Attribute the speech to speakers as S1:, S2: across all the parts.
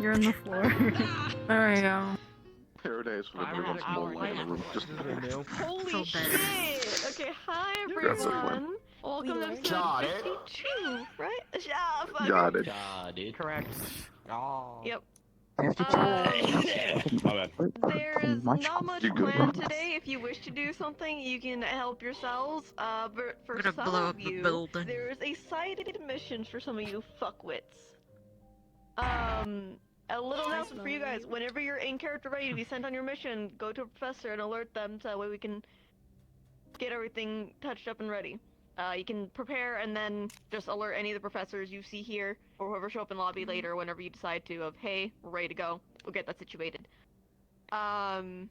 S1: You're on the floor. There we go.
S2: Paradise when everyone's mulling in the room. Just
S3: Holy shit! Okay, hi
S2: That's a
S3: everyone. Welcome to episode 52, right? Fuck.
S2: got it.
S4: Got it.
S5: Correct. Oh.
S3: Yep.
S6: 52.
S3: There's not much
S2: You good,
S3: planned
S2: bro?
S3: today. If you wish to do something, you can help yourselves. But for
S1: Gonna
S3: some
S1: blow
S3: of
S1: up the
S3: you,
S1: building.
S3: there is a cited mission for some of you fuckwits. A little announcement for you guys. Whenever you're in character ready to be sent on your mission, go to a professor and alert them so that way we can get everything touched up and ready. You can prepare and then just alert any of the professors you see here, or whoever show up in lobby later whenever you decide to, of, hey, we're ready to go. We'll get that situated. In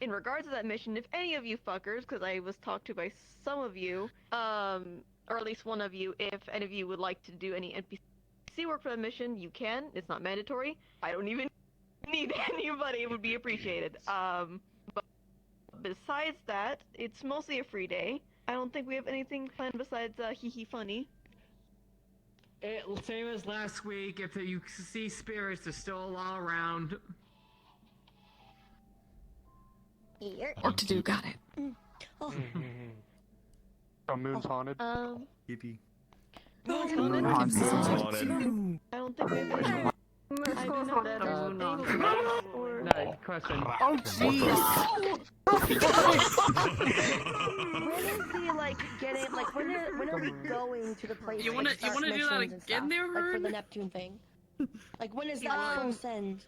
S3: regards to that mission, if any of you fuckers, because I was talked to by some of you, or at least one of you, if any of you would like to do any NPC work for the mission, you can. It's not mandatory. I don't even need anybody. It would be appreciated. But besides that, it's mostly a free day. I don't think we have anything planned besides hee funny.
S5: Same as last week. If you see spirits, they're still all around.
S1: Work to do, got it.
S6: Oh.
S2: Moon's haunted.
S7: Yippee.
S3: Moon's
S6: Moon
S3: haunted?
S7: Haunted.
S3: I don't think we have any. I do know that
S5: No, question.
S6: Oh, jeez!
S8: When is the like getting like when are we going to the place?
S1: You wanna do that again there,
S8: like for
S1: Hearn?
S8: the Neptune thing? Like when is that full send?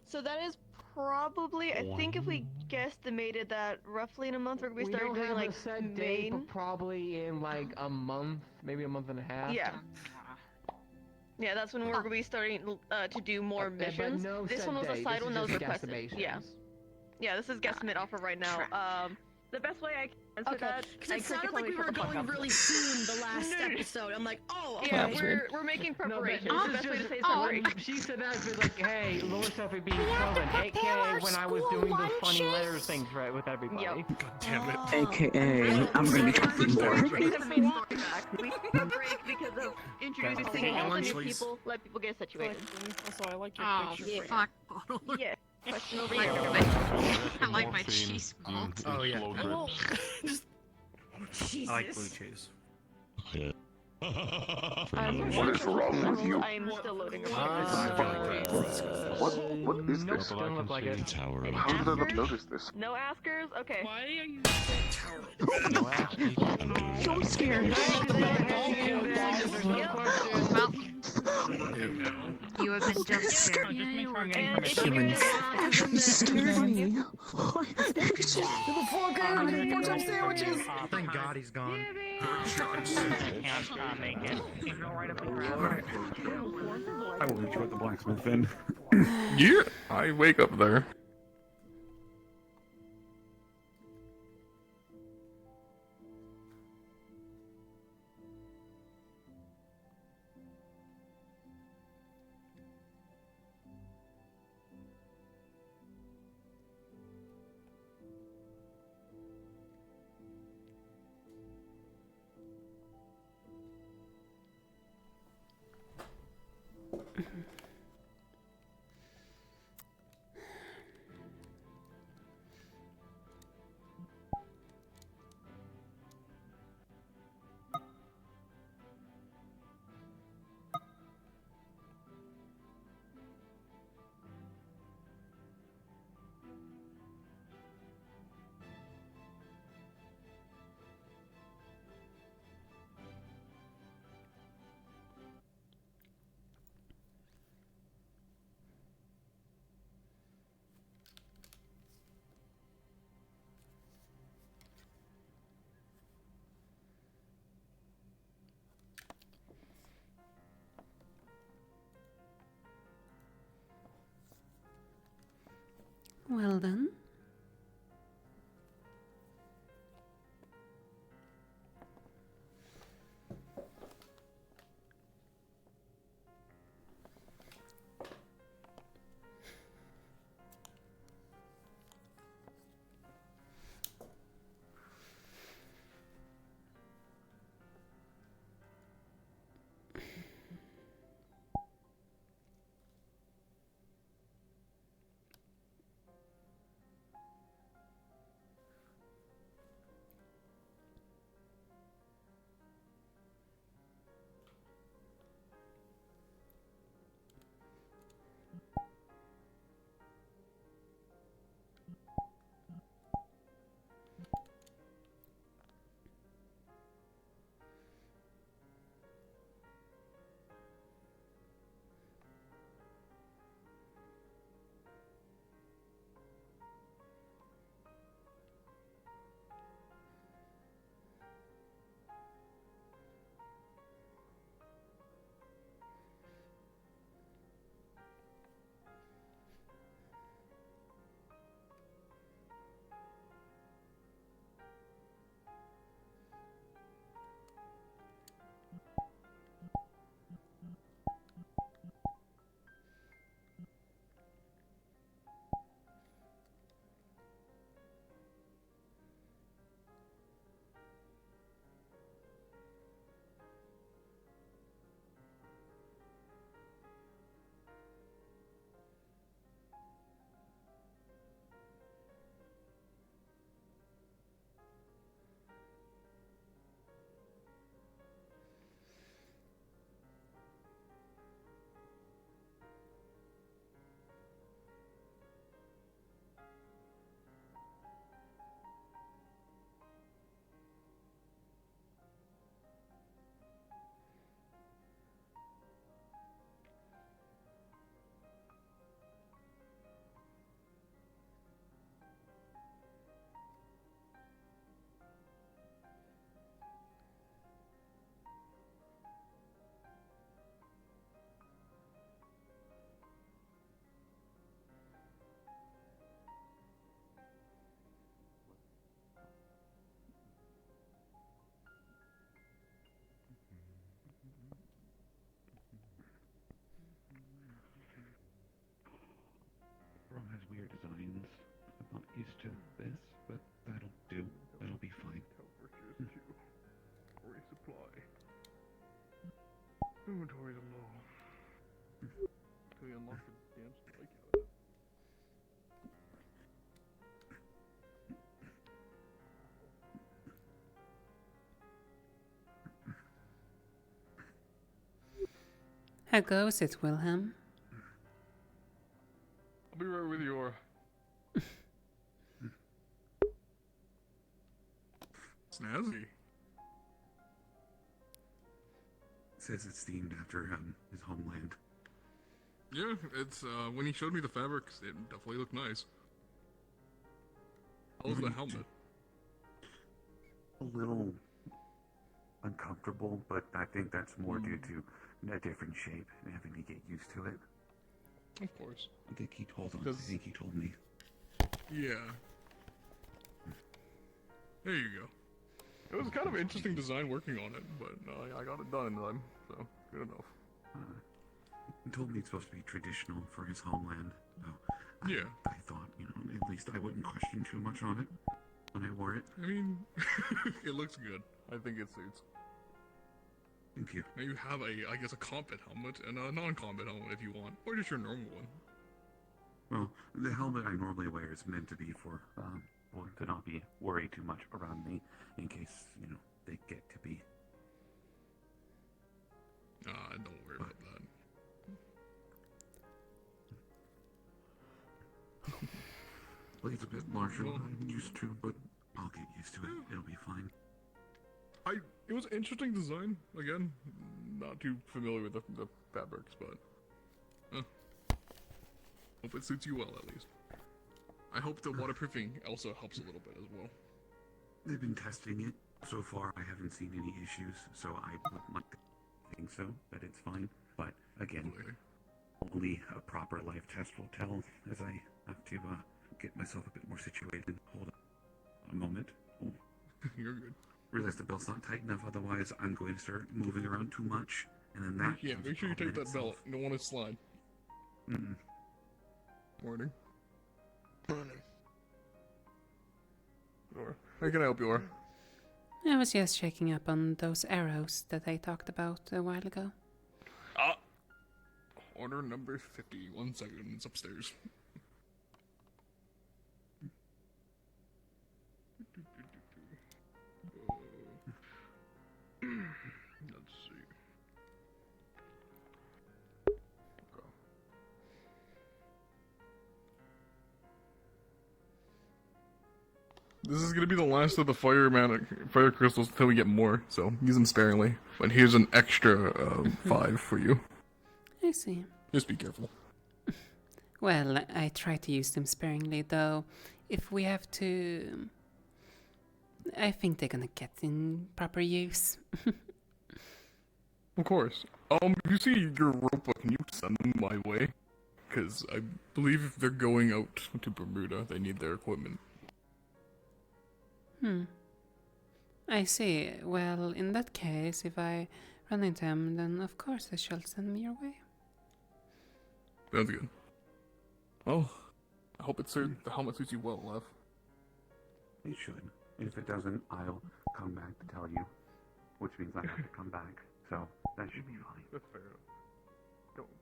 S3: So that is probably, I think if we guesstimated that roughly in a month, we're gonna be starting doing like
S5: a set date,
S3: main.
S5: but probably in like a month, maybe a month and a half.
S3: Yeah. Yeah, that's when we're gonna be starting to do more
S5: But
S3: missions.
S5: no
S3: This
S5: set
S3: one was a
S5: date,
S3: side
S5: this
S3: one
S5: is
S3: that was
S5: just
S3: requested.
S5: guesstimations.
S3: Yeah. Yeah, this is guesstimate off of right now. The best way I can answer that,
S8: Because it sounded like we were going really soon the last episode. I'm like, oh, okay.
S3: Yeah, we're making preparations.
S5: No,
S3: the best way to say is
S5: oh,
S3: preparation.
S5: she said that was like, hey, Lower Sophie being present, aka when I was doing those funny letter things right with everybody.
S3: Yep.
S7: God damn it.
S6: AKA, I'm gonna be talking more.
S3: We took a break because of introducing all the new people, let people get situated.
S8: Also, I like your
S1: Oh,
S8: picture.
S1: fuck. Bottle.
S3: Yeah. Question over
S1: I
S3: here.
S1: like my cheese balls.
S7: Oh, yeah.
S8: Jesus.
S7: I like blue cheese.
S2: What is wrong with you?
S3: I am still loading a
S2: What is
S5: Nope,
S2: this?
S5: don't look like it.
S2: How did I not notice this?
S3: No askers? Okay.
S1: Why are you
S6: So scared.
S1: Well, you have been jump scared. Yeah, you were.
S3: And if
S6: Humans. You scared me.
S7: Thank God he's gone. I will meet you at the blacksmith then.
S9: Yeah, I wake up there.
S1: Well then.
S7: your designs. I'm not used to this, but that'll do. That'll be fine.
S2: Inventory supply. Inventory's low. Can we unlock the damn supply cabinet?
S4: How goes it, Wilhelm?
S2: I'll be right with you,
S9: Snazzy.
S7: Says it's themed after his homeland.
S9: Yeah, it's when he showed me the fabrics, it definitely looked nice. How was the helmet?
S7: A little uncomfortable, but I think that's more due to a different shape and having to get used to it.
S9: Of course.
S7: I think he told him. I
S9: 'Cause-
S7: think he told me.
S9: Yeah. There you go. It was kind of an interesting design working on it, but I got it done in time, so good enough.
S7: He told me it's supposed to be traditional for his homeland. So
S9: Yeah.
S7: I thought, at least I wouldn't question too much on it when I wore it.
S9: I mean, it looks good. I think it suits.
S7: Thank you.
S9: Now you have I guess, a combat helmet and a non-combat helmet if you want, or just your normal one.
S7: Well, the helmet I normally wear is meant to be for, to not be worried too much around me in case, they get to be.
S9: Don't worry about that.
S7: Well, it's a bit larger than I'm used to, but I'll get used to it. It'll be fine.
S9: It was an interesting design. Again, not too familiar with the fabrics, but hope it suits you well at least. I hope the waterproofing also helps a little bit as well.
S7: They've been testing it. So far, I haven't seen any issues, so I would like to think so, that it's fine. But again, only a proper life test will tell, as I have to get myself a bit more situated. Hold on a moment. Oh.
S9: You're good.
S7: Realize the belt's not tight enough, otherwise I'm going to start moving around too much, and then that...
S9: Yeah, make sure you take that belt. You don't want to slide. Morning. Morning. How can I help you, Or?
S4: I was just checking up on those arrows that I talked about a while ago.
S9: Order number 50. 1 second, it's upstairs. Let's see. Okay. This is gonna be the last of the fire crystals until we get more, so use them sparingly. But here's an extra 5 for you.
S4: I see.
S9: Just be careful.
S4: Well, I try to use them sparingly, though. If we have to... I think they're gonna get in proper use.
S9: Of course. If you see your rope, can you send them my way? Because I believe if they're going out to Bermuda, they need their equipment.
S4: I see. Well, in that case, if I run into them, then of course I shall send them your way.
S9: Sounds good. Well, I hope the helmet suits you well, Lev.
S7: It should. If it doesn't, I'll come back to tell you. Which means I have to come back. So, that should be fine.
S2: That's fair.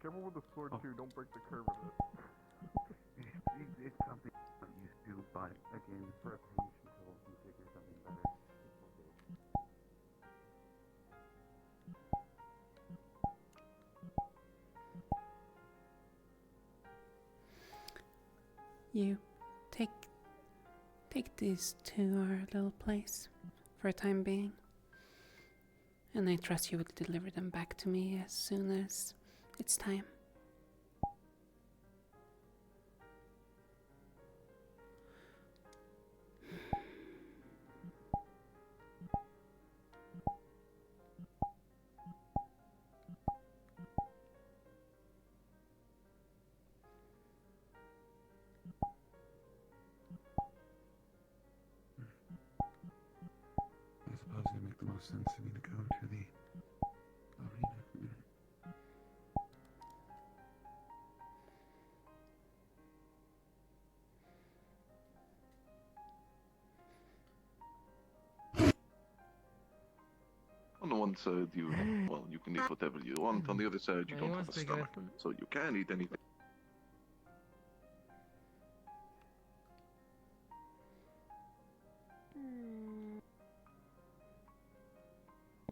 S2: Careful with the sword, too. Don't break the curve of it.
S7: It's something I'm not used to, but again, for a pinch until we figure something better, it will do.
S4: You take these to our little place for a time being. And I trust you will deliver them back to me as soon as it's time.
S7: I suppose it would make the most sense for me to go to the arena.
S10: one side you can eat whatever you want. On the other side you
S5: Yeah, he
S10: don't have
S5: wants
S10: a
S5: to go
S10: stomach,
S5: from-
S10: so you can eat anything.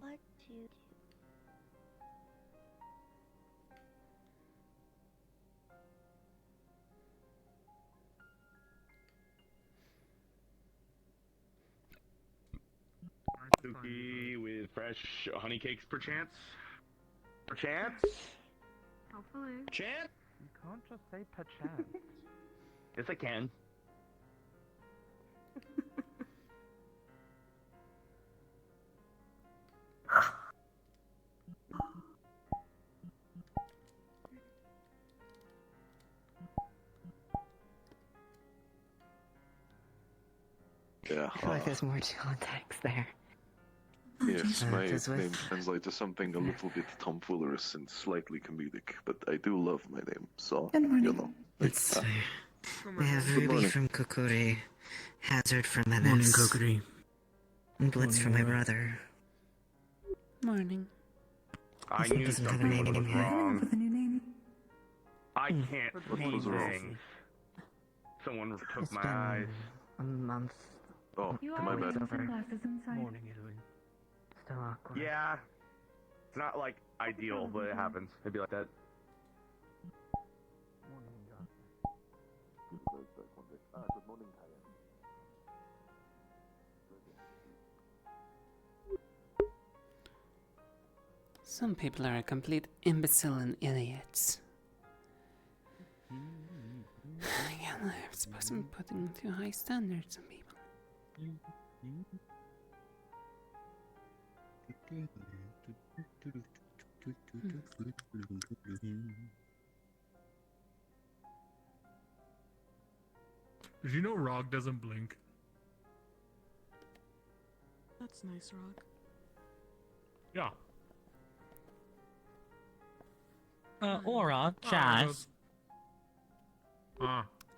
S8: What to do?
S11: Suki with fresh honey cakes, perchance? Perchance?
S1: Hopefully.
S11: Perchance?
S2: You can't just say perchance.
S11: Yes, I can.
S10: Yeah.
S12: I feel like there's more context there.
S10: Yes, my
S12: Does
S10: name
S12: with-
S10: translates to something a little bit tomfoolerish and slightly comedic, but I do love my name, so
S12: Good morning.
S10: you know.
S12: Let's see. We have
S10: Good
S12: Ruby
S10: morning.
S12: from Kokuri, Hazard from Menace,
S4: Morning, Kokuri.
S12: and Blitz from my
S4: Morning.
S12: brother.
S4: Morning.
S11: I
S12: He
S11: knew
S12: doesn't have a
S11: something
S12: name
S11: was
S12: anymore.
S11: wrong.
S6: With a new name.
S11: I can't
S10: What
S11: see
S10: was wrong?
S11: things. Someone took
S12: It's
S11: my
S12: been
S11: eyes.
S12: a month.
S10: Oh,
S6: You
S10: my
S6: are
S10: bad.
S6: wearing sunglasses inside.
S5: Morning, Edwin.
S12: Still awkward.
S11: Yeah. It's not like ideal, but it happens. It'd be like that.
S2: Morning, John.
S10: Good morning, Kyan.
S4: Some people are complete imbecile and idiots. Again, I'm supposed to be putting too high standards on people.
S9: Did you know Rock doesn't blink?
S6: That's nice, Rock.
S9: Yeah.
S13: Aura, Jazz.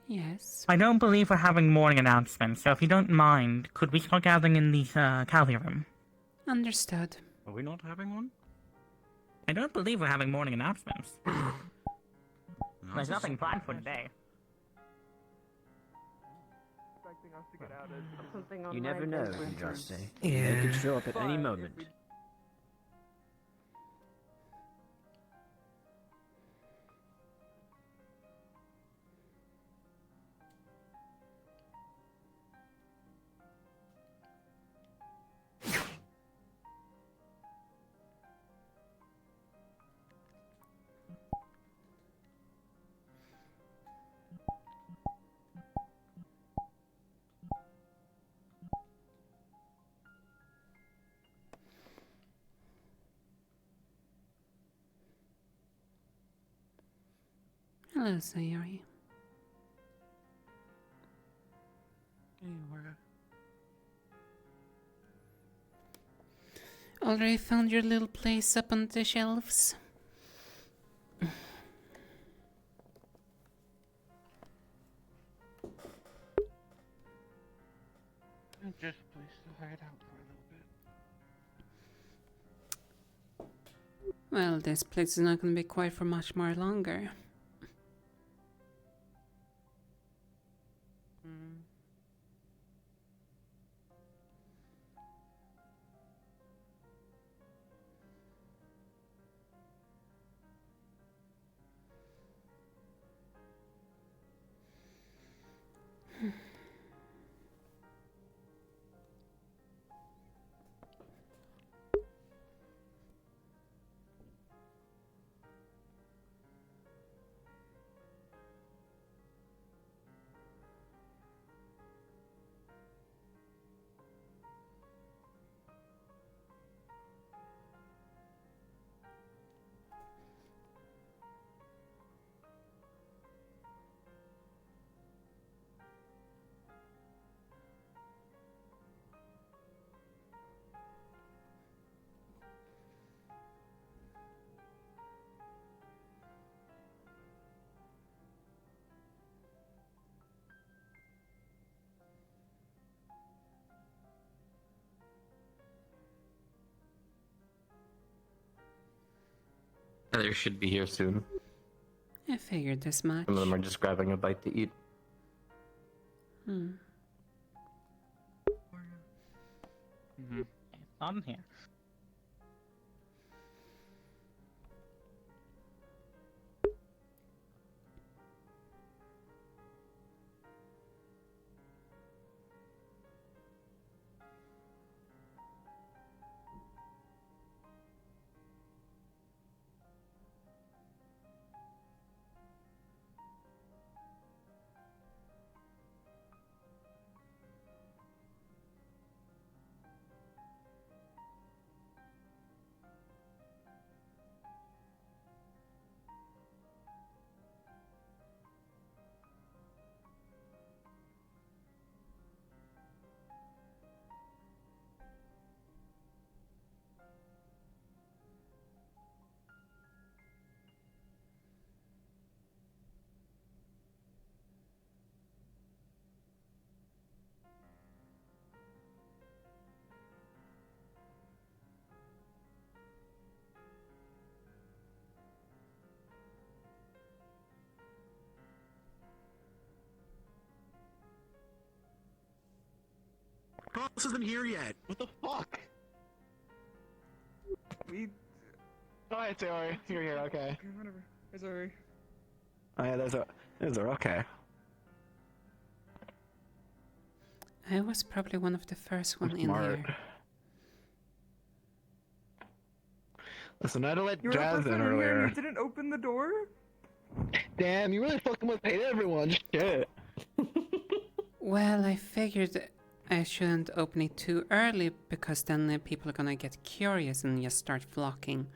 S4: Yes.
S13: I don't believe we're having morning announcements, so if you don't mind, could we start gathering in the Calvi room?
S4: Understood.
S13: Are we not having one? I don't believe we're having morning announcements. There's nothing planned for today.
S2: Expecting us to get out at something on
S5: You
S2: my
S5: never know,
S2: business.
S5: Justin.
S12: Yeah.
S5: They could show up at any
S2: But
S5: moment.
S2: if we-
S4: Hello, Sayori. Already found your little place up on the shelves?
S5: Just a place to hide out for a little bit.
S4: Well, this place is not going to be quiet for much more longer.
S5: Others should be here soon.
S4: I figured this much.
S5: Some of them are just grabbing a bite to eat.
S4: Hmm.
S13: Mm-hmm. I'm here.
S14: Boss isn't here yet. What the fuck?
S2: We.
S14: Oh, it's Ori. You're here. Okay.
S2: Whatever. It's Ori.
S14: Oh yeah, there's a okay.
S4: I was probably one of the first one in
S14: Smart.
S4: here.
S14: Listen, I had to let
S2: You were the
S14: Jazz
S2: first
S14: in
S2: one in here and
S14: earlier.
S2: you didn't open the door?
S14: Damn, you really fucking must hate everyone. Shit.
S4: Well, I figured I shouldn't open it too early because then people are gonna get curious and just start flocking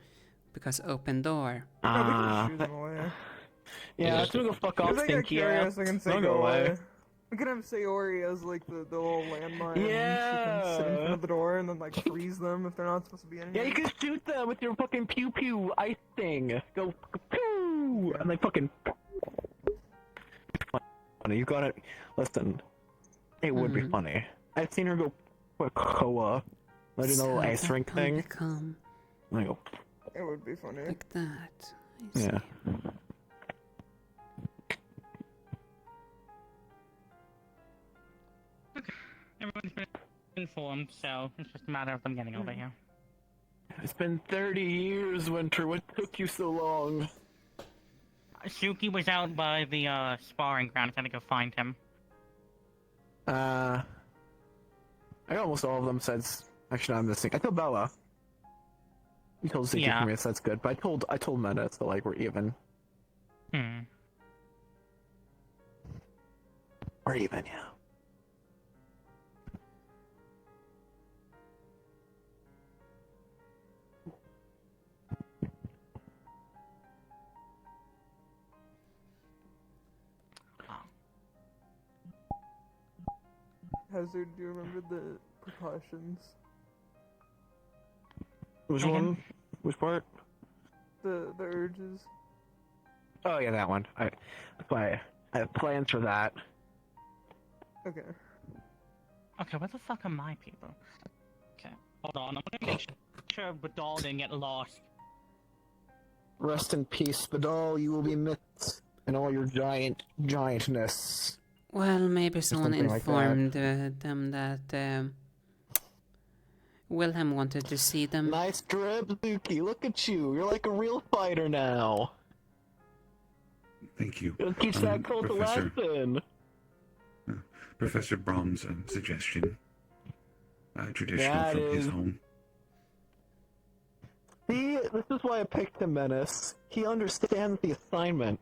S4: because open door.
S2: No, we can shoo them away.
S14: Yeah, let's go fuck off,
S2: If they get
S14: Stinky
S2: curious,
S14: ass.
S2: I can say
S14: Don't
S2: go
S14: go away.
S2: away. We can have Sayori as like the little landmine. She
S14: Yeah.
S2: can sit in front of the door and then like freeze them if they're not supposed to be in here.
S14: Yeah, you can shoot them with your fucking pew pew ice thing. Go pew and like fucking. Funny, you got it. Listen, it would be funny. I've seen her go with Koa, like a little ice rink thing.
S4: Come
S14: I go.
S2: It would be funny.
S4: like that. I see.
S14: Yeah.
S13: Everyone's been informed, so it's just a matter of them getting over here.
S14: It's been 30 years, Winter. What took you so long?
S13: Suki was out by the sparring ground. I had to go find him.
S14: I got almost all of them since. Actually, I'm missing. I told Bella. You told Ziggy
S13: Yeah.
S14: for me, so that's good. But I told Meta, so like we're even.
S13: Hmm.
S14: We're even, yeah.
S2: Hazard, do you remember the precautions?
S14: Which one? Which part?
S2: The urges.
S14: Oh yeah, that one. That's why I have plans for that.
S2: Okay.
S13: Okay, where the fuck are my people? Okay, hold on. I'm gonna make sure Badal didn't get lost.
S14: Rest in peace, Badal. You will be missed in all your giantness.
S4: Well, maybe someone
S14: something like that.
S4: informed them that Wilhelm wanted to see them.
S14: Nice drip, Zuki. Look at you. You're like a real fighter now.
S7: Thank you.
S14: You'll teach that cult a
S7: Professor.
S14: lesson.
S7: Professor Brom's suggestion. Traditional
S14: That
S7: from his
S14: is-
S7: home.
S14: See, this is why I picked the Menace. He understands the assignment.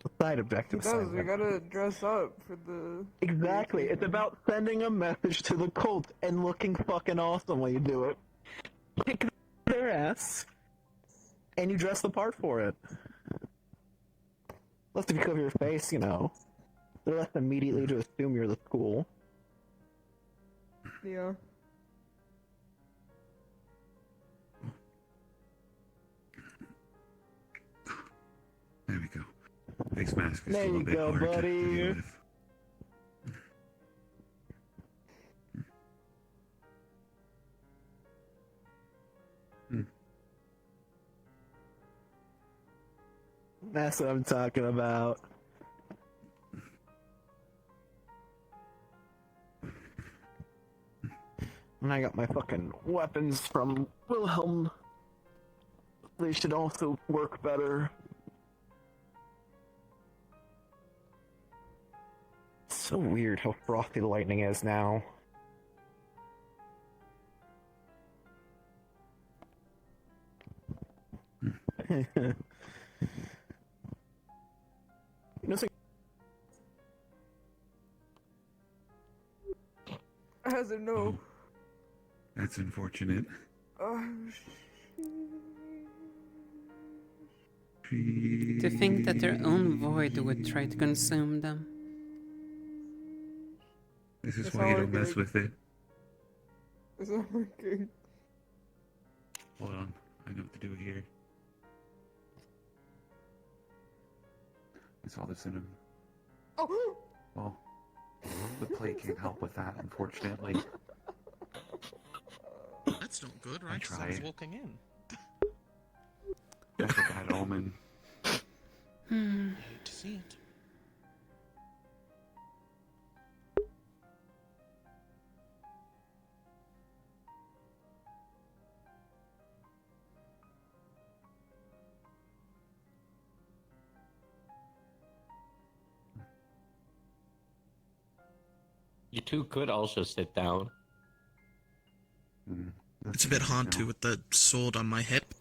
S14: The side objective
S2: He does. We
S14: assignment.
S2: gotta dress up for the.
S14: Exactly. It's about sending a message to the cult and looking fucking awesome when you do it. Kick their ass, and you dress the part for it. Plus, if you cover your face, you know, they're less immediately to assume you're the school.
S2: Yeah.
S7: There we go. Face mask is
S14: There
S7: a little
S14: you
S7: bit
S14: go,
S7: harder to
S14: buddy.
S7: deal with.
S14: That's what I'm talking about. And I got my fucking weapons from Wilhelm. They should also work better. It's so weird how frothy the lightning is now.
S6: Hazard, no.
S7: That's unfortunate.
S4: To think that their own void would try to consume them.
S7: This is
S6: It's
S7: why you
S6: not
S7: don't mess
S6: working.
S7: with it.
S6: It's not working.
S7: Hold on, I know what to do here. I saw this in a...
S6: Oh!
S7: Well, the plate can't help with that, unfortunately.
S15: That's not good, right?
S7: tried.
S15: Someone's walking in.
S7: That's a bad omen.
S15: I hate to see it.
S16: You two could also sit down.
S15: It's a bit hard to with the sword on my hip.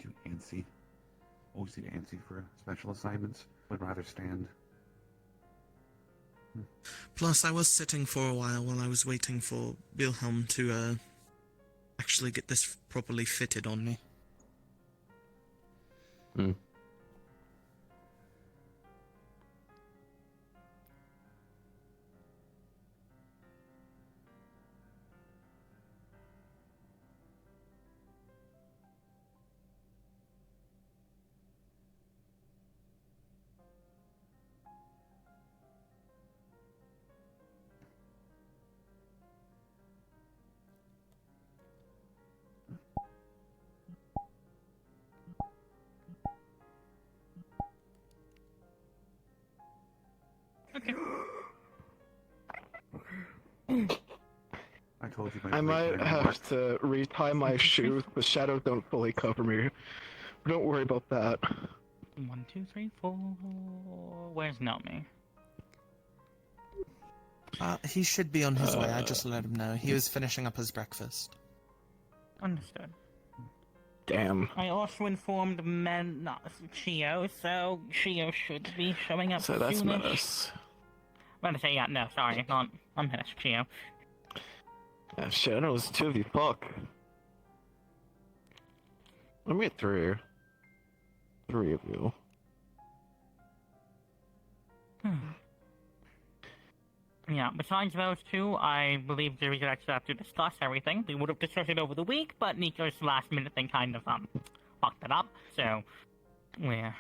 S7: Too antsy. Always too antsy for special assignments. Would rather stand.
S15: Plus, I was sitting for a while I was waiting for Wilhelm to, actually get this properly fitted on me.
S7: I told you
S14: I might have to retie my shoes. The shadows don't fully cover me. Don't worry about that.
S13: 1, 2, 3, 4. Where's Naomi?
S15: He should be on his way. I just let him know. He was finishing up his breakfast.
S13: Understood.
S14: Damn.
S13: I also informed Chio, so Chio should be showing up
S14: So that's
S13: soonish.
S14: Menace.
S13: I'm gonna say, yeah, no, sorry, not. I'm Menace, Chio.
S14: Yeah, shit, I know there's two of you. Fuck. Let me get three. Three of you.
S13: Yeah, besides those two, I believe we could actually have to discuss everything. We would have discussed it over the week, but Nico's last minute thing kind of, fucked it up, so, we're...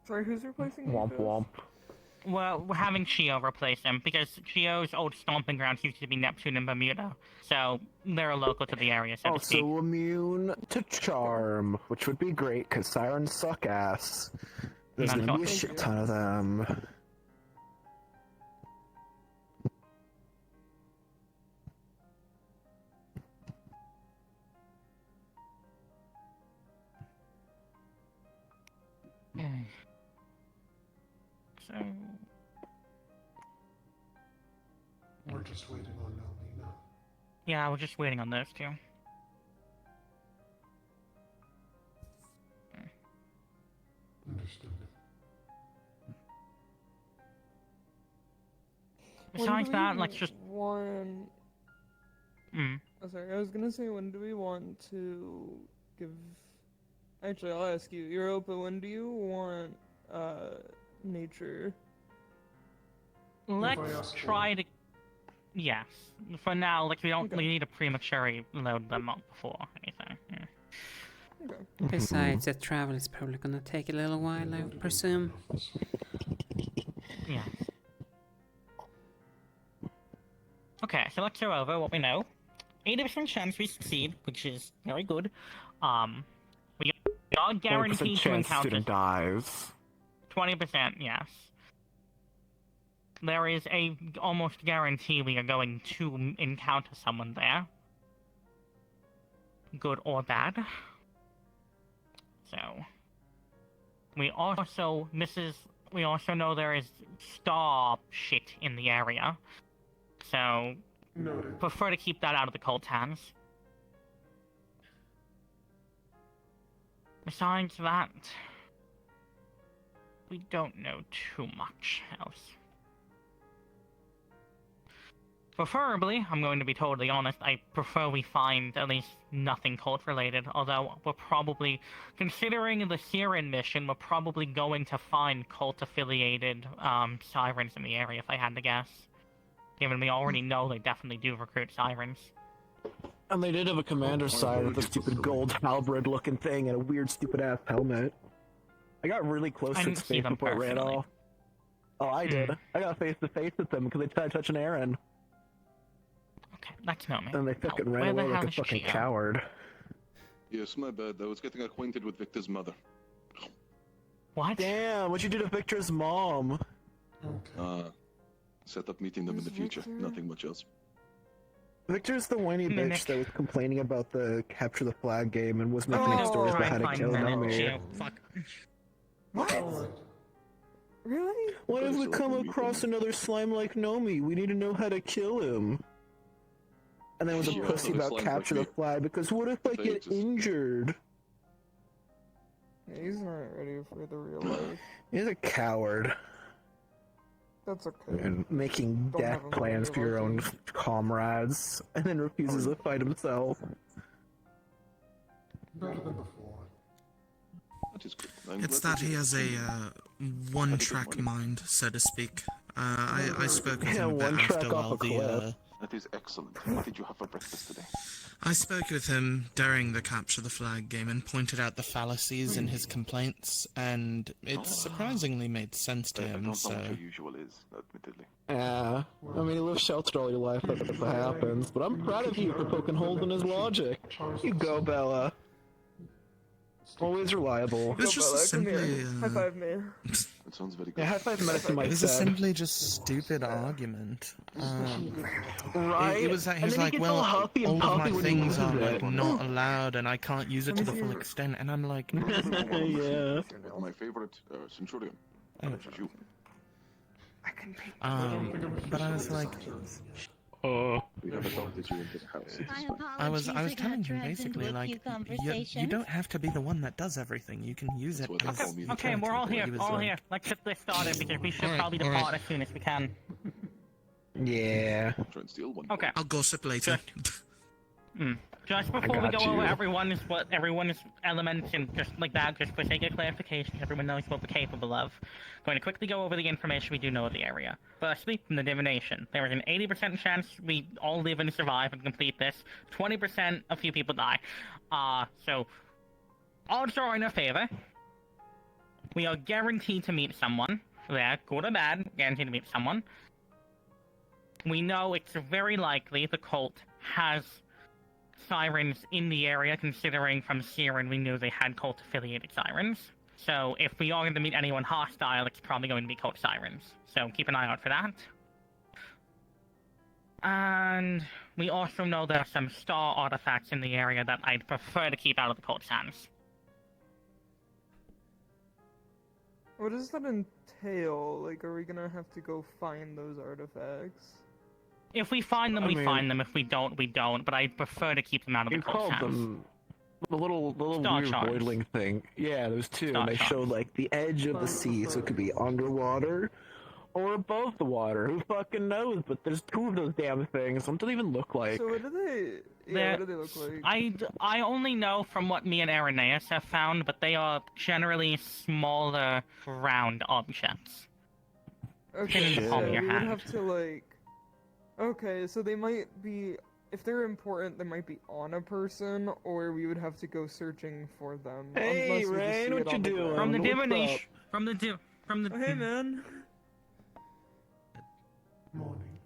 S6: Sorry, who's replacing
S14: Womp
S6: Nico?
S14: womp.
S13: Well, we're having Chio replace him, because Chio's old stomping grounds used to be Neptune and Bermuda, so they're local to the area, so to speak.
S14: Also immune to charm, which would be great, because sirens suck ass. There's
S13: Not
S14: gonna be a
S13: at all.
S14: shit ton of them.
S13: Okay. So...
S17: We're just waiting on Naomi now.
S13: Yeah, we're just waiting on those two.
S17: Understood.
S13: Besides that, let's just...
S6: Want... Oh, sorry, I was gonna say, when do we want to give... Actually, I'll ask you, Europa, when do you want, nature?
S13: Let's try to... Yes. For now, like, we don't really need to prematurely load them up before anything. Yeah.
S4: Besides, the travel is probably gonna take a little while, I presume.
S13: Yeah. Okay, so let's go over what we know. 80% chance we succeed, which is very good. We are
S14: 100%
S13: guaranteed to
S14: chance
S13: encounter.
S14: student dies.
S13: 20%, yes. There is a almost guarantee we are going to encounter someone there. Good or bad. So we also know there is star shit in the area. So
S17: Noted.
S13: prefer to keep that out of the cult's hands. Besides that, we don't know too much else. Preferably, I'm going to be totally honest, I prefer we find at least nothing cult-related, although we're probably, considering the Siren mission, we're probably going to find cult-affiliated sirens in the area, if I had to guess. Given we already know they definitely do recruit sirens.
S14: And they did have a commander side with a stupid gold halberd looking thing and a weird stupid ass helmet. I got really close to its face before it ran off. Oh, I did. I got face to face with them because they tried to touch an Aaron.
S13: Okay, that's no me.
S14: And they fucking ran away like a fucking coward.
S10: Yes, my bad. I was getting acquainted with Victor's mother.
S13: What?
S14: Damn, what'd you do to Victor's mom?
S10: Set up meeting them in the future. Nothing much else.
S14: Victor's the whiny bitch that was complaining about the capture the flag game and was making up stories about how to kill Nomi.
S13: Fuck.
S6: What? Really?
S14: What if we come across another slime like Nomi? We need to know how to kill him. And then was a pussy about capture the flag because what if I get injured?
S6: Yeah, he's not ready for the real life.
S14: He's a coward.
S6: That's okay.
S14: And making death plans for your own comrades, and then refuses to fight himself.
S17: Better than before.
S10: That is good.
S15: It's that he has a one-track mind, so to speak. I spoke with him a bit after while the
S10: That is excellent. What did you have for breakfast today?
S15: I spoke with him during the Capture the Flag game and pointed out the fallacies in his complaints, and it surprisingly made sense to him, so...
S10: I don't know what your usual is, admittedly.
S14: Yeah, I mean, you live sheltered all your life, that's what happens, but I'm proud of you for poking holes in his logic. You go, Bella. Always reliable.
S15: It's just simply...
S6: High five me.
S10: That sounds very good.
S14: Yeah, high five medicine might
S15: It was a simply just stupid argument.
S14: Right?
S15: He was like, well, all of my things are like not allowed and I can't use it to the full extent, and I'm like...
S14: Yeah.
S10: My favorite Centurion. You.
S15: But I was like...
S10: We have adopted you into the house.
S15: I was telling him basically, like, you don't have to be the one that does everything. You can use it as...
S13: Okay, we're all here, Let's get this started because we should probably depart as soon as we can.
S14: Yeah.
S10: Try and steal one.
S13: Okay.
S15: I'll gossip later.
S13: Just before we go over everyone's elements and just like that, just for sake of clarification, everyone knows what we're capable of. Going to quickly go over the information we do know of the area. Firstly, from the divination, there is an 80% chance we all live and survive and complete this. 20% a few people die. So odds are in our favor. We are guaranteed to meet someone there, good or bad, guaranteed to meet someone. We know it's very likely the cult has sirens in the area, considering from Siren we knew they had cult-affiliated sirens. So if we are going to meet anyone hostile, it's probably going to be cult sirens. So keep an eye out for that. And we also know there are some star artifacts in the area that I'd prefer to keep out of the cult's hands.
S6: What does that entail? Like, are we gonna have to go find those artifacts?
S13: If we find them, we find them. If we don't, we don't. But I prefer to keep them out of the cult's hands.
S14: Them the little
S13: Star
S14: weird
S13: charms.
S14: boiling thing. Yeah, there's two,
S13: Star
S14: and they
S13: charms.
S14: showed like the edge of the sea, so it could be underwater or above the water. Who fucking knows? But there's two of those damn things. What do they even look like?
S6: So what do they? Yeah, what do they look like?
S13: I only know from what me and Irenaeus have found, but they are generally smaller, round objects.
S6: Okay,
S13: In the
S6: so
S13: palm of your
S6: we would
S13: hand.
S6: have to like. Okay, so they might be. If they're important, they might be on a person, or we would have to go searching for them.
S14: Hey,
S6: unless we just
S14: Rain,
S6: see
S14: what
S6: it
S14: you
S6: on the
S14: doing?
S6: ground.
S13: From the
S14: What's
S13: divination,
S14: up?
S13: from the.
S6: Oh, hey, man.
S17: Morning.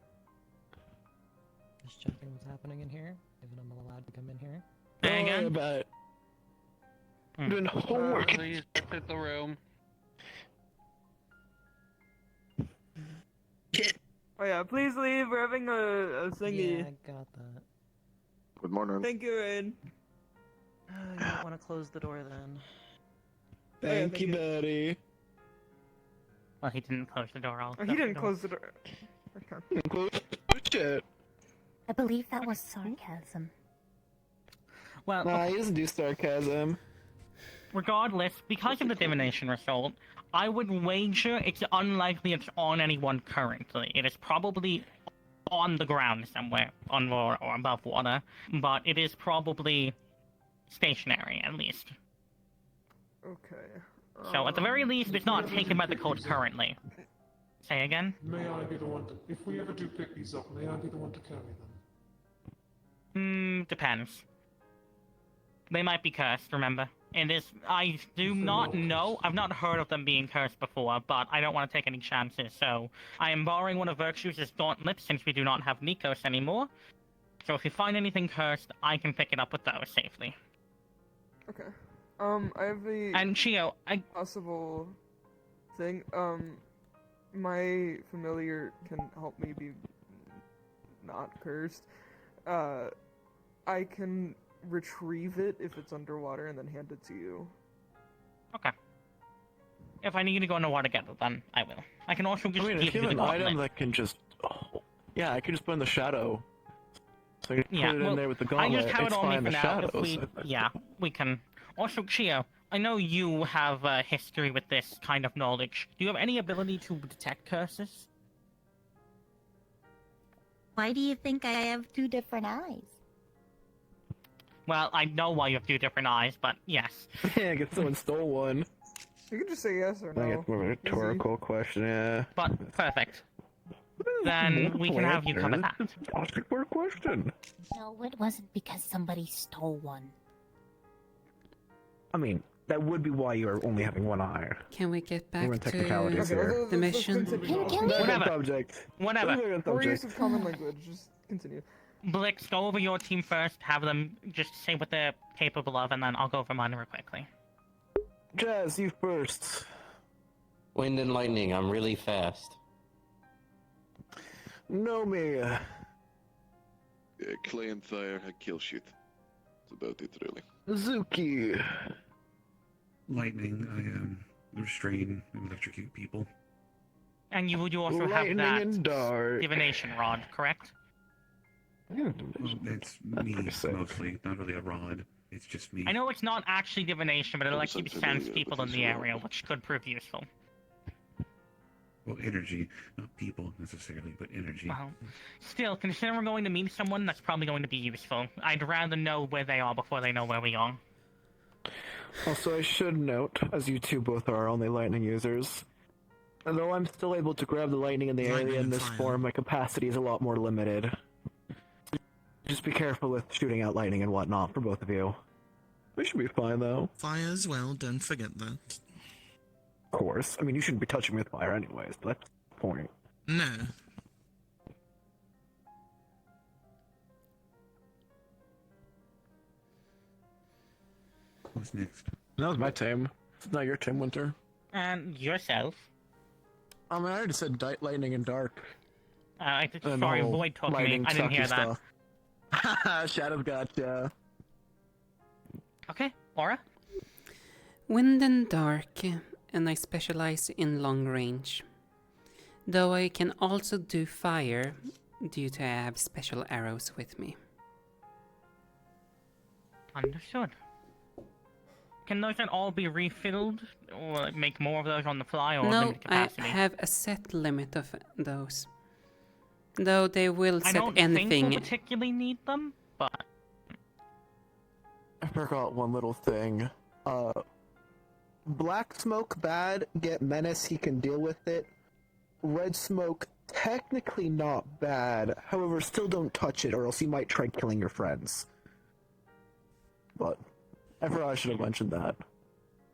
S18: Just checking what's happening in here. given I'm allowed to come in here.
S13: Say again?
S14: About doing homework.
S19: Please exit the room.
S6: Oh yeah, please leave. We're having a thingy.
S18: Yeah, I got that.
S10: Good morning.
S6: Thank you, Rain.
S18: You might want to close the door then.
S14: Thank you, buddy.
S13: Well, he didn't close the door.
S6: Oh, he didn't close the door. Okay.
S14: Close shit.
S20: I believe that was sarcasm.
S13: Well,
S14: Nah, he doesn't do sarcasm.
S13: Regardless, because of the divination result, I would wager it's unlikely it's on anyone currently. It is probably on the ground somewhere, on or above water, but it is probably stationary at least.
S6: Okay.
S13: So at the very least, it's not taken by the cult currently. Say again?
S17: May I be the one to... If we ever do pick these up, may I be the one to carry them?
S13: Depends. They might be cursed, remember? And I do not know, I've not heard of them being cursed before, but I don't want to take any chances, so I am borrowing one of Virtue's gauntlets since we do not have Nikos anymore. So if you find anything cursed, I can pick it up with those safely.
S6: Okay. I have a
S13: and Chio,
S6: possible thing. My familiar can help me be not cursed. I can retrieve it if it's underwater and then hand it to you.
S13: Okay. If I need to go underwater to get it, then I will. I can also just
S14: if
S13: give
S14: you
S13: you
S14: have
S13: the
S14: an item
S13: gauntlet.
S14: that can just... Oh, yeah, I can just put in the shadow. So I can
S13: Yeah,
S14: put it in there with the
S13: I
S14: gauntlet.
S13: just have
S14: It's
S13: it on me
S14: fine,
S13: for
S14: the
S13: now. If
S14: shadows.
S13: yeah, we can. Also, Chio, I know you have a history with this kind of knowledge. Do you have any ability to detect curses?
S20: Why do you think I have two different eyes?
S13: Well, I know why you have two different eyes, but yes.
S14: Yeah, I guess someone stole one.
S6: You can just say yes or no.
S14: I guess more of a rhetorical question, yeah.
S13: But, perfect. Then we can have you cover that.
S14: Ask a quick question.
S20: No, it wasn't because somebody stole one.
S14: I mean, that would be why you are only having one eye.
S4: Can we get back
S14: We're in
S4: to
S14: technicalities here.
S4: the mission?
S13: Whatever.
S14: Subject.
S13: Whatever.
S6: Or use of common language. Just continue.
S13: Blix, go over your team first, have them just say what they're capable of, and then I'll go over mine real quickly.
S14: Jazz, you first.
S16: Wind and lightning, I'm really fast.
S14: No me.
S10: Yeah, clay and fire, I kill shit. That's about it, really.
S14: Zuki.
S7: Lightning, I restrain and electrocute people.
S13: And you would also
S14: Lightning
S13: have
S14: and
S13: that
S14: dark.
S13: divination rod, correct?
S7: It's me, mostly. Not really a rod. It's just me.
S13: I know it's not actually divination, but it lets you sense people in the area, which could prove useful.
S7: Well, energy. Not people, necessarily, but energy.
S13: Well, still, consider we're going to meet someone that's probably going to be useful. I'd rather know where they are before they know where we are.
S14: Also, I should note, as you two both are only lightning users, although I'm still able to grab the lightning in the area in this form, my capacity is a lot more limited. Just be careful with shooting out lightning and whatnot for both of you. We should be fine, though.
S15: Fire as well, don't forget that.
S14: Of course. I mean, you shouldn't be touching me with fire anyways, but that's the point.
S15: No.
S7: What's next?
S14: That was my team. It's not your team, Winter.
S13: And yourself.
S14: I mean, I already said lightning and dark.
S13: Sorry, Void told me. I didn't hear that.
S14: Shadow gotcha.
S13: Okay, Aura?
S4: Wind and dark, and I specialize in long range. Though I can also do fire, due to I have special arrows with me.
S13: Understood. Can those then all be refilled, or like, make more of those on the fly, or
S4: No,
S13: limited
S4: I
S13: capacity?
S4: have a set limit of those. Though they will
S13: I
S4: set
S13: don't
S4: anything.
S13: think we'll particularly need them, but...
S14: I forgot one little thing. Black smoke bad, get menace, he can deal with it. Red smoke, technically not bad, however still don't touch it or else you might try killing your friends. But, I forgot I should have mentioned that.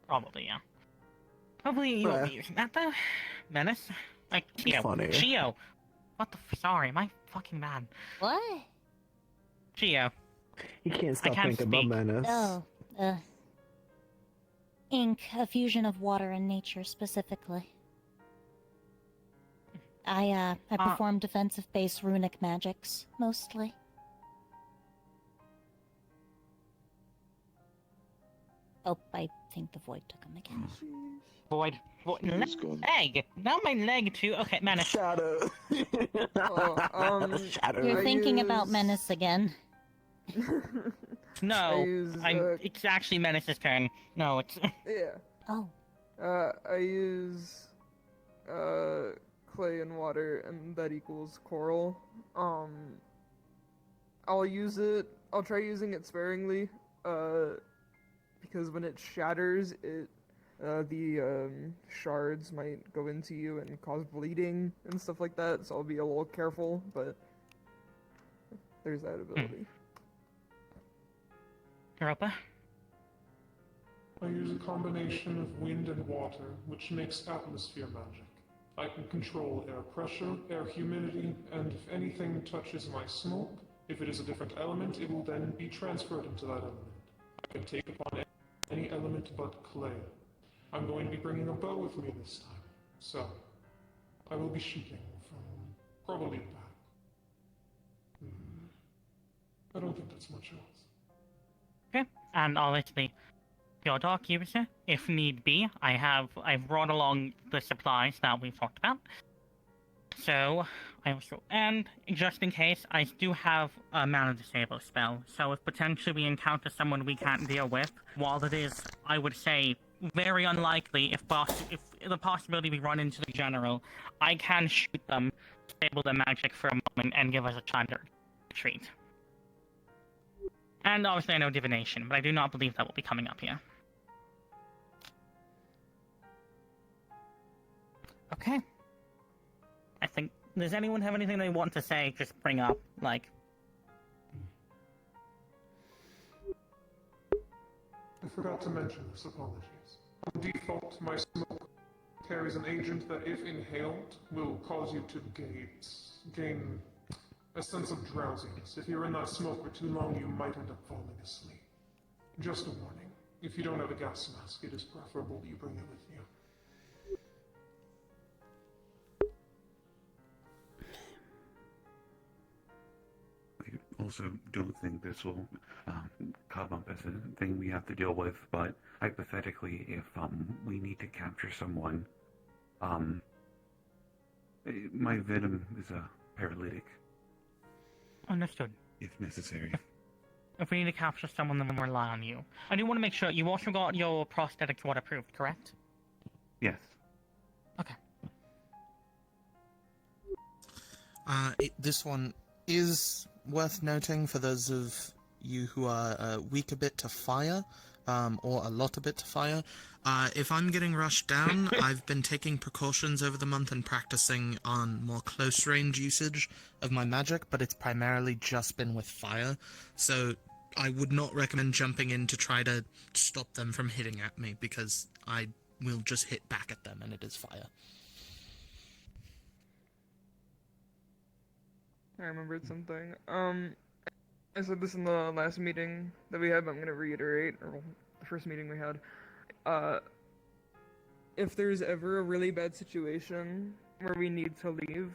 S13: Probably, yeah. Hopefully you won't be using that, though. Menace? Like, Chio.
S14: Funny.
S13: Chio! What the sorry, am I fucking mad?
S20: What?
S13: Chio.
S14: He can't
S13: I
S14: stop
S13: can't
S14: thinking about
S13: speak.
S14: Menace.
S20: Oh, ink, a fusion of water and nature specifically. I perform defensive-based runic magics, mostly. Oh, I think the void took him again.
S13: Void. Leg! Not my leg too. Okay, Menace.
S14: Shadow.
S6: Shadow.
S20: You're thinking about Menace again.
S13: No, it's actually Menace's turn. No, it's...
S6: Yeah.
S20: Oh.
S6: I use clay and water, and that equals coral. I'll use it. I'll try using it sparingly. Because when it shatters, the shards might go into you and cause bleeding and stuff like that. So I'll be a little careful, but there's that ability.
S13: Europa?
S17: I use a combination of wind and water, which makes atmosphere magic. I can control air pressure, air humidity, and if anything touches my smoke, if it is a different element, it will then be transferred into that element. I can take upon any element but clay. I'm going to be bringing a bow with me this time, so I will be shooting from probably the back. I don't think that's much else.
S13: Okay, and obviously, your dark user, if need be, I've brought along the supplies that we've talked about. So, and just in case, I do have a mana disable spell. So if potentially we encounter someone we can't deal with, while it is, I would say, very unlikely, if the possibility we run into the general, I can shoot them, disable the magic for a moment, and give us a time to retreat. And obviously I know divination, but I do not believe that will be coming up here. Okay. I think, does anyone have anything they want to say, just bring up, like...
S17: I forgot to mention this, apologies. On default, my smoke carries an agent that, if inhaled, will cause you to gain a sense of drowsiness. If you're in that smoke for too long, you might end up falling asleep. Just a warning. If you don't have a gas mask, it is preferable you bring it with you.
S7: I also don't think this will come up as a thing we have to deal with, but hypothetically, if we need to capture someone, my venom is a paralytic.
S13: Understood.
S7: If necessary.
S13: If we need to capture someone, then we'll rely on you. I do want to make sure, you also got your prosthetics waterproof, correct?
S7: Yes.
S13: Okay.
S15: This one is worth noting for those of you who are weak a bit to fire, or a lot a bit to fire. If I'm getting rushed down, I've been taking precautions over the month and practicing on more close range usage of my magic, but it's primarily just been with fire, so I would not recommend jumping in to try to stop them from hitting at me, because I will just hit back at them and it is fire.
S6: I remembered something. I said this in the last meeting that we had, but I'm gonna reiterate, or the first meeting we had. If there's ever a really bad situation where we need to leave,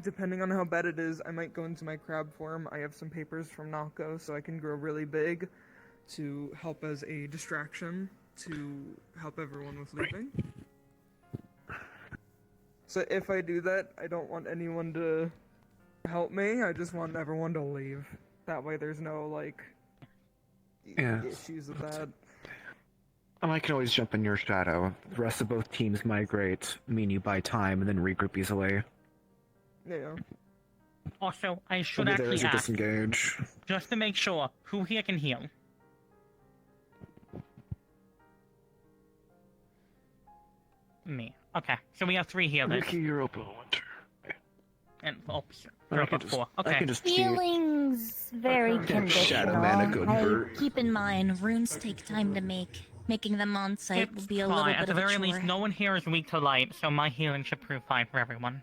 S6: depending on how bad it is, I might go into my crab form. I have some papers from Nako, so I can grow really big to help as a distraction to help everyone with leaving. So if I do that, I don't want anyone to help me. I just want everyone to leave. That way there's no, like, issues with that.
S14: And I can always jump in your shadow. The rest of both teams migrate, mean you buy time, and then regroup easily.
S6: Yeah.
S13: Also, I should
S14: Over there
S13: actually
S14: as you
S13: ask,
S14: disengage.
S13: just to make sure, who here can heal? Me. Okay, so we have 3 healers.
S14: Ricky, you're open.
S13: And
S14: I can just,
S13: 4. Okay.
S14: I can just cheat.
S20: Healing's very
S14: Shadow mana
S20: conditional.
S14: couldn't
S20: I
S14: hurt.
S20: keep in mind, runes take time to make. Making them on site will be a little
S13: Fine.
S20: bit
S13: At the
S20: of a
S13: very
S20: chore.
S13: least, no one here is weak to light, so my healing should prove fine for everyone.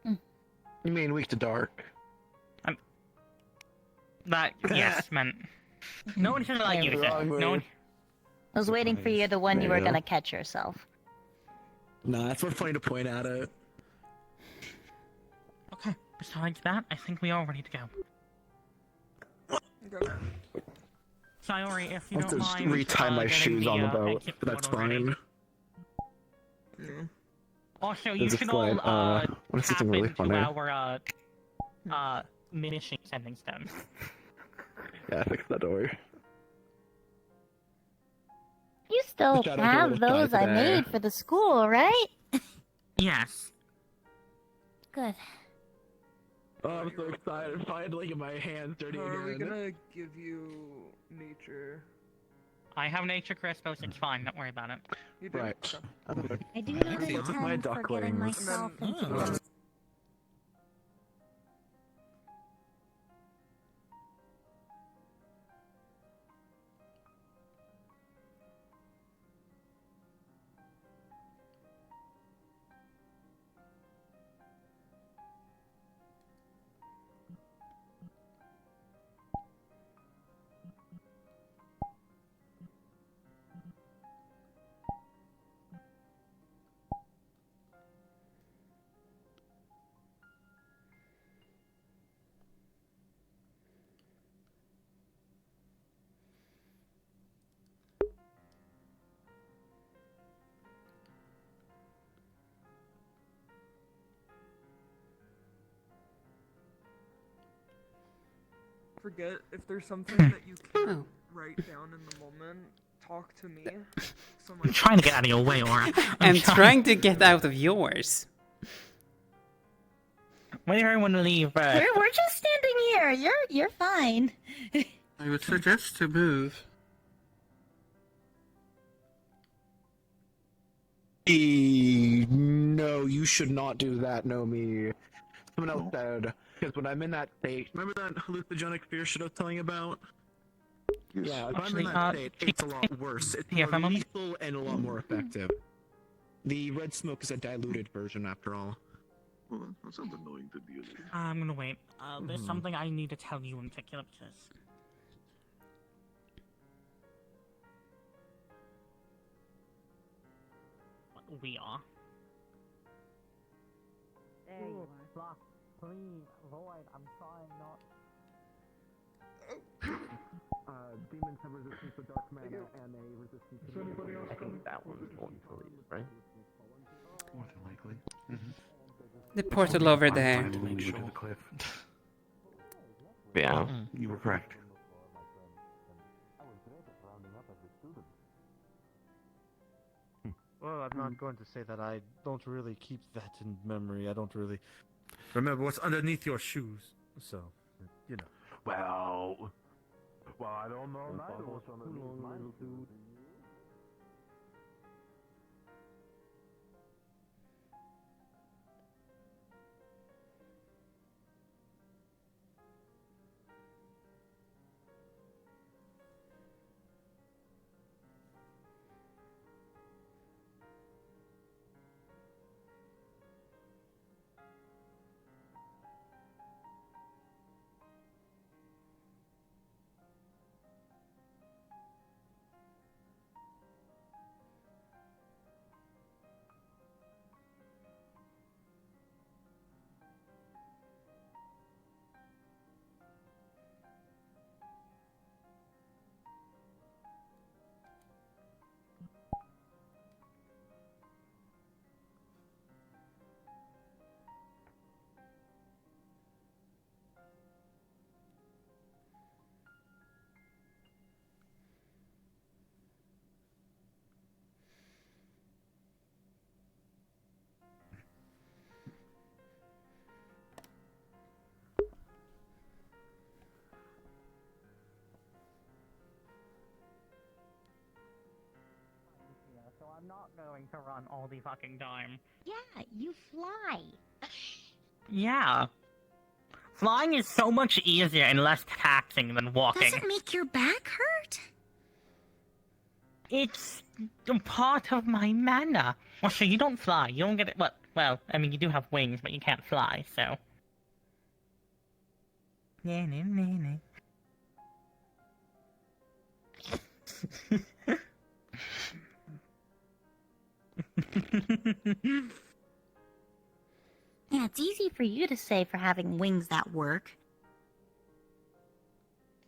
S14: You mean weak to dark?
S13: That, yes, meant. No one should let use it. No one.
S20: I was waiting for you, the one you were gonna catch yourself.
S14: Nah, it's more funny to point at it.
S13: Okay, besides that, I think we are ready to go. Sayori, if you
S14: I'll
S13: don't
S14: just
S13: mind,
S14: retie my
S13: getting
S14: shoes on the boat,
S13: exit
S14: but that's
S13: portal ready.
S14: fine.
S13: Also, you
S14: There's a
S13: should
S14: slide.
S13: all
S14: What is
S13: tap
S14: something really
S13: into
S14: funny?
S13: our mission sending stone.
S14: Yeah, fix that door.
S20: You still
S14: Which I don't
S20: have
S14: think we'll
S20: those
S14: try
S20: I
S14: today.
S20: made for the school, right?
S13: Yes.
S20: Good.
S14: Oh, I'm so excited. Finally get my hands dirty
S6: How
S14: again.
S6: are we gonna give you nature?
S13: I have nature crystals, it's fine, don't worry about it.
S6: You do?
S14: Right.
S6: Okay.
S20: I do
S14: Let's
S20: not
S14: see, what's with my
S20: intend for getting
S14: ducklings?
S20: myself into
S14: Oh.
S20: the
S6: Forget if there's something that you can't
S4: Oh.
S6: write down in the moment. Talk to me. So
S13: I'm trying to get out of your way, Aura.
S4: I'm trying to get out of yours.
S13: Wait for everyone to leave,
S20: We're just standing here. You're fine.
S14: I would suggest to move. No, you should not do that, Nomi. Someone else said, because when I'm in that state, remember that hallucinogenic fear shit I was telling you about? Yeah, if I'm in that state, it's a lot worse. It's more lethal and a lot more effective. The red smoke is a diluted version, after all.
S10: Well, that sounds annoying to deal with.
S13: I'm gonna wait. There's something I need to tell you in particular, because... We are.
S5: Hey, Flock, please, Void, I'm trying not...
S14: Demons have resistance to dark mana and a resistance to...
S11: I think that one's going to leave, right?
S7: More than likely.
S4: The portal over there.
S7: To make sure. To the cliff.
S11: Yeah.
S7: You were correct.
S19: Well, I'm not going to say that I don't really keep that in memory. I don't really remember what's underneath your shoes. So, you know.
S11: Well, I don't know neither what's underneath my shoes.
S13: So I'm not going to run all the fucking time.
S20: Yeah, you fly.
S13: Yeah. Flying is so much easier and less taxing than walking.
S20: Does it make your back hurt?
S13: It's a part of my mana. Well, so you don't fly. You don't get it. Well, I mean, you do have wings, but you can't fly, so.
S20: Yeah, it's easy for you to say for having wings that work.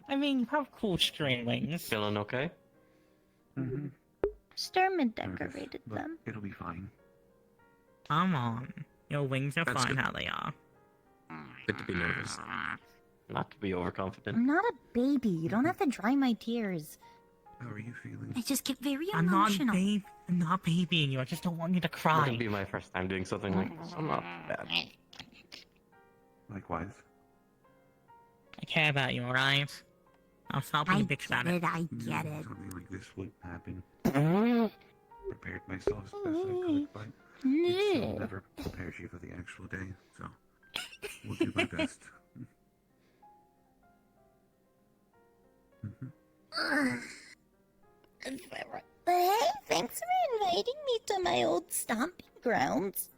S13: I mean, you have cool string wings.
S16: Feeling okay?
S7: Mm-hmm.
S20: Sturman decorated them.
S7: It'll be fine.
S13: Come on. Your wings are
S16: That's
S13: fine
S16: good.
S13: how they are.
S16: Good to be nervous. Not to be overconfident.
S20: I'm not a baby. You don't have to dry my tears.
S7: How are you feeling?
S20: I just get very
S13: I'm
S20: emotional.
S13: not babying you. I just don't want you to
S16: It
S13: cry.
S16: wouldn't be my first time doing something like this. I'm not bad.
S7: Likewise.
S13: I care about you, alright? I'll stop being a bitch about it.
S20: I get it.
S7: Something like this would happen. Prepared myself as best I could, but it still never prepares you for the actual day. So we'll do my best.
S20: Hey, thanks for inviting me to my old stomping grounds.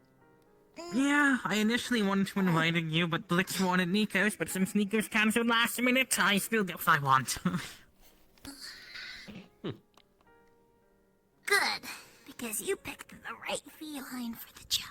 S13: Yeah, I initially wanted to invite you, but Blix wanted Nico's, but since Nico's cancelled last minute, I still get what I want.
S20: Good, because you picked the right feline for the job.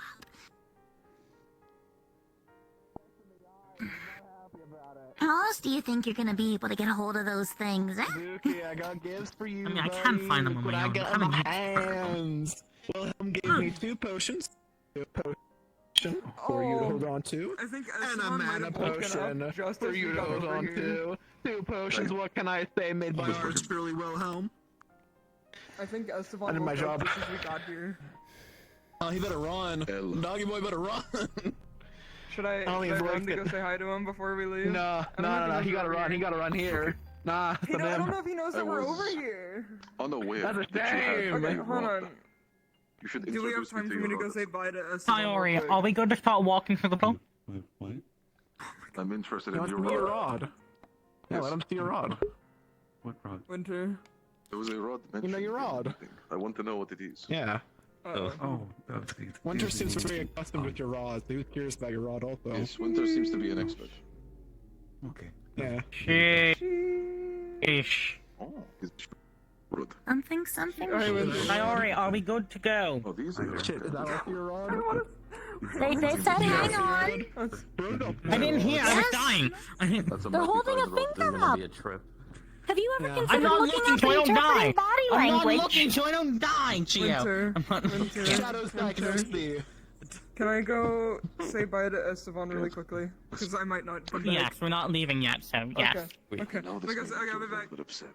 S20: How else do you think you're gonna be able to get a hold of those things, eh?
S14: Dookie, I got gifts for you.
S13: I mean, I can find them on
S14: Look
S13: my
S14: what
S13: own.
S14: I got in my hands. Wilhelm gave me 2 potions. A potion for you to hold on to.
S6: I think
S14: And a mana potion for you to hold on to. 2 potions, what can I say, made by ours truly, Wilhelm.
S6: I think Esteban
S14: I did my
S6: woke up
S14: job.
S6: just as we got here.
S14: Oh, he better run. Doggy boy better run.
S6: Should I
S14: Only
S6: run
S14: voice
S6: to go
S14: it.
S6: say hi to him before we leave?
S14: No,
S6: I don't know if
S14: no,
S6: knows
S14: he gotta
S6: we're
S14: run.
S6: here.
S14: He gotta run here. Nah,
S6: I don't know if he knows that we're over here.
S10: Unaware.
S14: That's a
S10: that you had
S14: shame.
S6: Okay,
S10: been
S6: hold
S10: robbed.
S6: on.
S10: You should
S6: Do we have
S10: introduce
S6: time
S10: me
S6: for
S10: to
S6: me to
S10: your
S6: go
S10: other-
S6: say bye to Esteban?
S13: Sayori,
S6: real quick?
S13: are we going to start walking through the boat?
S7: What?
S10: I'm interested
S14: He
S10: in
S14: wants
S10: your
S14: to see your
S10: rod.
S14: rod. Yeah, let him see your rod.
S7: What rod?
S6: Winter.
S10: There was a rod
S14: You know
S10: mentioned
S14: your
S10: in
S14: rod.
S10: the thing. I want to know what it is.
S14: Yeah.
S7: Oh,
S14: Winter seems very accustomed with your rods. He was curious about your rod also.
S10: Yes, Winter seems to be an expert.
S7: Okay.
S14: Yeah.
S13: Sheesh.
S10: Oh, his rod.
S20: Something.
S13: Sayori, are we good to go?
S10: Oh, these are
S14: Shit, is that also your rod?
S20: They said hang on.
S13: I didn't hear, I was dying.
S20: They're holding a finger up.
S16: Be a trip.
S20: Have you ever
S13: I'm
S20: considered
S13: not
S20: looking
S13: looking
S20: up
S13: so I don't die.
S20: interpreting body
S13: I'm
S20: language?
S13: not looking so I don't die, Gio.
S6: Winter.
S14: Shadows diagnose thee.
S6: Can I go say bye to Esteban really quickly? Because I might not come back.
S13: Yes, we're not leaving yet, so yes.
S6: Okay.
S10: No,
S6: Like I said, I'll be back.
S10: but upset.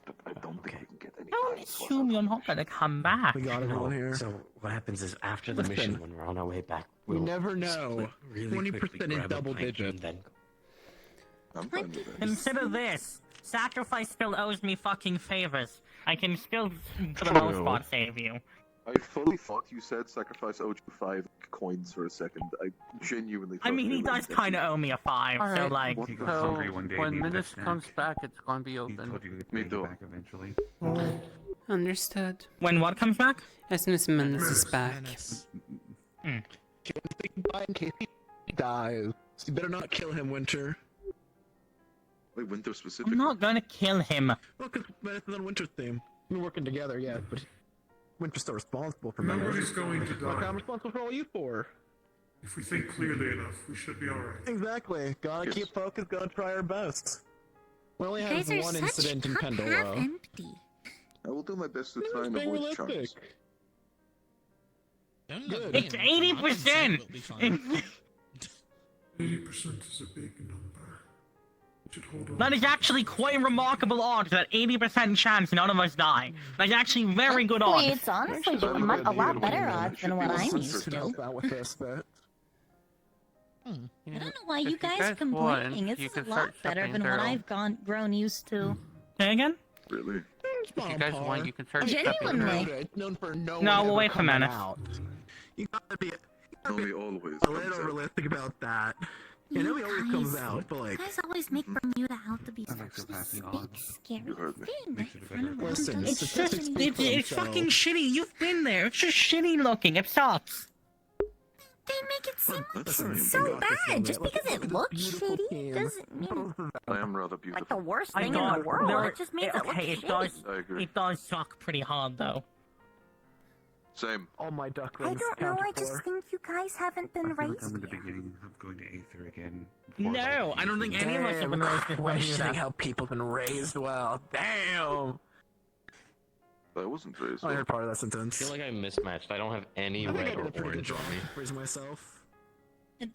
S10: But I don't think we can get any
S13: Don't
S10: guidance
S13: assume you're not gonna come back.
S14: We got everyone here.
S16: So what happens is after the
S14: Listen.
S16: mission, when we're on our way back,
S14: We
S16: we'll
S14: never know.
S16: really
S14: 20%
S16: quickly
S14: is
S16: grab a
S14: double
S16: pint
S14: digit.
S16: and then
S10: I'm fine with that.
S13: Consider this. Sacrifice still owes me fucking favors. I can still, for the most part, save you.
S10: I fully thought you said sacrifice owed you 5 coins for a second. I genuinely thought
S13: I mean, he
S10: you were
S13: does
S10: intentional.
S13: kind of owe me a 5, so
S7: Alright.
S13: like...
S10: What the
S7: So,
S10: fuck?
S7: hungry one day,
S19: when
S7: need a
S19: Minus
S7: snack.
S19: comes back, it's gonna be open.
S7: He told you to
S10: Me
S7: pay
S10: too.
S7: back eventually.
S4: Understood.
S13: When what comes back?
S4: As soon as Menace is back.
S13: Mm.
S14: Say goodbye in case he dies. You better not kill him, Winter.
S10: Wait, Winter specifically?
S13: I'm not gonna kill him.
S14: Well, because Menace is on Winter's team. We're working together, yes, but Winter's still responsible for Menace.
S17: Nobody's going to
S14: Like,
S17: die.
S14: I'm responsible for all you four.
S17: If we think clearly enough, we should be alright.
S14: Exactly. Gotta keep focused, gotta try our best. We only
S20: You
S14: had
S20: guys are
S14: one
S20: such
S14: incident in
S20: half
S14: Pendle,
S20: empty.
S10: I will do my best to
S14: though.
S10: try and
S14: Being
S10: avoid
S14: realistic.
S10: chunks.
S14: Good.
S13: It's 80%!
S17: 80% is a big number. We should hold on.
S13: That is actually quite remarkable odds that 80% chance none of us die. That's actually very good odds.
S20: Wait, it's honestly a lot better odds than what I'm used to.
S14: That with this, but...
S20: I don't know why you
S19: If you
S20: guys
S19: guys
S20: are complaining.
S19: want,
S20: It's
S19: you
S20: a
S19: can
S20: lot
S19: start
S20: better
S19: shipping
S20: than what
S19: through.
S20: I've grown used to.
S13: Say again?
S10: Really?
S14: It's
S19: If you guys
S14: on
S19: want,
S14: par.
S19: you can start
S20: Genuinely.
S19: shipping through.
S14: It's known for no
S13: No,
S14: one
S13: we'll
S14: ever
S13: wait for
S14: coming
S13: Menace.
S14: out. You gotta be
S10: Tommy always
S14: a
S10: comes
S14: little
S10: out.
S14: realistic about that. I know he always comes out, but like...
S20: You guys always make Bermuda out to be
S7: I like
S20: such
S7: to
S20: a
S7: pass the
S20: big,
S7: odds.
S20: scary
S10: You heard me.
S20: thing.
S7: Makes it a better
S20: Run around
S14: Listen,
S20: and
S13: It's
S20: touch
S13: just,
S20: me.
S13: it's fucking shitty. You've been there. It's just shitty looking. It sucks.
S21: they make it seem like
S10: Listen,
S21: it's
S10: you
S21: so
S10: got this,
S21: bad. Just
S10: Look
S21: because
S10: at
S21: it
S10: this
S21: looks
S10: beautiful
S21: shitty
S10: team.
S21: doesn't mean
S10: I am rather beautiful.
S21: like the worst
S13: I
S21: thing in
S13: don't-
S21: the world.
S13: there-
S21: It just means it looks
S13: okay, it
S21: shitty.
S13: does.
S10: I agree.
S13: It does suck pretty hard though.
S10: Same.
S14: All my
S21: I
S14: ducklings
S21: don't know. I
S14: counted
S21: just
S14: for.
S21: think you guys haven't been
S7: I feel like
S21: raised
S7: I'm in the
S21: yet.
S7: beginning of going to Aether again. before
S13: No, I don't think any of us have been raised this way
S14: questioning
S13: either.
S14: how people been raised well. Damn.
S10: I wasn't raised.
S14: I heard part of that sentence.
S16: I feel like I'm mismatched. I don't have any
S14: I think I
S16: red
S14: did
S16: or
S14: a pretty good
S16: orange
S14: job
S16: on me.
S14: raising myself.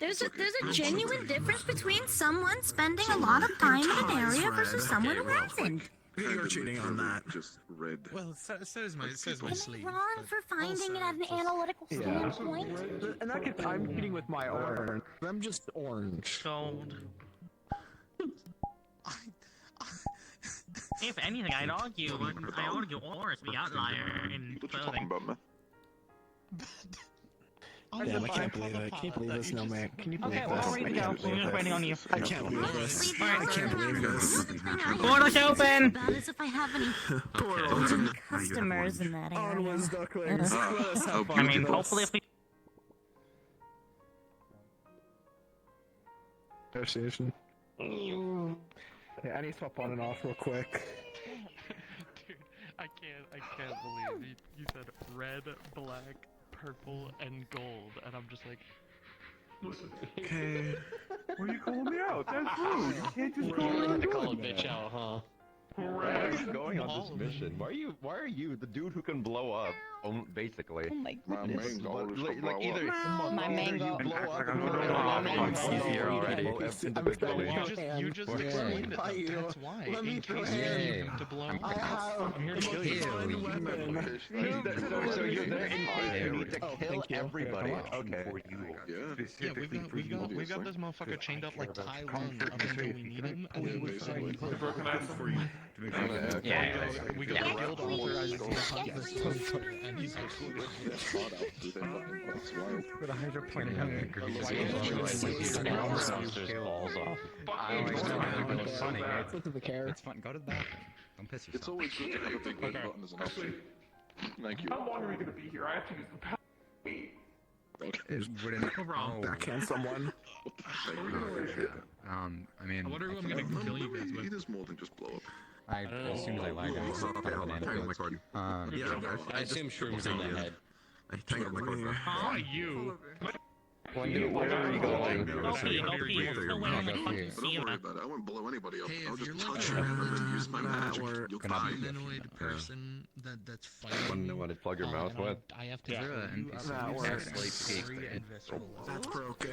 S21: There's a genuine difference between someone spending a lot of time in an area versus someone who hasn't.
S14: You're cheating on that.
S10: Just red.
S15: Well, so is my sleeve.
S21: Wrong for finding it at an analytical
S14: Yeah.
S21: standpoint.
S14: In that case, I'm cheating with my orange. I'm just orange.
S13: Gold. If anything, I'd argue ore is the outlier in clothing.
S14: Damn, I can't believe it. I can't believe this, no man. Can you believe
S13: Okay,
S14: this?
S13: we're ready to go. We're just waiting on you.
S14: I can't believe this. I can't believe this.
S13: Portal's open!
S21: About as if I have any customers in that area.
S14: Onwards, ducklings. Let us have fun
S13: I mean,
S14: with
S13: hopefully
S14: this.
S13: if we...
S14: Negotiation. Yeah, I need to swap on and off real quick.
S2: Dude, I can't believe you said red, black, purple, and gold, and I'm just like, listen.
S14: Okay.
S2: Why are you calling me out? That's rude. You can't just call me out.
S16: Call a bitch out, huh?
S22: Why are you going on this mission? Why are you the dude who can blow up? Basically.
S21: Oh my
S22: My
S21: goodness.
S22: main goal is to blow either
S21: up. My mango.
S22: you blow up
S16: already.
S22: You just explained it. That's why.
S14: Let me
S22: In
S14: through
S22: case you
S14: hand.
S22: need him to blow up.
S14: I have
S22: I'm here to
S14: the
S22: kill
S14: most
S22: you.
S14: fine weapon.
S22: So you're there in case you need to kill everybody. Okay.
S10: Yeah.
S15: We've got this motherfucker chained up like Tai Lung up until we need him, and then we're trying to
S9: Broken eyes for you.
S15: we got a guild authorized to hunt this motherfucker, and he's
S16: With a hydroponic balls off. It's funny. It's fun. Go to the bathroom. Don't piss yourself.
S10: It's always good to have a big red button as an option. Thank you.
S9: How long are we gonna be here? I have to use the bathroom.
S14: It wouldn't backhand someone.
S16: I mean,
S2: I wonder who I'm gonna kill you guys with.
S10: It is more than just blow up.
S16: as soon as I lie down, I assume shrooms in the head.
S2: Why you?
S22: Where are you going?
S13: Don't pee. Still wearing the fucking
S10: Don't
S13: seal.
S10: worry about it. I won't blow anybody up.
S15: Hey,
S10: I'll
S15: if
S10: just
S15: you're
S10: touch
S15: like
S10: it and then use my magic. You'll
S15: a
S10: die.
S15: humanoid person that's fighting.
S22: Wouldn't know what to plug your mouth with.
S15: I have to
S16: Yeah.
S15: kill you.
S14: That works.
S15: Very and visceral.
S14: That's broken.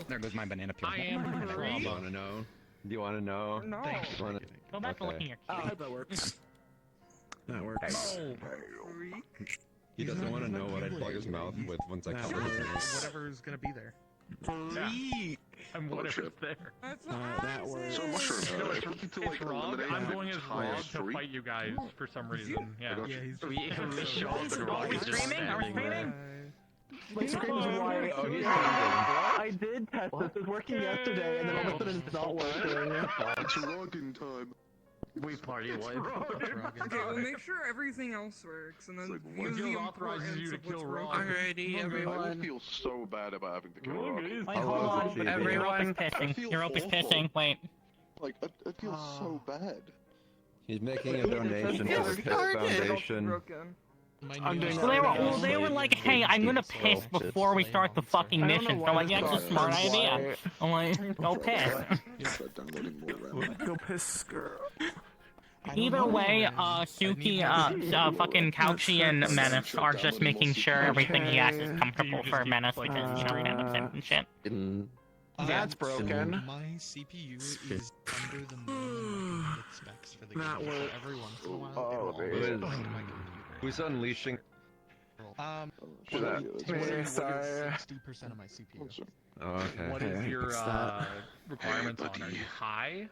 S16: There goes my banana peel.
S2: I am
S22: Do
S2: free.
S22: you want to know? Do you want to know?
S6: No.
S13: Go back to looking at
S14: Oh,
S13: your
S14: that works. That works.
S22: He doesn't want to know what I plug his mouth with once I cover his mouth.
S2: Whatever's gonna be there.
S14: Freak.
S2: I'm whatever's there.
S14: That works.
S10: So mushrooms.
S2: No,
S10: If we could like
S2: it's Rob.
S10: eliminate
S2: I'm going as
S10: entire
S2: Rob to
S10: street.
S2: fight you guys for some reason. Yeah.
S10: Yeah,
S2: he's
S13: Are we screaming? Are we screaming?
S14: My screen is white. I did test this. It was working yesterday, and then all of a sudden it's not working.
S10: It's login time.
S2: We party life.
S6: Okay, well, make sure everything else works, and then
S10: It's like,
S6: view
S10: what
S6: the
S2: guild authorizes you to
S6: importance of
S2: kill
S6: what's
S2: Rob?
S6: working.
S14: Alrighty,
S10: I would
S14: everyone.
S10: feel so bad about having to kill Rob.
S13: Wait, hold on. Europe is pissing. Europe is pissing. Wait.
S10: Like, I feel so bad.
S22: He's making a donation to the Piss Foundation.
S6: Broken.
S13: Well, they were like, hey, I'm gonna piss before we start the fucking mission. So I'm like, yeah, that's a smart idea. I'm like, go piss.
S10: Start downloading more RAM.
S14: Go piss, girl.
S13: Either way, Suki, fucking Couchy and Menace are just making sure everything he has is comfortable for Menace because, you know, random and shit.
S14: That's broken.
S15: My CPU is under the minimum specs for the
S14: That
S15: game.
S14: works.
S15: Every once in a while,
S22: Oh,
S15: it
S22: there
S15: will
S22: is.
S15: go into my computer.
S22: Who's unleashing?
S10: Should I-
S14: Sorry.
S15: 60% of my CPU.
S22: Oh, okay.
S2: What is your
S14: Stop.
S2: requirements
S10: Hey,
S2: on? Are
S10: buddy.
S2: you high?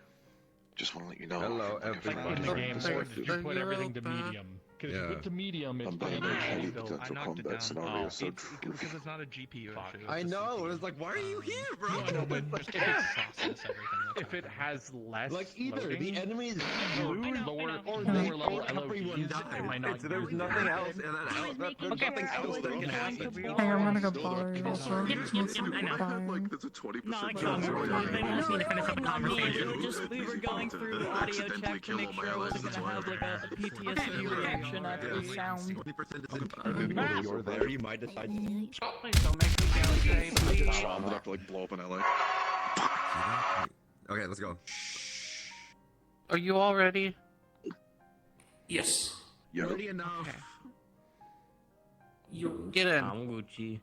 S10: Just want to let you know.
S22: Hello,
S2: Like
S22: everybody.
S2: in the game, or did you put everything to
S14: Europa.
S2: medium? Because if
S22: Yeah.
S2: you put to medium, it's
S10: I'm buying
S2: pretty
S10: a highly
S2: still.
S10: potential
S2: I knocked it
S10: combat
S2: down.
S10: scenario, so
S2: It's because it's not a GPU issue.
S22: I know. It's like, why are you here, bro?
S2: No, I know, but just if
S15: Process everything.
S2: if it has less
S22: Like either
S2: loading,
S22: the enemies
S2: or
S22: lose
S2: lower
S22: or
S2: lower
S22: they
S2: level
S22: or everyone
S9: everyone died.
S22: There's nothing else, and there's nothing else that can happen.
S6: Hey, I'm gonna go bother you also.
S13: I know.
S10: There's a 20%
S13: No, I
S10: chance
S13: can't.
S10: that
S13: They want me to finish up the
S1: Not me.
S13: conversation.
S1: We were going through audio check to make sure I wasn't gonna have like a PTSD reaction after the sound.
S22: You're there, you might decide.
S13: Please don't make me go crazy, please.
S10: I'm gonna have to like blow up in LA.
S22: Okay, let's go.
S2: Are you all ready?
S9: Yes.
S10: Yeah.
S9: Ready enough.
S2: Get in.
S16: I'm Gucci.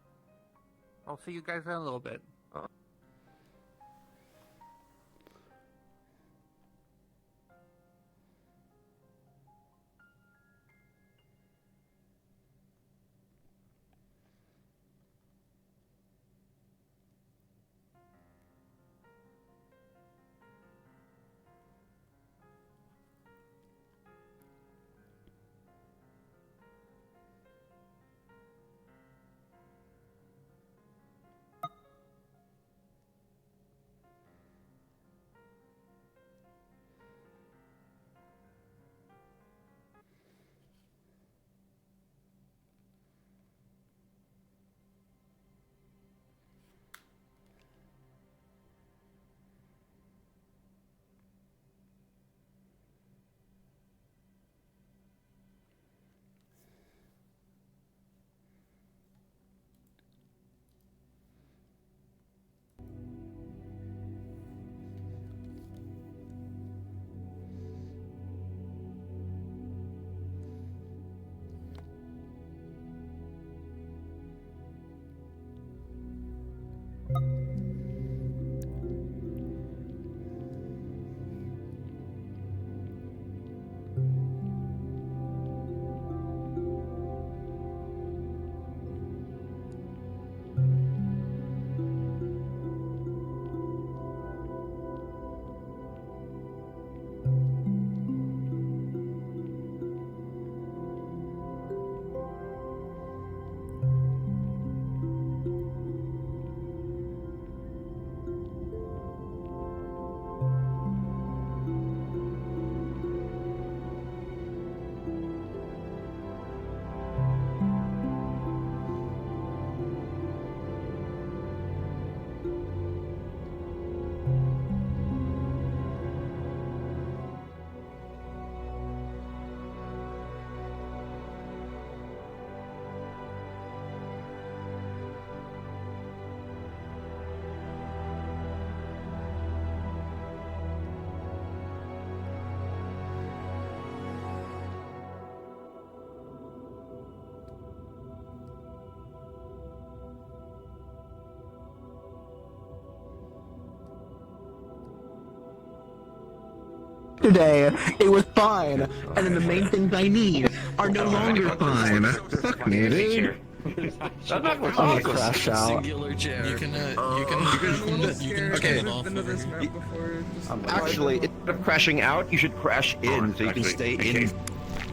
S2: I'll see you guys in a little bit.
S14: Yesterday, it was fine, and then the main things I need are no longer fine. Fuck me, dude. I'm gonna crash out.
S22: Actually, instead of crashing out, you should crash in so you can stay in.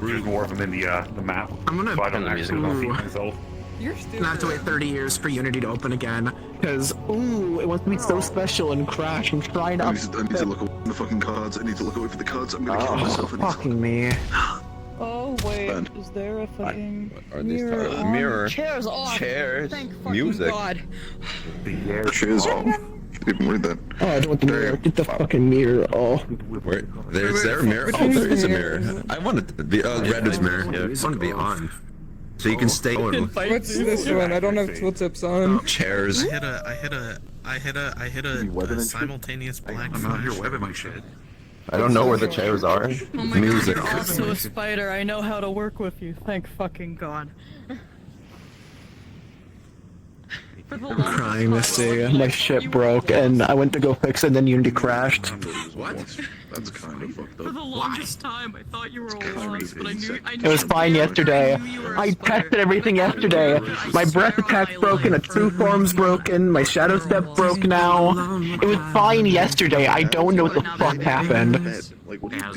S7: There's more of them in the map.
S14: I'm gonna
S7: so I don't actually see myself.
S6: You're stupid.
S14: I have to wait 30 years for Unity to open again, because, ooh, it wants to be so special and crash and try to...
S10: I need to look away from the fucking cards. I need to look away from the cards. I'm gonna kill myself.
S14: Fucking me.
S6: Oh wait, is there a fucking
S22: Are these
S6: mirror on?
S22: mirror?
S6: Chairs off.
S22: Chairs.
S6: Thank fucking
S22: Music.
S6: God.
S10: Chairs off. Didn't even read that.
S14: Oh, I don't want the mirror. Get the fucking mirror. Oh.
S22: Where? Is there a mirror? Oh, there is a mirror. I want it to be. Red is mirror. Yeah, I want it to be on. So you can stay on.
S6: What's this one? I don't have tooltips on.
S22: Chairs.
S15: I hit a simultaneous black
S7: I'm out here
S15: flash.
S7: webbing my shit.
S22: I don't know where the chairs are.
S1: Oh my
S22: Music.
S1: God, you're also a spider. I know how to work with you. Thank fucking God. For the
S14: I'm crying, Misty. My shit broke, and I went to go fix it, and then Unity crashed.
S10: What? That's kind of fucked
S1: For the longest time, I thought you were lost, but I knew
S14: It was fine yesterday. I tested everything yesterday. My breath attack's broken, a true form's broken, my shadow step broke now. It was fine yesterday. I don't know what the fuck happened.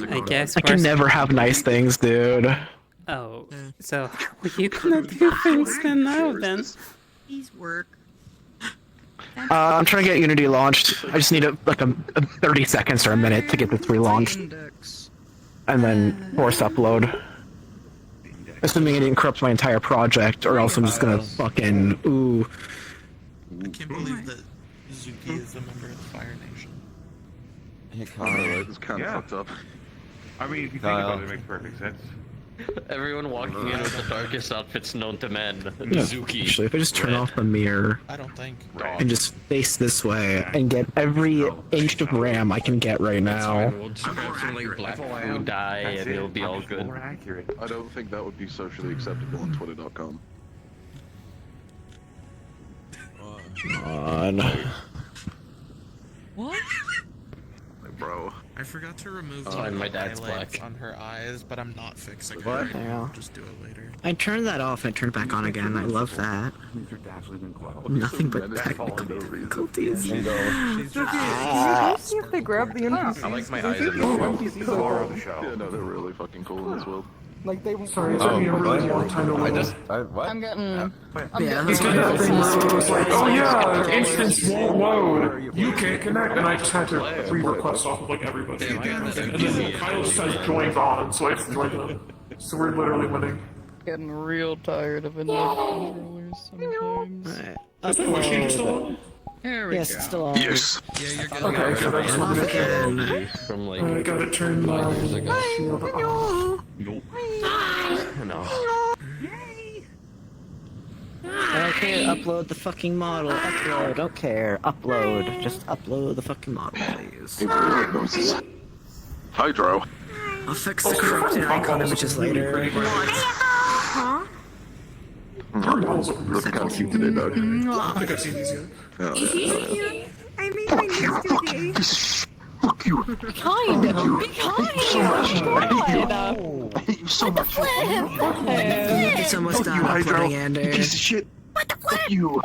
S4: I guess
S14: I can never have nice things, dude.
S4: Oh, so you cannot do things then now then?
S1: Please work.
S14: I'm trying to get Unity launched. I just need a 30 seconds or a minute to get this relaunched. And then force upload. Assuming it didn't corrupt my entire project, or else I'm just gonna fucking ooh.
S15: I can't believe that Zuki is a member of the Fire Nation.
S10: It's kind of fucked up.
S11: I mean, if you think about it, it makes perfect sense.
S3: Everyone walking in with the darkest outfits known to man.
S14: Yeah,
S3: Zuki.
S14: actually, if I just turn off the mirror
S15: I don't think.
S14: and just face this way and get every inch of RAM I can get right now.
S3: We'll just have some like black food die and it'll be all good.
S10: I don't think that would be socially acceptable on Twitter.com.
S14: On.
S1: What?
S10: Bro.
S15: I forgot to remove
S3: It's
S15: the
S3: fine, my dad's
S15: highlights
S3: black.
S15: on her eyes, but I'm not fixing
S14: What?
S15: it.
S14: Yeah.
S15: I'll just do it later.
S12: I turned that off and turned it back on again. I love that. Nothing but technical difficulties.
S6: See if they grab the NPCs.
S10: I like my eyes
S6: in
S10: in the floor of the show. Yeah, no, they're really fucking cool in this world.
S6: Like they.
S17: Sorry, it took me a really long time to load.
S1: I'm getting.
S12: Yeah,
S17: It's like that thing where it was like, oh yeah, instance won't load. You can't connect, and I just had to re-request off of like everybody. And then Kyle says joined on, so I joined them. So we're literally winning.
S1: Getting real tired of industrial controllers sometimes.
S17: Is that machine still on?
S1: There we
S12: Yes,
S1: go.
S12: it's still on.
S10: Yes.
S15: Yeah, you're good.
S17: Okay, so that's what it is.
S3: From like
S17: I gotta turn my
S3: 5 years ago.
S17: shield off.
S3: Nope. No.
S12: I don't care. Upload the fucking model. Upload. Don't care. Upload. Just upload the fucking model, please.
S10: Hydro.
S12: I'll fix the corrupted icon images later.
S17: Your models look
S10: Look at how cute today, dog.
S17: I don't think I've seen these yet.
S10: Oh, yeah.
S21: I made my next today.
S10: Fuck you.
S1: Be kind! Be kind!
S10: I hate you so much.
S12: It's almost done. Uploading Ender.
S10: Piece of shit. Fuck you.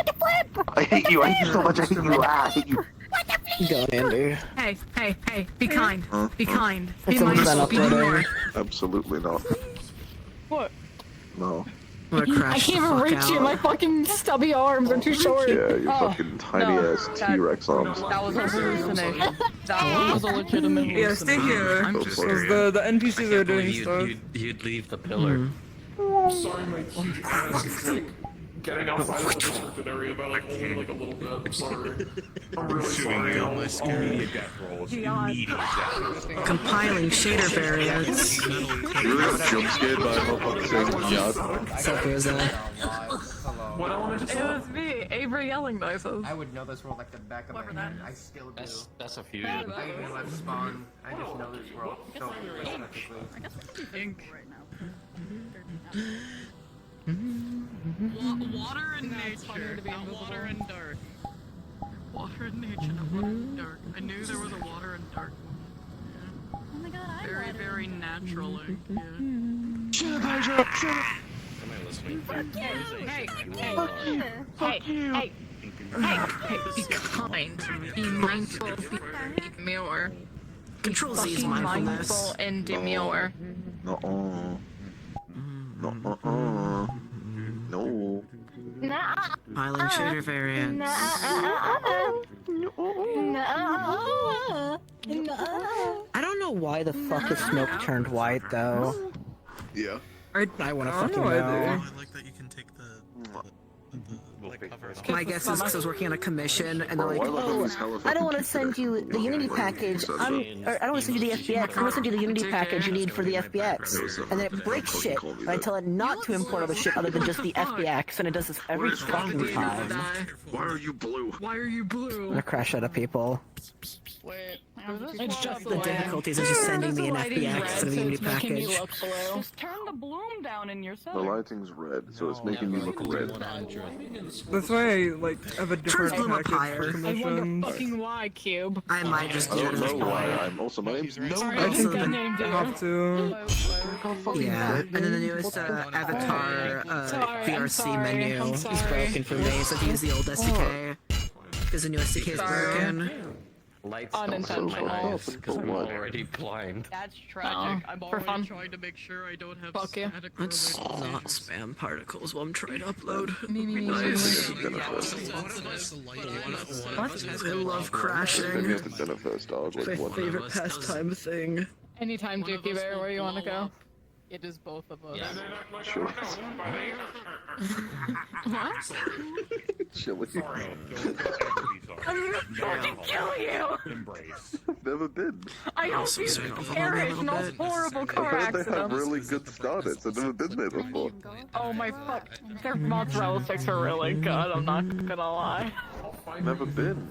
S10: I hate you. I hate you so much. I hate you. I hate you.
S12: Go on, Ender.
S21: Hey, be kind. Be kind. Be
S12: It's almost done
S21: mindful. Be
S12: uploading.
S21: more.
S10: Absolutely not.
S1: What?
S10: No.
S12: I'm gonna
S21: I
S12: crash
S21: can't
S12: the
S21: even
S12: fuck
S21: reach you.
S12: out.
S21: My fucking stubby arms are too short.
S10: Yeah, your
S21: Oh,
S10: fucking tiny ass
S1: that-
S10: T-Rex arms.
S1: That was a hallucination. That was a legitimate hallucination.
S6: Yeah, stay here.
S10: I'm
S6: Because
S10: just
S6: the NPCs are doing stuff.
S3: You'd leave the pillar.
S17: Sorry, my huge ass is like getting outside of the restricted area by like only like a little bit. I'm sorry. I'm really sorry.
S7: Immediate death rolls. Immediate death rolls.
S12: Compiling shader variants.
S10: You really got jump scared by a motherfucker saying yacht?
S12: So goes that.
S17: What element is
S1: It
S17: that?
S1: was me, Avery yelling noises.
S5: I would know this world like the back of my
S1: Whatever
S5: hand.
S1: that
S5: I still do.
S3: That's a fusion.
S5: I even left spawn. I just know this world so specifically.
S1: I guess we can be ink right now. Water and nature, not water and dark. Water and nature, not water and dark. I knew there was a water and dark one. Yeah.
S21: Oh my god,
S1: Very, very natural ink, yeah.
S10: Shut up, Hydra! Shut up!
S3: Am I listening to
S21: Fuck you.
S1: Hey, be kind. Be mindful, be demure.
S12: Control Z is
S1: Fucking
S12: mindfulness.
S1: mindful and demure.
S10: No. No. No.
S12: Compiling shader variants. I don't know why the fuck is smoke turned white though.
S10: Yeah.
S12: I wanna
S6: I don't
S12: fucking
S6: know
S12: know.
S6: either.
S15: I like that you can take the like cover it off.
S12: My guess is because I was working on a commission, and they're like,
S10: Why would I
S12: "Oh,
S10: use hella
S12: I don't want to
S10: fucking
S12: send you the Unity package. Or I don't want to send you the FBX. I'm going to send you the Unity package you need for the FBX." And then it breaks shit, and I tell it not to import other shit other than just the FBX, and it does this every fucking time.
S10: Why are you blue?
S1: Why are you
S12: I'm
S1: blue?
S12: gonna crash out of people.
S1: Wait,
S12: It's just the difficulties of just sending me an FBX and a Unity package.
S1: Just turn the bloom down in your
S10: The
S1: settings.
S10: lighting's red, so it's making me look red.
S6: That's why I like have a different
S12: bloom up
S6: package
S12: higher.
S6: for
S1: I wonder
S6: commissions.
S1: fucking why, Cube.
S12: I might just
S10: I
S12: do
S10: don't
S12: it.
S10: know why. I'm also my name's no.
S1: Sorry,
S6: I
S1: I
S6: think
S1: think I
S6: I
S1: named you.
S6: have to.
S12: Yeah, and then the newest Avatar VRC menu is broken for me, so I have to use the old SDK. Because the new SDK is broken.
S3: Lights don't hurt my
S1: Unintentional.
S3: eyes because I'm already blind.
S1: That's tragic. I'm
S21: for
S1: already
S21: fun.
S1: trying to make sure I don't have
S21: Fuck you.
S1: static
S12: Let's
S1: related
S12: not
S1: issues.
S12: spam particles while I'm trying to upload.
S10: Nice.
S12: I love crashing.
S10: Maybe at the Benefest dog.
S12: It's my
S10: Like one.
S12: favorite pastime thing.
S21: Anytime, Dookie Bear, where you want to go?
S1: It is both of us.
S10: Sure.
S1: What?
S10: Chili.
S1: I'm gonna fucking kill you!
S10: Embrace. Never been.
S1: I hope you perish in those horrible car
S10: I've heard they have
S1: accidents.
S10: really good starters. I've never been there before.
S1: Oh my fuck. Their mozzarella sticks are really good, I'm not gonna lie.
S10: Never been.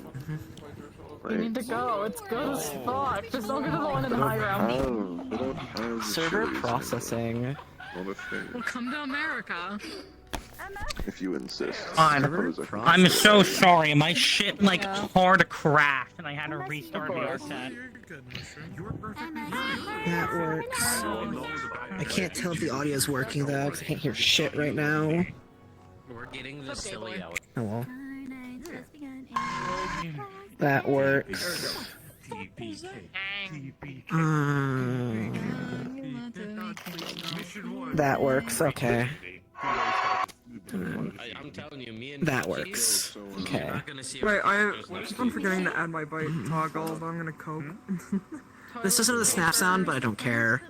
S1: You need to go, it's good as fuck. Just don't go to the one in the high ground.
S14: Server processing.
S1: Well, come to America.
S10: If you insist.
S13: I'm so sorry. My shit like hard crashed and I had to restart the Arcade.
S12: That works. I can't tell if the audio is working though, because I can't hear shit right now.
S3: We're getting the silly out.
S12: Oh well. That works. That works, okay.
S3: I'm telling you, me and
S12: That works. Okay.
S6: Wait, I keep on forgetting to add my bite toggle, but I'm gonna cope.
S12: This doesn't have the snap sound, but I don't care.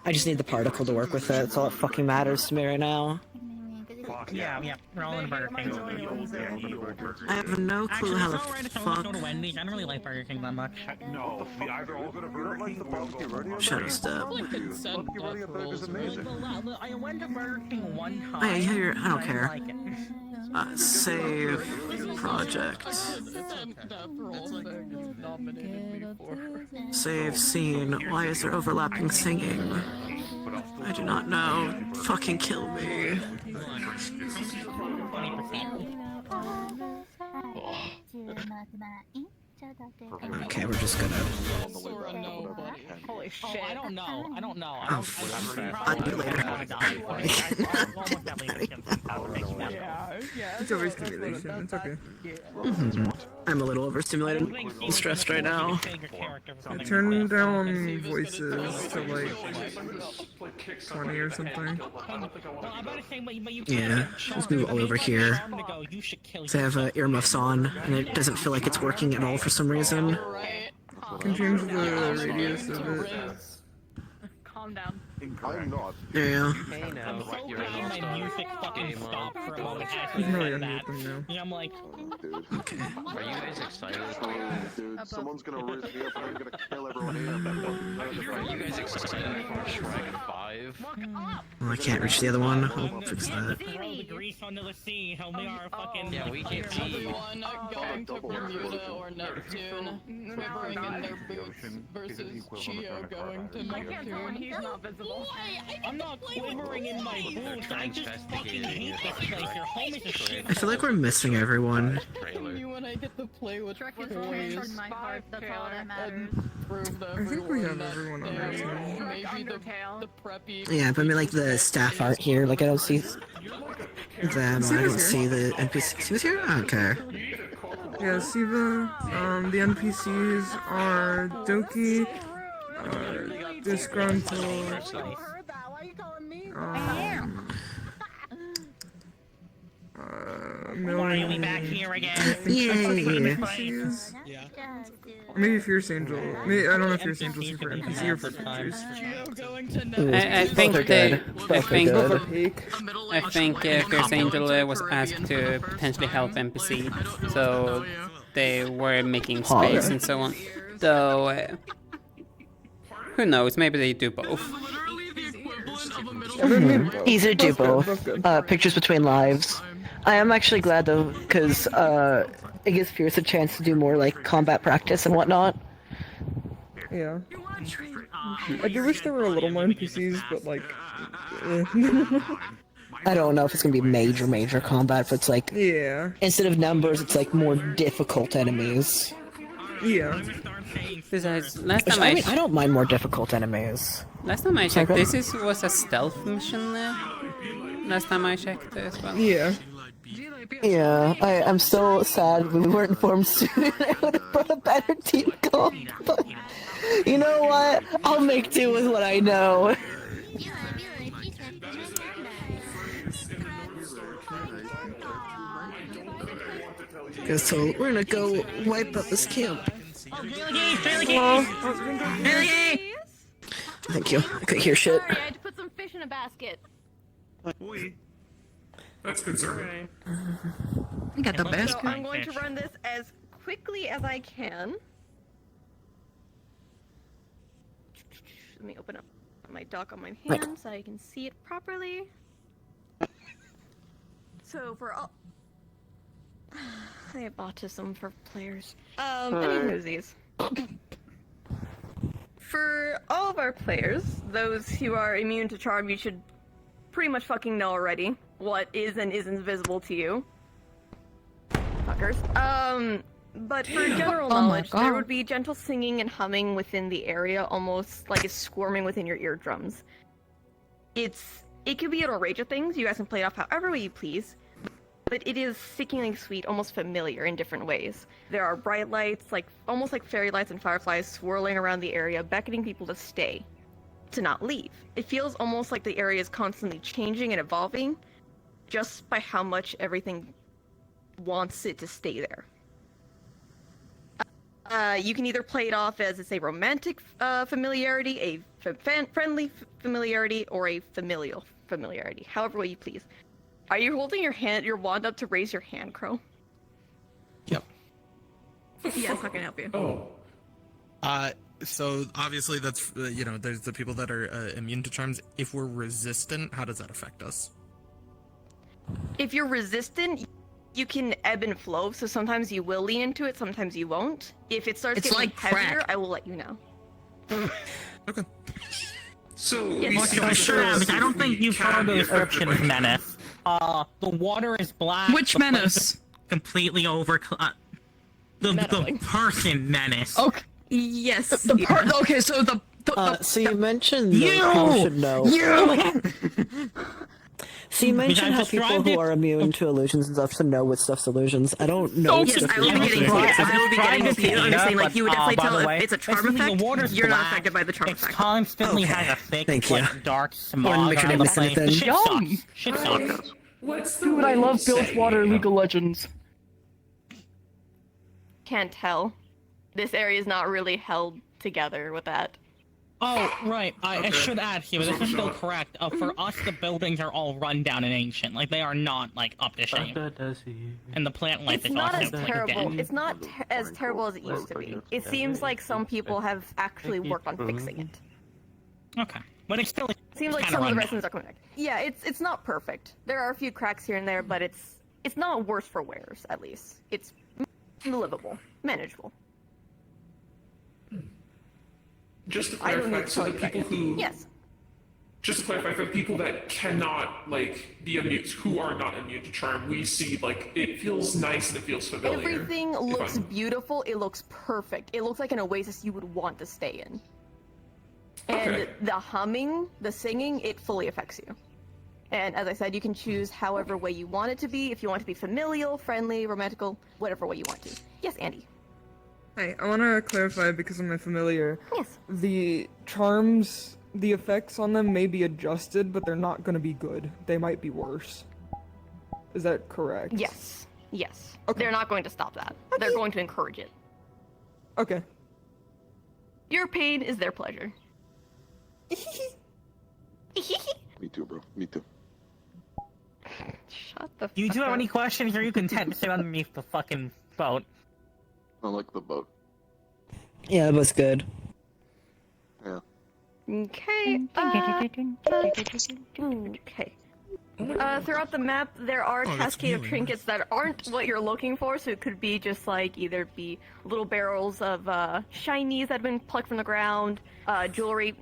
S12: I just need the particle to work with it. That's all that fucking matters to me right now.
S13: Yeah, we're all in Burger King.
S12: I have no clue how the
S13: fuck. Go to Wendy's. I don't really like Burger King that much.
S11: No, we either all go to Burger King or
S12: Shadow Step.
S11: Burger is amazing.
S13: I went to Burger King one time.
S12: I don't care. Save project. Save scene. Why is there overlapping singing? I do not know. Fucking kill me. Okay, we're just gonna.
S13: Holy shit! I don't know.
S12: Oh, I'll do it
S6: It's overstimulation, it's okay.
S12: I'm a little overstimulated and stressed right now.
S6: Turn down voices to like 20 or something.
S12: Yeah, let's move all over here. So I have earmuffs on, and it doesn't feel like it's working at all for some reason.
S6: Can change the radius of it.
S1: Calm down.
S10: I'm not.
S12: There you go.
S13: I'm so glad my music fucking stopped for a moment as
S6: You
S13: you
S6: can really
S13: said
S6: unmute
S13: that.
S6: them now.
S13: Yeah, I'm like,
S12: okay.
S3: Are you guys excited?
S10: Dude, someone's gonna raise me up and I'm gonna kill everyone here.
S3: Are you guys excited for Shrek 5?
S12: Well, I can't reach the other one. I'll fix that.
S13: throw the grease under the sea. Help me our fucking.
S3: Yeah, we can't see.
S1: Everyone going to Bermuda or Neptune, quivering in their boots, versus Chio going to Neptune. He's not visible.
S13: I'm not quivering in my boots. I just fucking hate this place. Your home is a shit.
S12: I feel like we're missing everyone.
S1: You and I get to play with
S21: Truck is rolling towards my heart, that's all that matters.
S1: Prove that
S6: I think we have
S1: everyone
S6: everyone on
S1: there.
S6: our team.
S1: Maybe the preppy.
S12: Yeah, but I mean, like the staff aren't here. Like I don't see them. I don't see the NPCs. She was here? Okay.
S6: Yeah, Siva, the NPCs are Doki, Disgruntled,
S13: Why are we back here again?
S6: Yeah. Maybe Fierce Angel. Maybe, I don't know if Fierce Angel's for NPC or for creatures.
S4: I think they. I think Fierce Angel was asked to potentially help NPC, so they were making space and so on. Though, who knows? Maybe they do both.
S12: Easy to do both. Pictures between lives. I am actually glad though, because it gives Fierce a chance to do more like combat practice and whatnot.
S6: Yeah. I do wish there were a little more NPCs, but like.
S12: I don't know if it's gonna be major combat, but it's like instead of numbers, it's like more difficult enemies.
S6: Yeah.
S4: Besides, last time
S12: I don't mind more difficult enemies.
S4: Last time I checked, this was a stealth mission. Last time I checked as well.
S6: Yeah.
S12: Yeah, I'm still sad we weren't informed sooner. I would have brought a better team comp, but you know what? I'll make do with what I know. So we're gonna go wipe up this camp. Thank you. I couldn't hear shit.
S21: Sorry, I had to put some fish in a basket.
S17: That's concerning.
S8: I got the
S18: So
S8: basket.
S18: I'm going to run this as quickly as I can. Let me open up my dock on my hand so I can see it properly. So for all... I have autism for players. Any newsies. For all of our players, those who are immune to charm, you should pretty much fucking know already what is and isn't visible to you. Fuckers. But for general knowledge, there would be gentle singing and humming within the area, almost like it's squirming within your eardrums. It could be an array of things, you guys can play it off however way you please, but it is sickeningly sweet, almost familiar in different ways. There are bright lights, almost like fairy lights and fireflies swirling around the area, beckoning people to stay, to not leave. It feels almost like the area is constantly changing and evolving, just by how much everything wants it to stay there. You can either play it off as it's a romantic familiarity, a friendly familiarity, or a familial familiarity, however way you please. Are you holding your wand up to raise your hand, Crow?
S15: Yep.
S18: Yes, I can help you.
S15: So obviously that's, there's the people that are immune to charms. If we're resistant, how does that affect us?
S18: If you're resistant, you can ebb and flow, so sometimes you will lean into it, sometimes you won't. If it starts getting heavier, I will let you know.
S15: Okay.
S17: So,
S13: I don't think you followed the description of Menace. The water is black.
S8: Which Menace?
S13: Completely over... the person Menace.
S8: Okay.
S18: Yes.
S8: Okay, so the
S12: so you mentioned that people should know. So you mentioned how people who are immune to illusions and stuff should know what stuff's illusions. I don't know.
S18: Yes, I will be getting to you. I'm just saying, you would definitely tell if it's a charm effect, you're not affected by the charm effect.
S13: It constantly has a thick, dark smog
S12: make sure
S13: around the
S12: to
S13: place.
S12: then.
S13: Shit sucks.
S1: Dude, I love Bill's Water League of Legends.
S18: Can't tell. This area is not really held together with that.
S13: Oh, right. I should add here, this is still correct. For us, the buildings are all run down and ancient. They are not, up to shape. And the plant life
S18: It's
S13: is
S18: not
S13: also
S18: as terrible.
S13: dead.
S18: It's not as terrible as it used to be. It seems like some people have actually worked on fixing it.
S13: Okay. But it still
S18: seems like some of the residents are coming back. Yeah, it's not perfect. There are a few cracks here and there, but it's not worse for wearers, at least. It's livable, manageable.
S17: Just to clarify, so the people who...
S18: Yes.
S17: Just to clarify, for the people that cannot, be immune, who are not immune to charm, we see, it feels nice and it feels familiar.
S18: Everything looks beautiful, it looks perfect. It looks like an oasis you would want to stay in. And the humming, the singing, it fully affects you. And as I said, you can choose however way you want it to be. If you want it to be familial, friendly, romantical, whatever way you want to. Yes, Andy.
S6: Hi, I want to clarify because I'm familiar.
S18: Yes.
S6: The charms, the effects on them may be adjusted, but they're not going to be good. They might be worse. Is that correct?
S18: Yes. Yes. Okay. They're not going to stop that. Okay. They're going to encourage it.
S6: Okay.
S18: Your pain is their pleasure.
S10: Me too, bro. Me too.
S18: Shut the fuck
S13: You do have
S18: up.
S13: any questions, or you can stay underneath the fucking boat?
S10: I like the boat.
S12: Yeah, it was good.
S10: Yeah.
S18: Okay. Okay. Throughout the map, there are cascade of trinkets that aren't what you're looking for, so it could be just either be little barrels of shinies that have been plucked from the ground, jewelry,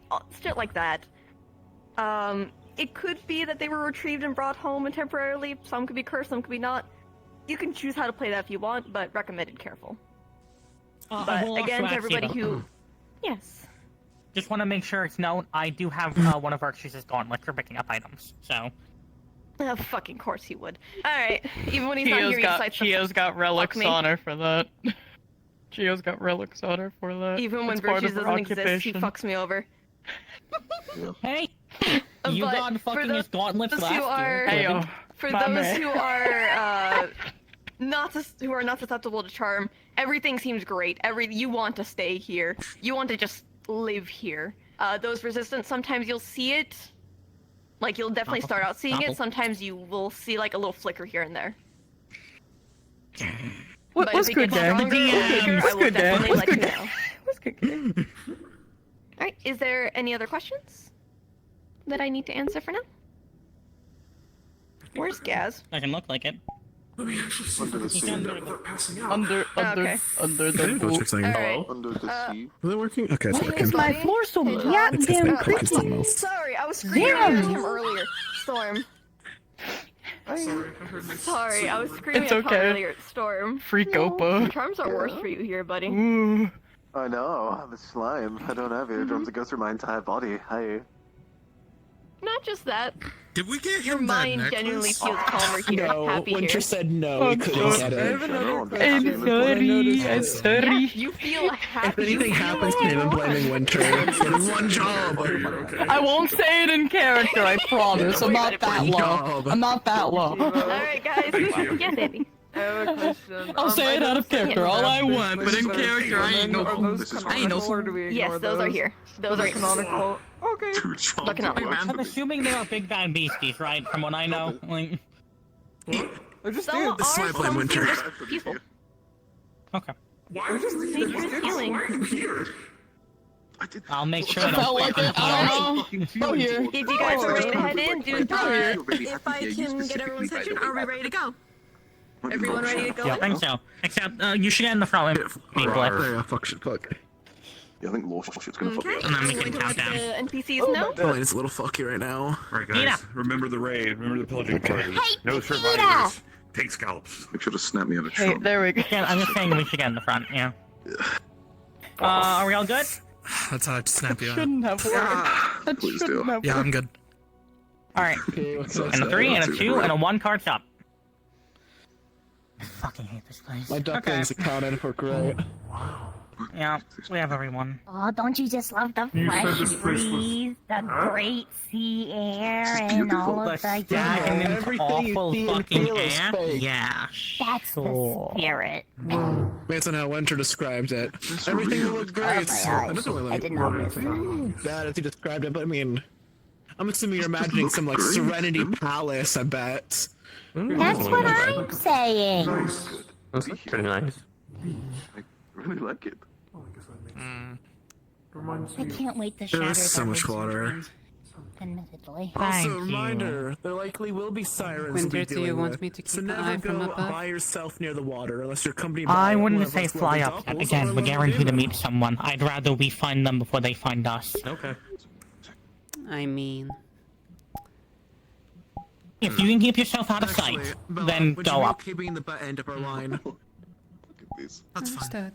S18: shit like that. It could be that they were retrieved and brought home and temporarily. Some could be cursed, some could be not. You can choose how to play that if you want, but recommended careful. But again, to everybody who... Yes.
S13: Just want to make sure it's known, I do have one of Archie's gauntlets for picking up items, so...
S18: fucking course he would. Alright, even when he's not here, he decides
S1: Gio's got relics on her for that. Gio's got relics on her for that.
S18: Even when Virtues doesn't exist, he fucks me over.
S13: Hey! You got fucking his gauntlets last year.
S18: For those who are not susceptible to charm, everything seems great. You want to stay here. You want to just live here. Those resistant, sometimes you'll see it Like, you'll definitely start out seeing
S13: Apple.
S18: it. Sometimes you will see, like, a little flicker here and there.
S6: What's good, Dad?
S18: I will definitely let you know.
S6: What's good?
S18: Alright, is there any other questions that I need to answer for now? Where's Gaz?
S13: Doesn't look like it.
S17: Let me actually see
S10: Under the
S17: if
S10: sea.
S17: they're passing out.
S1: Under
S18: Okay.
S1: the
S14: What's fixing?
S18: Alright.
S10: Under the sea.
S14: Is it working? Okay, it's
S18: Hey,
S14: working.
S18: buddy.
S8: floor so
S18: Hey,
S8: goddamn
S18: John.
S8: creepy.
S18: Sorry, I was screaming at him earlier. Storm.
S17: Sorry, I heard this.
S18: Sorry, I was screaming
S1: It's
S18: at Tom
S1: okay.
S18: earlier. Storm.
S1: Freak Opa.
S18: Charms are worse for you here, buddy.
S1: Ooh.
S10: I know, the slime. I don't have eardrums. It goes through my entire body. Hi.
S18: Not just that.
S15: Did we get
S18: Your
S15: him that
S18: mind
S15: necklace?
S18: genuinely feels calmer here.
S14: No,
S18: Happy
S14: Winter
S18: here.
S14: said no, he couldn't get
S6: I have
S14: it.
S6: another
S10: I'm
S6: question.
S1: I'm sorry.
S18: You feel happy.
S14: If anything happens to him, I'm blaming Winter. It's one job.
S1: I won't say it in character, I promise. I'm not that low. I'm not that low.
S18: Alright, guys. Yeah, baby.
S6: I have a question.
S1: I'll say it out of character all I want, but in
S6: Are
S1: character I ain't no fool. I ain't no
S6: Or
S1: fool.
S6: do we
S18: Yes,
S6: ignore
S18: those are here. Those are
S6: canonical. Okay.
S18: Looking up.
S13: I'm assuming they are big bad beasties, right? From what I know. Like,
S6: I just
S18: Some are,
S14: This is why I blame
S18: some
S14: Winter.
S18: seem just peaceful.
S13: okay.
S17: Why are
S18: They just healing.
S17: here?
S13: I'll make sure I
S1: I felt
S13: don't
S1: like it. I don't know. Go here.
S18: If you guys are ready to head in, dude,
S21: If I can get everyone's attention, are we ready to go? Everyone ready to go?
S13: Yeah, I think so. Except, you should get in the front with me, Blip.
S14: Yeah, fuck shit, fuck.
S10: Yeah, I think law shit's gonna fuck me
S18: Okay.
S10: up.
S13: And then we
S18: I'm
S13: can
S18: going to
S13: count
S18: let
S13: down.
S18: the NPCs know.
S14: Oh, it's a little fucky right now.
S7: Alright,
S13: Peter.
S7: guys. Remember the raid. Remember the pillaging party.
S21: Hey,
S7: No
S21: Peter!
S7: survivors. Take scalps.
S10: Make sure to snap me out of
S1: Hey,
S10: Trump.
S1: there we go.
S13: Yeah, I'm just saying we should get in the front, yeah. Are we all good?
S15: That's how I snap you out.
S1: Shouldn't have worked. That
S10: Please
S1: shouldn't
S10: do.
S1: have
S15: Yeah, I'm
S1: worked.
S15: good.
S13: Alright.
S14: Okay, what's up?
S13: And a 3, and a 2, and a 1 card's up. I fucking hate this place.
S14: My ducklings accounted for great.
S13: Yeah, we have everyone.
S21: Oh, don't you just love the
S17: You said
S21: fresh
S17: this place was-
S21: breeze, the
S17: Huh?
S21: great sea air,
S10: This is
S21: and all
S10: beautiful.
S21: of the
S13: Stagnant,
S14: Everything you
S13: awful
S14: see and
S13: fucking
S14: feel is
S13: air?
S14: fake.
S13: Yeah,
S21: That's
S13: sure.
S21: the spirit.
S14: Based on how Winter described it. Everything will look great.
S21: Oh my
S14: That
S21: gosh,
S14: doesn't really
S21: I did not miss
S14: bad as he described it, but I mean, I'm assuming you're imagining some like Serenity Palace, I bet.
S21: That's what I'm saying.
S17: Nice.
S3: That's pretty nice.
S10: I really like it.
S17: Well, I guess that makes sense. Reminds
S21: I
S17: me.
S21: can't wait to
S14: There
S21: shatter
S14: is so
S21: their
S14: much
S21: woods
S14: water.
S21: sometimes. Admittedly.
S14: Also,
S13: Thank
S14: a reminder, there likely will be sirens
S4: Winter,
S14: to be
S4: do you
S14: dealing
S4: want
S14: with,
S4: me to
S14: so
S4: keep an
S14: never
S4: eye from
S14: go
S4: above?
S14: by yourself near the water unless you're accompanied
S13: I
S14: by
S13: wouldn't
S14: one of
S13: say
S14: us
S13: fly
S14: lovely
S13: up.
S14: doppels or
S13: Again, we're
S14: lovely
S13: guaranteed to
S14: demons.
S13: meet someone. I'd rather we find them before they find us.
S3: Okay.
S4: I mean,
S13: If you can keep yourself out of
S14: Actually,
S13: sight,
S14: Bella,
S13: then
S14: would
S13: go
S14: you
S13: up.
S14: be okay being the butt end of our line?
S15: That's fine.
S4: understood.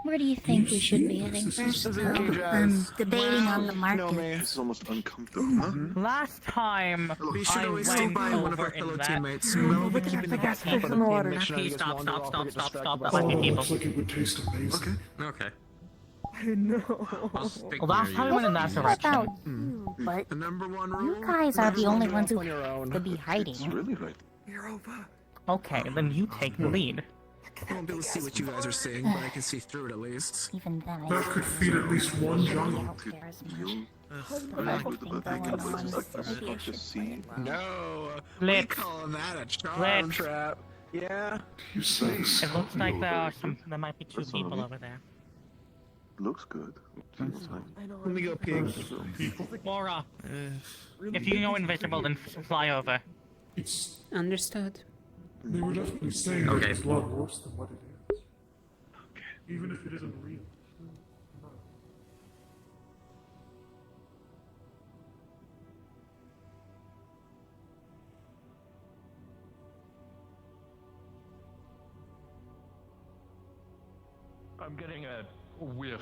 S21: Where do you think we should be heading first? I'm debating on the market.
S10: This is almost uncomfortable, huh?
S13: Last time
S14: Be sure to
S13: I
S14: always stay
S13: went
S14: by one of our
S13: over in
S14: fellow
S13: that...
S14: teammates. We'll be keeping the gas
S21: Fish in the water.
S13: Please stop, stop, stop, stop, stop. That
S17: Oh,
S13: might be people.
S17: looks like it would taste amazing.
S3: Okay.
S6: I know.
S3: I'll stick
S13: Well, last
S3: near
S13: time we
S3: you.
S13: went in that
S21: What about
S13: direction.
S21: you? But
S14: The number one
S21: you
S14: rule?
S21: guys are the only ones who
S14: on your own.
S21: could be
S10: It's
S21: hiding.
S10: really right.
S13: Okay, then you take the lead.
S14: I won't be able to see what you guys are seeing, but I can see through it at least.
S21: Even then, I
S17: That could feed at least one jungle.
S21: don't care as much.
S10: I like the back and places like this. Not just see.
S14: No,
S13: Lit.
S14: we call that a charm
S13: Lit.
S14: trap. Yeah.
S17: You say
S13: It looks like there might be 2
S10: That's all
S13: people
S10: right.
S13: over there.
S10: Looks good.
S14: Let me go pee.
S13: Laura, if you go invisible, then fly over.
S17: It's.
S4: Understood.
S17: They were definitely saying that
S3: Okay.
S17: it's a lot worse than what it is. Even if it isn't real.
S2: I'm getting a whiff.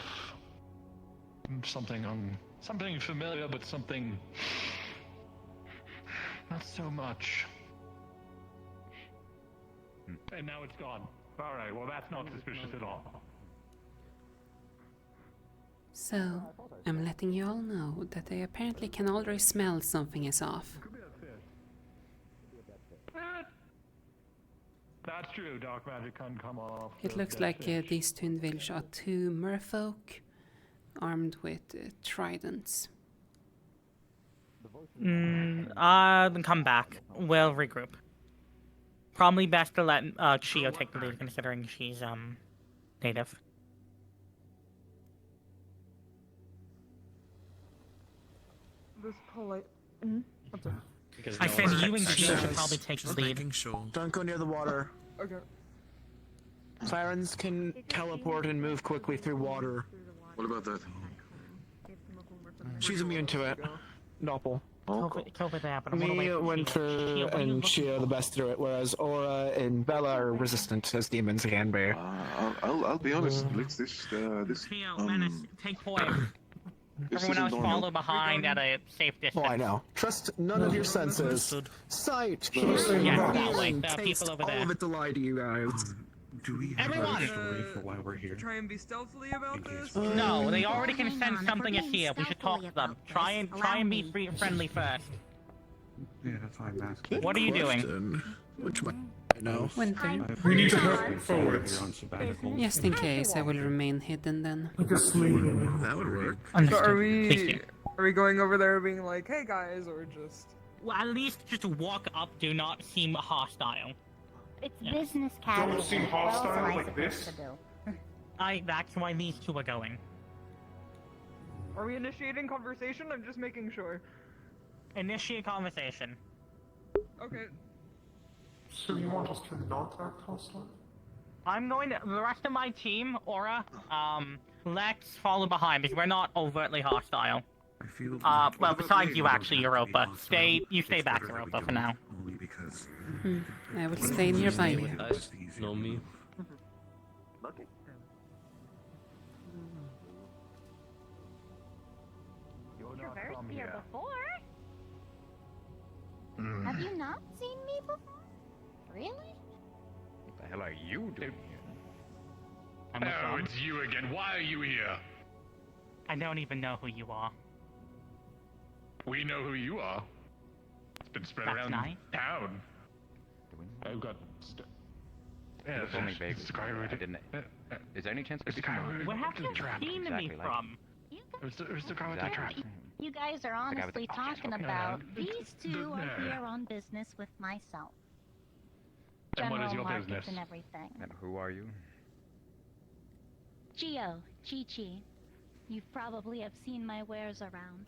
S2: Something familiar, but something not so much. And now it's gone. All right. Well, that's not suspicious at all.
S4: So, I'm letting you all know that I apparently can already smell something is off.
S2: That's true. Dark magic can come off.
S4: It looks like these two individuals are 2 merfolk armed with tridents.
S13: Then come back. We'll regroup. Probably best to let Chio take the lead, considering she's native.
S6: This polite. What's up?
S13: I said you and Chio should probably take the lead.
S14: Sure. Don't go near the water.
S6: Okay.
S14: Sirens can teleport and move quickly through water.
S10: What about that?
S14: She's immune to it. Doppel.
S13: COVID happened.
S14: Me, Winter, and Chio the best through it, whereas Aura and Bella are resistant as demons can be.
S10: I'll be honest. Let's
S13: Chio, Menace, take point. Everyone else follow behind at a safe distance.
S14: Oh, I know. Trust none of your senses. Sight,
S13: Yeah,
S14: hearing,
S13: the
S14: taste,
S13: people over
S14: all
S13: there.
S14: of it to lie to you guys.
S7: Do we have a story for why we're here?
S6: Try and be stealthily about this?
S13: No, they already can sense something is here. We should talk to them. Try and be friendly first.
S7: Yeah, that's why I'm asking.
S13: What are you doing?
S14: Which might I know.
S4: Winter.
S7: We need to head forwards.
S4: Just in case, I will remain hidden then.
S14: That would work.
S6: So are we going over there being like, hey guys, or just...
S13: Well, at least just walk up, do not seem hostile.
S21: It's business casual.
S17: Don't seem hostile like this.
S13: That's why these two are going.
S6: Are we initiating conversation? I'm just making sure.
S13: Initiate conversation.
S6: Okay.
S17: So you want us to not act hostile?
S13: I'm going to, the rest of my team, Aura, Lex, follow behind because we're not overtly hostile.
S7: I feel
S13: well, besides you actually, Europa. You stay back, Europa, for now.
S7: Only because
S4: I will stay nearby you.
S3: Know me.
S21: You're very here before. Have you not seen me before? Really?
S16: What the hell are you doing here?
S2: Oh, it's you again. Why are you here?
S13: I don't even know who you are.
S2: We know who you are. It's been spread
S13: That's
S2: around
S13: nice.
S2: town. I've got. Yeah,
S16: It's only vague. I didn't. Is there any chance I could become
S13: Where have you seen me from?
S2: It was the guy with the trap.
S21: You guys are
S16: guy with
S21: honestly
S16: the-
S21: talking about these two are here on business with myself.
S2: And what is your
S21: General
S2: business?
S21: markets and everything.
S16: And who are you?
S21: Gio, Chi-Chi. You probably have seen my wares around.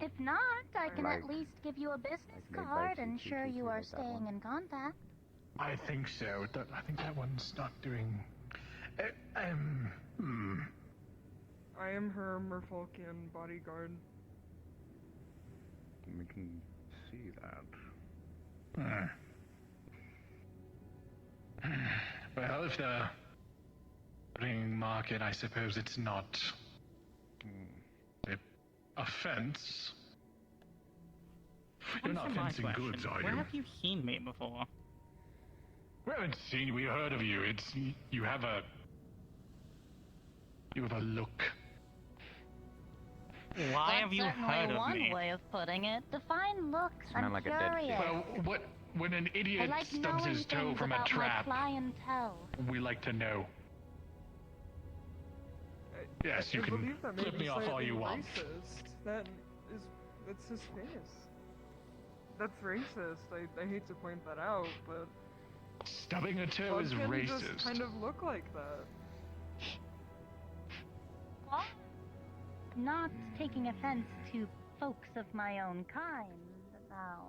S21: If not, I can at least give you a business card and ensure you are staying in contact.
S2: I think so. I think that one's not doing.
S6: I am her Merfolkian bodyguard.
S16: We can see that.
S2: Well, if the ring market, I suppose it's not a offense. You're not
S13: Answer my
S2: fencing
S13: question.
S2: goods, are
S13: Where
S2: you?
S13: have you seen me before?
S2: We haven't seen you. We heard of you. You have a look.
S13: Why
S21: That's
S13: have you
S21: certainly
S13: heard of
S21: one
S13: me?
S21: way of putting it. Define looks.
S16: Sound
S21: I'm
S16: like a dead fish.
S21: curious.
S2: Well, when an
S21: I
S2: idiot
S21: like
S2: stubs
S21: knowing
S2: his toe
S21: things
S2: from a
S21: about
S2: trap,
S21: my clientele.
S2: we like to know. Yes, you
S6: I
S2: can
S6: believe that may
S2: flip
S6: be
S2: me off all
S6: slightly
S2: you want.
S6: Racist. That's his face. That's racist. I hate to point that out, but
S2: Stubbing a toe is
S6: Bug can
S2: racist.
S6: just kind of look like that.
S21: Well, not taking offense to folks of my own kind, now.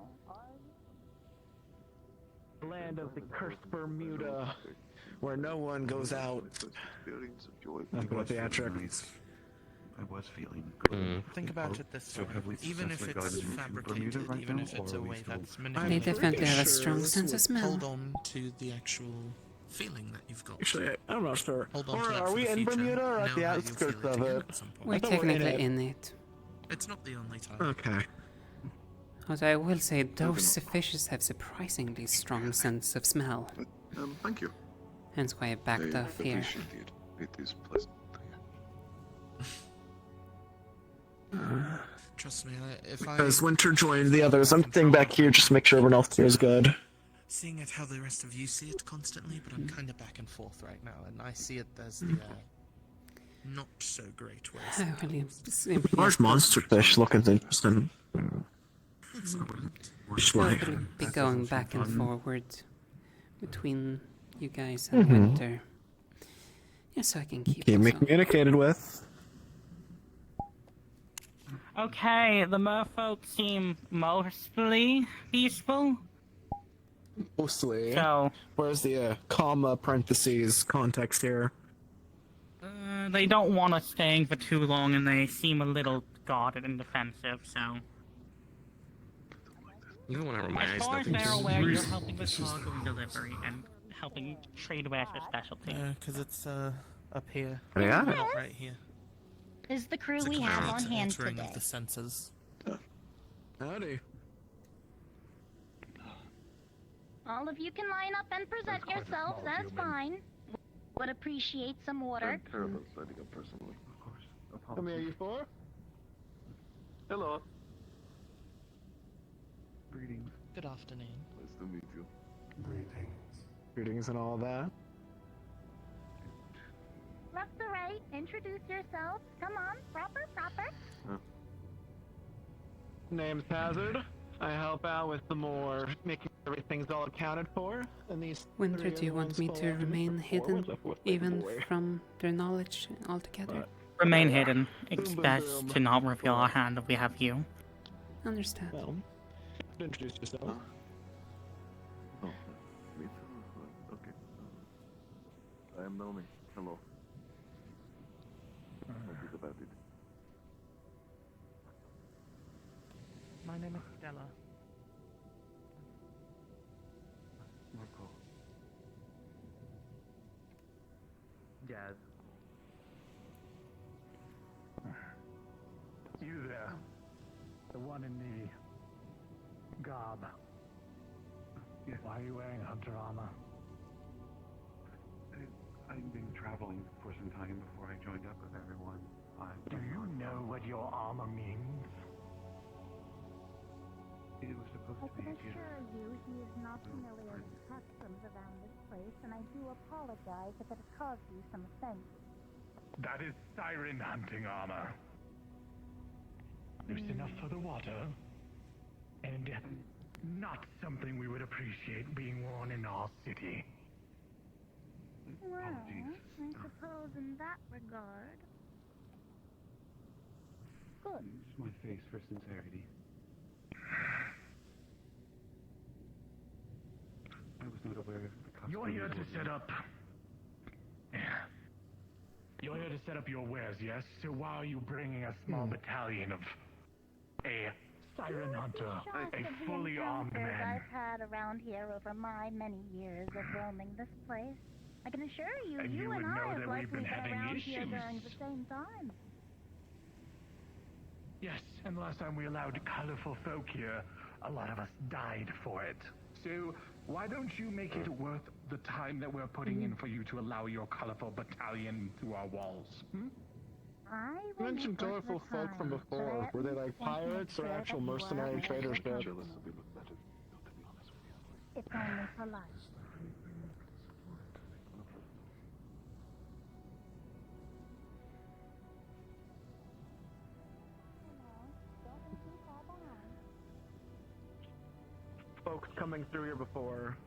S14: Land of the cursed Bermuda, where no one goes out. That's what the attributes.
S7: I was feeling.
S15: Think about it this way. Even if it's fabricated, even if it's a way that's
S4: They
S15: manipulated,
S4: definitely have a strong sense of smell.
S15: hold on to the actual feeling that you've got.
S14: Actually, I'm not sure.
S15: Hold on
S14: Or
S15: to that
S14: are
S15: for
S14: we
S15: the
S14: in
S15: future.
S14: Bermuda or at
S15: Know
S14: the
S15: how you'll
S14: outskirts
S15: feel
S14: of
S15: again
S14: it?
S15: at some point.
S4: We're
S14: I thought we're in
S4: technically
S14: it.
S4: in it.
S15: It's not the only time.
S14: Okay.
S4: Although I will say those fishes have surprisingly strong sense of smell.
S10: Thank you.
S4: Hence why I backed
S10: I
S4: off here.
S10: appreciate it. It is pleasant.
S15: Trust me, if I...
S14: As Winter joined the others, I'm staying back here just to make sure everyone else here is good.
S15: Seeing it how the rest of you see it constantly, but I'm kind of back and forth right now, and I see it as the not so great ways.
S4: Well, you simply
S14: Large
S4: have to
S14: monster fish looking interesting.
S4: probably be going back and forward between you guys and
S14: Mhm.
S4: Winter. Yeah, so I can keep
S14: me
S4: also.
S14: communicated with.
S13: Okay, the merfolk seem mostly peaceful.
S14: Mostly.
S13: So-
S14: Where's the comma parentheses context here?
S13: They don't want us staying for too long, and they seem a little guarded and defensive, so...
S3: Even when I roll my
S13: As
S3: eyes,
S13: far as
S3: nothing
S13: they're aware, you're
S3: just...
S13: helping with cargo and delivery, and helping trade wares your specialty.
S15: Because it's up here.
S14: Yeah.
S15: Not right here.
S21: Is the crew
S15: It's a
S21: we have on
S15: complete
S21: hand
S15: altering
S21: today.
S15: of the senses.
S14: Howdy.
S21: All of you can line up and present yourselves, that's fine. Would appreciate some water.
S10: I care about signing up personally, of course.
S14: How many are you for?
S10: Hello.
S2: Greetings. Good afternoon.
S10: Nice to meet you.
S14: Greetings and all that.
S21: Left to right, introduce yourselves. Come on, proper.
S14: Name's Hazard. I help out with the more making sure everything's all accounted for. And these.
S4: Winter, do you want me to remain hidden, even from their knowledge altogether?
S13: Remain hidden. It's best to not reveal our hand if we have you.
S4: Understand.
S14: Well, introduce yourself.
S10: Oh, me too. Okay. I am Naomi. Hello. What is about it?
S2: My name is Stella.
S11: Marco. Jazz. You there. The one in the garb.
S7: Yes.
S11: Why are you wearing hunter armor?
S7: I've been traveling for some time before I joined up with everyone.
S11: Do you know what your armor means?
S7: It was supposed
S21: I
S7: to be
S21: can
S7: a gift.
S21: assure you he is not familiar with customs around this place, and I do apologize if it has caused you some offense.
S11: That is siren hunting armor. Loose enough for the water, and not something we would appreciate being worn in our city.
S21: Well, I suppose in that regard. Good.
S7: Use my face for sincerity. I was not aware of the customs.
S11: You're here to set up. You're here to set up your wares, yes? So why are you bringing a small battalion of a siren hunter, a fully armed man?
S21: I've had around here over my many years of roaming this place. I can assure you,
S11: And you would
S21: and
S11: know
S21: I have
S11: that we've
S21: likely
S11: been
S21: been
S11: having
S21: around here
S11: issues.
S21: during the same time.
S11: Yes, and the last time we allowed colorful folk here, a lot of us died for it. So, why don't you make it worth the time that we're putting in for you to allow your colorful battalion through our walls?
S14: You mentioned colorful folk from before. Were they like pirates or actual mercenary traders?
S21: It's only polite.
S14: Folks coming through here before.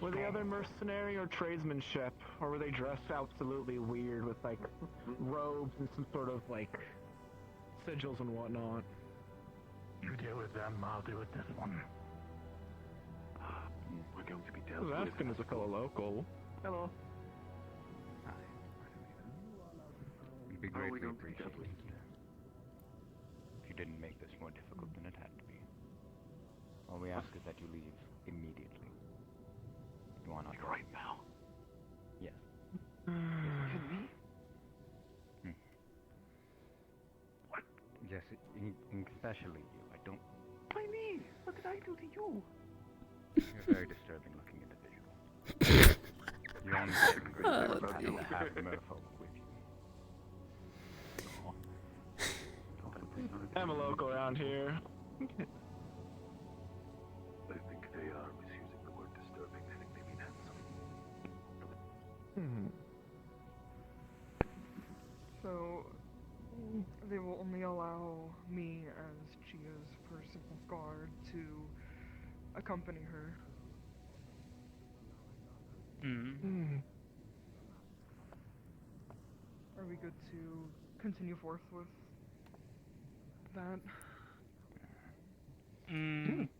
S14: Were the other mercenary or tradesmanship, or were they dressed absolutely weird with like robes and some sort of like sigils and whatnot?
S11: You deal with them, I'll deal with this one.
S7: We're going to be
S14: I
S7: dealt
S14: was
S7: with.
S14: asking as a fellow local. Hello.
S16: It'd be
S10: How are we
S16: greatly
S10: going to be dealt
S16: appreciated
S10: with?
S16: if you didn't make this more difficult than it had to be. All we ask is that you leave immediately. You want
S7: Like right now.
S16: Yes.
S7: Can we?
S16: What? Yes, especially you. I don't.
S7: Why me? What did I do to you?
S16: You're a very disturbing looking individual. You only get great
S4: Oh,
S16: about you to have merfolk with you.
S14: I'm a local around here.
S10: I think they are misusing the word disturbing. I think they mean handsome.
S6: So, they will only allow me as Chia's personal guard to accompany her. Are we good to continue forth with that?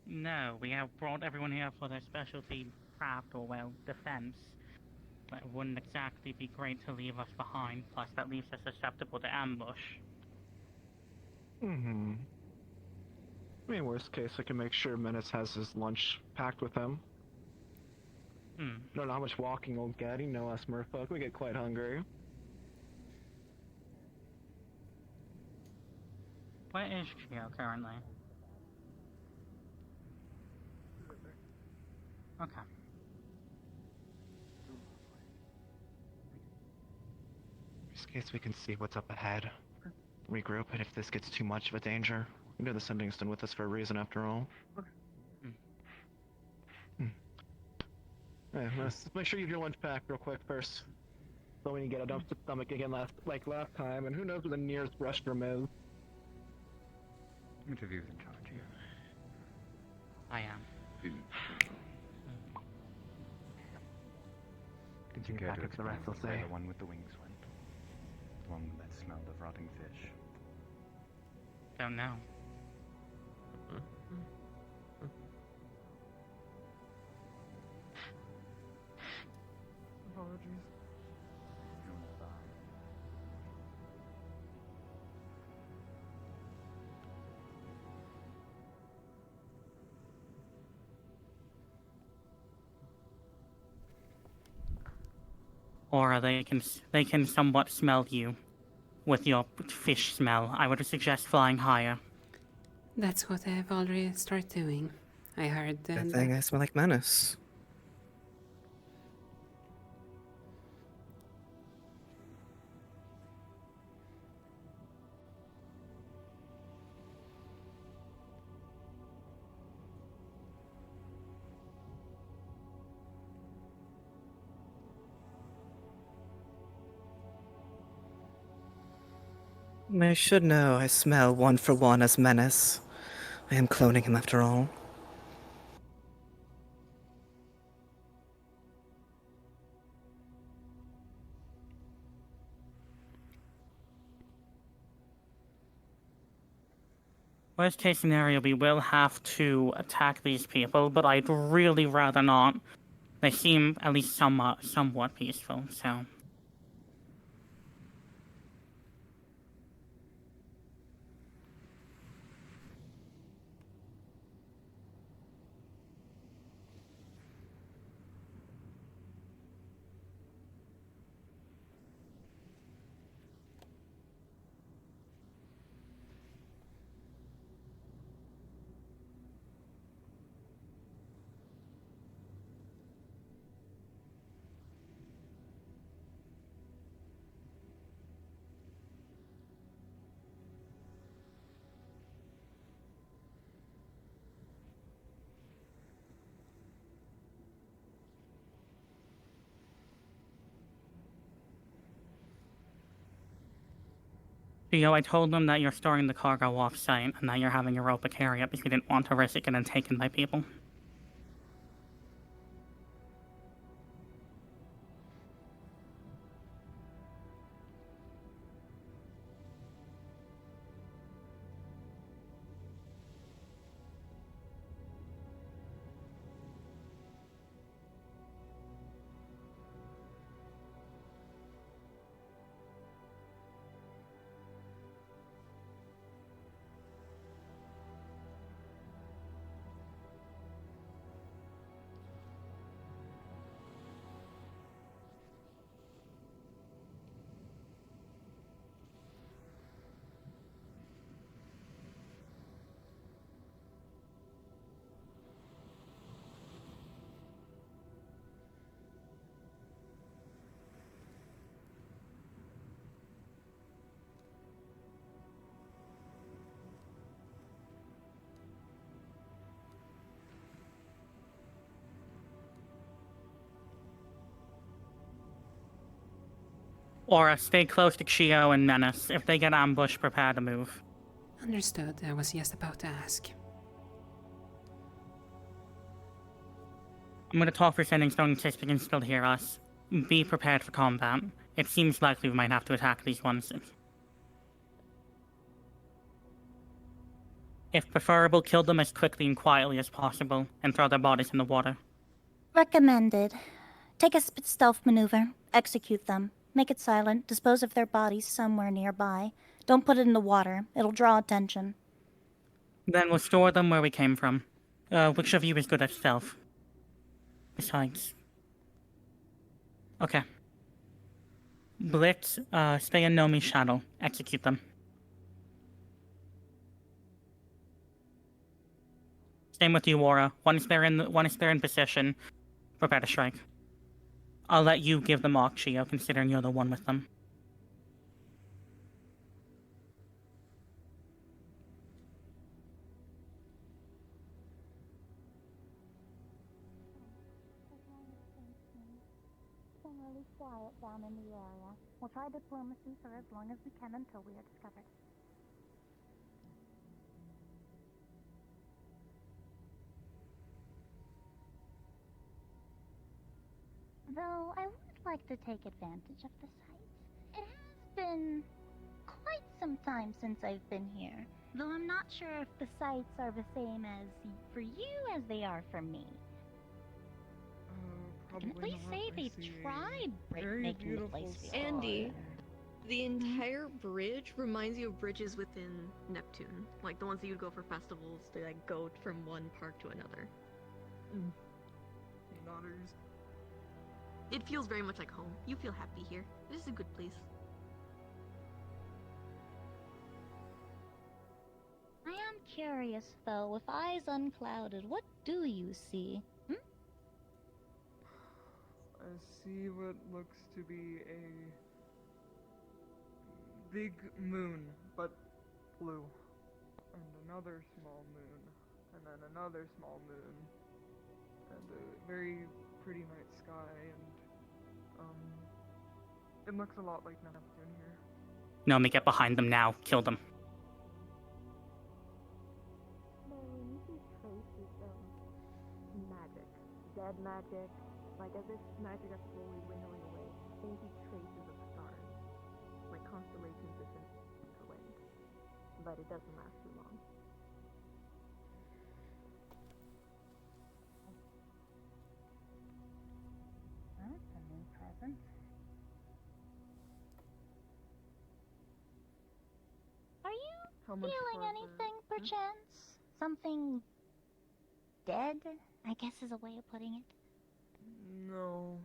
S13: No, we have brought everyone here for their specialty craft or, well, defense. But it wouldn't exactly be great to leave us behind, plus that leaves us susceptible to ambush.
S14: I mean, worst case, I can make sure Menace has his lunch packed with him. Don't know how much walking we'll get, you know us merfolk, we get quite hungry.
S13: Where is Chio currently? Okay.
S14: Worst case, we can see what's up ahead. Regroup, and if this gets too much of a danger, we know the sending's done with us for a reason after all. Yeah, let's make sure you have your lunch packed real quick first. So when you get a dump stomach again last time, and who knows where the nearest restroom is.
S16: Interview's in charge here.
S13: I am.
S14: Continue
S16: Care
S14: back
S16: to
S14: into the rest,
S16: explain
S14: I'll
S16: where
S14: say.
S16: the one with the wings went? The one that smelled of rotting fish.
S13: Don't know.
S6: Apologies.
S13: Or they can somewhat smell you with your fish smell. I would suggest flying higher.
S4: That's what I've already started doing. I heard
S19: Good thing I smell like Menace. I should know I smell one for one as Menace. I am cloning him after all.
S13: Worst case scenario, we will have to attack these people, but I'd really rather not. They seem at least somewhat peaceful, so... Theo, I told them that you're storing the cargo off-site and that you're having Europa carry it because you didn't want to risk it getting taken by people. Aura, stay close to Chio and Menace. If they get ambushed, prepare to move.
S4: Understood. I was just about to ask.
S13: I'm gonna talk for Sending Stone in case they can still hear us. Be prepared for combat. It seems likely we might have to attack these ones. If preferable, kill them as quickly and quietly as possible, and throw their bodies in the water.
S21: Recommended. Take a stealth maneuver. Execute them. Make it silent. Dispose of their bodies somewhere nearby. Don't put it in the water. It'll draw attention.
S13: Then we'll store them where we came from. Which of you is good at stealth? Besides. Okay. Blitz, stay in Nomi's shadow. Execute them. Same with you, Aura. Once they're in position, prepare to strike. I'll let you give them Ark, Chio, considering you're the one with them.
S21: Generally quiet down in the area. We'll try diplomacy for as long as we can until we are discovered. Though I would like to take advantage of the sights. It has been quite some time since I've been here, though I'm not sure if the sights are the same as for you as they are for me. I can at least say they've tried making the place feel
S18: Andy, the entire bridge reminds you of bridges within Neptune, like the ones that you'd go for festivals to like go from one park to another.
S6: Daughters.
S18: It feels very much like home. You feel happy here. This is a good place.
S21: I am curious, though, with eyes unclouded, what do you see?
S6: I see what looks to be a big moon, but blue. And another small moon. And then another small moon. And a very pretty night sky, and it looks a lot like Neptune here.
S13: Nomi, get behind them now. Kill them.
S21: You see traces of magic. Dead magic. Like as if magic is slowly winnowing away. Faintly traces of stars. Like constellations within the wind. But it doesn't last too long. That's a new present. Are you feeling anything, perchance? Something dead, I guess is a way of putting it.
S6: No.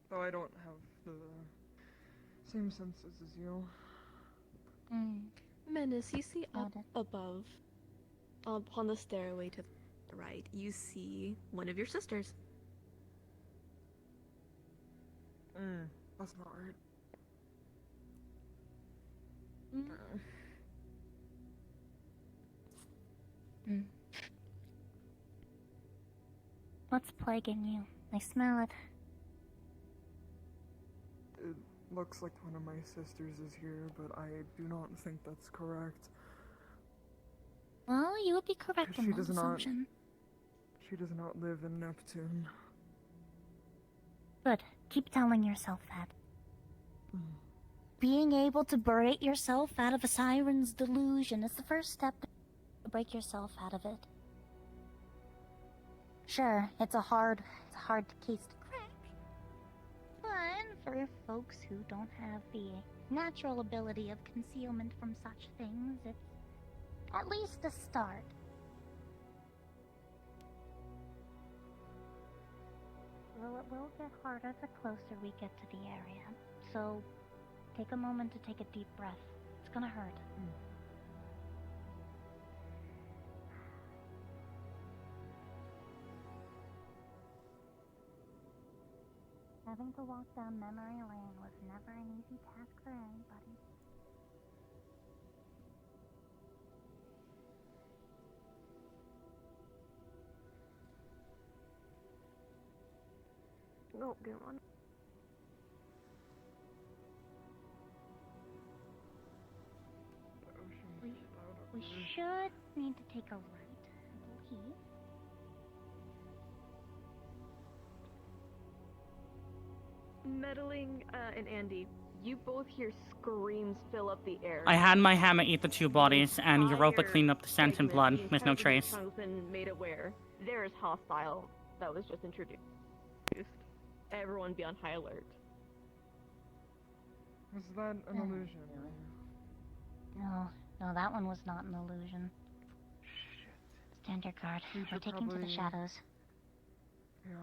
S6: Though I don't have the same senses as you.
S18: Menace, you see up above, on the stairway to the right, you see one of your sisters.
S6: That's not right.
S21: What's plaguing you? I smell it.
S6: It looks like one of my sisters is here, but I do not think that's correct.
S21: Well, you would be correct in
S6: She
S21: that
S6: does not.
S21: assumption.
S6: She does not live in Neptune.
S21: Good. Keep telling yourself that. Being able to break yourself out of a siren's delusion is the first step to break yourself out of it. Sure, it's a hard case to crack. But for folks who don't have the natural ability of concealment from such things, it's at least a start. Well, it will get harder the closer we get to the area, so take a moment to take a deep breath. It's gonna hurt. Having to walk down memory lane was never an easy task for anybody.
S18: No, get one.
S9: We should need to take a right, I believe.
S18: Meddling and Andy, you both hear screams fill up the air.
S13: I had my hammer eat the two bodies, and Europa cleaned up the scent and blood. There's no trace.
S18: Has been made aware. There is hostile that was just introduced. Everyone be on high alert.
S6: Was that an illusion?
S9: No, that one was not an illusion. Stand your guard. We're taking to the shadows.
S6: Yeah.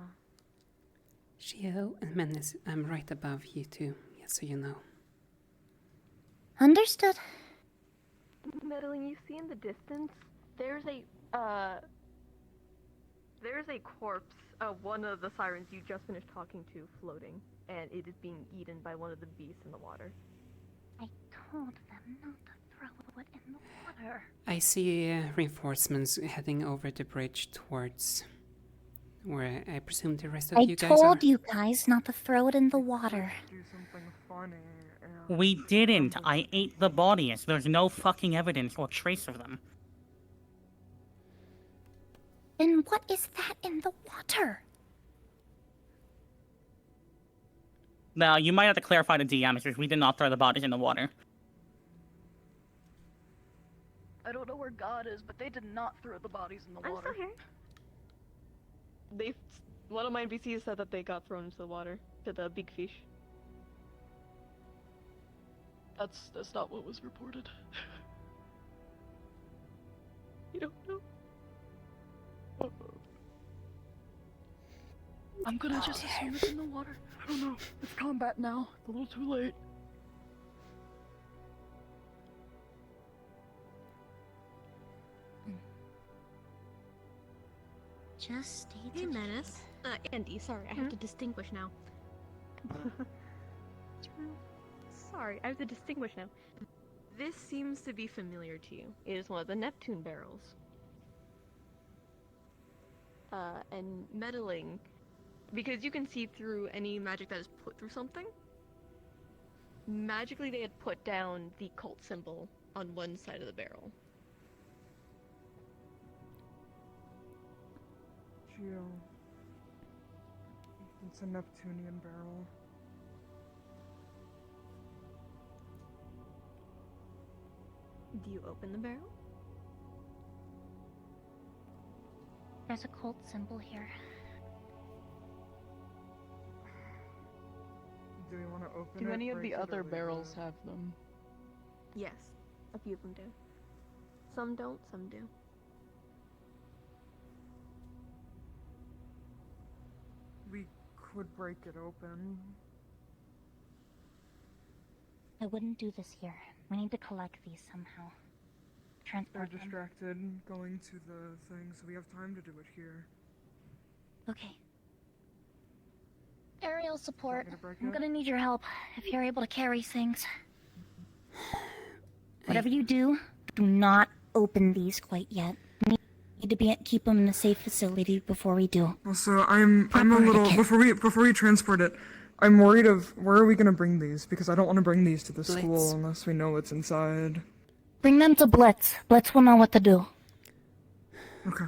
S4: Shio and Menace, I'm right above you two, just so you know.
S9: Understood.
S18: Meddling, you see in the distance, there's a corpse of one of the sirens you just finished talking to floating, and it is being eaten by one of the beasts in the water.
S9: I told them not to throw it in the water.
S4: I see reinforcements heading over the bridge towards where I presume the rest of
S9: I
S4: you guys are.
S9: told you guys not to throw it in the water.
S6: Do something funny.
S13: We didn't. I ate the bodies. There's no fucking evidence or trace of them.
S9: Then what is that in the water?
S13: Now, you might have to clarify the DM, because we did not throw the bodies in the water.
S1: I don't know where God is, but they did not throw the bodies in the water.
S18: I'm still here. One of my NPCs said that they got thrown into the water, to the big fish.
S1: That's not what was reported. You don't know? I'm gonna just assume it's in the water. I don't know. It's combat now. It's a little too late.
S9: Just stay
S18: Hey, Menace. Andy, sorry, I have to distinguish now. Sorry, I have to distinguish now. This seems to be familiar to you. It is one of the Neptune barrels. And meddling, because you can see through any magic that is put through something. Magically, they had put down the cult symbol on one side of the barrel.
S6: Geo. It's a Neptunian barrel.
S18: Do you open the barrel?
S9: There's a cult symbol here.
S6: Do we want to open it?
S1: Do any of
S6: break
S1: the
S6: it, or
S1: other
S6: leave it?
S1: barrels have them?
S18: Yes, a few of them do. Some don't, some do.
S6: We could break it open.
S9: I wouldn't do this here. We need to collect these somehow.
S6: They're
S9: Transport them.
S6: distracted going to the thing, so we have time to do it here.
S9: Okay. Aerial support.
S6: Want me to break
S9: I'm
S6: it?
S9: gonna need your help if you're able to carry things. Whatever you do, do not open these quite yet. We need to keep them in a safe facility before we do.
S6: Also, I'm a
S9: Proper
S6: little
S9: etiquette.
S6: before we transport it. I'm worried of where are we gonna bring these, because I don't want to bring these to the school unless we know what's inside.
S9: Bring them to Blitz. Blitz will know what to do.
S6: Okay.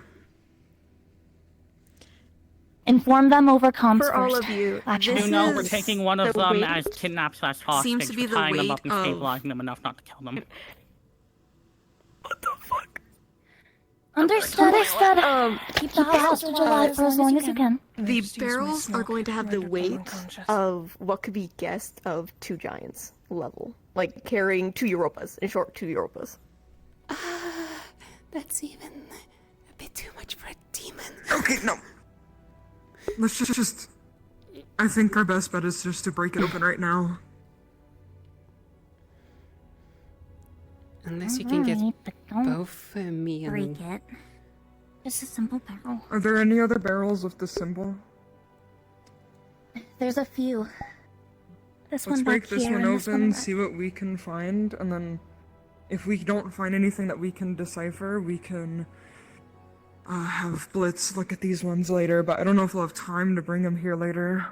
S9: Inform them over comms
S18: For all
S9: first.
S18: of you,
S9: Actually,
S18: this
S13: No, we're
S18: is
S13: taking one of
S18: the
S13: them
S18: weight
S13: as kidnapped/hostage.
S18: seems to be the
S13: tying them up
S18: weight
S13: and
S18: of-
S13: stabilizing them enough not to kill them.
S9: Understood. Keep the hostage alive for as long as you can.
S18: The barrels are going to have the weight of what could be guessed of 2 giants level. Like carrying 2 Europas, in short, 2 Europas.
S4: That's even a bit too much for a demon.
S6: Okay, no. Let's just. I think our best bet is just to break it open right now.
S4: Unless you can get
S9: Alright, but don't
S4: both me and...
S9: break it. Just a simple barrel.
S6: Are there any other barrels with this symbol?
S9: There's a few. This
S6: Let's
S9: one
S6: break
S9: back
S6: this
S9: here
S6: one
S9: and this one
S6: open,
S9: in the-
S6: see what we can find, and then if we don't find anything that we can decipher, we can have Blitz look at these ones later, but I don't know if we'll have time to bring them here later.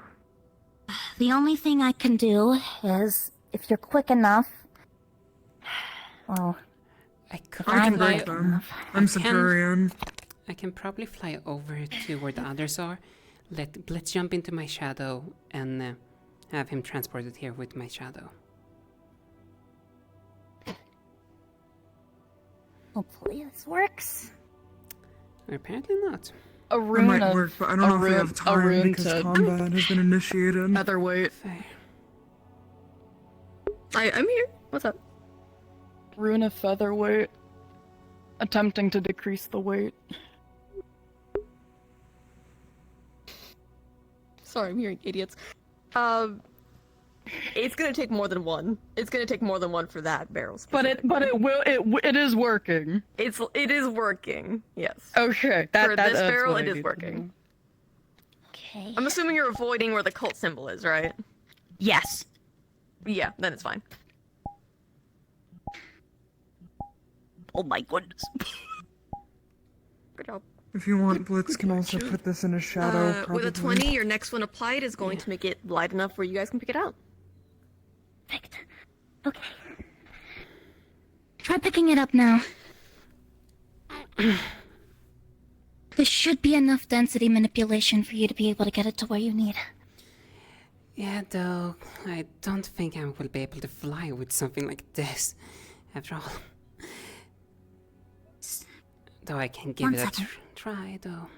S9: The only thing I can do is, if you're quick enough, well,
S4: I could
S6: I can
S4: fly.
S6: break them. I'm Centurion.
S4: I can probably fly over to where the others are. Let Blitz jump into my shadow and have him transported here with my shadow.
S9: Hopefully this works.
S4: Apparently not.
S6: It might work, but I don't know if we have time because combat has been initiated.
S1: Featherweight. I'm here. What's up? Rune of featherweight. Attempting to decrease the weight. Sorry, I'm hearing idiots. It's gonna take more than one. It's gonna take more than one for that barrel.
S20: But it is working.
S1: It is working. Yes.
S20: Okay.
S1: For this
S20: that's
S1: barrel,
S20: what
S1: it
S20: I
S1: is
S20: need
S1: working.
S9: Okay.
S1: I'm assuming you're avoiding where the cult symbol is, right?
S9: Yes.
S1: Yeah, then it's fine.
S9: Oh my goodness.
S1: Good job.
S6: If you want, Blitz can also put this in a shadow, probably.
S1: With a 20, your next one applied is going to make it light enough where you guys can pick it out.
S9: Okay. Try picking it up now. There should be enough density manipulation for you to be able to get it to where you need.
S4: Yeah, though, I don't think I will be able to fly with something like this. After all. Though I can give
S9: One
S4: it
S9: second.
S4: a try, though.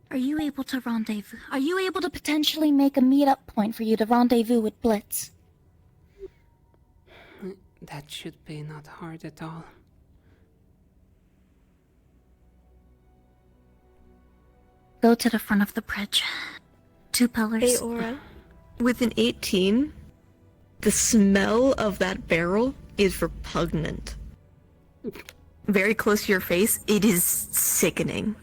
S9: Are you able to rendezvous? Are you able to potentially make a meetup point for you to rendezvous with Blitz?
S4: That should be not hard at all.
S9: Go to the front of the bridge. 2 pillars.
S1: Hey, Aura. With an 18, the smell of that barrel is repugnant. Very close to your face, it is sickening.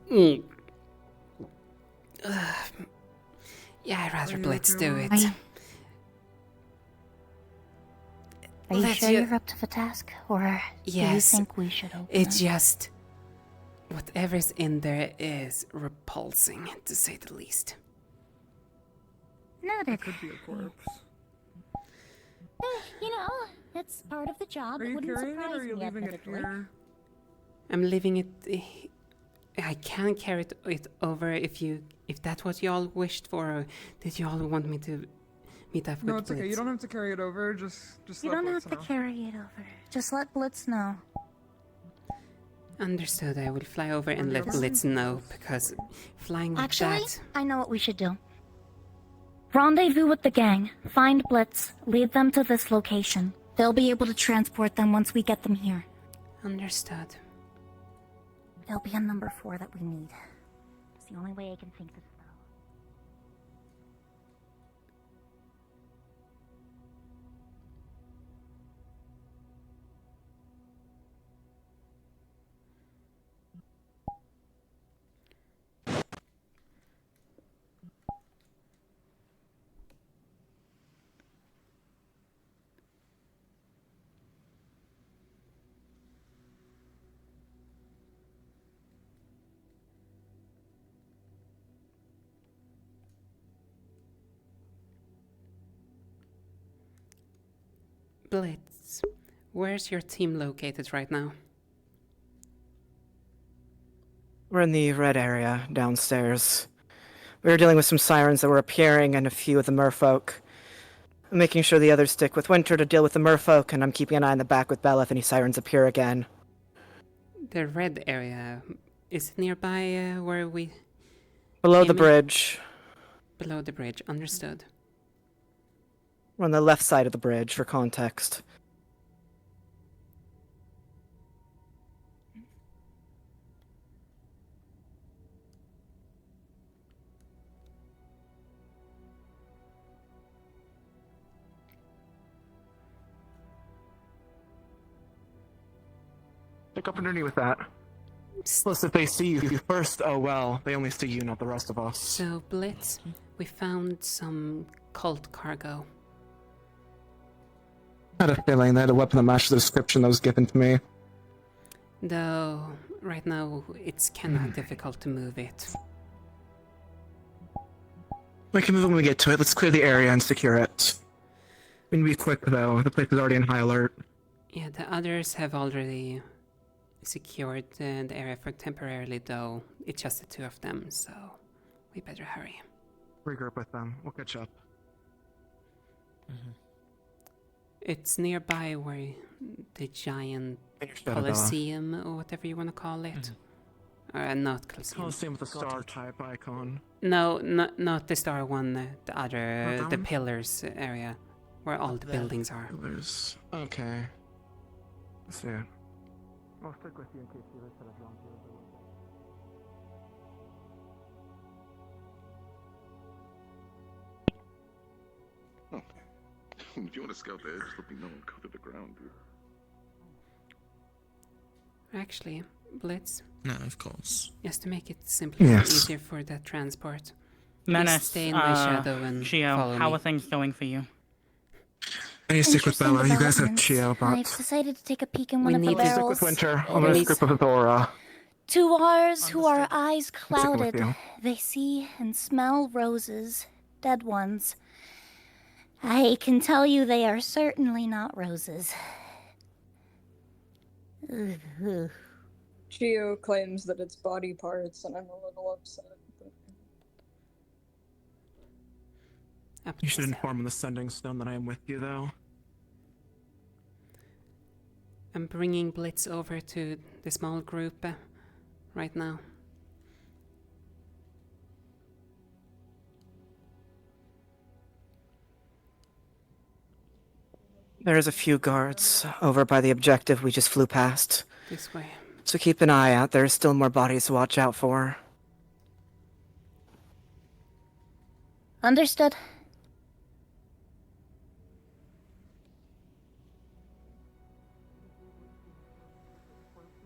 S4: Yeah, I'd rather Blitz do it.
S9: Are you
S4: Let's
S9: sure you're up to the task? Or do you
S4: Yes.
S9: think we should open
S4: It's
S9: it?
S4: just... whatever's in there is repulsing, to say the least.
S9: Noted.
S6: Could be a corpse.
S9: You know, it's part of the job.
S6: Are
S9: It
S6: you
S9: wouldn't
S6: carrying it
S9: surprise
S6: or are you
S9: me,
S6: leaving it
S9: admittedly.
S6: here?
S4: I'm leaving it... I can carry it over if that's what y'all wished for, or did y'all want me to meet up with
S6: No, it's okay.
S4: Blitz?
S6: You don't have to carry it over. Just
S9: You
S6: let
S9: don't
S6: Blitz
S9: have to
S6: know.
S9: carry it over. Just let Blitz know.
S4: Understood. I will fly over and let Blitz know, because flying like
S9: Actually,
S4: that...
S9: I know what we should do. Rendezvous with the gang. Find Blitz. Lead them to this location. They'll be able to transport them once we get them here.
S4: Understood.
S9: There'll be a number 4 that we need. It's the only way I can think this through.
S4: Blitz, where's your team located right now?
S19: We're in the red area, downstairs. We were dealing with some sirens that were appearing and a few of the merfolk. I'm making sure the others stick with Winter to deal with the merfolk, and I'm keeping an eye on the back with Bella if any sirens appear again.
S4: The red area is it nearby where we...
S19: Below the
S4: came in?
S19: bridge.
S4: Below the bridge, understood.
S19: We're on the left side of the bridge, for context. Pick up underneath with that. Plus, if they see you first, oh well, they only see you, not the rest of us.
S4: So, Blitz, we found some cult cargo.
S14: I had a feeling they had a weapon that matched the description that was given to me.
S4: Though, right now, it's kinda difficult to move it.
S14: We can move when we get to it. Let's clear the area and secure it. We need to be quick, though. The place is already in high alert.
S4: Yeah, the others have already secured the area for temporarily, though. It's just the two of them, so we better hurry.
S14: Regroup with them. We'll catch up.
S4: It's nearby where the giant
S14: Bella.
S4: Colosseum, or whatever you want to call it. Not Colosseum.
S14: Colosseum with the star-type icon.
S4: No, not the star one, the other,
S14: Not that
S4: the
S14: one?
S4: pillars area, where all the buildings are.
S14: Pillars. Okay. Let's see it. I'll stick with you in case you said I've gone through
S10: If you want to scout the edge, let me know and cover the ground, dude.
S4: Actually, Blitz.
S15: No, of course.
S4: Just to make it simpler
S14: Yes.
S4: and easier for that transport.
S13: Menace,
S4: Just stay in my shadow and
S13: Chio,
S4: follow
S13: how
S4: me.
S13: are things going for you?
S14: I need to stick with
S9: Interesting
S14: Bella. You guys have
S9: developments.
S14: Chio
S9: I've
S14: bots.
S9: decided to take a peek in
S4: We
S9: one of the
S4: need to stick
S9: barrels.
S14: Stick with Winter. I'm gonna stick with Aurora.
S9: To ours who are eyes
S14: with
S9: clouded,
S14: you.
S9: they see and smell roses, dead ones. I can tell you they are certainly not roses. Ugh.
S5: Chio claims that it's body parts, and I'm a little upset.
S14: You should inform on the sending stone that I am with you, though.
S4: I'm bringing Blitz over to the small group right now.
S19: There's a few guards over by the objective we just flew past.
S4: This way.
S19: So keep an eye out. There's still more bodies to watch out for.
S9: Understood.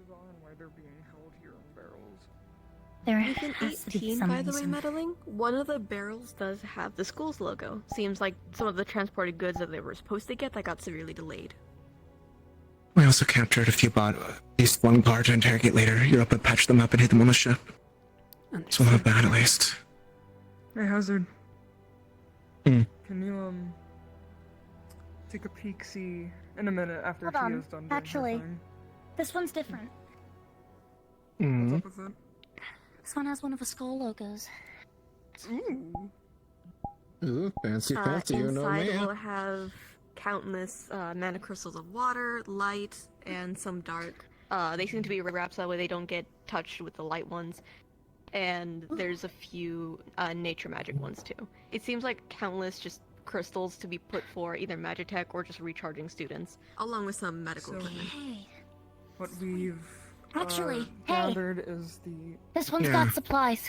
S6: Why they're being held here in barrels.
S9: There
S1: With an
S9: has to be
S1: 18,
S9: some
S1: by the way,
S9: reason.
S1: meddling, one of the barrels does have the school's logo. Seems like some of the transported goods that they were supposed to get that got severely delayed.
S14: We also captured a few bodies flung apart to interrogate later. Europa patched them up and hid them on the ship. So not bad, at least.
S6: Hey, Hazard.
S14: Hmm.
S6: Can you, take a peek-see in a minute after
S9: Hold on.
S6: Chio's done doing
S9: Actually,
S6: her thing?
S9: this one's different.
S14: Mm.
S6: What's up with it?
S9: This one has one of the skull logos.
S6: Ooh.
S14: Ooh, fancy, you know
S1: Inside
S14: me.
S1: will have countless mana crystals of water, light, and some dark. They seem to be wrapped so that way they don't get touched with the light ones. And there's a few nature magic ones too. It seems like countless just crystals to be put for either Magitech or just recharging students, along with some medical
S6: So-
S1: equipment.
S9: Hey,
S6: What we've
S9: Actually, hey.
S6: gathered is the
S9: this one's got supplies.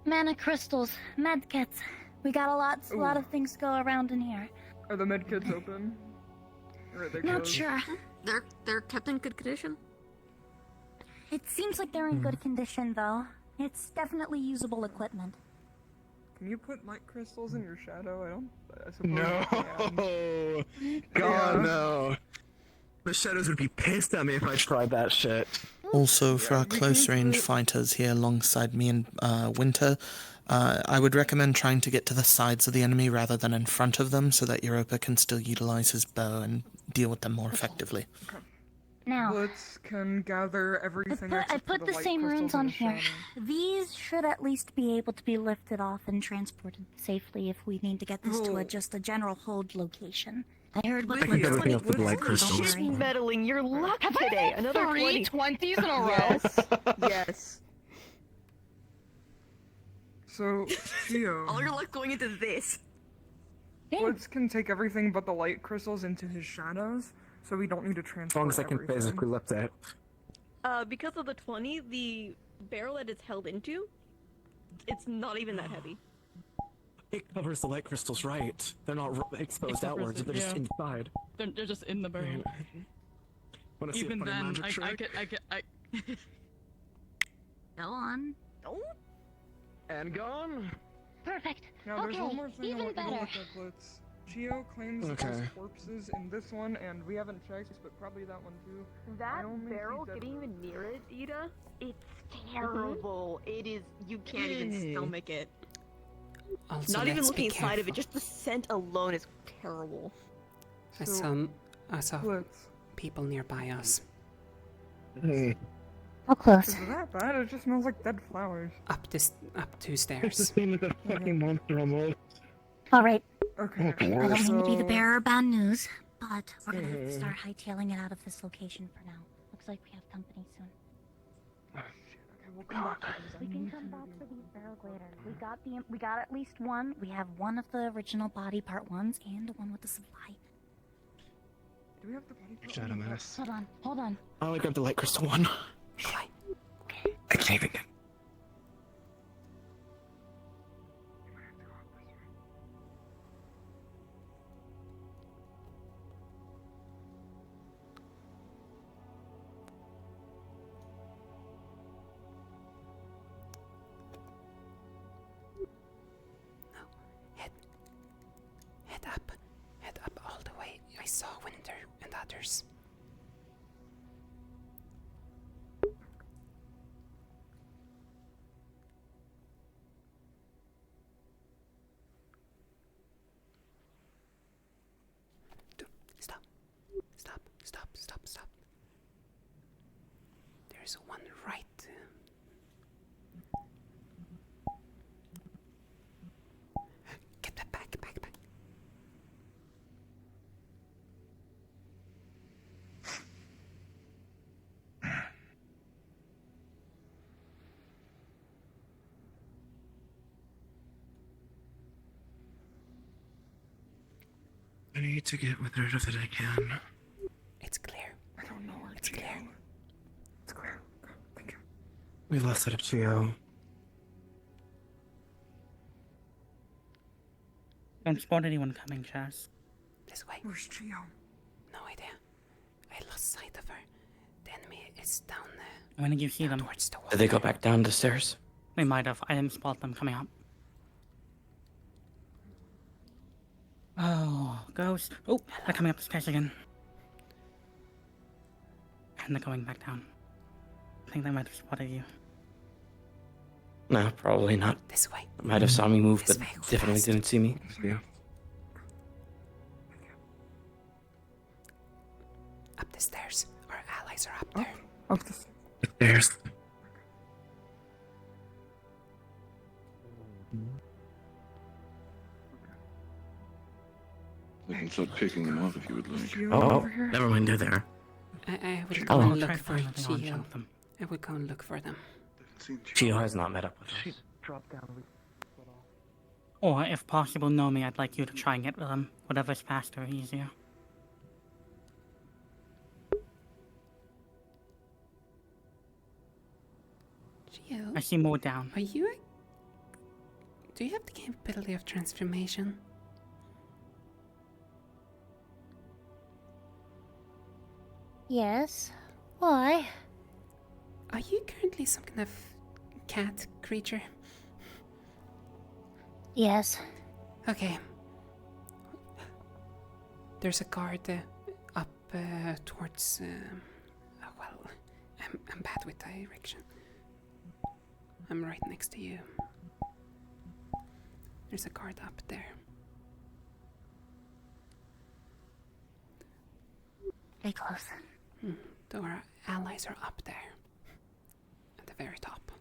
S9: Mana crystals, med kits. We got a lot of things to go around in here.
S6: Are the medkits open? Or are they
S9: Not
S6: closed?
S9: sure.
S1: They're kept in good condition.
S9: It seems like they're in good condition, though. It's definitely usable equipment.
S6: Can you put light crystals in your shadow? I suppose
S14: No!
S6: you can.
S14: God,
S6: Yeah.
S14: no. The shadows would be pissed at me if I tried that shit.
S15: Also, for our close-range fighters here alongside me and Winter, I would recommend trying to get to the sides of the enemy rather than in front of them so that Europa can still utilize his bow and deal with them more effectively.
S9: Now,
S6: Blitz can gather everything
S9: I
S6: except for
S9: put the
S6: light
S9: same
S6: crystals
S9: runes
S6: in
S9: on
S6: the
S9: here.
S6: shadow.
S9: These should at least be able to be lifted off and transported safely if we need to get this to
S6: Oh.
S9: just a general hold location. I heard what
S14: I can do everything else with the light crystals.
S1: Shit, meddling, you're lucky today. Another
S20: 3
S1: 20.
S20: 20s in a row?
S1: Yes. Yes.
S6: So, Theo,
S1: All your luck going into this.
S6: Blitz can take everything but the light crystals into his shadows, so we don't need to
S14: As
S6: transport
S14: long as I can
S6: everything.
S14: physically lift it.
S1: Because of the 20, the barrel that it's held into, it's not even that heavy.
S14: It covers the light crystals, right? They're not exposed
S20: Except for
S14: outwards, they're just
S20: yeah.
S14: inside.
S20: They're just in the barrel.
S14: Wanna see a
S20: Even
S14: funny
S20: then,
S14: magic trick?
S20: I
S9: Go on.
S14: And gone?
S9: Perfect.
S6: Now, there's
S9: Okay,
S6: one more thing I
S9: even
S6: want you to
S9: better.
S6: look at, Blitz. Chio claims that
S14: Okay.
S6: there's corpses in this one, and we haven't checked, but probably that one too.
S1: That
S6: I only
S1: barrel,
S6: see dead
S1: getting even
S6: birds.
S1: near it, Ida, it's terrible. It is, you can't even stomach it.
S4: Also,
S1: Not even
S4: let's be
S1: looking inside of it,
S4: careful.
S1: just the scent alone is terrible.
S4: I saw people nearby us.
S9: How close?
S6: Is it that bad? It just smells like dead flowers.
S4: Up two
S14: It's the
S4: stairs.
S14: same as a fucking monster almost.
S9: Alright.
S6: Okay.
S9: I don't mean to be the
S6: so-
S9: bearer of bad news, but we're gonna start hightailing it out of this location for now. Looks like we have company soon. We can come back for these barrels later. We got at least one. We have one of the original body part ones and one with the supply.
S6: Do we have the body part?
S14: Shadow Menace.
S9: Hold on.
S14: I only grabbed the light crystal one. I'm saving it.
S4: Head up all the way. I saw Winter and others. Stop. There's one right. Get that back.
S14: I need to get rid of it again.
S4: It's clear.
S6: I don't know where
S4: It's
S6: to
S4: clear.
S6: go. It's clear. Thank you.
S14: We lost it at Geo.
S13: Don't spot anyone coming, Chaz.
S4: This way.
S6: Where's Geo?
S4: No idea. I lost sight of her. The enemy is down there.
S13: When did you see them?
S4: Towards the wall.
S14: Did they go back down the stairs?
S13: They might have. I didn't spot them coming up. Oh, ghost. Oh, they're coming up the stairs again. And they're going back down. I think they might have spotted you.
S14: No, probably not.
S4: This way.
S14: Might have saw me move,
S4: This
S14: but
S4: way,
S14: definitely
S4: fast.
S14: didn't see me. Yeah.
S4: Up the stairs. Our allies are up there.
S6: Up the
S14: Stairs.
S10: I can start picking them up if you would like.
S14: Oh, never mind, they're there.
S4: I would go
S14: Hello.
S4: and look
S13: Try
S4: for
S13: to find nothing on
S4: Geo.
S13: some of them.
S4: I would go and look for them.
S14: Geo has not met up with us.
S6: Drop down.
S13: Or, if possible, Nomi, I'd like you to try and get with them. Whatever's faster or easier.
S4: Geo,
S13: I see more down.
S4: are you? Do you have the capability of transformation?
S9: Yes. Why?
S4: Are you currently some kind of cat creature?
S9: Yes.
S4: Okay. There's a guard up towards. Well, I'm bad with direction. I'm right next to you. There's a guard up there.
S9: Stay close.
S4: Our allies are up there. At the very top.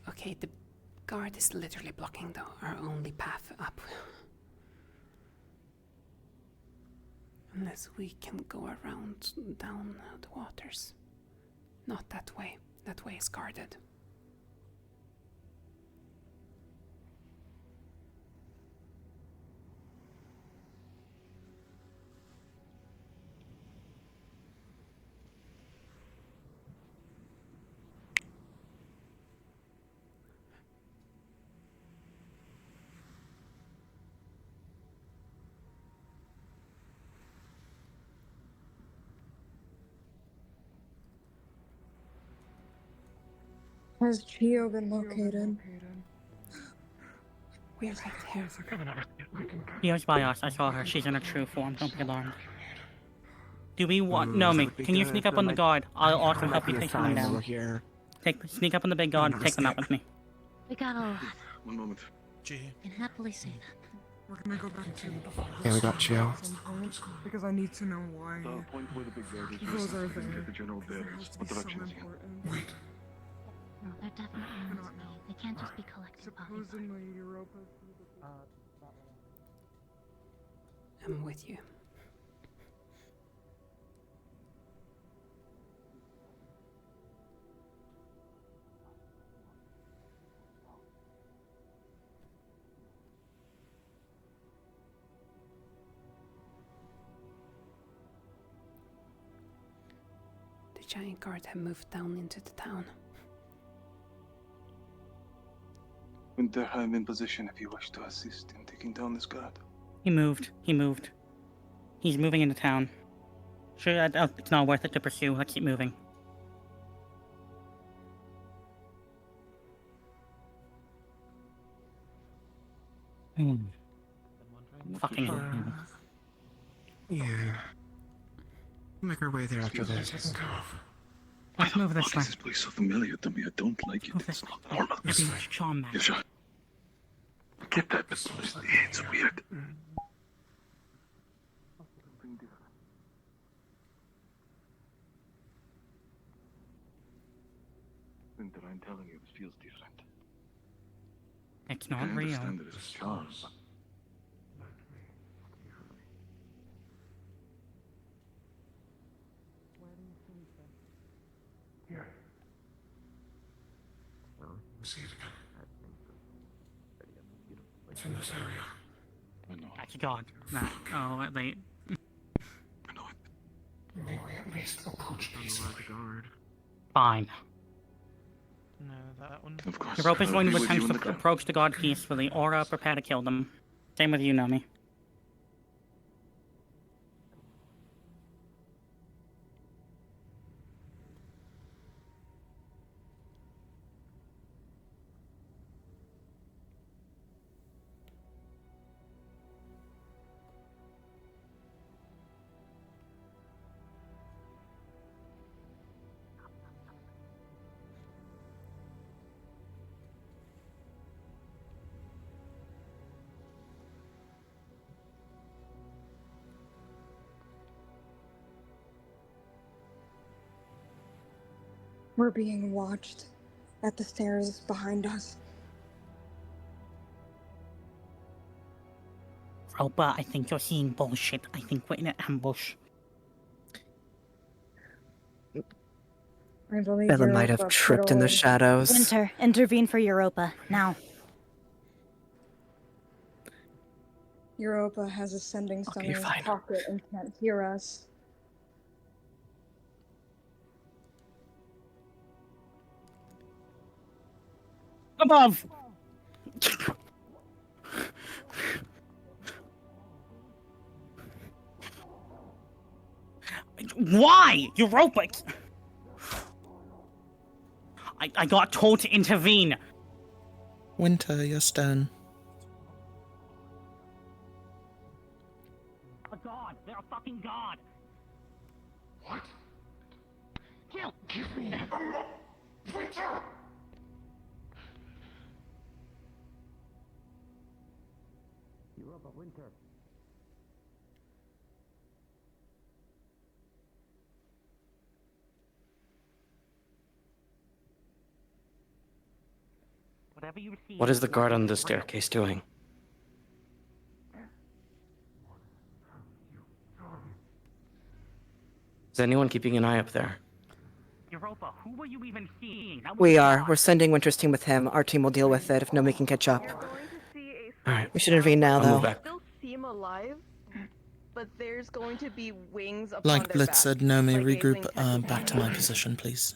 S4: Okay, the guard is literally blocking our only path up. Unless we can go around down the waters. Not that way. That way is guarded.
S5: Has Geo been located?
S4: We're right here.
S13: Yo's by us. I saw her. She's in her true form. Don't be alarmed. Do we want...
S14: That
S13: Nomi,
S14: would be
S13: can you
S14: good.
S13: sneak up
S14: That
S13: on the
S14: might-
S13: guard? I'll also
S14: that might
S13: help you
S14: be a
S13: take someone
S14: sign that
S13: down.
S14: we're here.
S13: Sneak up on the big guard and take them out with me.
S9: We got a lot.
S10: One moment.
S17: G.
S9: I can happily say that.
S6: We're gonna go back to
S14: Yeah, we got you.
S6: at some point, because I need to know why
S10: The point where the big guard is
S6: those are
S10: resting,
S6: there.
S10: get the general
S6: It
S10: bearings.
S6: has to
S10: What
S6: be so
S10: direction is he in?
S6: important.
S17: Wait.
S9: No, they're definitely on this way. They can't just be collected body parts.
S6: Supposedly Europa.
S4: I'm with you. The giant guard have moved down into the town.
S10: Winter, I'm in position if you wish to assist in taking down this guard.
S13: He moved. He moved. He's moving into town. Sure, it's not worth it to pursue. Let's keep moving. Fucking hell.
S14: Yeah. Make our way there after this.
S13: Let's move this way.
S10: This place so familiar to me. I don't like it. It's not normal.
S13: Charm
S10: Yes, sir. I get that, but it's weird. Winter, I'm telling you, it feels different.
S13: It's
S10: I
S13: not real.
S10: understand that it's a charm.
S17: Here. See it again. It's in this area.
S10: I know.
S13: That's God. Nah. Oh, they...
S17: May we at least approach peacefully?
S13: Fine.
S2: No, that one.
S10: Of course.
S13: Europa's
S10: I'll
S13: going
S10: be
S13: to
S10: with
S13: attempt
S10: you in
S13: to
S10: the car.
S13: approach the god peacefully. Aura, prepare to kill them. Same with you, Nomi.
S5: We're being watched at the stairs behind us.
S13: Ropa, I think you're seeing bullshit. I think we're in an ambush.
S5: I believe
S19: Bella might
S5: Europa
S19: have tripped in the
S5: put away-
S19: shadows.
S9: Winter, intervene for Europa, now.
S5: Europa has a sending stone in his
S19: fine.
S5: pocket and can't hear us.
S13: Above! Why? Europa! I got told to intervene.
S15: Winter, you're stone.
S13: A god. They're a fucking god.
S17: What?
S13: Kill.
S17: Give me Winter!
S16: Europa, Winter.
S13: Whatever you see.
S3: What is the guard on the staircase doing? Is anyone keeping an eye up there?
S13: Europa, who were you even seeing? That was
S19: We
S13: a
S19: are.
S13: god.
S19: We're sending Winter's team with him. Our team will deal with it if Nomi can catch up.
S3: Alright.
S19: We should intervene now,
S3: I'll
S19: though.
S3: move back.
S18: Still seem alive, but there's going to be wings upon
S15: Like
S18: their
S15: Blitz
S18: back,
S15: said, Nomi,
S18: like
S15: regroup
S18: amazing
S15: back to my position, please.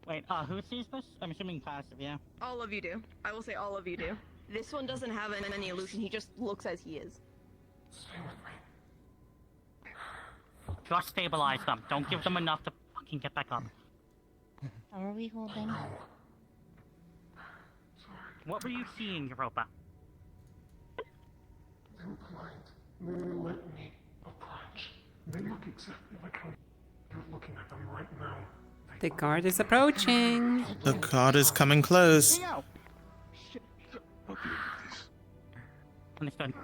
S13: Wait, who sees this? I'm assuming passive, yeah.
S18: All of you do. I will say all of you do. This one doesn't have any illusion. He just looks as he is.
S13: Just stabilize them. Don't give them enough to fucking get back up.
S9: How are we holding?
S13: What were you seeing, Europa?
S17: I'm blind. They let me approach. They look exactly like how you're looking at them right now.
S4: The guard is approaching.
S15: The card is coming close.
S13: I'll
S10: deal with this.
S13: Understood.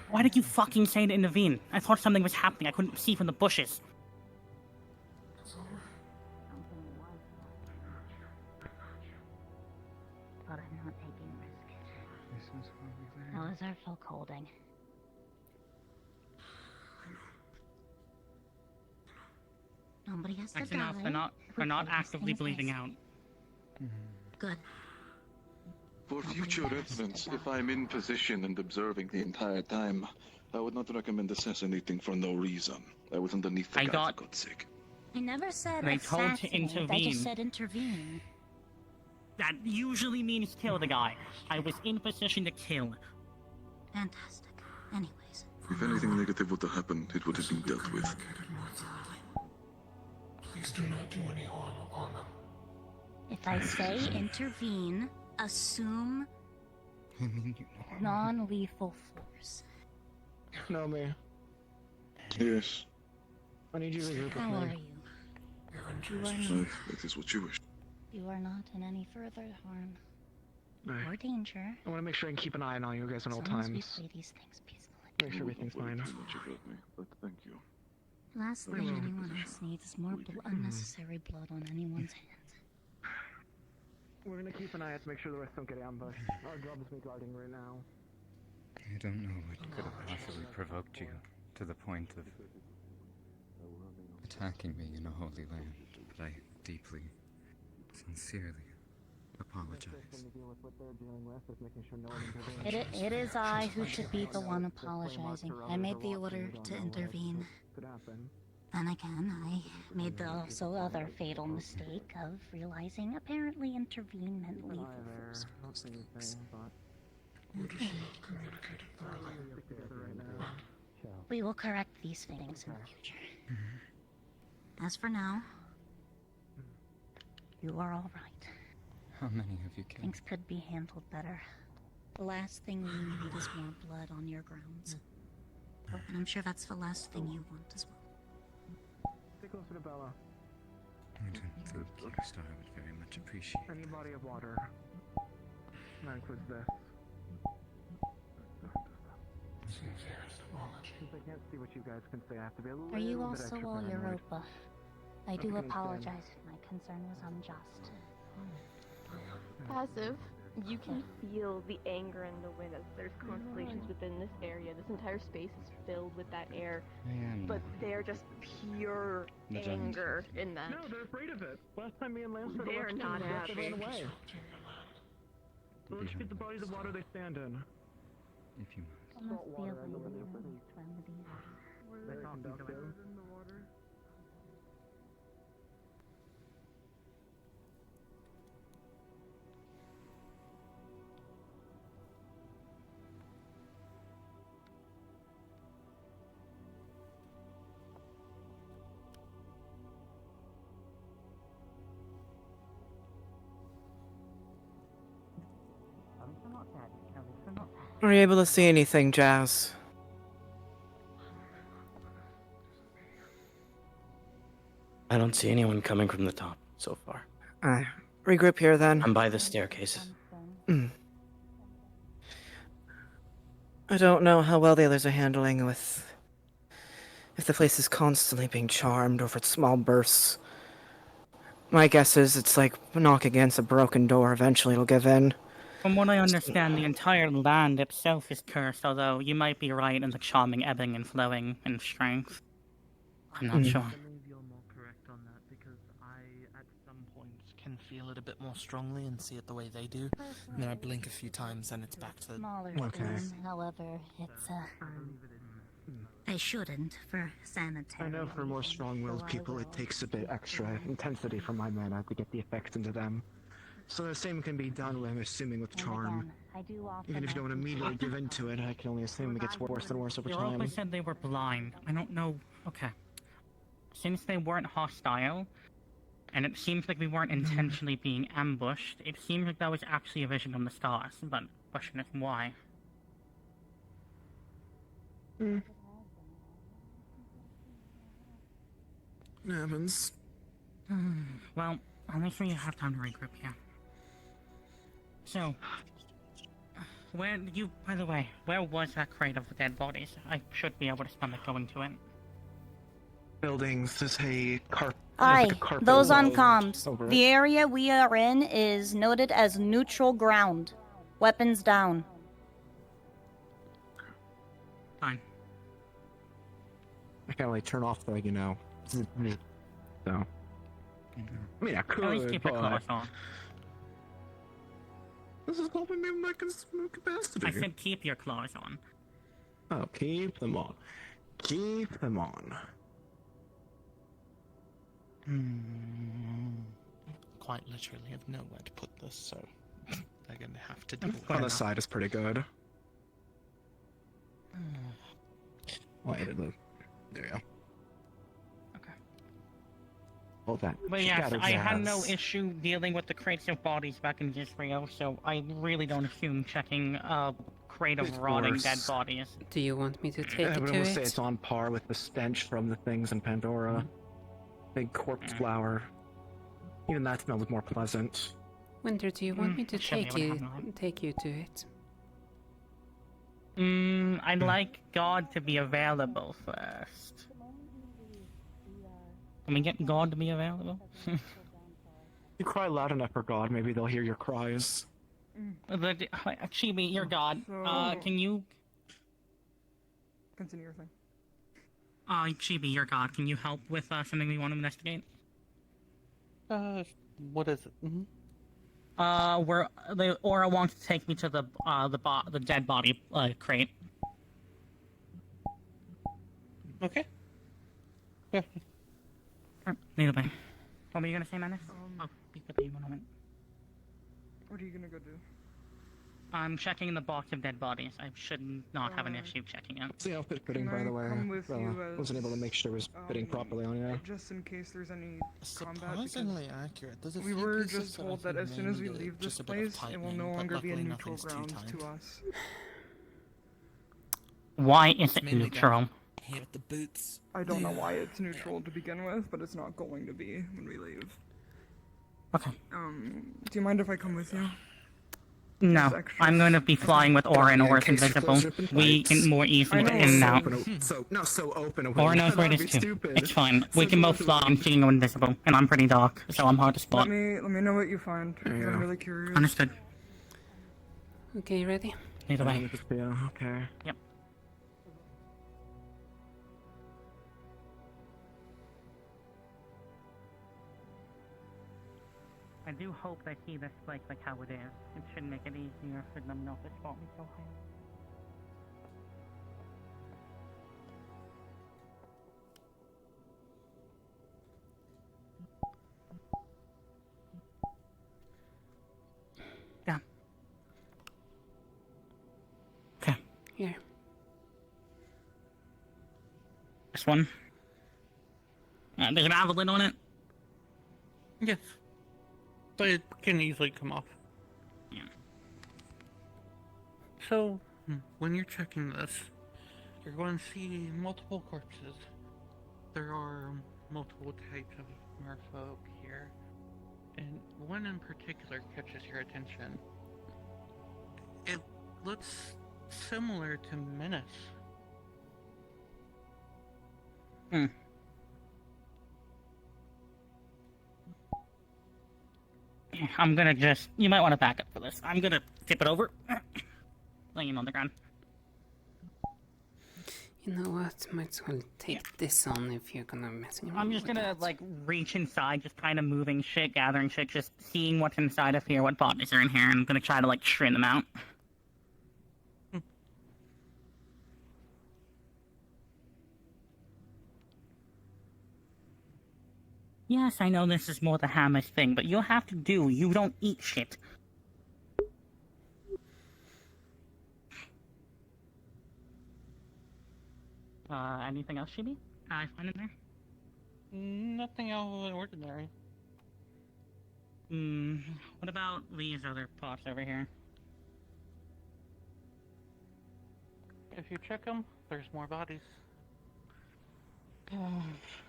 S13: Why did you fucking say to intervene? I thought something was happening. I couldn't see from the bushes.
S9: But I'm not taking risk. Those are folk holding. Nobody has to
S13: That's
S9: die.
S13: enough. They're not actively bleeding out.
S9: Good.
S10: For future reference, if I'm in position and observing the entire time, I would not recommend assassinating for no reason. I was underneath the guy, for God's sake.
S9: I never said
S13: They told to
S9: assassinate, I
S13: intervene.
S9: just said intervene.
S13: That usually means kill the guy. I was in position to kill.
S9: Fantastic. Anyways.
S10: If anything negative would have happened, it would have been dealt with.
S17: Please do not do any harm upon them.
S9: If I say intervene, assume
S16: I mean,
S9: non-lethal force.
S14: No, me.
S10: Yes.
S14: I need you to group with
S9: How are
S14: me.
S9: you? You are not.
S10: That is what you wish.
S9: You are not in any further harm
S14: Alright.
S9: or danger.
S14: I want to make sure I can keep an eye on all you guys at all
S9: As long as we
S14: times.
S9: play these things peacefully.
S14: Make sure everything's fine.
S10: Too much about me, but thank you.
S9: Last thing anyone else needs is more unnecessary blood on anyone's hands.
S14: We're gonna keep an eye out to make sure the rest don't get ambushed. Our job is me guarding right now.
S16: I don't know what could have possibly provoked you to the point of attacking me in a holy land, but I deeply, sincerely apologize.
S9: It is I who should be the one apologizing. I made the order to intervene. Then again, I made the also other fatal mistake of realizing apparently intervene meant lethal force for most folks. We will correct these things in the future. As for now, you are all right.
S16: How many have you killed?
S9: Things could be handled better. The last thing we need is more blood on your grounds. And I'm sure that's the last thing you want as well.
S14: Stay closer to Bella.
S16: I don't think Star would very much appreciate
S14: Any body of water. That includes this. Since I can't see what you guys can say, I have to be a little
S9: Are you
S14: bit
S9: also
S14: extra
S9: all
S14: paranoid.
S9: Europa? I do apologize if my concern was unjust.
S1: Passive, you can feel the anger in the wind as there's constellations within this area. This entire space is filled with that air, but they're just pure
S14: The giant.
S1: anger in that.
S14: No, they're afraid of it. Last time me and Lance tried to
S1: They're
S14: watch
S1: not
S14: them, they
S1: happy.
S14: ran away. So let's get the bodies of water they stand in.
S16: If you
S9: Almost feel like remedies.
S14: They're conductive.
S19: Are you able to see anything, Jazz?
S12: I don't see anyone coming from the top so far.
S19: Regroup here then.
S12: I'm by the staircases.
S19: I don't know how well the others are handling with... if the place is constantly being charmed or if it's small bursts. My guess is it's like knock against a broken door, eventually it'll give in.
S13: From what I understand, the entire land itself is cursed, although you might be right in the charming ebbing and flowing in strength. I'm not sure.
S2: I believe you're more correct on that because I, at some points, can feel it a bit more strongly and see it the way they do. And then I blink a few times and it's back to...
S9: Smaller
S14: Okay.
S9: spoon, however, it's I shouldn't, for sanitary.
S14: I know for more strong-willed people it takes a bit extra intensity from my mana to get the effects into them. So the same can be done, I'm assuming, with charm.
S9: I do often
S14: Even if you don't immediately give into it, I can only assume it gets worse and worse over
S13: Europa
S14: time.
S13: said they were blind. I don't know. Okay. since they weren't hostile, and it seems like we weren't intentionally being ambushed, it seems like that was actually a vision from the stars, but the question is why?
S14: Happens.
S13: Well, I'll make sure you have time to regroup here. So, where did you, by the way, where was that crate of dead bodies? I should be able to stomach going to it.
S14: Buildings, there's a carpet.
S9: Aye,
S14: like a carpet
S9: those on
S14: all
S9: comms.
S14: over
S9: The
S14: it.
S9: area we are in is noted as neutral ground. Weapons down.
S13: Fine.
S14: I can't really turn off the, so. I mean, I could,
S13: At least keep your
S14: but
S13: clothes on.
S14: this is helping me with my capacity.
S13: I said keep your clothes on.
S14: Oh, keep them on. Keep them on.
S15: Quite literally have nowhere to put this, so they're gonna have to do
S14: On the side is pretty good. Oh, I added the. There you go.
S13: Okay.
S14: All that.
S13: But yes,
S14: scattered
S13: I had no
S14: jazz.
S13: issue dealing with the crates of bodies back in Israel, so I really don't assume checking a crate of
S14: Of
S13: rotting
S14: course.
S13: dead bodies.
S4: Do you want me to take
S14: I
S4: it
S14: would
S4: to
S14: almost say
S4: it?
S14: it's on par with the stench from the things in Pandora. Big corpse flower. Even that smells more pleasant.
S4: Winter, do you want me to
S13: should be
S4: take
S13: able to
S4: you
S13: handle it.
S4: take you to it?
S13: I'd like God to be available first. Can we get God to be available?
S14: You cry loud enough for God, maybe they'll hear your cries.
S13: Chibi, you're God. Can you...
S6: Continue your thing.
S13: Chibi, you're God. Can you help with something we want to investigate?
S2: What is it?
S13: The Aura wants to take me to the dead body crate.
S2: Okay.
S13: Yeah. Neither way. What were you gonna say, Manus? I'll be with you in a moment.
S6: What are you gonna go do?
S13: I'm checking the box of dead bodies. I should not have an issue checking it.
S14: It's the outfit fitting,
S6: Can
S14: by
S6: I
S14: the way.
S6: come with you as,
S14: Wasn't able to make sure it was fitting properly on you.
S6: Just in case there's any combat.
S15: Surprisingly accurate. There's a
S6: We
S15: few
S6: were
S15: pieces
S6: just
S15: that I
S6: told that
S15: think
S6: as soon as we
S15: may need
S6: leave this
S15: just a bit of
S6: place, it will no
S15: tightening, but
S6: longer be a
S15: luckily
S6: neutral
S15: nothing's too
S6: ground
S15: tight.
S6: to us.
S13: Why is it
S15: Mainly
S13: neutral?
S15: Here with the boots.
S6: I don't know why it's neutral to begin with, but it's not going to be when we leave.
S13: Okay.
S6: Do you mind if I come with you?
S13: No,
S6: Just extras?
S13: I'm going to be flying with Aura, and
S14: Yeah, in
S13: Aura's
S14: case you're
S13: invisible.
S14: closer to
S13: We
S14: fights.
S13: can more easily
S6: I
S13: get
S6: know.
S13: in and out.
S14: So open.
S13: Aura knows where it is too. It's fine. We can both fly. I'm seeing invisible, and I'm pretty dark, so I'm hard to spot.
S6: Let me know what you find.
S14: There you
S6: I'm
S14: go.
S6: really curious.
S13: Understood.
S4: Okay, ready?
S13: Either way.
S14: Yeah, okay.
S13: Yep. I do hope they see this place like how it is. It should make it easier for them not to spot me so high. Yeah. Okay.
S4: Here.
S13: This one. Does it have a lid on it?
S2: Yes. But it can easily come off.
S13: Yeah.
S2: So, when you're checking this, you're going to see multiple corpses. There are multiple types of merfolk here, and one in particular catches your attention. It looks similar to Menace.
S13: I'm gonna just... You might want to back up for this. I'm gonna tip it over. Laying on the ground.
S4: You know what? Might as well take this on if you're gonna mess around.
S13: I'm just
S4: with
S13: gonna,
S4: that.
S13: like, reach inside, just kind of moving shit, gathering shit, just seeing what's inside of here, what bodies are in here, and I'm gonna try to, like, trim them out. Yes, I know this is more the Hammer's thing, but you'll have to do. You don't eat shit. Anything else, Chibi? I find in there?
S2: Nothing out of the ordinary.
S13: What about these other pots over here?
S2: If you check them, there's more bodies.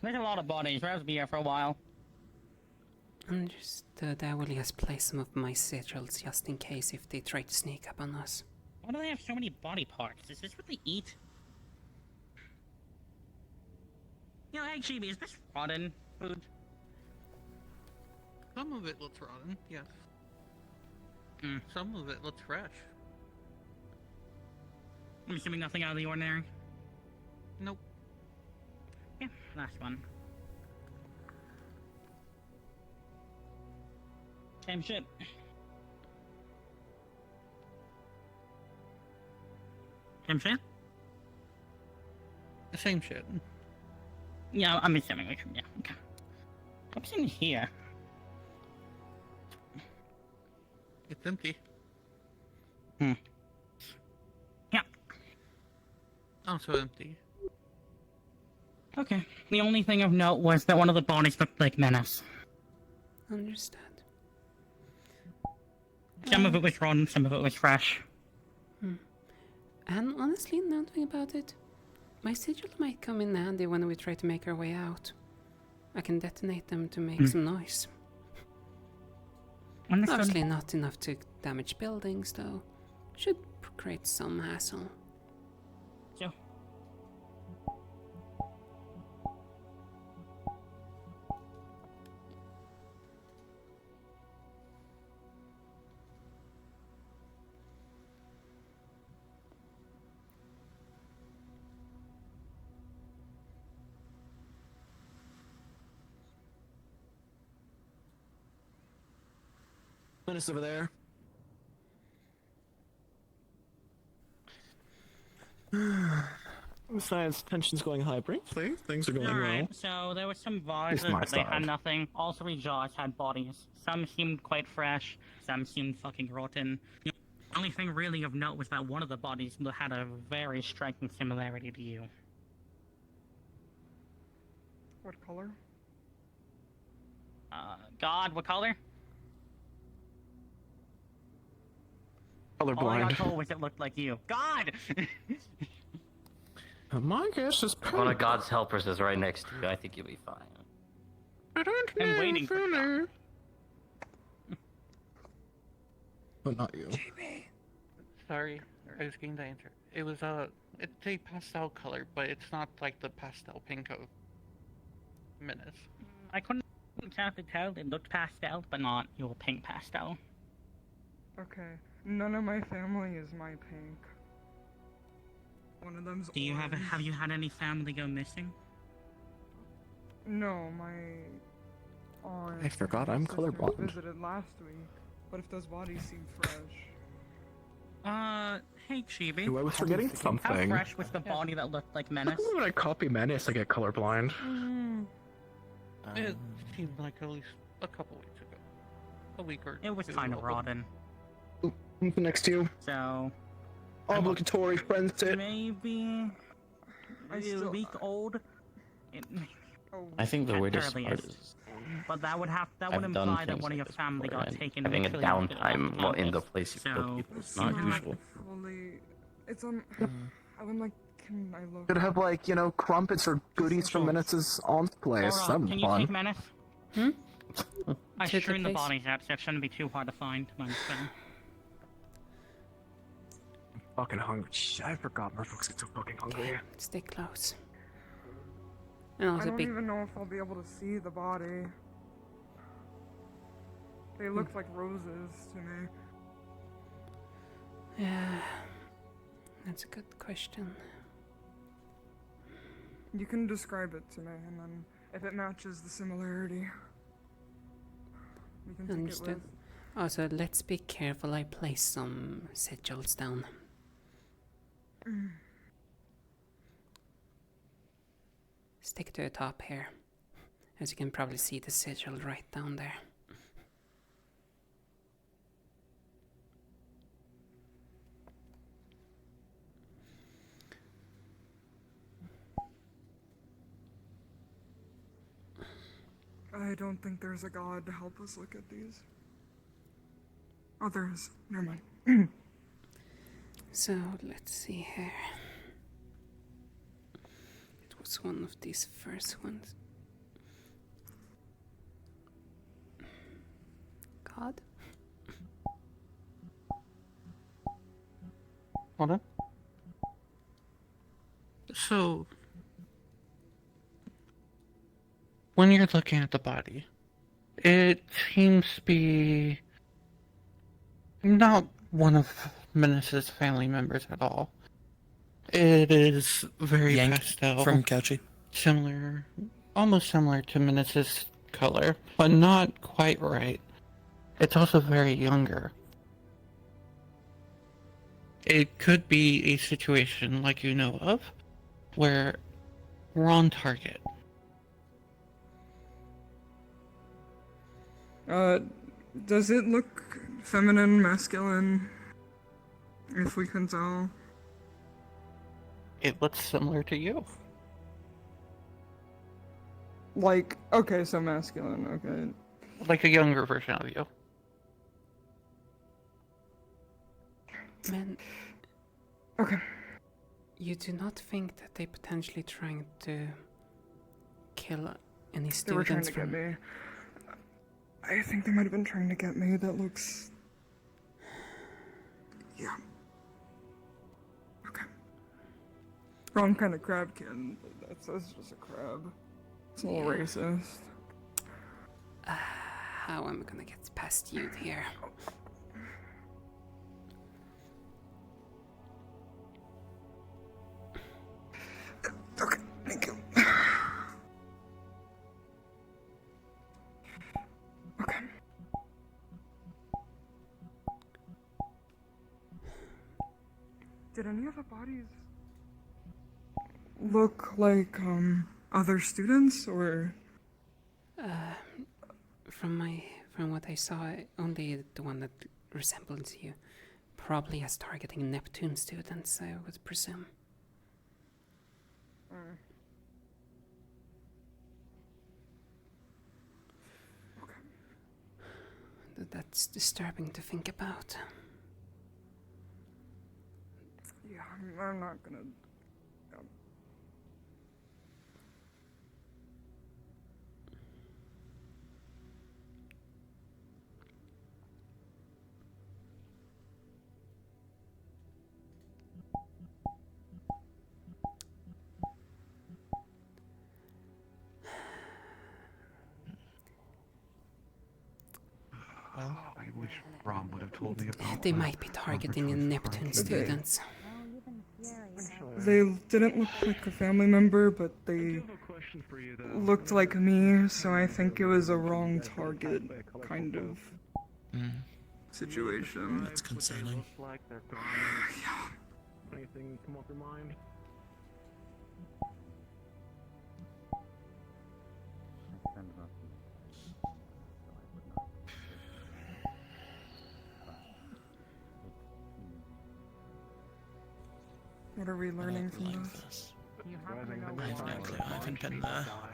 S13: There's a lot of bodies. We'll have to be here for a while.
S4: Understood. I will just place some of my sigils just in case if they try to sneak up on us.
S13: Why do they have so many body parts? Is this what they eat? Hey, Chibi, is this rotten food?
S2: Some of it looks rotten, yes. Some of it looks fresh.
S13: I'm assuming nothing out of the ordinary?
S2: Nope.
S13: Yeah, last one. Same shit. Same shit?
S2: Same shit.
S13: Yeah, I'm assuming we should, yeah, okay. What's in here?
S2: It's empty.
S13: Yeah.
S2: Also empty.
S13: Okay. The only thing of note was that one of the bodies looked like Menace.
S4: Understand.
S13: Some of it was rotten, some of it was fresh.
S4: And honestly, now thinking about it, my sigil might come in handy when we try to make our way out. I can detonate them to make some noise.
S13: Understood.
S4: Obviously not enough to damage buildings, though. Should create some hassle.
S13: So.
S14: Menace over there. Besides, tension's going high. Briefly, things are going well.
S13: Alright, so there were some vases,
S14: It's my
S13: but they had
S14: side.
S13: nothing. All three jars had bodies. Some seemed quite fresh, some seemed fucking rotten. The only thing really of note was that one of the bodies had a very striking similarity to you.
S6: What color?
S13: God, what color? All I got
S14: Colorblind.
S13: told was it looked like you. God!
S14: My guess is
S3: One of God's helpers is right next to you. I think you'll be fine.
S14: I don't
S13: I'm waiting for
S14: know. But not you.
S2: Sorry, I was getting the answer. It was it's a pastel color, but it's not like the pastel pink of Menace.
S13: I couldn't exactly tell. It looked pastel, but not your pink pastel.
S6: Okay. None of my family is my pink. One of them's
S13: Do you have you had any family go missing?
S6: No, my aunt
S14: I forgot I'm
S6: and sister
S14: colorblind.
S6: visited last week. What if those bodies seem fresh?
S13: Hey Chibi.
S14: Ooh, I was forgetting
S13: How
S14: something.
S13: fresh was the body that looked like
S14: How
S13: Menace?
S14: come when I copy Menace, I get colorblind?
S2: It seemed like at least a couple weeks ago. A week or
S13: It was
S2: two
S13: kind of
S2: ago.
S13: rotten.
S14: Who's next to you?
S13: So...
S14: Obligatory friends sit.
S13: Maybe... a week old?
S12: I think the
S13: At
S12: weirdest part
S13: earliest.
S12: is
S13: But that would
S12: I've done
S13: imply that
S12: things
S13: one of
S12: like
S13: your
S12: this
S13: family
S12: before,
S13: got
S12: and
S13: taken
S12: having a
S13: literally off the
S12: downtime in the
S13: campus.
S12: place you put
S13: So,
S12: people is not usual.
S6: Fully, it's I'm like, can I look?
S14: Could have like, you know, crumpets or goodies from Menace's aunt's place.
S13: Hold
S14: That'd
S13: on,
S14: be
S13: can you
S14: fun.
S13: take Menace? I
S4: To the
S13: strewn the
S4: place?
S13: bodies out, so it shouldn't be too hard to find. I'm just saying.
S14: I'm fucking hungry. Shit, I forgot Merfolk's get so fucking hungry.
S4: Stay close. And
S6: I
S4: also
S6: don't
S4: big.
S6: even know if I'll be able to see the body. They look like roses to me.
S4: Yeah, that's a good question.
S6: You can describe it to me, and then if it matches the similarity, we can take it
S4: Understood.
S6: with.
S4: Also, let's be careful. I place some sigils down. Stick to the top here. As you can probably see the sigil right down there.
S6: I don't think there's a god to help us look at these. Oh, there is. Never mind.
S4: So, let's see here. It was one of these first ones. God?
S2: Hold on. So, when you're looking at the body, it seems to be not one of Menace's family members at all. It is very
S15: Yank
S2: pastel.
S15: from Couchy.
S2: Similar, almost similar to Menace's color, but not quite right. It's also very younger. It could be a situation like you know of, where we're on target.
S6: Does it look feminine, masculine? If we can tell.
S2: It looks similar to you.
S6: Like, okay, so masculine, okay.
S2: Like a younger version of you.
S4: Man.
S6: Okay.
S4: You do not think that they potentially trying to kill any students?
S6: They were trying to get me. I think they might have been trying to get me. That looks... Yeah. Okay. Wrong kind of crab kid. That's just a crab. It's a little racist.
S4: How am I gonna get past you here?
S6: Okay, thank you. Okay. Did any of the bodies look like, other students, or?
S4: From what I saw, only the one that resembles you. Probably as targeting Neptune students, I would presume. That's disturbing to think about.
S6: Yeah, I'm not gonna...
S7: Well, I wish Rom would have told me about
S4: They might be targeting the Neptune students.
S6: They didn't look like a family member, but they looked like me, so I think it was a wrong target kind of situation.
S15: That's concerning.
S6: Yeah.
S14: Anything come up your mind?
S6: What are we learning from this?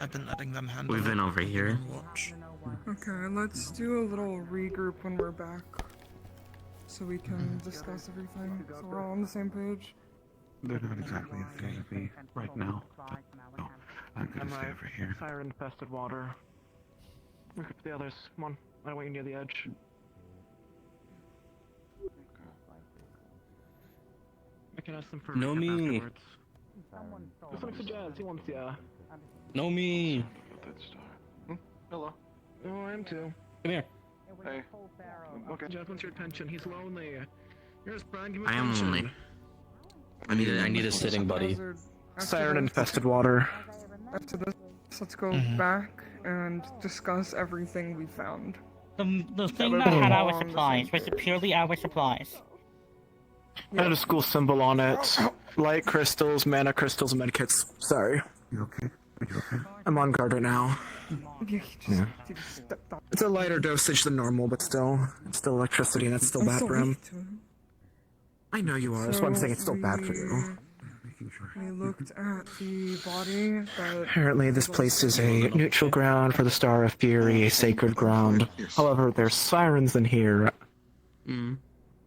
S15: I've been letting them handle
S12: We've been over here.
S15: Watch.
S6: Okay, let's do a little regroup when we're back, so we can discuss everything, so we're all on the same page.
S7: They're not exactly a fan of me right now, but no, I'm gonna stay over here.
S14: Siren-infested water. Look up the others. Come on, I want you near the edge. I can ask them for
S12: No me.
S14: afterwards. Just like the jazz, he wants ya.
S12: No me.
S14: Hello. Oh, I am too.
S12: Come here.
S14: Hey. Okay. Jazz wants your attention. He's lonely. Here's Brian, give me
S12: I am
S14: attention.
S12: lonely. I need a sitting buddy.
S14: Siren-infested water.
S6: After this, let's go back and discuss everything we found.
S13: The thing that had our supplies, was it purely our supplies?
S14: I had a school symbol on it. Light crystals, mana crystals, medkits. Sorry.
S7: You okay? Are you okay?
S14: I'm on guard right now.
S6: Yeah.
S14: It's a lighter dosage than normal, but still. It's still electricity and it's still bad for him. I know you are. That's why I'm saying it's still bad for you.
S7: Making sure.
S6: We looked at the body that...
S14: Apparently, this place is a neutral ground for the Star of Fury, a sacred ground. However, there's sirens in here.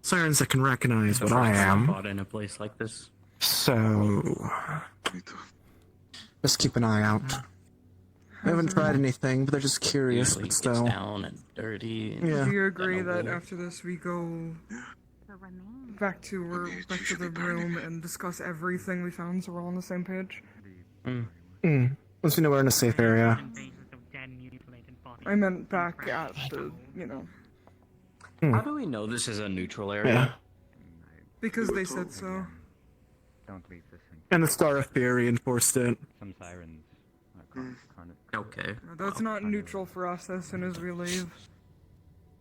S14: Sirens that can recognize what I am.
S3: Fought in a place like this.
S14: So... just keep an eye out. I haven't tried anything, but they're just curious, but still.
S3: Down and dirty. And
S14: Yeah.
S6: Do you agree that after this we go back to the room and discuss everything we found so we're all on the same page?
S14: Once we know we're in a safe area.
S6: I meant back at the, you know.
S3: How do we know this is a neutral area?
S14: Yeah.
S6: Because they said so.
S16: Don't leave this in.
S14: And the Star of Fury enforced it.
S16: Some sirens.
S3: Okay.
S6: That's not neutral for us as soon as we leave.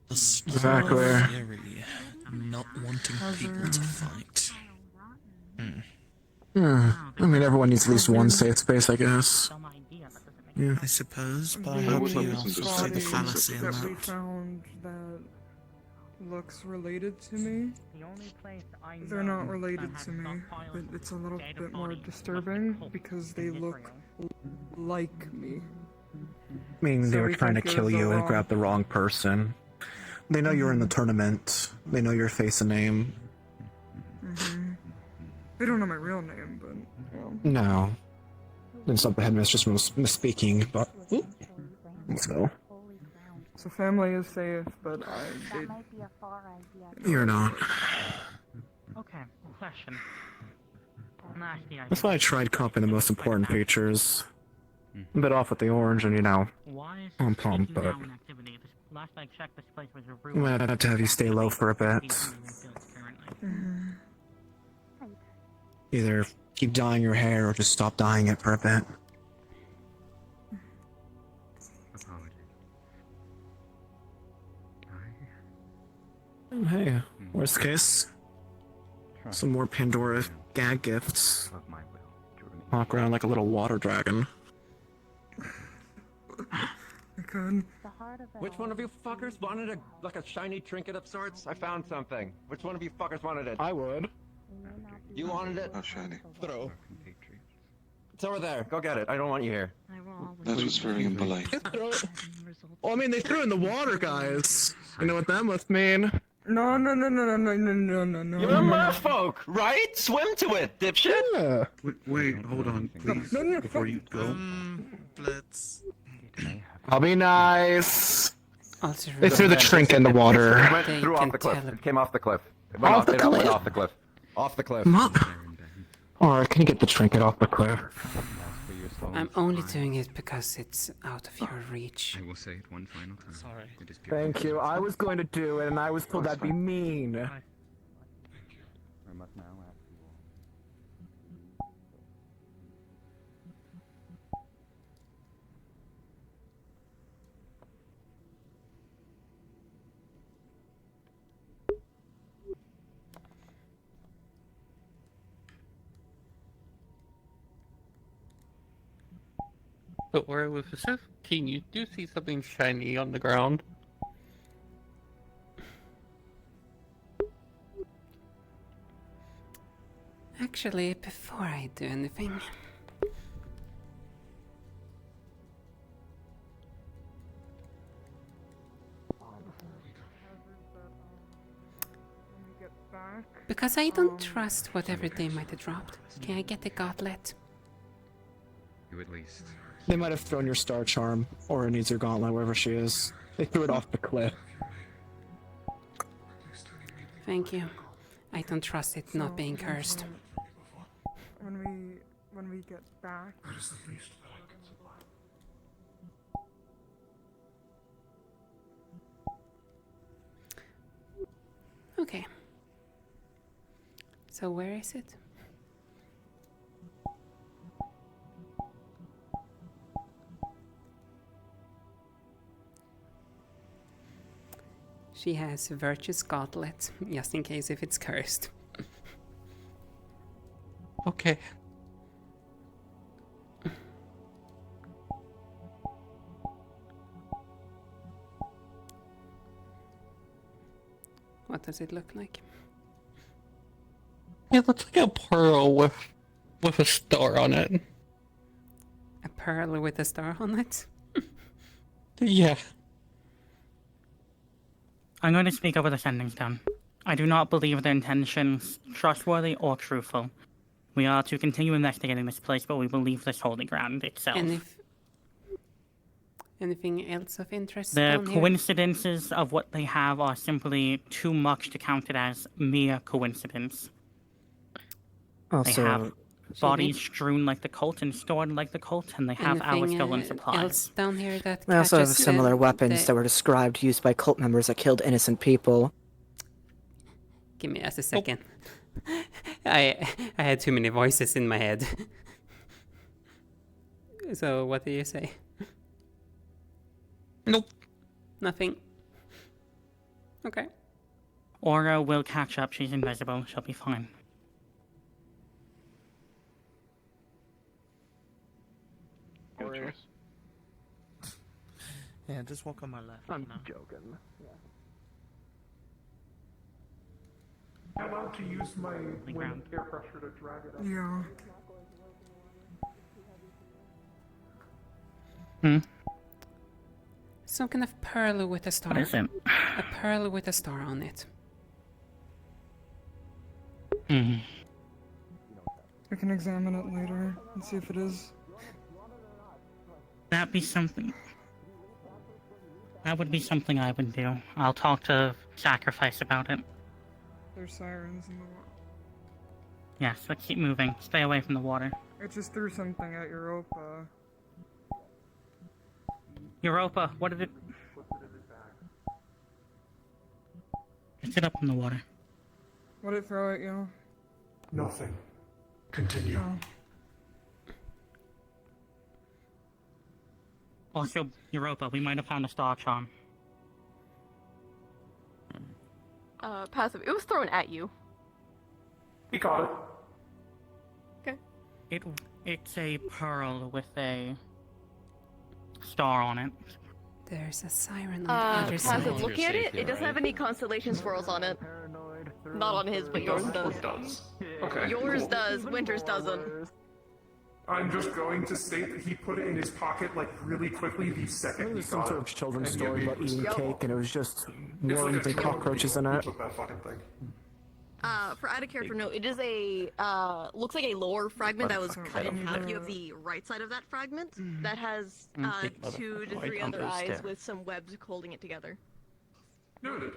S14: Exactly.
S15: Not wanting people to fight.
S14: I mean, everyone needs at least one safe space, I guess. Yeah.
S15: I suppose, but I hope you also see the fallacy in
S6: that we
S15: that.
S6: found that looks related to me. They're not related to me, but it's a little bit more disturbing because they look like me.
S14: Meaning they
S6: So
S14: were
S6: we
S14: trying to
S6: think it
S14: kill
S6: was
S14: you
S6: the
S14: and
S6: wrong-
S14: grab the wrong person. They know you're in the tournament. They know your face and name.
S6: They don't know my real name, but
S14: No. Didn't stop the headmistress from misspeaking, but... Let's go.
S6: So family is safe, but
S14: You're not.
S13: Okay, question.
S14: That's why I tried comping the most important features. A bit off with the orange and, you know, on pump, but...
S13: Last I checked, this place was a
S14: I might have to have you stay low for a bit. Either keep dyeing your hair or just stop dyeing it for a bit. Hey, worst case, some more Pandora gag gifts. Walk around like a little water dragon.
S6: I could.
S8: Which one of you fuckers wanted a shiny trinket of sorts? I found something. Which one of you fuckers wanted it?
S14: I would.
S8: You wanted it?
S10: How shiny.
S8: Throw. It's over there. Go get it. I don't want you here.
S10: That was very impolite.
S14: Well, I mean, they threw it in the water, guys. You know what that must mean?
S6: No.
S8: You're a merfolk, right? Swim to it, dipshit!
S14: Yeah.
S7: Wait, hold on, please. Before you go.
S15: Let's...
S14: I'll be nice.
S4: Also,
S14: They threw the trinket in the water.
S8: It went through off the cliff. It came off the cliff. It went
S14: Off the
S8: it went
S14: cliff?
S8: off the cliff. Off the cliff.
S14: Or can you get the trinket off the cliff?
S4: I'm only doing it because it's out of your reach.
S16: I will say it one final time.
S13: Sorry.
S16: It is pure
S14: Thank you. I was going to do it, and I was told that'd be mean.
S16: I must now ask you all.
S2: But where I was assessing, you do see something shiny on the ground.
S4: Actually, before I do anything, because I don't trust whatever they might have dropped, can I get the gauntlet?
S16: You at least.
S14: They might have thrown your star charm, or it needs your gauntlet, wherever she is. They threw it off the cliff.
S4: Thank you. I don't trust it not being cursed.
S6: When we get back.
S7: That is the least that I can supply.
S4: Okay. So where is it? She has Virtue's Gauntlet, just in case if it's cursed.
S2: Okay.
S4: What does it look like?
S2: It looks like a pearl with With a star on it.
S4: A pearl with a star on it?
S2: Yeah.
S13: I'm going to speak over the sending stone. I do not believe their intentions trustworthy or truthful. We are to continue investigating this place, but we will leave this holy ground itself.
S4: Anything else of interest
S13: The
S4: down here?
S13: coincidences of what they have are simply too much to count it as mere coincidence. They have bodies strewn like the cult and stored like the cult, and they have our stolen supplies.
S4: Else down here that
S19: We also have
S4: catches
S19: similar weapons that were described used by cult members that killed innocent people.
S4: Give me just a second. I had too many voices in my head. So what do you say?
S2: Nope.
S4: Nothing. Okay.
S13: Aura will catch up. She's invisible. She'll be fine.
S15: Yeah, just walk on my left.
S14: I'm joking.
S17: I'm allowed to use my wind air pressure to drag it up.
S6: Yeah.
S4: Some kind of pearl with a star.
S13: What is it?
S4: A pearl with a star on it.
S13: Mm.
S6: We can examine it later and see if it is.
S13: That be something. That would be something I would do. I'll talk to Sacrifice about it.
S6: There's sirens in the water.
S13: Yes, let's keep moving. Stay away from the water.
S6: It just threw something at Europa.
S13: Europa, what did it... Pick it up from the water.
S6: What did it throw at you?
S17: Nothing. Continue.
S6: Oh.
S13: Also, Europa, we might have found a star charm.
S18: Passive. It was thrown at you.
S17: We got it.
S18: Okay.
S13: It's a pearl with a star on it.
S4: There's a siren on the other side.
S18: Passive, looking at it, it doesn't have any constellation swirls on it. Not on his, but yours does.
S17: Okay.
S18: Yours does, Winter's doesn't.
S17: I'm just going to state that he put it in his pocket like really quickly the second he
S14: There's some
S17: got
S14: sort
S17: it.
S14: of children's
S17: And
S14: story
S17: yet
S14: about
S17: he
S14: eating
S17: was-
S14: cake, and it was just
S17: It's like
S14: worms
S17: a
S14: and cockroaches in it.
S17: took that fucking thing.
S18: For add a character note, it is a, looks like a lower fragment that was cut in half. You have the right side of that fragment that has, 2 to 3 other eyes with some webs holding it together.
S17: Noted.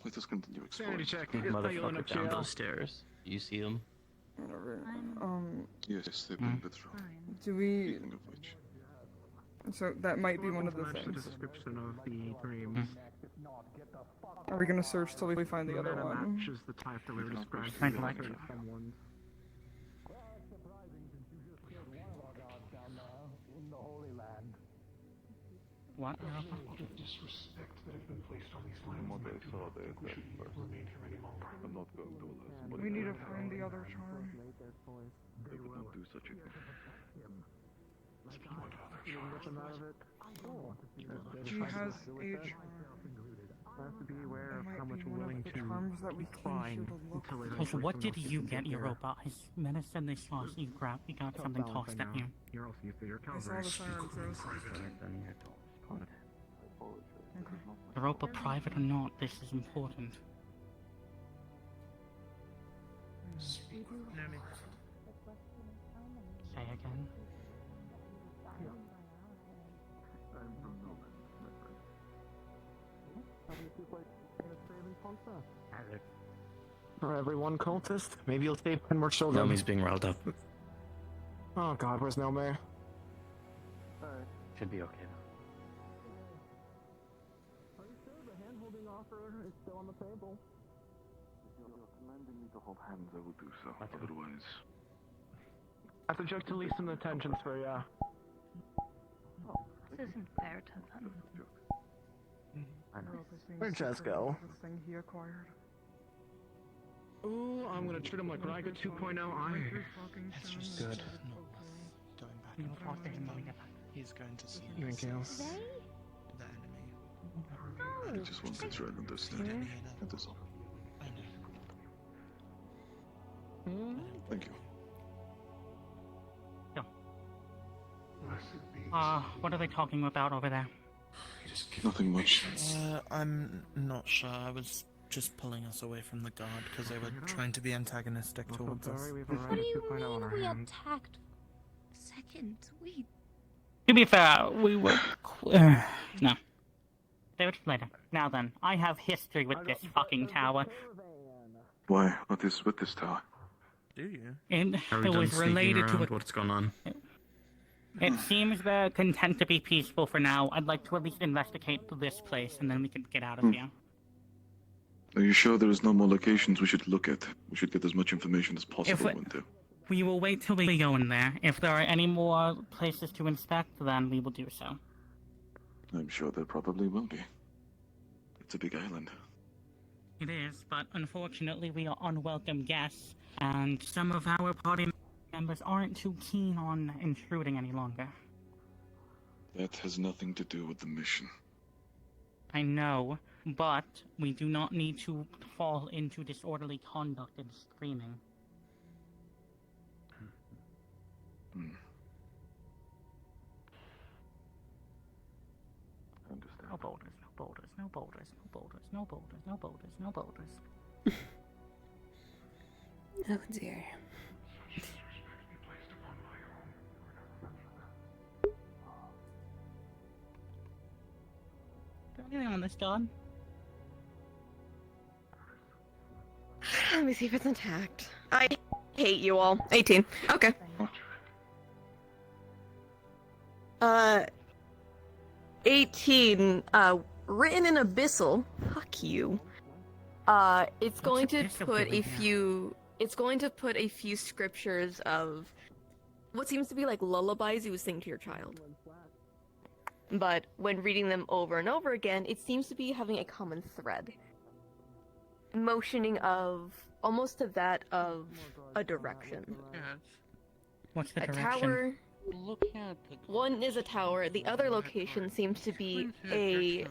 S10: Let us continue exploring.
S3: Motherfucker down those stairs. You see him?
S6: Whatever.
S10: Yes, they've been withdrawn.
S6: Do we...
S10: Speaking of which.
S6: So that might be one of the things.
S14: description of the dreams.
S6: Are we gonna search till we find the other one?
S14: Matches the type that we were describing.
S13: Kind of like it. What?
S17: The disrespect that has been placed on these lands. We shouldn't remain here any longer.
S10: I'm not going to allow somebody
S6: We need to
S10: to
S6: find the other charm.
S10: They would not do such a thing.
S17: What other charm?
S6: She has a charm.
S14: Have to be aware of
S6: It
S14: how
S6: might
S14: much
S6: be
S14: we're
S6: one
S14: willing
S6: of the
S14: to
S6: charms that we
S14: keep
S6: came here
S14: trying
S6: to look
S14: until it
S6: for.
S13: Also, what did
S14: eventually
S13: you
S14: comes
S13: get,
S14: to
S13: Europa? Mena said they saw you got something tossed at you.
S14: You're also used to your
S6: I saw the siren throws.
S13: Europa, private or not, this is important.
S17: Speak with me.
S13: Say again.
S14: For every one cultist, maybe you'll save 10 more children.
S12: Nomi's being riled up.
S14: Oh god, where's Nome?
S12: Should be okay now.
S14: Are you sure the hand-holding offer is still on the table?
S10: If you're commanding me to hold hands, I will do so. Otherwise...
S14: I subject to leave some attentions for ya.
S9: This isn't fair to them.
S14: I know. Where'd Jess go?
S6: This thing he acquired.
S14: Ooh, I'm gonna treat him like Riga 2.0 iron.
S15: It's just
S14: Good.
S15: going back. He's going to see
S14: Thank you.
S15: the enemy.
S10: I just want to try and understand. That is all.
S15: I know.
S10: Thank you.
S13: What are they talking about over there?
S10: Nothing much.
S15: I'm not sure. I was just pulling us away from the guard because they were trying to be antagonistic towards us.
S9: What do you mean we attacked? Second, we.
S13: To be fair, we were. No. Do it later. Now then, I have history with this fucking tower.
S10: Why? What is with this tower?
S15: Do you?
S13: And
S3: Are we
S13: it
S3: done
S13: was
S3: sneaking
S13: related to
S3: around?
S13: a.
S3: What's going on?
S13: It seems they're content to be peaceful for now. I'd like to at least investigate this place, and then we can get out of here.
S10: Are you sure there is no more locations we should look at? We should get as much information as possible, Winter.
S13: We will wait till we go in there. If there are any more places to inspect, then we will do so.
S10: I'm sure there probably will be. It's a big island.
S13: It is, but unfortunately we are unwelcome guests, and some of our party members aren't too keen on intruding any longer.
S10: That has nothing to do with the mission.
S13: I know, but we do not need to fall into disorderly conduct and screaming.
S10: Understand.
S13: No boulders, no boulders, no boulders, no boulders, no boulders, no boulders, no boulders.
S4: Oh dear.
S13: Is there anything on this, John?
S18: Let me see if it's intact. I hate you all. 18. Okay. 18, written in abyssal. Fuck you. It's going to put a few. It's going to put a few scriptures of what seems to be like lullabies you would sing to your child. But when reading them over and over again, it seems to be having a common thread. Motioning of almost to that of a direction.
S13: What's the
S18: A
S13: direction?
S18: tower.
S3: Look at the...
S18: One is a tower. The other location seems to be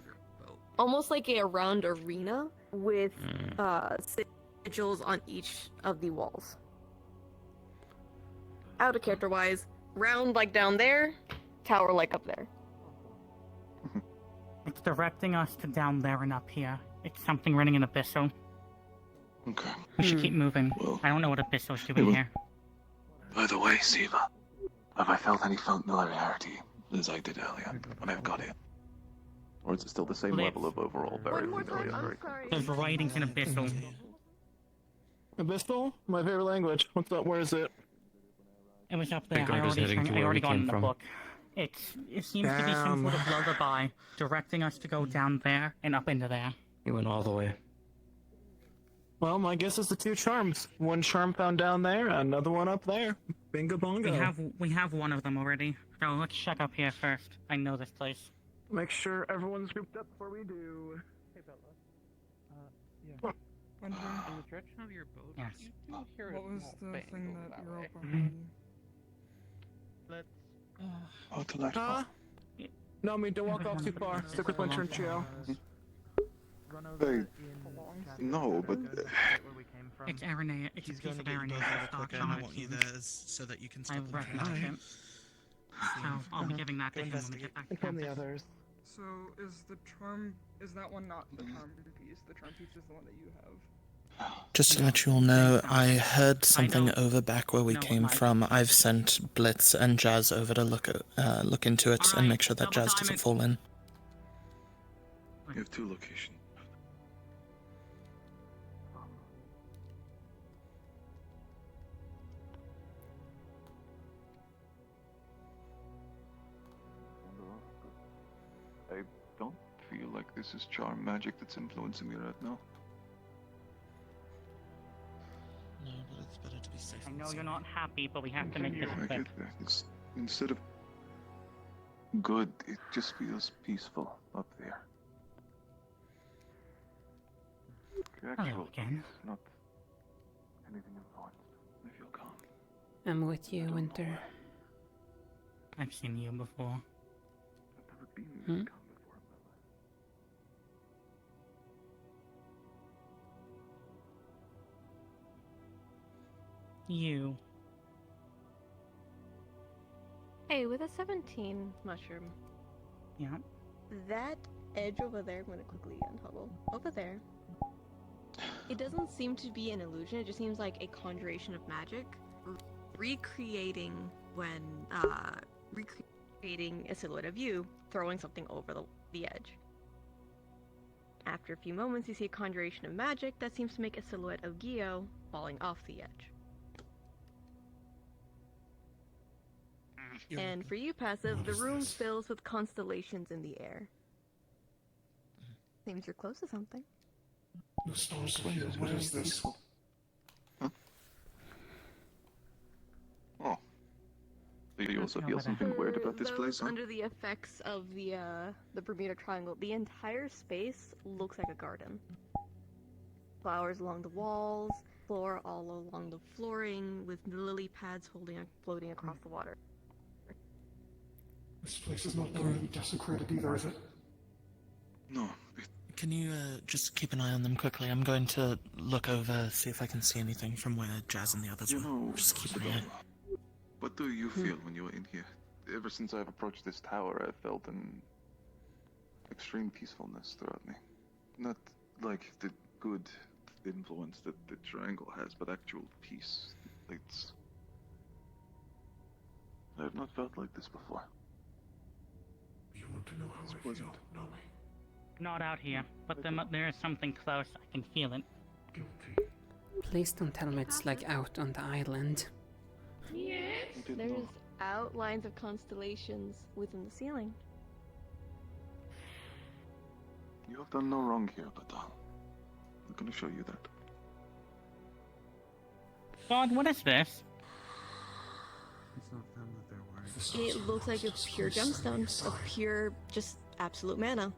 S18: almost like a round arena with sigils on each of the walls. Out of character wise, round like down there, tower like up there.
S13: It's directing us to down there and up here. It's something running in abyssal.
S10: Okay.
S13: We should keep moving. I don't know what abyssal's doing here.
S10: By the way, Siva, have I felt any familiarity as I did earlier when I've got it? Or is it still the same level of overall very familiar?
S13: There's writings in abyssal.
S14: Abyssal? My favorite language. What's up? Where is it?
S13: It was up there.
S3: Big Guard is heading to
S13: I
S3: where
S13: already
S3: we
S13: got it
S3: came
S13: in the
S3: from.
S13: book. It seems to be some
S14: Damn.
S13: sort of lullaby directing us to go down there and up into there.
S12: He went all the way.
S14: Well, my guess is the two charms. One charm found down there, another one up there. Bingo bongo.
S13: We have one of them already. So let's check up here first. I know this place.
S14: Make sure everyone's grouped up before we do.
S2: Hey, Bella. In the direction of your boat,
S13: Yes.
S2: you do hear
S6: What
S2: a
S6: was
S2: small
S6: the
S2: bang
S6: thing
S2: over
S6: that
S2: way.
S6: Europa had?
S2: Let's...
S10: Oh, delightful.
S14: Huh? No, me, don't walk off too far. Stick with Winter and Chio.
S10: Hey, no, but...
S13: It's Aranea. It's a
S15: He's
S13: piece
S15: going to
S13: of
S15: get you both
S13: Aranea
S15: real
S13: stock
S15: quick, and I
S13: on
S15: want you
S13: it.
S15: there so that you can
S13: I
S15: stop them
S13: recognize
S15: trying.
S13: it. So I'll be giving that to him when we get back to
S14: Inform the
S13: campus.
S14: others.
S6: So is the charm? Is that one not the charm piece? The charm piece is the one that you have.
S15: Just to let you all know, I heard something over back where we came from. I've sent Blitz and Jazz over to look into it and make sure that Jazz doesn't fall in.
S10: You have two locations. I don't feel like this is charm magic that's influencing me right now.
S15: No, but it's better to be safe.
S13: I know you're not happy, but we have to make this
S10: I
S13: quick.
S10: get that. It's instead of good, it just feels peaceful up there. The
S13: Hello
S10: actual
S13: again.
S10: peace, not anything influenced. I feel calm.
S4: I'm with you, Winter.
S13: I've seen you before.
S10: I've never been this
S4: Hmm?
S10: calm before in my life.
S13: You.
S1: Hey, with a 17 mushroom.
S13: Yeah.
S1: That edge over there, I'm gonna quickly untoggle. Over there. It doesn't seem to be an illusion, it just seems like a conjuration of magic. Recreating recreating a silhouette of you throwing something over the edge. After a few moments, you see a conjuration of magic that seems to make a silhouette of Gio falling off the edge. And for you, passive, the room fills with constellations in the air. Seems you're close to something.
S17: The stars are here. What is this?
S10: Huh? Oh. Do you also feel something weird about this place, huh?
S1: Under the effects of the Bermuda Triangle, the entire space looks like a garden. Flowers along the walls, floor all along the flooring, with lily pads floating across the water.
S17: This place is not going to be desecrated either, is it?
S10: No.
S15: Can you just keep an eye on them quickly? I'm going to look over, see if I can see anything from where Jazz and the others were. Just keep an eye.
S10: What do you feel when you're in here? Ever since I've approached this tower, I've felt an extreme peacefulness throughout me. Not like the good influence that the triangle has, but actual peace. I have not felt like this before.
S17: You want to know how I feel, know me?
S13: Not out here, but there is something close. I can feel it.
S17: Guilty.
S4: Please don't tell me it's like out on the island.
S1: Yes. There's outlines of constellations within the ceiling.
S10: You have done no wrong here, but I'm going to show you that.
S13: God, what is this?
S7: It's not them that they're worried.
S1: It looks like a pure gemstone, of pure, just absolute mana.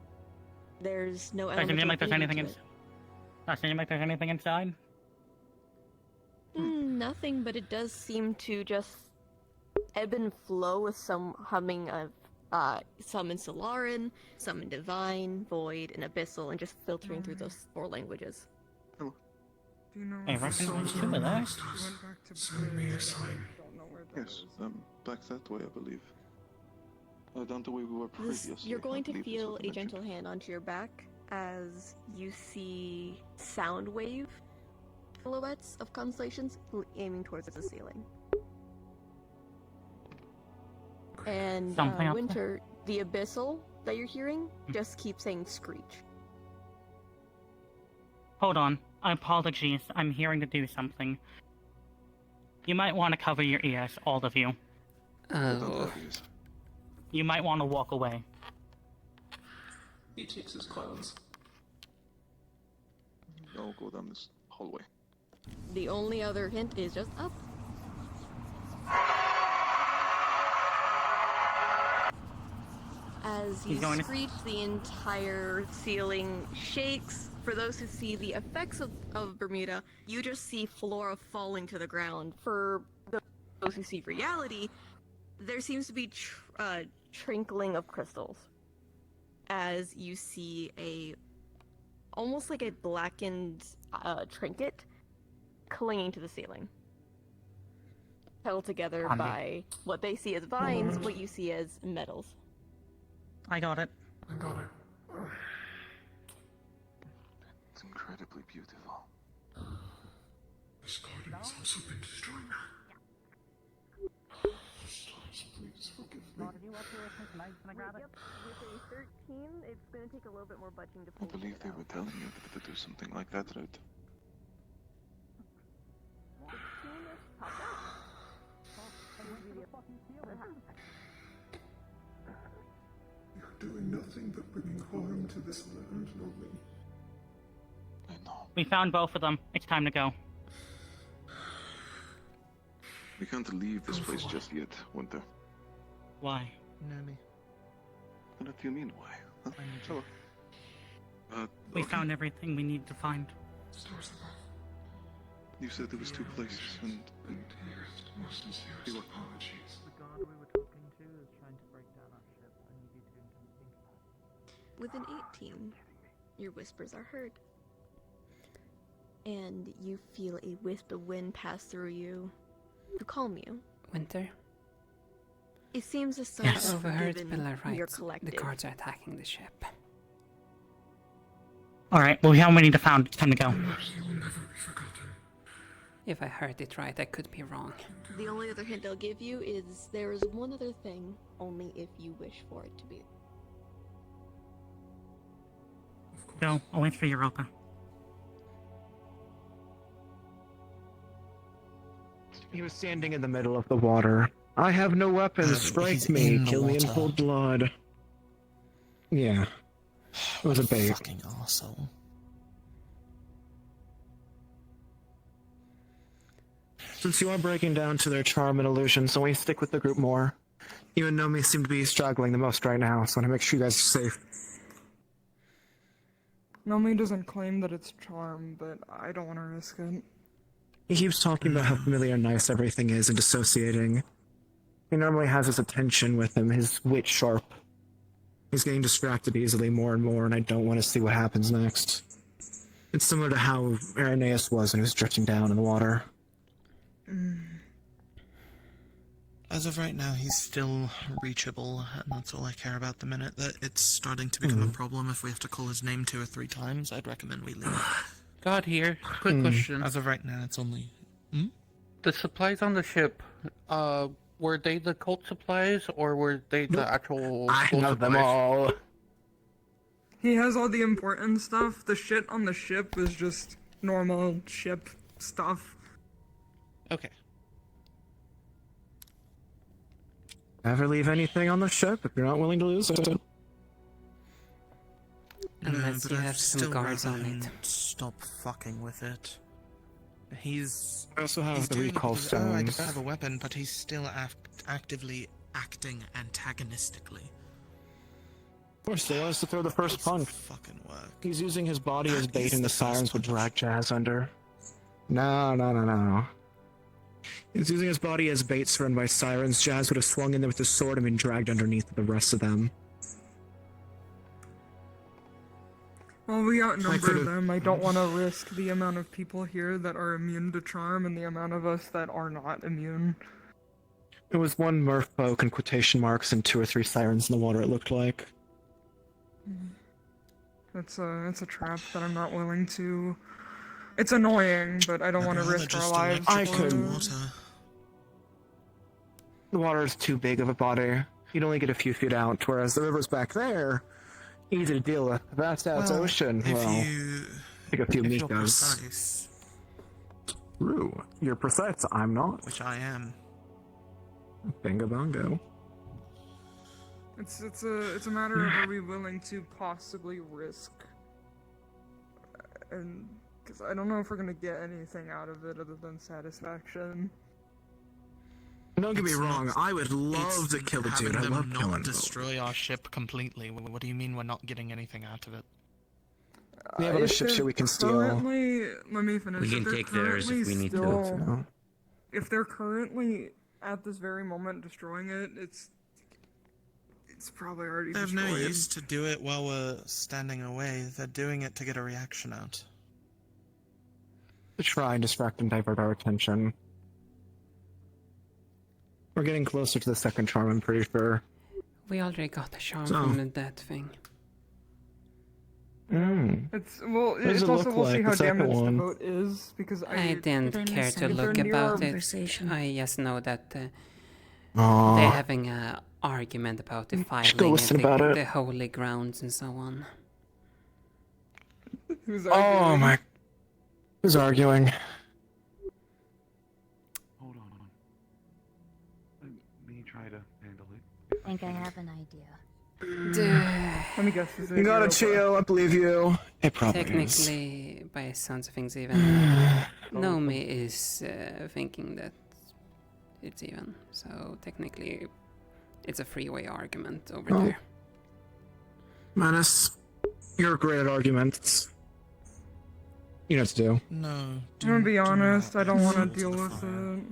S1: There's no
S13: Doesn't
S1: element
S13: seem like
S1: of
S13: there's anything
S1: to it.
S13: Doesn't seem like there's anything inside.
S1: Nothing, but it does seem to just ebb and flow with some humming of some in Solaran, some in Divine, Void, and Abyssal, and just filtering through those 4 languages.
S6: Do you know
S13: Hey,
S6: if
S13: Russian,
S6: the
S13: what's
S6: souls
S13: to
S6: of
S13: the
S6: the
S13: left?
S6: masters went back to
S17: Send me a sign.
S6: Don't know where that
S10: Yes,
S6: is.
S10: back that way, I believe. Down to where we were previously.
S1: You're going
S10: I
S1: to
S10: believe is
S1: feel
S10: what
S1: a
S10: you mentioned.
S1: gentle hand onto your back as you see sound wave silhouettes of constellations aiming towards the ceiling. And
S13: Something up
S1: Winter, the abyssal that you're hearing just keeps saying screech.
S13: Hold on. Apologies. I'm hearing to do something. You might want to cover your ears, all of you.
S4: Oh.
S13: You might want to walk away.
S17: He takes his clothes.
S10: I'll go down this hallway.
S1: The only other hint is just up. As you screech, the entire ceiling shakes. For those who see the effects of Bermuda, you just see flora falling to the ground. For those who see reality, there seems to be trinkling of crystals. As you see almost like a blackened trinket clinging to the ceiling. Held together by what they see as vines, what you see as metals.
S13: I got it.
S17: I got it.
S10: It's incredibly beautiful.
S17: This garden has also been destroyed. Stars, please forgive me.
S1: Yep, with a 13, it's going to take a little bit more budging to
S10: I
S1: pull
S10: believe
S1: it
S10: they
S1: out.
S10: were telling you to do something like that, right?
S1: 16 is popped out.
S17: You're doing nothing but bringing harm to this land, not me.
S10: I know.
S13: We found both of them. It's time to go.
S10: We can't leave this place just yet, Winter.
S13: Why?
S15: Nami.
S10: What do you mean, why? Huh? Hello.
S13: We found everything we need to find.
S17: Stars above.
S10: You said there was 2 places, and
S17: Dearest, most sincerest apologies.
S2: The god we were talking to is trying to break down our ship. I need you to think about it.
S1: With an 18, your whispers are heard. and you feel a wisp of wind pass through you to calm you.
S4: Winter?
S1: It seems as though
S4: Yeah,
S1: you've
S4: overheard
S1: forgiven
S4: Bella
S1: your
S4: writes the
S1: collective.
S4: guards are attacking the ship.
S13: Alright, well, how many to found? Time to go.
S4: If I heard it right, I could be wrong.
S1: The only other hint I'll give you is there is one other thing, only if you wish for it to be.
S13: Go, I'll wait for Europa.
S14: He was standing in the middle of the water. I have no weapons. Strike
S15: he's
S14: me.
S15: in the
S14: Kill me in
S15: water.
S14: cold blood. Yeah. It was a bait.
S15: Fucking arsehole.
S14: Since you are breaking down to their charm and illusion, so we stick with the group more. You and Nomi seem to be struggling the most right now, so I want to make sure you guys are safe.
S6: Nomi doesn't claim that it's charm, but I don't want to risk it.
S14: He keeps talking about how familiar and nice everything is and dissociating. He normally has his attention with him, his wit sharp. He's getting distracted easily more and more, and I don't want to see what happens next. It's similar to how Irenaeus was when he was drifting down in the water.
S15: As of right now, he's still reachable, and that's all I care about at the minute. That it's starting to become a problem if we have to call his name 2 or 3 times. I'd recommend we leave.
S2: God here. Quick question.
S15: As of right now, it's only...
S2: The supplies on the ship, were they the cult supplies, or were they the actual
S14: I
S2: school
S14: know them
S2: supplies?
S14: all.
S6: He has all the important stuff. The shit on the ship is just normal ship stuff.
S15: Okay.
S14: Never leave anything on the ship if you're not willing to lose it.
S4: Unless
S15: but
S4: you
S15: I'd
S4: have some
S15: still
S4: guards
S15: rather
S4: on
S15: him
S4: it.
S15: Stop fucking with it. He's...
S14: I also have
S15: he's
S14: the
S15: doing it
S14: recall
S15: because, oh, I
S14: stones.
S15: don't have a weapon, but he's still actively acting antagonistically.
S14: Of course, they want us to throw the first punch.
S15: Fucking work.
S14: He's using his body as
S15: That
S14: bait
S15: is
S14: and the
S15: the first
S14: sirens would drag Jazz under. No. He's using his body as bait surrounded by sirens. Jazz would have swung in there with his sword and been dragged underneath with the rest of them.
S6: Well, we outnumber
S14: could've-
S6: them. I don't want to risk the amount of people here that are immune to charm and the amount of us that are not immune.
S14: It was one merfolk in quotation marks and 2 or 3 sirens in the water, it looked like.
S6: It's a trap that I'm not willing to... It's annoying, but I don't want to risk our lives.
S14: I
S6: for
S14: could.
S6: it.
S14: The water is too big of a body. You'd only get a few feet out, whereas the river's back there, easy to deal with. Vast ass
S15: Well,
S14: ocean.
S15: if
S14: Well,
S15: you...
S14: take a few
S15: if you're
S14: Mikos.
S15: precise,
S14: True. You're precise. I'm not.
S15: which I am.
S14: Bingo bongo.
S6: It's a matter of are we willing to possibly risk, and because I don't know if we're gonna get anything out of it other than satisfaction.
S14: Don't get me
S15: It's
S14: wrong,
S15: not-
S14: I would love
S15: it's
S14: to kill the
S15: having
S14: dude. I
S15: them
S14: love
S15: not
S14: killing him.
S15: destroy our ship completely. What do you mean we're not getting anything out of it?
S14: We have other
S6: If
S14: ships
S6: they're
S14: here we can steal.
S6: currently, let me finish.
S12: We
S6: If
S12: can
S6: they're
S12: take theirs if
S6: currently
S12: we need to.
S6: still- If they're currently at this very moment destroying it, it's probably already
S15: They have
S6: destroyed.
S15: no use to do it while we're standing away. They're doing it to get a reaction out.
S14: To try and distract and divert our attention. We're getting closer to the second charm, I'm pretty sure.
S4: We already got the charm
S14: So-
S4: from the dead thing.
S6: It's well.
S14: What does
S6: It's
S14: it
S6: also
S14: look
S6: we'll
S14: like,
S6: see how
S14: the second
S6: damaged
S14: one?
S6: the boat is because
S4: I didn't care to look about it. I just know that
S14: Aw.
S4: they're having a argument about defiling
S14: listen about it.
S4: the holy grounds and so on.
S6: Who's
S14: Oh
S6: arguing?
S14: my... Who's arguing?
S7: Hold on. Let me try to handle it.
S9: I think I have an idea.
S6: Let me guess. Is it
S14: You gotta
S6: Europa?
S14: chill, I believe you. It probably is.
S4: Technically, by sounds of things, even Naomi is thinking that it's even. So technically, it's a freeway argument over
S14: Oh.
S4: there.
S14: Manus, you're great at arguments. You know what to do.
S15: No.
S6: I'm gonna be honest. I don't want to deal with it.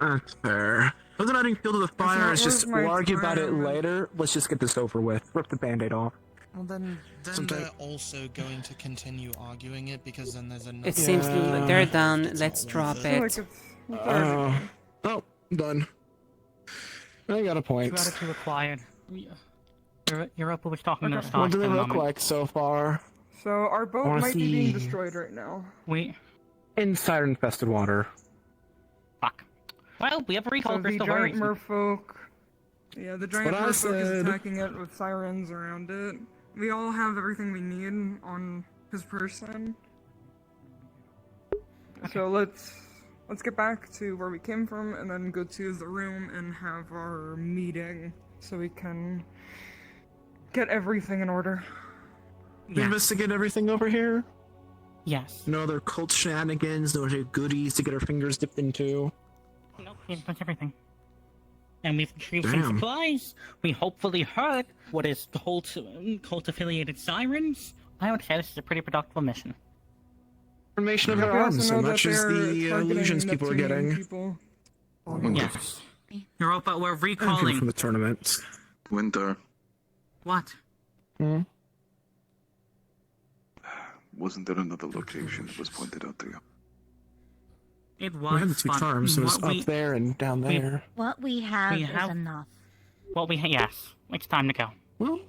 S14: That's fair. Wasn't adding fuel to the fire,
S6: not
S14: it's just,
S6: worth my
S14: we'll argue about it
S6: time.
S14: later. Let's just get this over with. Rip the band-aid off.
S15: Well, then they're also going to continue arguing it because then there's another.
S4: It seems they're done. Let's drop it.
S14: Oh, done. I got a point.
S13: Gratitude acquired. Europa was talking to us.
S14: What do they look like so far?
S6: So our boat might be being destroyed right now.
S14: In siren-infested water.
S13: Fuck. Well, we have a recall
S6: So the
S13: crystal.
S6: giant merfolk. Yeah, the giant
S14: what I
S6: merfolk is
S14: said.
S6: attacking it with sirens around it. We all have everything we need on his person. So let's get back to where we came from and then go to the room and have our meeting so we can get everything in order.
S14: Investigate everything over here?
S13: Yes.
S14: No other cult shenanigans, no other goodies to get our fingers dipped into?
S13: Nope, that's everything. And we've retrieved
S14: Damn.
S13: some supplies. We hopefully heard what is cult-affiliated sirens. I would say this is a pretty productive mission.
S14: Formation of their
S6: We also
S14: arms, so
S6: know that
S14: much as
S6: they're
S14: the
S6: targeting
S14: illusions people are
S6: Neptunian
S14: getting.
S6: people.
S13: Yes. Europa, we're
S14: People
S13: recalling.
S14: from the tournament.
S10: Winter,
S13: What?
S10: wasn't there another location that was pointed out to you?
S13: It
S14: We
S13: was.
S14: had the two
S13: but
S14: charms, it was
S13: what
S14: up there and down there.
S9: What we have is enough.
S13: Yes. It's time to go.
S14: Well,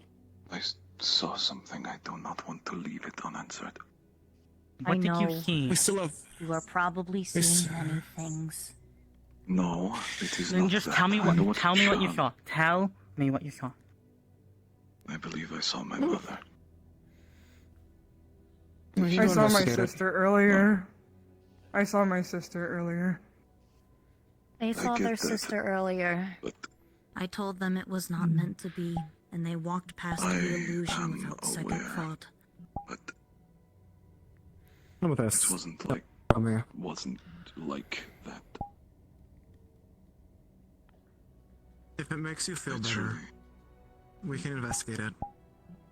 S10: I saw something. I do not want to leave it unanswered.
S13: What
S9: I
S13: did you
S9: know.
S13: see?
S14: We still have.
S9: You are probably seeing many things.
S10: No, it is
S13: Then
S10: not
S13: just
S10: that.
S13: tell me
S10: I know
S13: what. Tell me what you
S10: charm.
S13: saw. Tell me what you saw.
S10: I believe I saw my mother.
S6: I saw my sister earlier. I saw my sister earlier.
S9: They saw
S10: get
S9: their
S10: that,
S9: sister earlier.
S10: but-
S9: I told them it was not meant to be, and they walked past the illusion without second
S10: aware.
S9: thought.
S14: Come with us.
S10: This wasn't like
S14: here.
S10: wasn't like that.
S14: If it makes you feel better, we can investigate it.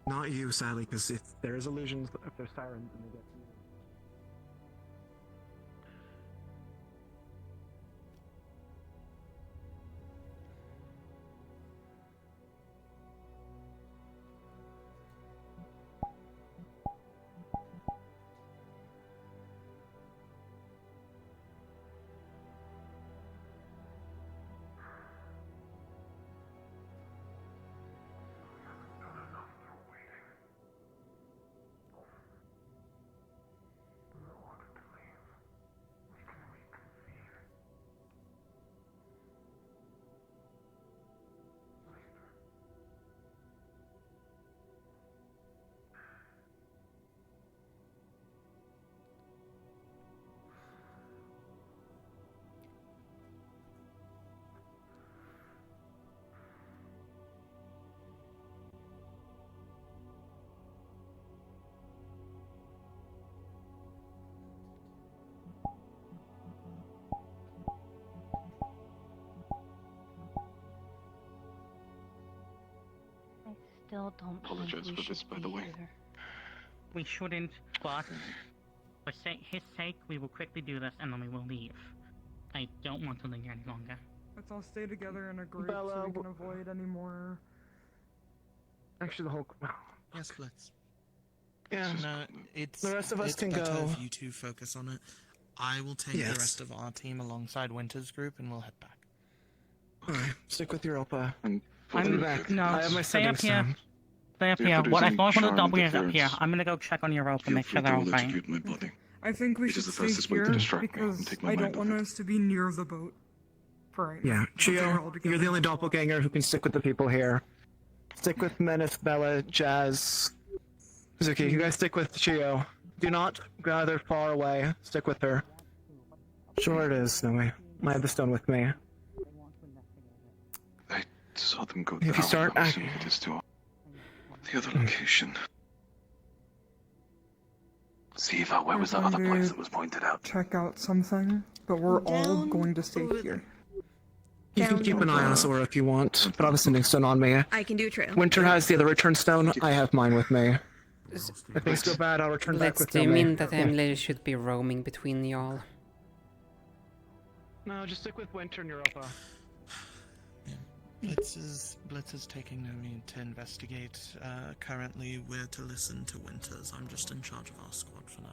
S14: Not you, sadly, because if there's illusions, if there's sirens, and they get you.
S9: Still don't
S10: Apologize for this, by the way.
S13: We shouldn't, but for his sake, we will quickly do this and then we will leave. I don't want to linger any longer.
S6: Let's all stay together in a group so we can avoid any more.
S14: Actually, the whole.
S15: Yes, let's.
S14: Yeah.
S15: No, it's.
S14: The rest of us
S15: it's
S14: can
S15: better
S14: go.
S15: if you two focus on it. I will take
S14: Yes.
S15: the rest of our team alongside Winter's group, and we'll head back.
S14: Alright, stick with Europa.
S13: I'm
S14: back.
S13: no.
S14: I have my
S13: Stay up
S14: settings
S13: here.
S14: down.
S13: Stay up
S10: If
S13: here.
S10: there
S13: What
S10: is
S13: I
S10: any
S13: thought one of the
S10: charm
S13: doppelgangers up
S10: interference,
S13: here. I'm gonna go check on Europa,
S10: Feel
S13: make
S10: free
S13: sure they're
S10: to
S13: all right.
S10: electrocute my body.
S6: I think we
S10: It
S6: should
S10: is the
S6: stay
S10: fastest way to
S6: here
S10: distract me and
S6: because
S10: take my
S6: I
S10: mind
S6: don't
S10: off
S6: want
S10: it.
S6: us to be near the boat. For right now.
S14: Yeah,
S6: Until we're all
S14: Chio,
S6: together.
S14: you're the only doppelganger who can stick with the people here. Stick with Menace, Bella, Jazz. Suzuki, you guys stick with Chio. Do not gather far away. Stick with her. Sure it is, Snowy. I have the stone with me.
S10: I saw them go
S14: If you
S10: down.
S14: start
S10: I'm assuming it is to the other location. Siva, where was that other place that was pointed out?
S6: Check out something, but we're all going to stay here.
S14: You can keep an eye on us, Aura, if you want, but I have a sending stone on me.
S1: I can do a trail.
S14: Winter has the other return stone. I have mine with me. If things go bad, I'll return back
S4: Let's
S14: with
S4: do you
S14: Nomi.
S4: mean that Emily should be roaming between y'all?
S14: No, just stick with Winter and Europa.
S15: Blitz is taking no need to investigate. Currently, we're to listen to Winters. I'm just in charge of our squad for now.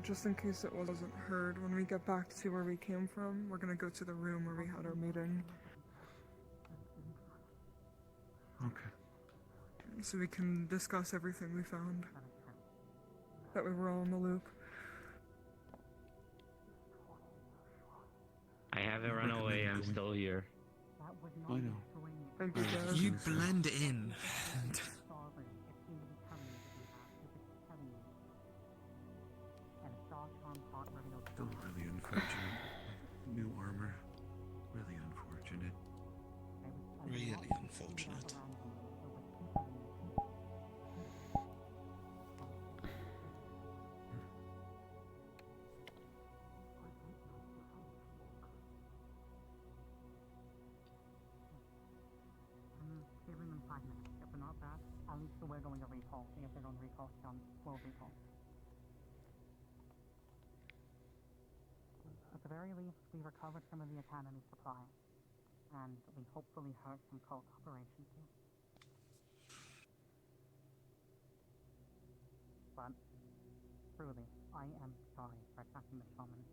S6: Just in case it wasn't heard, when we get back to where we came from, we're gonna go to the room where we had our meeting.
S7: Okay.
S6: So we can discuss everything we found. That way we're all in the loop.
S3: I haven't run away, I'm still here.
S7: I know.
S6: Thank you, guys.
S15: You blend in.
S7: Still really unfortunate. New armor. Really unfortunate.
S15: Really unfortunate.
S13: Giving them 5 minutes. If they're not back, at least we're going to recall. If they don't recall, we'll recall. At the very least, we recovered some of the Academy supply, and we hopefully hurt some cult operations too. But, truly, I am sorry for attacking the shaman.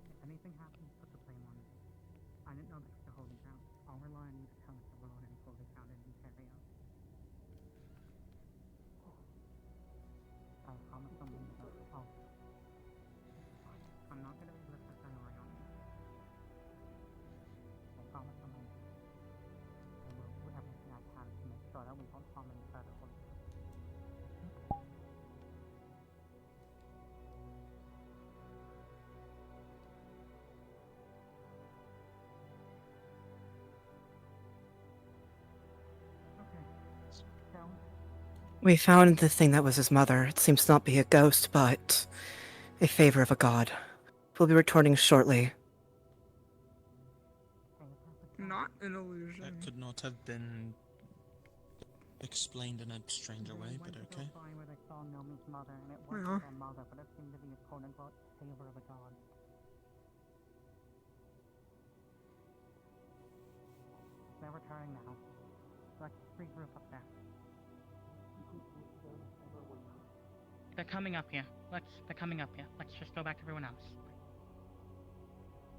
S13: If anything happens, put the blame on me. I didn't know this was the holy ground. I'll rely on you to tell us if we're on any holy ground in Ontario. I promise I'm going to go. I'm not going to be left to rely on you. I promise I'm going to. I will do everything I can to make sure that we don't harm any further holy ground.
S19: We found the thing that was his mother. It seems to not be a ghost, but a favor of a god. We'll be returning shortly.
S6: Not an illusion.
S15: That could not have been explained in a stranger way, but okay.
S13: Where they saw Nomi's mother, and it wasn't
S6: Yeah.
S13: their mother, but it seemed to be a quote-unquote favor of a god. They're returning now. Let's regroup up there. They're coming up here. They're coming up here. Let's just go back to everyone else.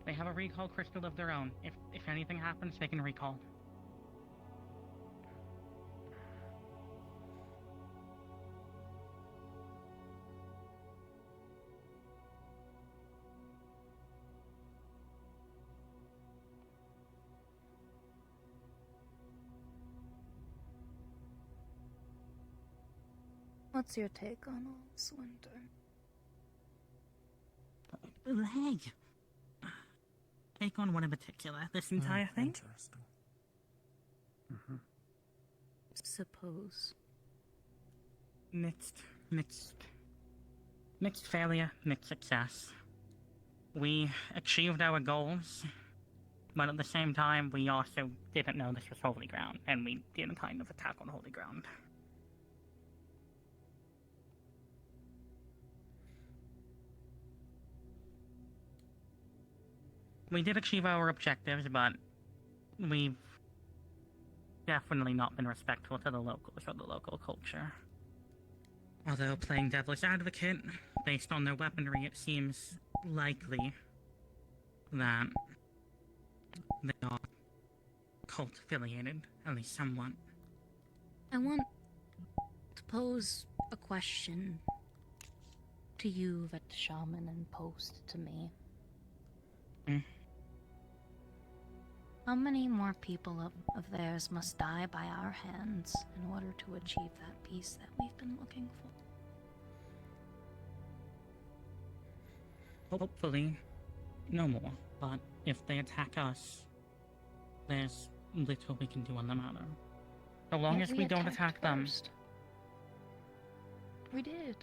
S13: They have a recall crystal of their own. If anything happens, they can recall.
S9: What's your take on all this, Winter?
S13: Leg. Take on one in particular. This entire thing?
S15: Interesting.
S9: Suppose.
S13: Mixed failure, mixed success. We achieved our goals, but at the same time, we also didn't know this was holy ground, and we did a kind of attack on holy ground. We did achieve our objectives, but we've definitely not been respectful to the locals or the local culture. Although playing devil's advocate, based on their weaponry, it seems likely that they are cult-affiliated, at least somewhat.
S9: I want to pose a question to to you that the shaman imposed to me. How many more people of theirs must die by our hands in order to achieve that peace that we've been looking for?
S13: Hopefully, no more. But if they attack us, there's little we can do on the matter. So long as we don't attack them.
S9: We did.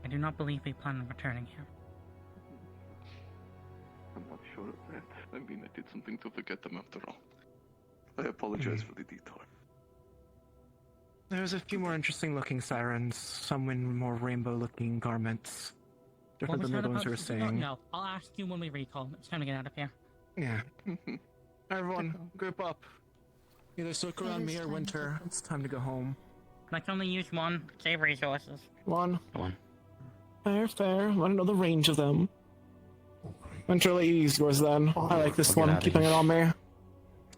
S13: I do not believe we plan on returning here.
S10: I'm not sure of that. I mean, I did something to forget them after all. I apologize for the detour.
S14: There's a few more interesting looking sirens, some in more rainbow looking garments. Different than the other ones we were seeing.
S13: No, I'll ask you when we recall. It's time to get out of here.
S14: Yeah. Everyone, group up. Either soak around me or Winter. It's time to go home.
S13: Let's only use one. Save resources.
S14: One. Fair. Want to know the range of them. Winter, let you use yours then. I like this one, keeping it on me.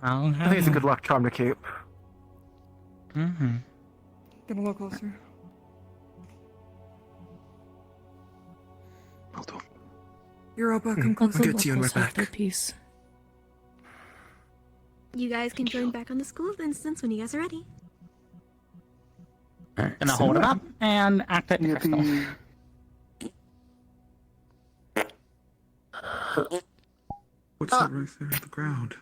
S14: I think it's a good luck charm to keep.
S13: Mm-hmm.
S6: Get a little closer. Europa, come closer.
S19: Good to you, and we're back.
S9: Peace.
S1: You guys can join back on the school of instance when you guys are ready.
S13: Gonna hold it up and activate the crystal.
S7: What's that right there at the ground?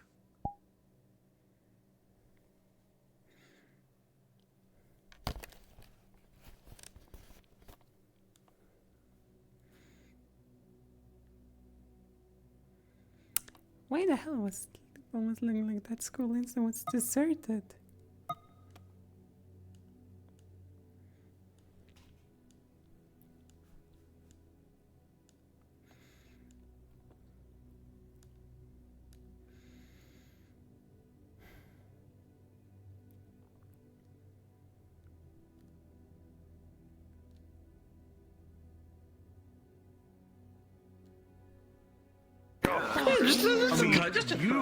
S4: Why the hell was almost looking like that school instant was deserted?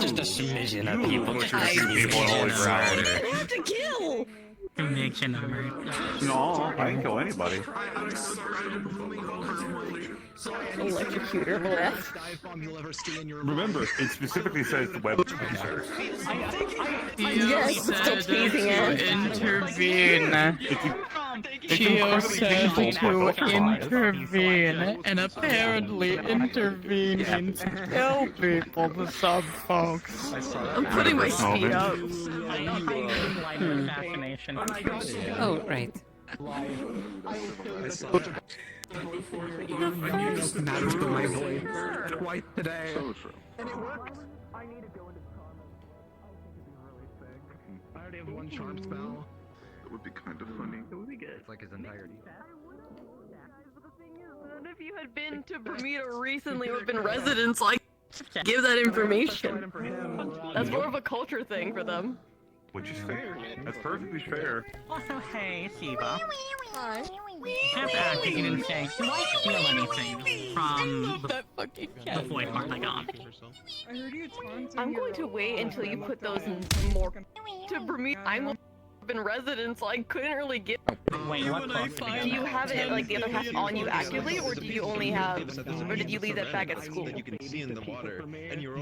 S12: Just a smidgen of people.
S18: To kill!
S13: Conviction of murder.
S11: No, I didn't kill anybody.
S18: Electrocutor left.
S11: Remember, it specifically says the web.
S18: Yes, still teasing it.
S20: Intervene. Geo said to intervene, and apparently intervene means kill people to some folks.
S18: I'm putting my speed up.
S4: Oh, right.
S14: Matters to my voice twice today. I already have one charm spell.
S10: That would be kind of funny.
S16: It would be good. It's like his entirety.
S18: And if you had been to Bermuda recently or been residents, like, give that information. That's more of a culture thing for them.
S11: Which is fair. That's perfectly fair.
S13: Also, hey, Siva.
S18: Hi.
S13: After acting, you didn't say, do I feel anything from the void heart I got?
S6: I heard you taunting.
S18: I'm going to wait until you put those in more to Bermuda. I'm been residents, so I couldn't really get.
S13: Wait, what book?
S18: Do you have it like the other half on you actively, or do you only have, or did you leave that back at school?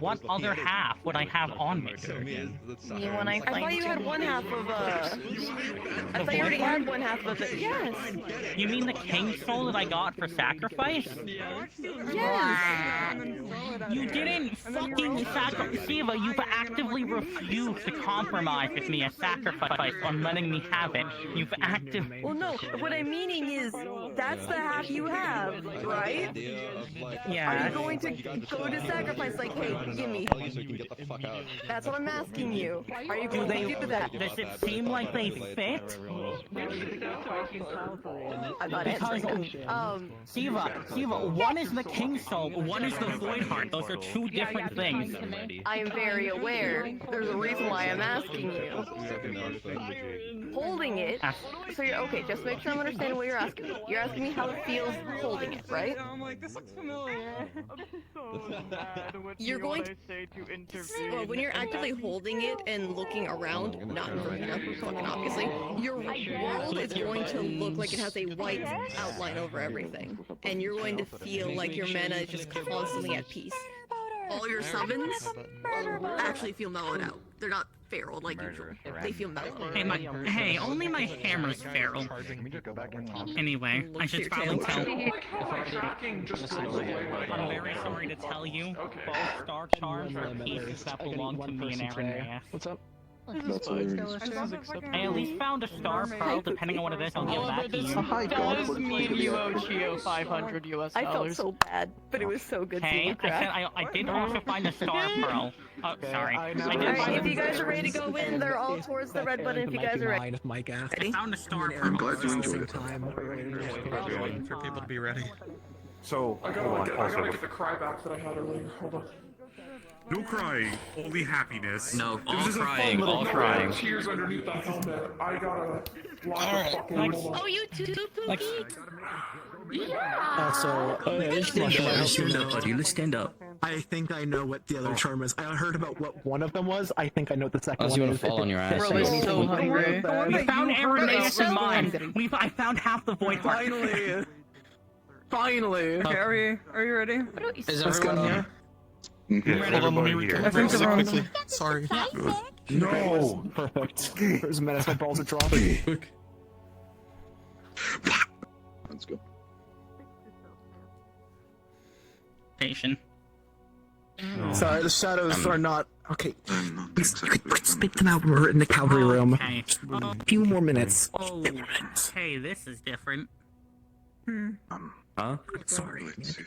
S13: What other half would I have on me?
S18: I thought you had one half of I thought you already had one half of it. Yes.
S13: You mean the king soul that I got for sacrifice?
S18: Yes.
S13: You didn't fucking sacrifice, Siva. You've actively refused to compromise with me as sacrifice on letting me have it. You've actively.
S18: Well, no. What I'm meaning is that's the half you have, right?
S13: Yeah.
S18: Are you going to go to sacrifice? Like, hey, give me. That's what I'm asking you. Are you going to do that?
S13: Does it seem like they fit?
S18: I'm not answering that.
S13: Siva, one is the king soul, one is the void heart. Those are two different things.
S18: I am very aware. There's a reason why I'm asking you. Holding it. So you're okay. Just make sure I'm understanding what you're asking me. You're asking me how it feels holding it, right?
S6: I'm like, this looks familiar.
S18: You're going to. Well, when you're actively holding it and looking around, not in Vermina, fucking obviously, your world is going to look like it has a white outline over everything, and you're going to feel like your mana is just constantly at peace. All your summons actually feel mellowed out. They're not feral like usual. They feel mellowed.
S13: Hey, only my hammer's feral. Anyway, I should probably tell. I'm very sorry to tell you, both star charms are pieces that belong to me and Aaron. What's up? I at least found a star pearl, depending on what it is, I'll give that to you.
S20: Does mean you owe Chio 500 US
S18: I
S20: dollars.
S18: felt so bad, but it was so good
S13: Hey,
S18: seeing
S13: I said I did also find a star pearl. Oh, sorry.
S18: Alright, if you guys are ready to go in, they're all towards the red button if you guys are ready.
S13: I found a star pearl.
S7: I'm glad you enjoyed it.
S15: Waiting for people to be ready.
S11: So,
S17: I gotta get the cry back that I had earlier. Hold on.
S7: No crying, only happiness.
S3: No, all
S7: This is a fun
S3: crying,
S7: little
S3: all
S7: game.
S3: crying.
S17: Tears underneath that helmet. I gotta lock the fucking hold on.
S18: Oh, you too, Pookie?
S14: Also,
S12: Let's stand up, buddy. Let's stand up.
S14: I think I know what the other term is. I heard about what one of them was. I think I know what the second one
S12: Unless you
S14: is.
S12: want to fall on your ass.
S20: Bro, it's so hungry.
S13: We found Aaron's in mine. I found half the void heart.
S14: Finally! Finally!
S6: Okay, are you ready?
S12: Is everyone here?
S15: Hold on, let me read
S6: I think
S15: really
S6: everyone's-
S15: quickly. Sorry.
S14: No! Perfect. There's a minute, my balls are dropping.
S10: Let's go.
S13: Patient.
S14: Sorry, the shadows are not... Okay. You could spit them out. We're in the cavalry room.
S13: Okay.
S14: A few more minutes.
S13: Oh, hey, this is different.
S12: Huh?
S14: Sorry.
S10: Let's see.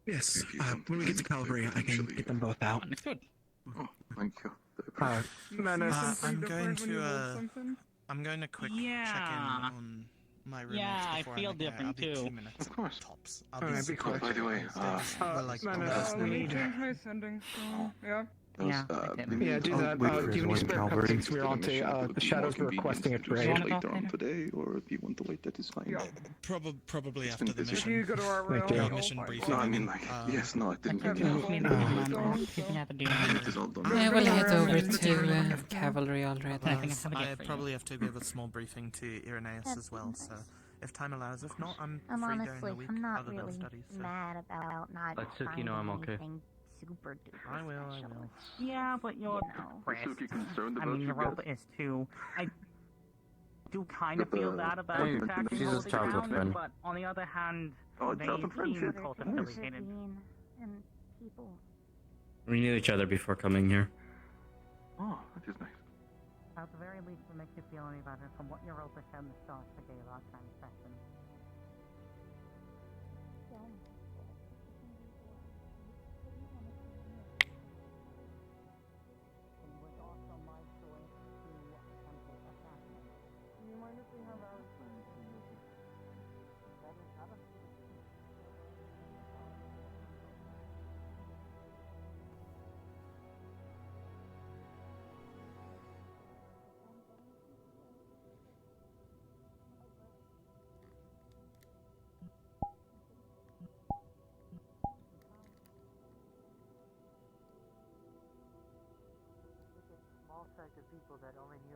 S14: Yes, when we get to cavalry, I can get them both out.
S13: Understood.
S10: Oh, thank you.
S6: Menace.
S15: I'm going
S6: When you roll
S15: to
S6: something?
S15: I'm going to quick check in on my room.
S13: Yeah, I
S15: before
S13: feel
S15: make it.
S13: different
S15: I'll be
S13: too.
S15: 2 minutes.
S10: Of course.
S15: Tops.
S14: Alright, be quick.
S10: By the way,
S15: we're like
S6: Menace, let me
S15: need.
S6: change my sending stone. Yeah?
S13: Yeah,
S14: Yeah, do that. Do you want to spare a couple things we're on to? The shadows are requesting a trade.
S10: later on today, or if you want to wait, that is fine.
S6: Yeah.
S15: Probably after
S10: been
S15: the
S10: busy.
S15: mission.
S6: If you go to our
S14: Thank
S6: room,
S14: you.
S6: I'll
S15: Mission
S6: find
S15: briefing.
S10: No, I mean like, yes, no, I didn't
S6: Okay,
S10: mean
S6: cool.
S10: it is all done.
S4: I will head over to cavalry already.
S15: I probably have to give a small briefing to Irenaeus as well, so if time allows. If not, I'm
S9: I'm
S15: free during
S9: honestly,
S15: the week
S9: I'm not
S15: other than
S9: really
S15: studies. So.
S9: mad about not
S12: Let Suki
S9: finding
S12: know I'm okay.
S9: anything super duper
S15: I will.
S9: special.
S13: Yeah, but you're depressed.
S10: Suki concerned
S13: I
S10: about
S13: mean,
S10: you
S13: Europa
S10: guys?
S13: is too. I do kind of feel bad about
S12: Hey,
S13: attacking
S12: she's a
S13: holding
S12: childhood
S13: ground,
S12: friend.
S13: but on the other hand,
S10: Oh,
S13: they
S10: childhood friendship.
S13: seem cult affiliated.
S9: And people.
S12: We knew each other before coming here.
S10: Oh, that is nice.
S13: At the very least, it makes you feel any better from what Europa said in the start of the last time session.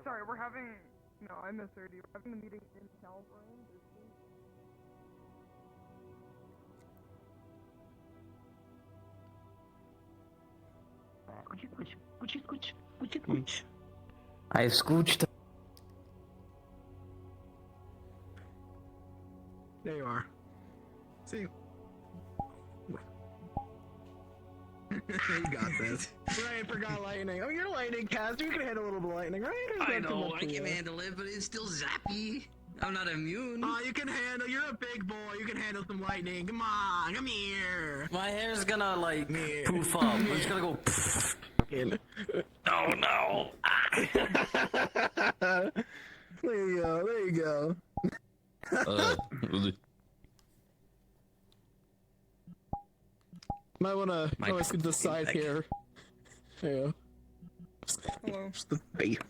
S6: Sorry, we're having... No, I misheard you. We're having a meeting in Calvary.
S12: I scooched.
S14: There you are. See? You got this. Right, forgot lightning. Oh, you're a lightning caster. You can handle a little bit of lightning, right? Or is
S12: I
S14: that too
S12: know,
S14: much
S12: I
S14: for
S12: can
S14: you?
S12: handle it, but it's still zappy. I'm not immune.
S14: You can handle. You're a big boy. You can handle some lightning. Come on, come here.
S12: My hair's gonna like poof up. It's gonna go. Poof. Oh no!
S14: There you go. There you go. Might wanna always decide here. Yeah.
S6: Hello.
S14: Just the bait.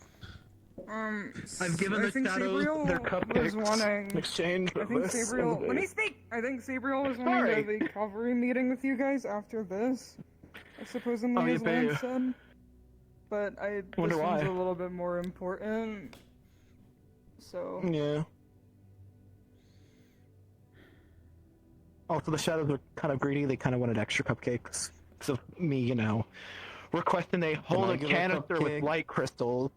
S14: I've given
S6: I
S14: the
S6: think
S14: shadows
S6: Sabriel
S14: their
S6: was
S14: cupcakes
S6: wanting.
S14: in exchange for
S6: I think
S14: this.
S6: Sabriel.
S14: and
S6: Let
S14: they-
S6: me speak. I think Sabriel was wanting to have a cavalry meeting with you guys after this. Supposedly,
S14: Oh,
S6: as Lance said. But this
S14: Wonder
S6: one's
S14: why.
S6: a little bit more important. So.
S14: Yeah. Also, the shadows are kind of greedy. They kind of wanted extra cupcakes. So me, requesting they hold
S15: I
S14: a
S15: get a
S14: canister with
S15: cupcake?
S14: light crystals.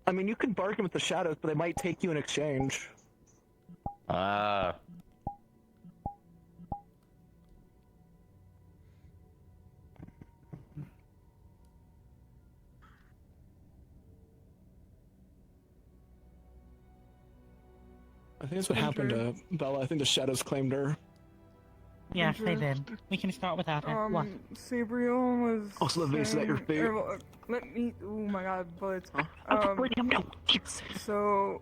S14: I mean, you can bargain with the shadows, but they might take you in exchange.
S3: Ah.
S14: I think that's what happened to Bella. I think the shadows claimed her.
S13: Yes, they did. We can start without her. What?
S6: Sabriel was.
S14: Also, the vase is at your feet.
S6: Let me. Oh my god, bullets. So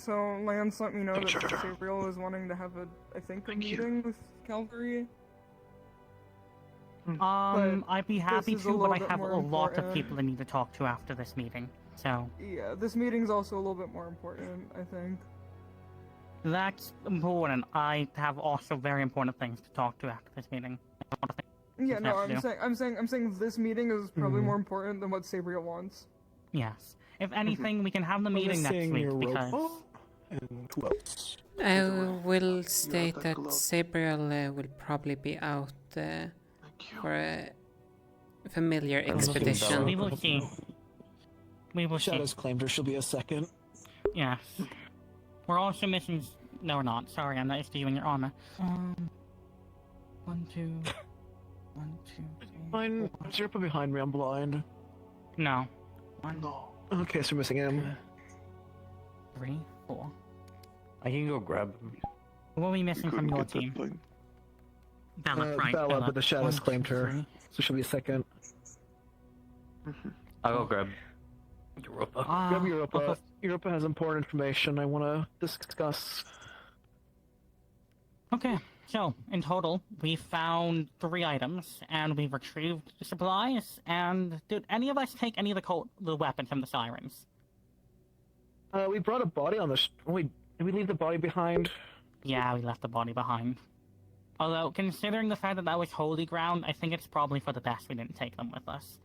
S6: Lance let me know that Sabriel was wanting to have a meeting with Calvary.
S13: I'd be happy
S6: this is a
S13: to, but
S6: little
S13: I
S6: bit
S13: have a
S6: more
S13: lot of
S6: important.
S13: people I need to talk to after this meeting. So
S6: Yeah, this meeting's also a little bit more important, I think.
S13: that's important. I have also very important things to talk to after this meeting.
S6: Yeah, no,
S13: Have to
S6: I'm
S13: do.
S6: saying this meeting is probably
S14: Mhm.
S6: more important than what Sabriel wants.
S13: Yes. If anything, we can have the meeting next week because.
S14: And who else?
S4: I will state that Sabriel will probably be out for a familiar expedition.
S13: We will see. We will see.
S14: Shadows claimed her. She'll be a second.
S13: Yes. We're also missing. No, we're not. Sorry, I'm not used to you in your armor. 1, 2, 1, 2, 3.
S14: Mine. Is Zerpa behind me? I'm blind.
S13: No. 1.
S14: Okay, so we're missing him.
S13: 3, 4.
S3: I can go grab him.
S13: What are we missing from your team? Bella, right?
S14: Bella, but the shadows
S13: 1,
S14: claimed
S13: 2,
S14: her,
S13: 3.
S14: so she'll be a second.
S3: I'll go grab Europa.
S14: Grab Europa. Europa has important information I want to discuss.
S13: Okay, so in total, we found 3 items, and we've retrieved the supplies. And did any of us take any of the weapons from the sirens?
S14: We brought a body on the. Did we leave the body behind?
S13: Yeah, we left the body behind. Although, considering the fact that that was holy ground, I think it's probably for the best we didn't take them with us.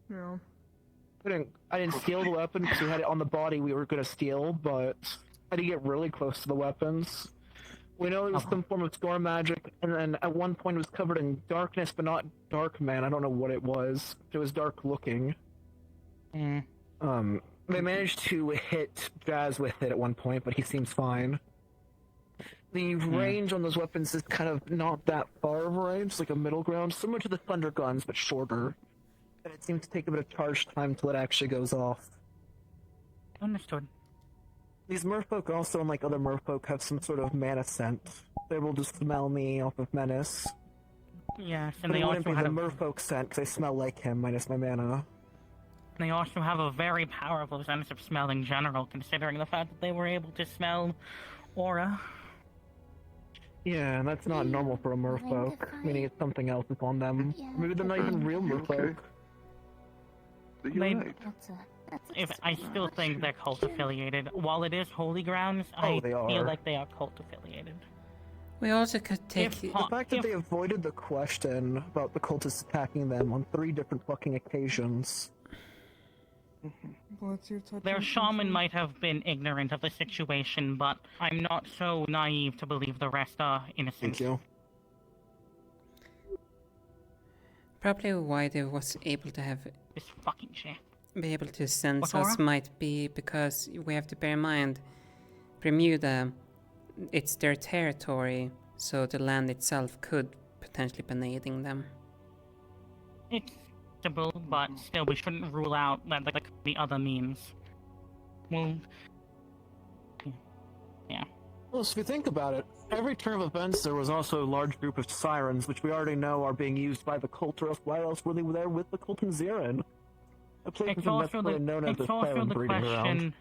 S6: Yeah.
S14: I didn't steal the weapon because we had it on the body we were going to steal, but I did get really close to the weapons. We know it was some form of storm magic, and then at one point it was covered in darkness, but not dark, man. I don't know what it was. It was dark looking. They managed to hit Jazz with it at one point, but he seems fine. The range on those weapons is kind of not that far of a range, like a middle ground, similar to the thunder guns, but shorter. And it seems to take a bit of charge time till it actually goes off.
S13: Understood.
S14: These merfolk also, unlike other merfolk, have some sort of mana scent. They're able to smell me off of Menace.
S13: Yes,
S14: But
S13: and they
S14: it wouldn't
S13: also
S14: be
S13: had
S14: the
S13: a...
S14: merfolk scent, because I smell like him, minus my mana.
S13: They also have a very powerful sense of smell in general, considering the fact that they were able to smell aura.
S14: Yeah, and that's not normal for a merfolk, meaning it's something else is on them. Maybe they're not even real merfolk.
S13: If I still think they're cult affiliated. While it is holy grounds, I
S14: they
S13: feel
S14: are.
S13: like they are cult affiliated.
S4: We also could take...
S14: The fact that they avoided the question about the cultists attacking them on 3 different fucking occasions.
S6: What's your touch?
S13: Their shaman might have been ignorant of the situation, but I'm not so naive to believe the rest are innocent.
S14: Thank you.
S4: Probably why they was able to have...
S13: This fucking shit.
S4: Be able to sense
S13: What,
S4: us
S13: Laura?
S4: might be because we have to bear in mind Bermuda, it's their territory, so the land itself could potentially be aiding them.
S13: It's possible, but still, we shouldn't rule out that there could be other means. Well, yeah.
S14: Well, so if you think about it, every turn of events there was also a large group of sirens, which we already know are being used by the cult, or else why else were they there with the cult in Zirin? A place
S13: It's
S14: that's
S13: also the,
S14: known as
S13: it's
S14: a
S13: also
S14: siren
S13: the
S14: breeding
S13: question.
S14: ground.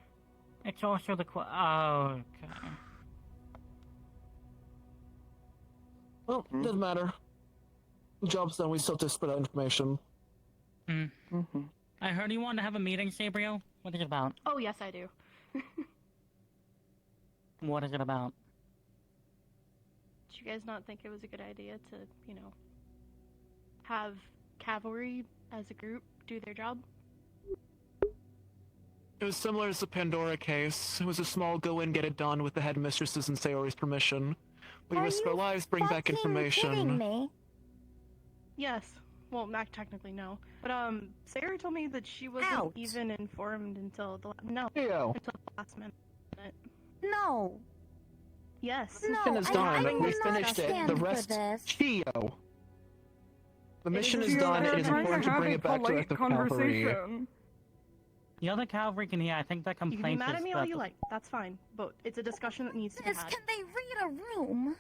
S13: It's also the oh, okay.
S14: Well, doesn't matter. The job's done, we still have to split out information.
S13: I heard you wanted to have a meeting, Sabriel. What is it about?
S1: Oh, yes, I do.
S13: What is it about?
S1: Did you guys not think it was a good idea to, have cavalry as a group do their job?
S14: It was similar as the Pandora case. It was a small go in, get it done with the headmistress's and Sayori's permission. We risk our lives, bring back information.
S9: Kidding me?
S1: Yes. Well, not technically, no. But, Sarah told me that she wasn't even informed until the until the last minute.
S9: No.
S1: Yes.
S14: The mission is done. We finished it. The rest, Chio. The mission is done. It is important to bring it back to the cavalry.
S13: The other cavalry can hear. I think that
S1: You can be
S13: complaint
S1: mad
S13: is
S1: at me all
S13: that
S1: you like. That's fine. But it's a discussion that needs to be
S9: Miss,
S1: had.
S9: can they read a room?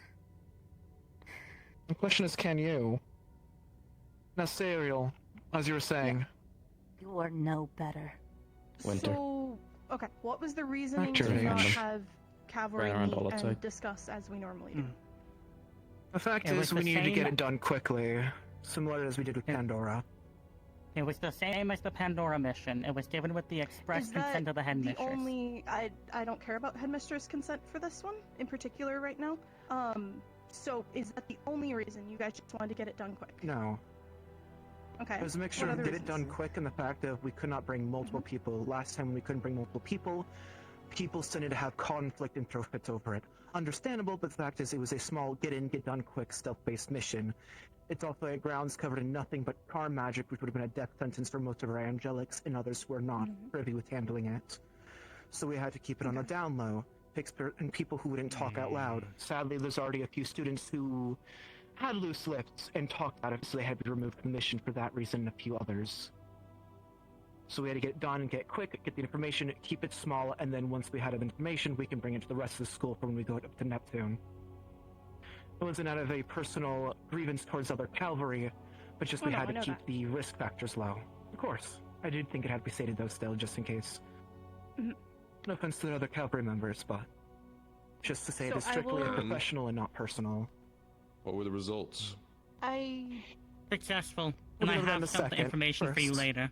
S14: The question is, can you? Now, Serial, as you were saying.
S9: You are no better.
S14: Winter.
S1: So, okay, what was the reasoning
S14: Actor
S1: to not
S14: age.
S1: have cavalry
S14: Ran around all
S1: meet
S14: outside.
S1: and discuss as we normally do?
S14: The fact
S13: It was
S14: is, we
S13: the
S14: needed to
S13: same-
S14: get it done quickly, similar as we did with Pandora.
S13: It was the same as the Pandora mission. It was given with the express
S1: Is that
S13: consent of the headmistress.
S1: the only... I don't care about headmistress consent for this one, in particular, right now. So is that the only reason you guys just wanted to get it done quick?
S14: No.
S1: Okay.
S14: It was a mixture
S1: What
S14: of
S1: other
S14: get it done
S1: reasons?
S14: quick and the fact of we could not bring multiple people. Last time when we couldn't bring multiple people tended to have conflict and throw fits over it. Understandable, but the fact is it was a small get in, get done quick, stealth-based mission. It's also a grounds covered in nothing but car magic, which would have been a death sentence for most of our angelics and others who are not privy with handling it. So we had to keep it on a down low. And people who wouldn't talk out loud. Sadly, there's already a few students who had loose lips and talked about it, so they had to be removed from the mission for that reason and a few others. So we had to get it done and get it quick, get the information, keep it small, and then once we had the information, we can bring it to the rest of the school for when we go up to Neptune. It wasn't out of a personal grievance towards other cavalry, but just we had to keep the risk factors low. Of course. I did think it had to be stated though still, just in case. No offense to the other cavalry members, but just to say it is
S1: So I
S14: strictly
S1: will-
S14: professional and not personal.
S21: What were the results?
S13: Successful.
S14: We'll
S13: And I
S14: get over that in
S13: have
S14: a
S13: some
S14: second.
S13: information for you
S14: First.
S13: later.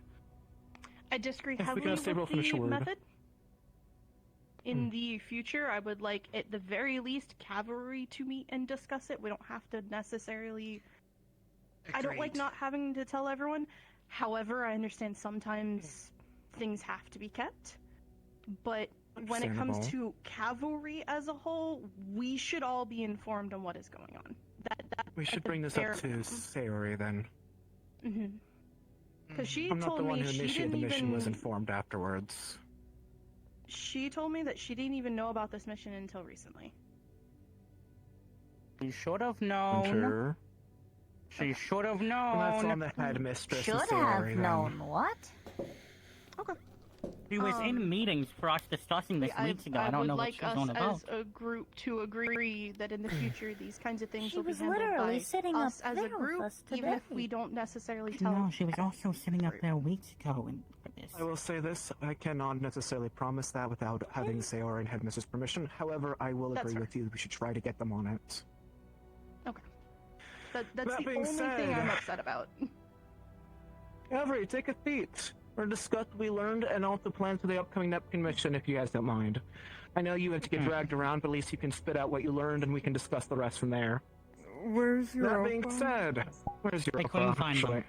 S1: I disagree
S14: If we
S1: heavily
S14: can
S1: with
S14: stay real, finish
S1: the
S14: a word.
S1: method. In the future, I would like, at the very least, cavalry to meet and discuss it. We don't have to necessarily... I don't like
S14: Agreed.
S1: not having to tell everyone. However, I understand sometimes things have to be kept. But when it comes
S14: Understandable.
S1: to cavalry as a whole, we should all be informed on what is going on.
S14: We should bring this up to Sayori then.
S1: Because she
S14: I'm not
S1: told
S14: the one
S1: me
S14: who
S1: she
S14: initiated
S1: didn't
S14: the mission,
S1: even...
S14: was informed afterwards.
S1: She told me that she didn't even know about this mission until recently.
S13: She should have known.
S14: Sure.
S13: She should have
S14: And
S13: known.
S14: that's on the headmistress
S9: Should
S14: and
S9: have
S14: Sayori then.
S9: known what?
S13: She was in meetings for us discussing this weeks ago. I don't know what
S1: would
S13: she's
S1: like
S13: on
S1: us
S13: about.
S1: as a group to agree that in the future these kinds of things
S9: She
S1: will be
S9: was
S1: handled
S9: literally
S1: by
S9: sitting
S1: us
S9: up
S1: as a
S9: there with
S1: group,
S9: us
S1: even if
S9: today.
S1: we don't necessarily tell.
S13: No, she was also sitting up there weeks ago for this.
S14: I will say this, I cannot necessarily promise that without having Sayori and headmistress permission. However, I will
S1: That's
S14: agree
S1: fair.
S14: with you that we should try to get them on it.
S1: That's
S14: That
S1: the
S14: being
S1: only thing
S14: said-
S1: I'm upset about.
S14: Cavalry, take a seat. We're discuss what we learned and also plans for the upcoming Neptune mission, if you guys don't mind. I know you have to get dragged around, but at least you can spit out what you learned and we can discuss the rest from there.
S6: Where's your
S14: That being said, where's your
S13: couldn't find them.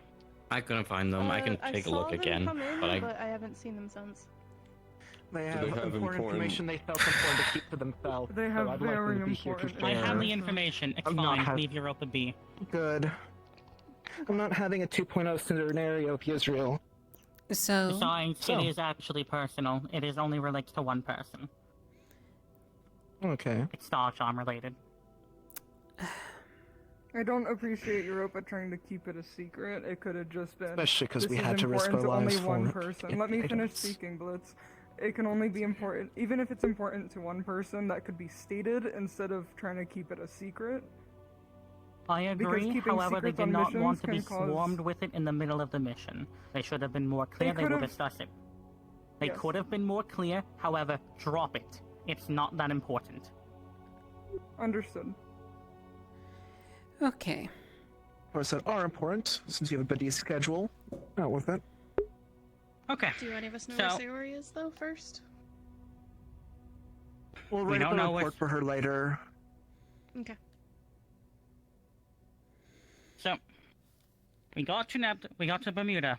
S3: I couldn't find them. I can take a look
S1: saw them
S3: again,
S1: come in,
S3: but I
S1: I haven't seen them since.
S14: They
S21: Do
S14: have,
S21: they have
S14: important
S21: important-
S14: information they felt important to keep to themselves.
S6: They
S14: so
S6: have
S14: I'd like them
S6: very
S14: to be here to
S6: important
S13: I
S14: share.
S13: have the information. It's
S14: I'm not
S13: fine.
S14: ha-
S13: Leave Europa be.
S14: Good. I'm not having a 2.0 scenario of Israel.
S4: So,
S13: Besides, it is actually personal. It is only relates to one person.
S14: Okay.
S13: It's Star Charm related.
S6: I don't appreciate Europa trying to keep it a secret. It could have just been.
S14: Especially 'cause
S6: this
S14: we
S6: is
S14: had to risk
S6: important
S14: our lives
S6: only one
S14: for it.
S6: person. Let me
S14: I
S6: finish
S14: don't-
S6: speaking, Blitz. It can only be important, even if it's important to one person. That could be stated instead of trying to keep it a secret.
S13: I
S6: Because
S13: agree,
S6: keeping
S13: however, they
S6: secrets
S13: did
S6: on
S13: not want
S6: missions
S13: to be
S6: can cause-
S13: swarmed with it in the middle of the mission. They should have been more clear, they will
S6: could've-
S13: discuss it. They
S6: Yes.
S13: could have been more clear, however, drop it. It's not that important.
S6: Understood.
S4: okay.
S14: Parts that are important, since you have a busy schedule. Not worth it.
S13: Okay.
S5: Do any of us know
S13: So-
S5: where Sayori is, though, first?
S14: We'll
S13: We
S14: write up
S13: don't
S14: a
S13: know
S14: report for her later.
S5: Okay.
S13: So, we got to Bermuda,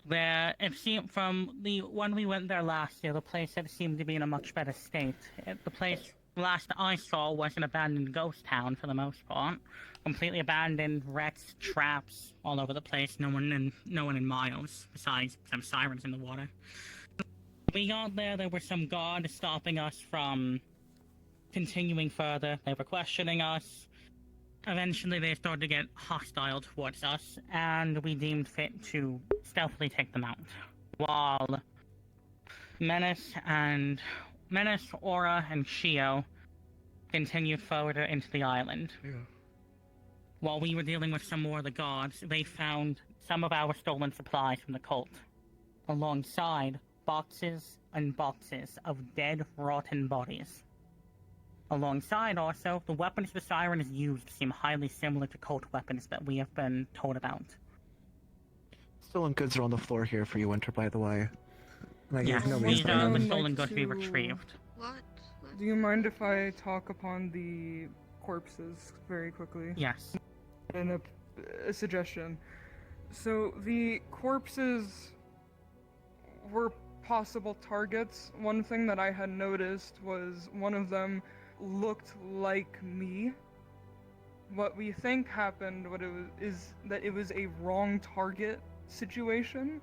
S13: where it seemed from when we went there last year, the place had seemed to be in a much better state. The place last I saw was an abandoned ghost town for the most part, completely abandoned, wrecks, traps all over the place. No one in miles, besides some sirens in the water. We got there were some guards stopping us from continuing further. They were questioning us. Eventually, they started to get hostile towards us, and we deemed fit to stealthily take them out. While Menace, Aura, and Shio continued further into the island.
S11: Yeah.
S13: While we were dealing with some more of the guards, they found some of our stolen supplies from the cult, alongside boxes and boxes of dead, rotten bodies. Alongside also, the weapons the Sirens used seem highly similar to cult weapons that we have been told about.
S14: Stolen goods are on the floor here for you, Winter, by the way. Like,
S13: Yes,
S14: there's no
S13: these
S14: reason
S13: are the
S14: to-
S13: stolen goods we retrieved.
S6: Do you mind if I talk upon the corpses very quickly?
S13: Yes.
S6: And a suggestion. So the corpses were possible targets. One thing that I had noticed was one of them looked like me. What we think happened is that it was a wrong target situation.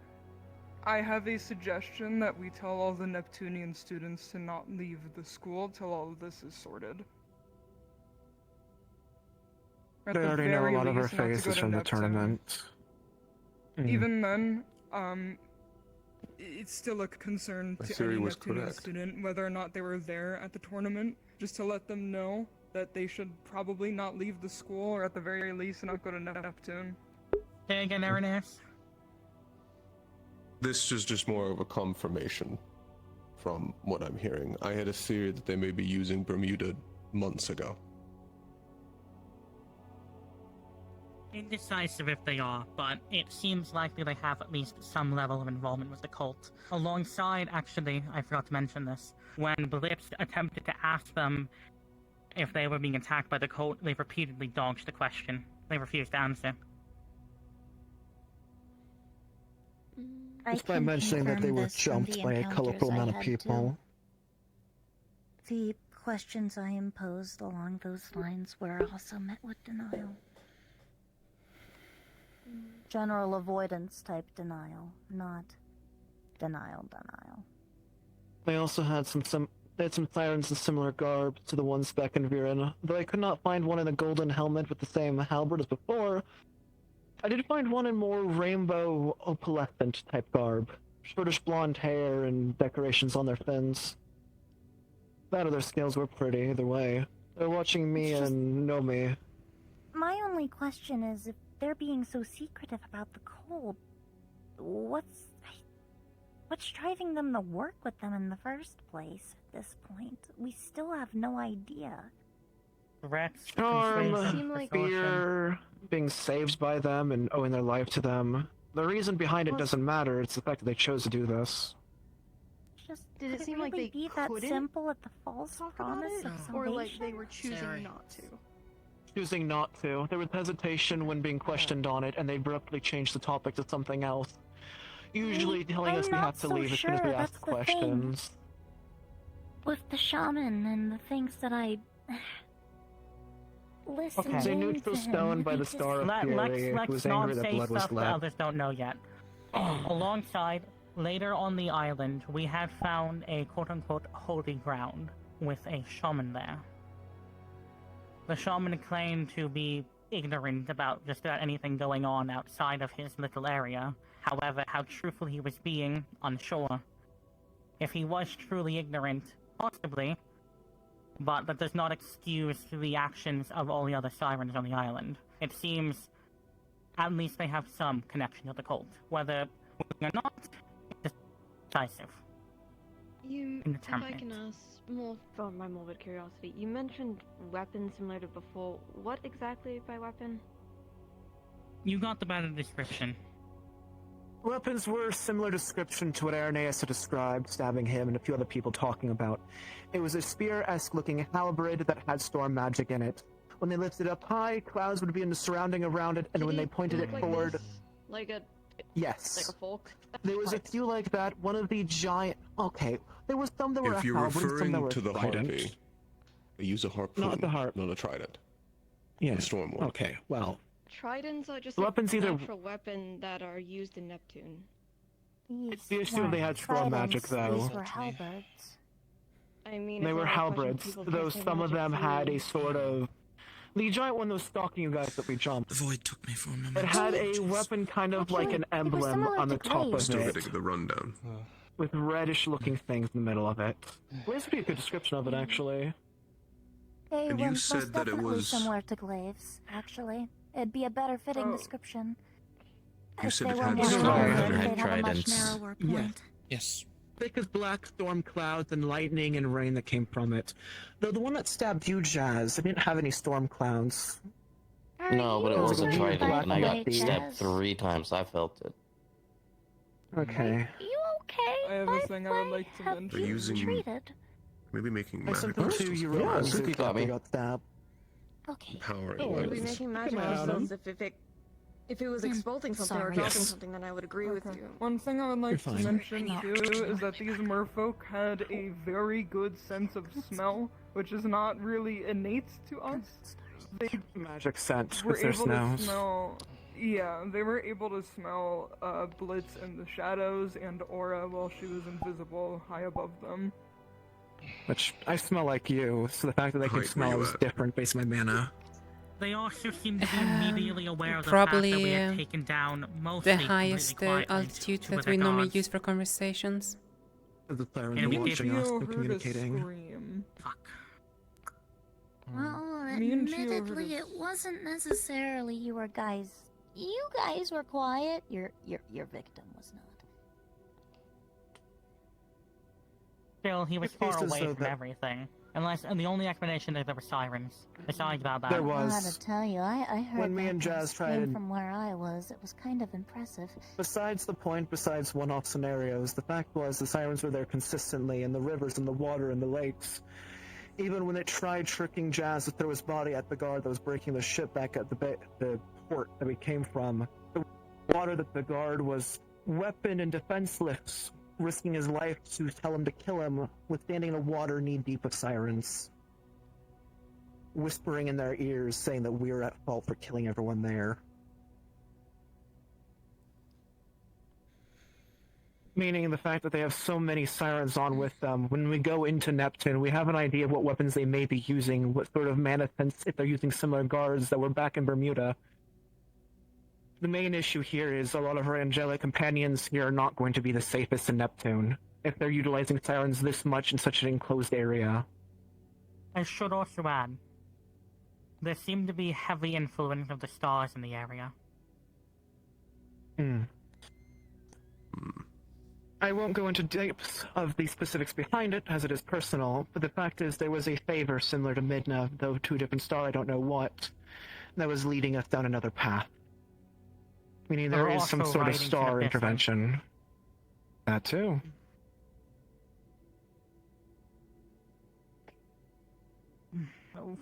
S6: I have a suggestion that we tell all the Neptunian students to not leave the school till all of this is sorted. At
S14: They
S6: the
S14: already know a
S6: very
S14: lot of our
S6: least, not to go
S14: faces
S6: to
S14: from the
S6: Neptune.
S14: tournament.
S6: Even then, it's still a concern
S11: My
S6: to
S11: theory
S6: any
S11: was
S6: Neptunian
S11: correct.
S6: student whether or not they were there at the tournament, just to let them know that they should probably not leave the school, or at the very least not go to Neptune.
S13: Say again, Erinus.
S11: This is just more of a confirmation from what I'm hearing. I had a theory that they may be using Bermuda months ago.
S13: Indecisive if they are, but it seems likely they have at least some level of involvement with the cult. Alongside, actually, I forgot to mention this, when Blitz attempted to ask them if they were being attacked by the cult, they repeatedly dodged the question. They refused to answer.
S14: Just by mentioning that they were jumped by a colorful amount of people.
S9: The questions I imposed along those lines were also met with denial. General avoidance type denial, not denial.
S14: They also had some sirens in similar garb to the ones back in Viren. Though I could not find one in a golden helmet with the same halberd as before, I did find one in more rainbow opalescent type garb. Shortish blonde hair and decorations on their fins. That or their scales were pretty, either way. They're watching me and know me.
S9: My only question is, if they're being so secretive about the cold, what's driving them to work with them in the first place at this point? We still have no idea.
S14: Charm, fear, being saved by them and owing their life to them. The reason behind it doesn't matter, it's the fact that they chose to do this.
S1: Did it
S9: Could
S1: seem
S9: really
S1: like they
S9: be that
S1: couldn't
S9: simple at the false promise of salvation?
S1: or like they were choosing not to?
S14: Choosing not to. There was hesitation when being questioned on it, and they abruptly changed the topic to something else. Usually telling us we have to leave as soon as we ask questions.
S9: With the shaman and the things that I listened
S14: Okay. They knew
S9: to
S14: so
S9: him,
S14: stoned by
S9: he
S14: the
S9: just-
S14: Star of Fury,
S13: Let's
S14: who was
S13: not
S14: angry that
S13: say
S14: blood was
S13: stuff that
S14: left.
S13: others don't know yet. Alongside, later on the island, we had found a quote-unquote holy ground with a shaman there. The shaman claimed to be ignorant about just about anything going on outside of his little area. However, how truthful he was being, unsure. If he was truly ignorant, possibly, but that does not excuse the actions of all the other sirens on the island. It seems at least they have some connection to the cult. Whether or not, it's decisive.
S1: If I can ask more from my morbid curiosity, you mentioned weapons similar to before. What exactly by weapon?
S13: You got the better description.
S14: Weapons were similar description to what Irenaeus had described, stabbing him and a few other people talking about. It was a spear-esque looking halberd that had storm magic in it. When they lifted it up high, clouds would begin surrounding around it, and when they pointed it forward...
S1: Like a...
S14: Yes.
S1: Like a folk?
S14: There was a few like that. One of the giant... Okay, there was some that were
S11: If
S14: a
S11: you're
S14: halberd, some that
S11: referring
S14: were
S11: to the
S14: trident.
S11: harpy, they use a harpoon,
S14: Not the harp.
S11: not a trident.
S14: Yeah.
S11: The storm one.
S14: Okay, well...
S1: Tridents are just
S14: The weapons
S1: a
S14: either-
S1: natural weapon that are used in Neptune.
S14: It's the issue they had storm magic, though.
S9: These were halberds.
S1: I mean,
S14: They
S1: if
S14: were
S1: a question
S14: halberds,
S1: people
S14: though
S1: casting
S14: some of
S1: magic
S14: them
S1: through-
S14: had a sort of... The giant one that was stalking you guys that we jumped.
S15: The void took me for a moment.
S14: It had a weapon kind of like an emblem on the top of
S11: Still
S14: it,
S11: getting the rundown.
S14: with reddish-looking things in the middle of it. Blaze would be a good description of it, actually.
S9: They
S11: And
S9: were
S11: you
S9: most
S11: said that it
S9: definitely
S11: was-
S9: similar to glaives, actually. It'd be a better fitting description.
S11: You
S9: If
S11: said
S9: they
S11: it
S9: were
S11: had
S9: more
S11: storm
S9: halberd,
S11: magic.
S9: they'd have a much
S3: Tridents.
S9: narrower point.
S15: Yes.
S14: Thick as black storm clouds and lightning and rain that came from it. Though the one that stabbed you, Jazz, it didn't have any storm clouds.
S3: No, but it was a
S14: you
S3: trident, and I got
S14: like
S3: stabbed
S14: Jazz?
S3: 3 times. I felt it.
S14: Okay.
S9: You okay?
S6: I have a thing I would like to mention.
S11: They're using...
S9: Treated.
S11: Maybe making
S14: I sent
S11: magic
S14: them to
S11: crystals.
S14: you,
S3: Yeah,
S14: Rosie,
S3: Suki got me.
S14: got stabbed.
S9: Okay.
S11: Empowering
S1: We'd be
S11: weapons.
S1: making magic
S6: Come on,
S1: crystals if it was expelling something or
S9: sorry.
S1: dropping
S14: Yes.
S1: something, then I would agree with you.
S6: One thing I would
S14: You're
S6: like to
S14: fine.
S6: mention too is that these merfolk had a very good sense of smell, which is not really innate to us. They
S14: Magic scent
S6: were
S14: with their
S6: able to
S14: snows.
S6: smell. Yeah, they were able to smell Blitz in the shadows and Aura while she was invisible high above them.
S14: Which, I smell like you, so the fact that they can
S11: Height, where
S14: smell
S11: you
S14: is
S11: at?
S14: different based on my mana.
S13: They also seem to be immediately aware of the fact that we
S4: Probably
S13: had taken down most
S4: the highest altitude that we normally use for conversations.
S14: The sirens
S13: And
S14: are
S13: we
S14: watching
S13: did-
S14: us
S6: Chio
S14: and
S6: heard a
S14: communicating.
S6: scream.
S13: Fuck.
S9: Well,
S6: Me and Chio heard
S9: admittedly,
S6: a-
S9: it wasn't necessarily you guys. You guys were quiet. Your victim was not.
S13: Still, he was
S14: It
S13: far
S14: feels as
S13: away
S14: though
S13: from
S14: that-
S13: everything. And the only explanation is there were sirens. Besides about that.
S14: There
S9: I
S14: was.
S9: gotta tell you, I heard
S14: When me
S9: that
S14: and Jazz
S9: voice
S14: tried
S9: came
S14: and-
S9: from where I was. It was kind of impressive.
S14: Besides one-off scenarios, the fact was the sirens were there consistently in the rivers and the water and the lakes. Even when they tried tricking Jazz to throw his body at the guard that was breaking the ship back at the port that we came from, the water that the guard was weapon and defenseless, risking his life to tell him to kill him, withstanding the water knee-deep of sirens, whispering in their ears, saying that we were at fault for killing everyone there. Meaning the fact that they have so many sirens on with them. When we go into Neptune, we have an idea of what weapons they may be using, what sort of mana sense, if they're using similar guards that were back in Bermuda. The main issue here is a lot of our angelic companions here are not going to be the safest in Neptune, if they're utilizing sirens this much in such an enclosed area.
S13: I should also add, there seemed to be heavy influence of the stars in the area.
S14: I won't go into depths of the specifics behind it, as it is personal, but the fact is there was a favor similar to Midna, though to a different star, I don't know what, that was leading us down another path. Meaning there
S13: They're
S14: is some
S13: also
S14: sort of
S13: riding to the
S14: star
S13: business.
S14: intervention. That too.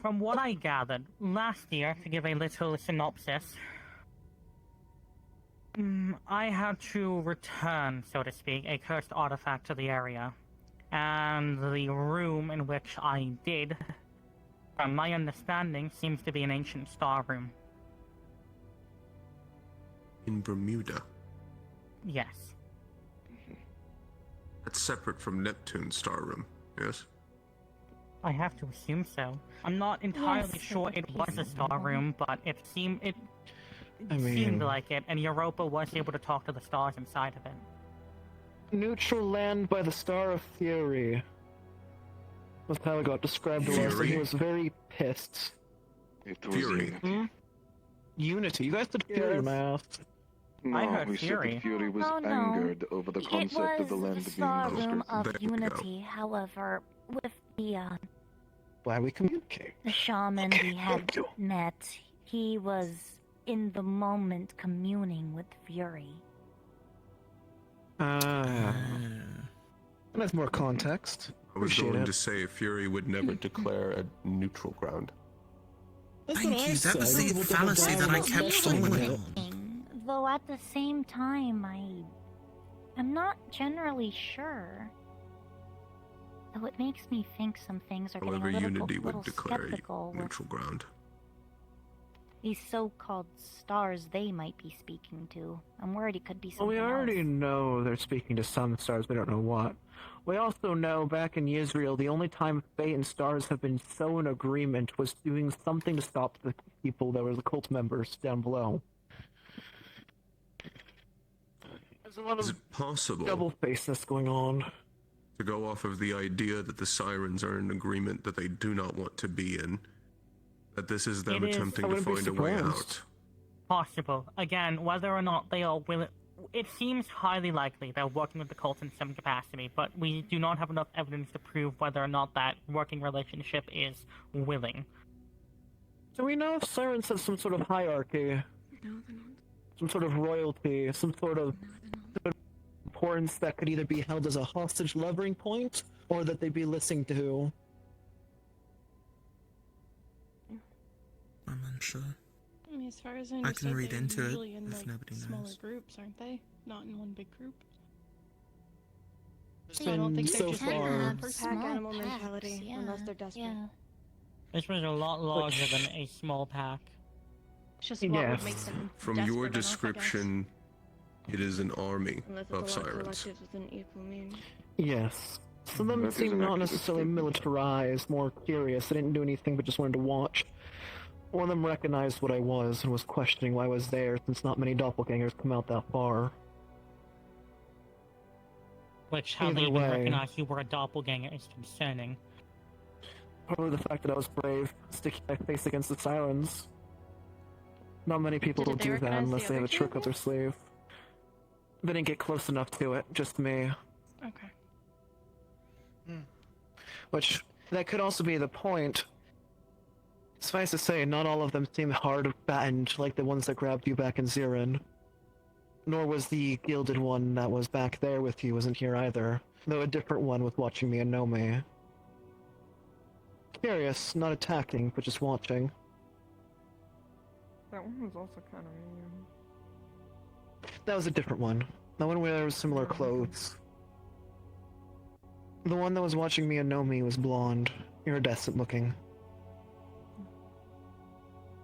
S13: From what I gathered, last year, to give a little synopsis, I had to return, so to speak, a cursed artifact to the area. And the room in which I did, from my understanding, seems to be an ancient star room.
S11: In Bermuda.
S13: Yes.
S11: That's separate from Neptune's star room, yes?
S13: I have to assume so. I'm not entirely
S9: Yes,
S13: sure
S9: it
S13: it
S9: would
S13: was
S9: be
S13: a star
S9: reasonable.
S13: room, but it seemed
S14: I mean-
S13: seemed like it, and Europa was able to talk to the stars inside of it.
S14: Neutral land by the Star of Fury. Was how it got described to us, and he
S11: Fury?
S14: was very pissed.
S10: It was
S11: Fury.
S10: Unity.
S14: Unity, you guys did Fury,
S6: Yes.
S14: math.
S10: No,
S13: I heard
S10: we said
S13: Fury.
S10: that Fury was
S9: Oh, no.
S10: angered over the
S9: It
S10: concept of the
S9: was
S10: land
S9: the
S10: being
S9: star room
S10: restricted.
S9: of
S11: There we go.
S9: Unity. However, with
S14: Glad we communicate.
S9: the shaman we had met, he was in the moment communing with Fury.
S14: That's more context.
S11: I was
S14: Appreciate
S11: going
S14: it.
S11: to say Fury would never declare a neutral ground.
S14: That's
S15: Thank
S14: what I
S15: you, that was
S14: said.
S15: the
S14: People
S15: fallacy
S14: double
S15: that I
S14: down
S15: kept
S14: on
S15: falling
S14: it.
S15: on.
S9: Though at the same time, I'm not generally sure. Though it makes me think some things are
S11: However,
S9: getting a
S11: Unity would
S9: little
S11: declare
S9: skeptical with
S11: neutral ground.
S9: these so-called stars they might be speaking to. I'm worried it could be
S14: Well,
S9: something
S14: we already
S9: else.
S14: know they're speaking to some stars, we don't know what. We also know back in Israel, the only time Fate and stars have been so in agreement was doing something to stop the people that were the cult members down below. There's a lot
S11: Is
S14: of
S11: it possible
S14: double-facedness going on.
S11: to go off of the idea that the Sirens are in agreement that they do not want to be in? That this is them attempting to find a way out?
S13: Possible. Again, whether or not they are willing... It seems highly likely they're working with the cult in some capacity, but we do not have enough evidence to prove whether or not that working relationship is willing.
S14: So we know if Sirens have some sort of hierarchy, some sort of royalty, some sort of importance that could either be held as a hostage levering point, or that they'd be listening to.
S15: I'm unsure.
S5: I mean, as far as I
S15: I
S5: understand,
S15: can read
S5: they're
S15: into it
S5: usually in
S15: if
S5: like
S15: nobody
S5: smaller
S15: knows.
S5: groups, aren't they? Not in one big group.
S14: It's
S5: I don't
S14: been
S5: think they're
S14: so
S5: just
S14: far.
S9: Small
S8: animal
S9: packs,
S8: mentality,
S9: yeah,
S8: unless they're desperate.
S9: Yeah.
S13: This was a lot larger than a small pack.
S5: It's just what would make
S11: Yes.
S5: them
S11: From
S5: desperate
S11: your
S5: enough, I guess.
S11: description, it is an army
S8: Unless it's
S11: of
S8: a lot of
S11: Sirens.
S8: collectives with an equal mean.
S14: Yes. Some of them seem not necessarily militarized, more curious. They didn't do anything but just wanted to watch. One of them recognized what I was and was questioning why I was there, since not many doppelgangers come out that far.
S13: Which, how they
S14: Either
S13: even
S14: way.
S13: recognize you were a doppelganger is concerning.
S14: Probably the fact that I was brave, sticking my face against the Sirens. Not many people will
S5: Did they
S14: do that
S5: recognize
S14: unless
S5: the
S14: they have a
S5: other two
S14: trick
S5: of
S14: up their sleeve. They didn't get close enough to it, just me.
S5: Okay.
S14: Which, that could also be the point. Suffice to say, not all of them seem hard-battened like the ones that grabbed you back in Zirin. Nor was the gilded one that was back there with you wasn't here either. Though a different one was watching me and know me. Curious, not attacking, but just watching.
S6: That one was also kind of mean.
S14: That was a different one. That one wears similar clothes. The one that was watching me and know me was blonde, iridescent looking.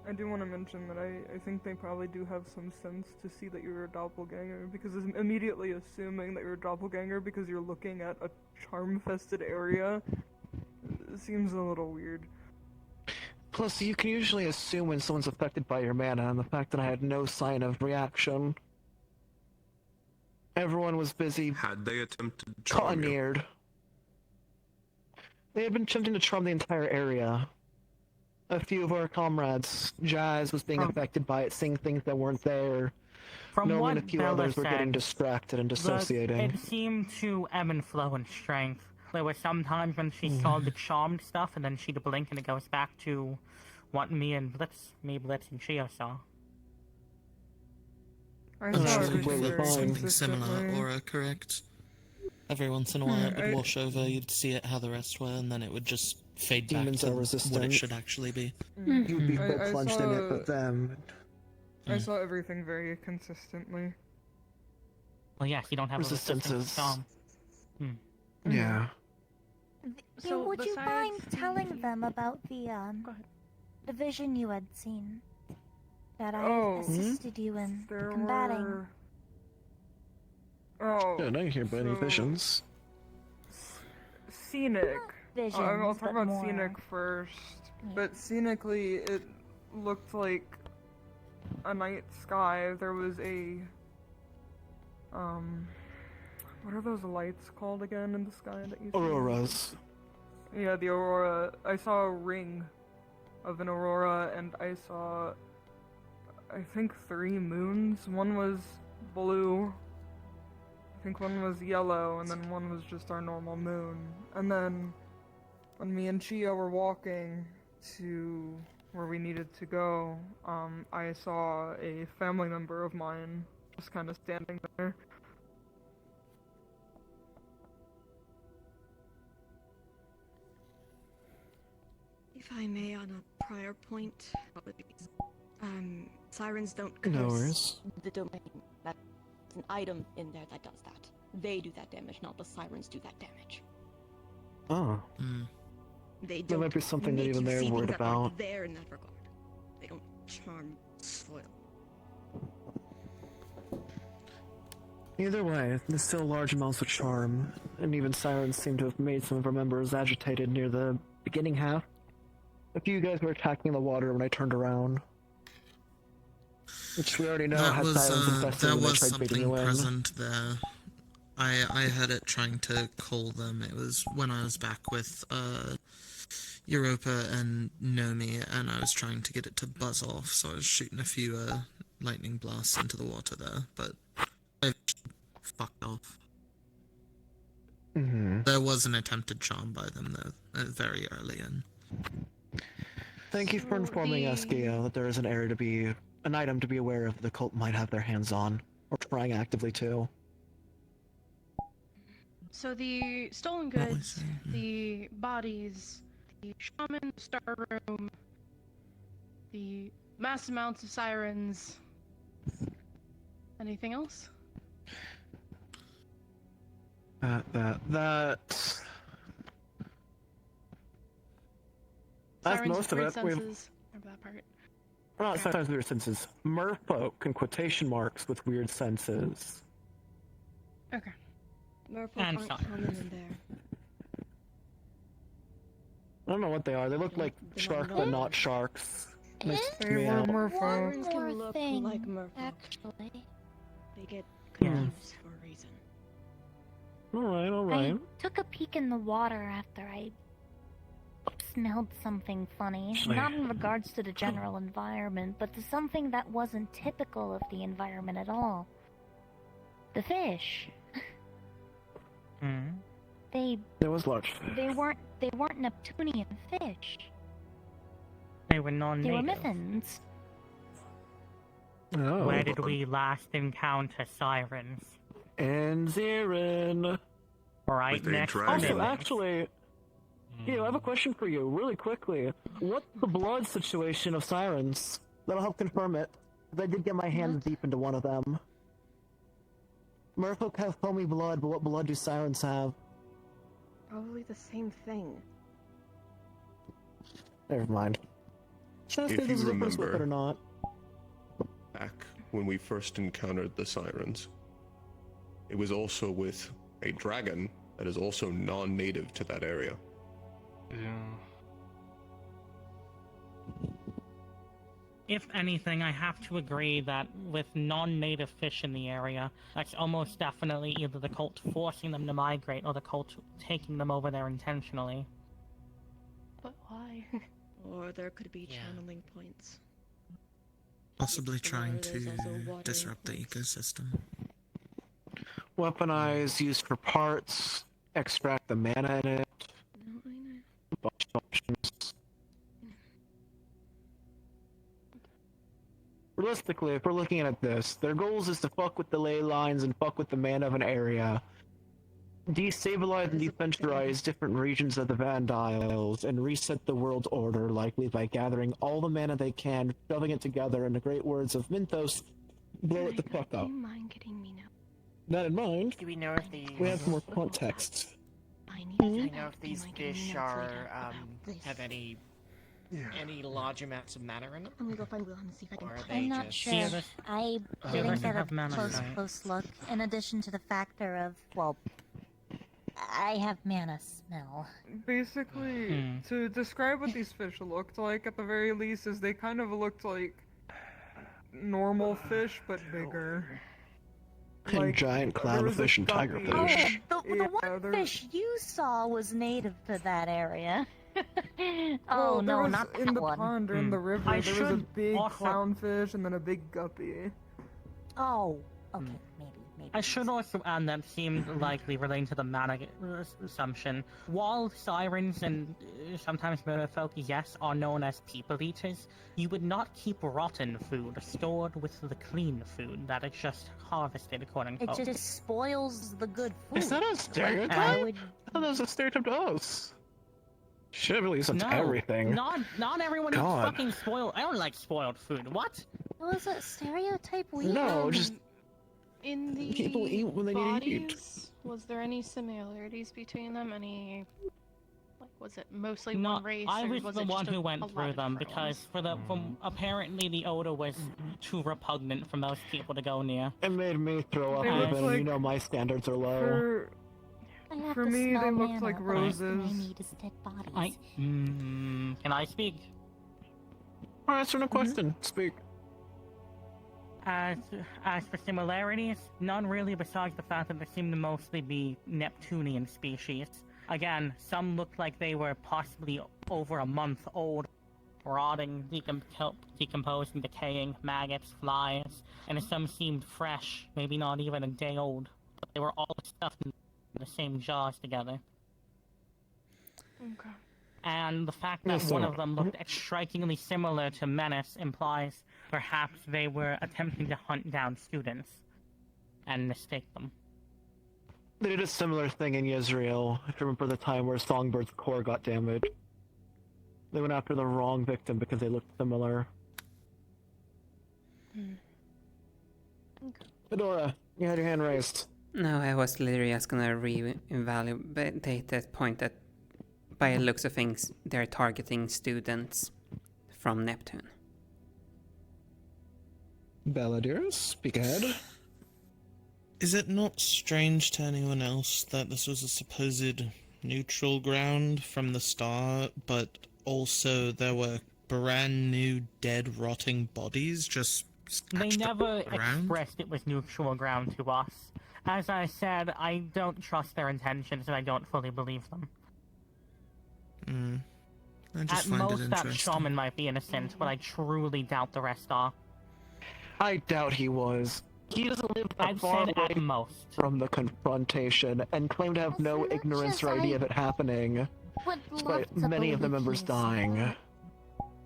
S6: I do want to mention that I think they probably do have some sense to see that you're a doppelganger, because immediately assuming that you're a doppelganger because you're looking at a charm-fested area seems a little weird.
S14: Plus, you can usually assume when someone's affected by your mana, and the fact that I had no sign of reaction. Everyone was busy
S11: Had they attempted to charm you?
S14: cotton-eared. They had been attempting to charm the entire area. A few of our comrades, Jazz was being affected by it, seeing things that weren't there.
S13: From
S14: Knowing
S13: what
S14: a few
S13: Bella
S14: others were
S13: said,
S14: getting distracted and dissociating.
S13: It seemed to ebb and flow in strength. There were some times when she saw the charmed stuff, and then she'd blink, and it goes back to what me, Blitz, and Shio saw.
S6: I
S15: Well,
S6: saw
S15: she
S6: everything
S15: would
S6: very
S15: look something similar,
S6: consistently.
S15: Aura, correct? Every once in a while it would
S6: I-
S15: wash over, you'd see it how the rest were, and then it would just fade
S14: Demons
S15: back
S14: are
S15: to what
S14: resistant.
S15: it should actually be.
S14: You'd be
S6: I
S14: plunged in it,
S6: saw-
S14: but them.
S6: I saw everything very consistently.
S13: Well, yes, you don't have a resistance
S14: Resistances.
S13: charm.
S14: Yeah.
S9: So would you
S5: besides
S9: mind telling them about the vision you had seen that I
S6: Oh.
S9: assisted you in
S6: There
S9: combating?
S6: were... Oh.
S14: Yeah, I didn't hear about any
S6: so-
S14: visions.
S6: Scenic.
S9: Visions,
S6: I'll talk
S9: but
S6: about
S9: more.
S6: scenic first. But scenically, it looked like a night sky. There was a... What are those lights called again in the sky that you see?
S14: Auroras.
S6: Yeah, the aurora. I saw a ring of an aurora, and I saw, I think, 3 moons. One was blue, I think one was yellow, and then one was just our normal moon. And then, when me and Chia were walking to where we needed to go, I saw a family member of mine just kind of standing there.
S18: If I may, on a prior point, sirens don't
S14: No
S18: curse
S14: worries.
S18: the domain. That's an item in there that does that. They do that damage, not the sirens do that damage.
S14: Oh.
S18: They
S14: That
S18: don't
S14: might be something that
S18: make
S14: even
S18: you
S14: they're
S18: see
S14: worried
S18: things that
S14: about.
S18: aren't there in that regard. They don't charm soil.
S14: Either way, there's still large amounts of charm, and even sirens seem to have made some of our members agitated near the beginning half. A few guys were attacking the water when I turned around. Which we already know had sirens infested
S15: there
S14: when they
S15: was
S14: tried baiting you
S15: something
S14: in.
S15: present there. I had it trying to call them. It was when I was back with Europa and Nomi, and I was trying to get it to buzz off, so I was shooting a few lightning blasts into the water there, but I fucked off. There was an attempted charm by them, though, very early in.
S14: Thank you for informing us, Gio, that there is an item to be aware of the cult might have their hands on, or trying actively to.
S5: So the stolen goods, the bodies, the shaman, the star room, the mass amounts of sirens. Anything else?
S14: That's
S5: Sirens
S14: most of
S5: with
S14: it.
S5: weird senses. Remember that part.
S14: Not sometimes weird senses. Merfolk in quotation marks with weird senses.
S5: Okay.
S18: Merfolk
S13: And
S18: aren't
S13: sirens.
S18: common in there.
S14: I don't know what they are. They look like sharks, but not sharks. They
S9: They
S14: me out.
S18: Sirens
S9: More
S18: can look
S9: thing,
S18: like merfolk.
S9: actually.
S18: They get
S14: Yeah.
S18: confused for a reason.
S14: Alright.
S9: I took a peek in the water after I smelled something funny.
S14: Sure.
S9: Not in regards to the general environment, but to something that wasn't typical of the environment at all. The fish.
S14: There was large fish.
S9: They weren't Neptunian fish.
S13: They were
S9: They
S13: non-native.
S9: were Mythans.
S14: Oh.
S13: Where did we last encounter sirens?
S14: And Zirin.
S13: Right
S11: With a
S13: next to
S11: dragon.
S14: Also,
S13: them.
S14: actually, I have a question for you, really quickly. What's the blood situation of sirens? That'll help confirm it. 'Cause I did get my hands deep into one of them. Merfolk have foamy blood, but what blood do sirens have?
S18: Probably the same thing.
S14: Never mind. Should I
S11: If
S14: say this
S11: you
S14: is a first weapon
S11: remember-
S14: or not?
S11: Back when we first encountered the sirens, it was also with a dragon that is also non-native to that area.
S16: Yeah.
S13: If anything, I have to agree that with non-native fish in the area, that's almost definitely either the cult forcing them to migrate or the cult taking them over there intentionally.
S5: But why?
S18: Or there could be channeling points.
S15: Possibly trying
S18: there's also
S15: to
S18: watering
S15: disrupt the ecosystem.
S14: Weaponize, used for parts, extract the mana in it.
S18: No, I know.
S14: Bunch of options. Realistically, if we're looking at this, their goals is to fuck with the ley lines and fuck with the mana of an area, destabilize and defensibilize different regions of the Vandiles, and reset the world order, likely by gathering all the mana they can, shoving it together, in the great words of Minthos, blow it the fuck up.
S18: Do you mind getting me now?
S14: That in mind,
S8: Do we know if these?
S14: we have some more context.
S18: I need
S8: Do we know if these fish are have any large amounts of mana in them?
S18: I'm gonna go find Wilhelm and see if I can.
S8: Or are
S9: I'm
S8: they
S9: not
S8: just...
S9: sure. I
S13: Yeah,
S9: didn't
S13: they
S9: get
S13: have
S9: a
S13: mana sight.
S9: close look, in addition to the factor of, well, I have mana smell.
S6: Basically, to describe what these fish looked like, at the very least, is they kind of looked like normal fish, but bigger.
S14: And giant clownfish and tigerfish.
S9: Oh, the one fish you saw was native to that area.
S6: Well,
S9: Oh, no,
S6: there was,
S9: not that
S6: in the
S9: one.
S6: pond or in the river.
S13: I
S6: There was a
S13: should
S6: big
S13: also-
S6: clownfish and then a big guppy.
S9: Oh, okay, maybe.
S13: I should also add that seemed likely relating to the mana assumption. While sirens and sometimes merfolk, yes, are known as people eaters, you would not keep rotten food stored with the clean food that is just harvested, according to
S9: It just spoils the good food.
S14: Is that a
S9: Like,
S14: stereotype?
S9: I would...
S14: I thought that was a stereotype to us. Should have at least
S13: No,
S14: everything.
S13: not everyone eats
S14: God.
S13: fucking spoiled. I don't like spoiled food. What?
S9: Was it stereotype we
S14: No, just
S5: in the
S14: people eat when they need to eat.
S5: bodies, was there any similarities between them? Any, like, was it mostly
S13: No,
S5: one race?
S13: I
S5: or
S13: was
S5: was
S13: the
S5: it
S13: one
S5: just
S13: who
S5: a
S13: went
S5: lot
S13: through
S5: of
S13: them
S5: different
S13: because
S5: ones?
S13: from apparently the odor was too repugnant for most people to go near.
S14: It made me throw up
S6: They look
S14: even,
S6: like-
S14: you know my standards are low.
S6: For me, they looked like roses.
S13: Can I speak?
S14: Answer the question. Speak.
S13: As for similarities, none really besides the fact that they seem to mostly be Neptunian species. Again, some looked like they were possibly over a month old, rotting, decomposing, decaying, maggots, flies, and some seemed fresh, maybe not even a day old, but they were all stuffed in the same jaws together.
S5: Okay.
S13: And the fact that one of them looked strikingly similar to Menace implies perhaps they were attempting to hunt down students and mistake them.
S14: They did a similar thing in Israel. I remember the time where Songbird's core got damaged. They went after the wrong victim because they looked similar. Fedora, you had your hand raised.
S4: No, I was literally just gonna re-evaluate that point that by the looks of things, they're targeting students from Neptune.
S14: Balladeer, speak ahead.
S15: Is it not strange to anyone else that this was a supposed neutral ground from the start, but also there were brand new dead rotting bodies just
S13: They
S15: scattered
S13: never
S15: around?
S13: expressed it was neutral ground to us. As I said, I don't trust their intentions and I don't fully believe them.
S15: I just
S13: At
S15: find
S13: most,
S15: it
S13: that
S15: interesting.
S13: shaman might be innocent, but I truly doubt the rest are.
S14: I doubt he was. He doesn't live that
S13: I've
S14: far
S13: said
S14: away
S13: at most.
S14: from the confrontation and claimed to have no ignorance or idea of it happening,
S9: Would
S14: despite
S9: love to
S14: many of the
S9: believe
S14: members
S9: he is
S14: dying.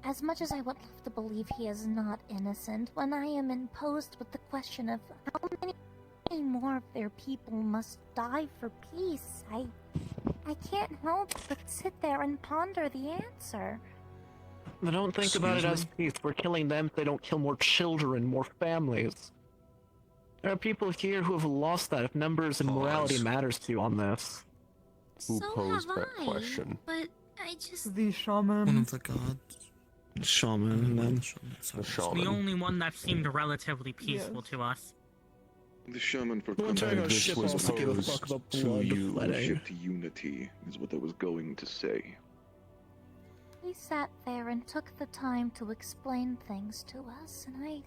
S9: As much as I would love to believe he is not innocent, when I am imposed with the question of how many more of their people must die for peace, I can't help but sit there and ponder the answer.
S14: But don't think about it as peace. We're killing them so they don't kill more children, more families. There are people here who have lost that if numbers and morality matters to you on this.
S11: Who posed that question?
S9: But I just...
S6: The shaman.
S15: One of the gods.
S14: Shaman, and then...
S11: The shaman.
S13: The only one that seemed relatively peaceful to us.
S10: The shaman for
S14: Well, turning our
S10: this
S14: ship
S10: was
S14: also give a fuck
S10: opposed
S14: about
S10: to
S14: blood
S10: you.
S14: flooding.
S10: Ship to unity is what I was going to say.
S9: He sat there and took the time to explain things to us, and I...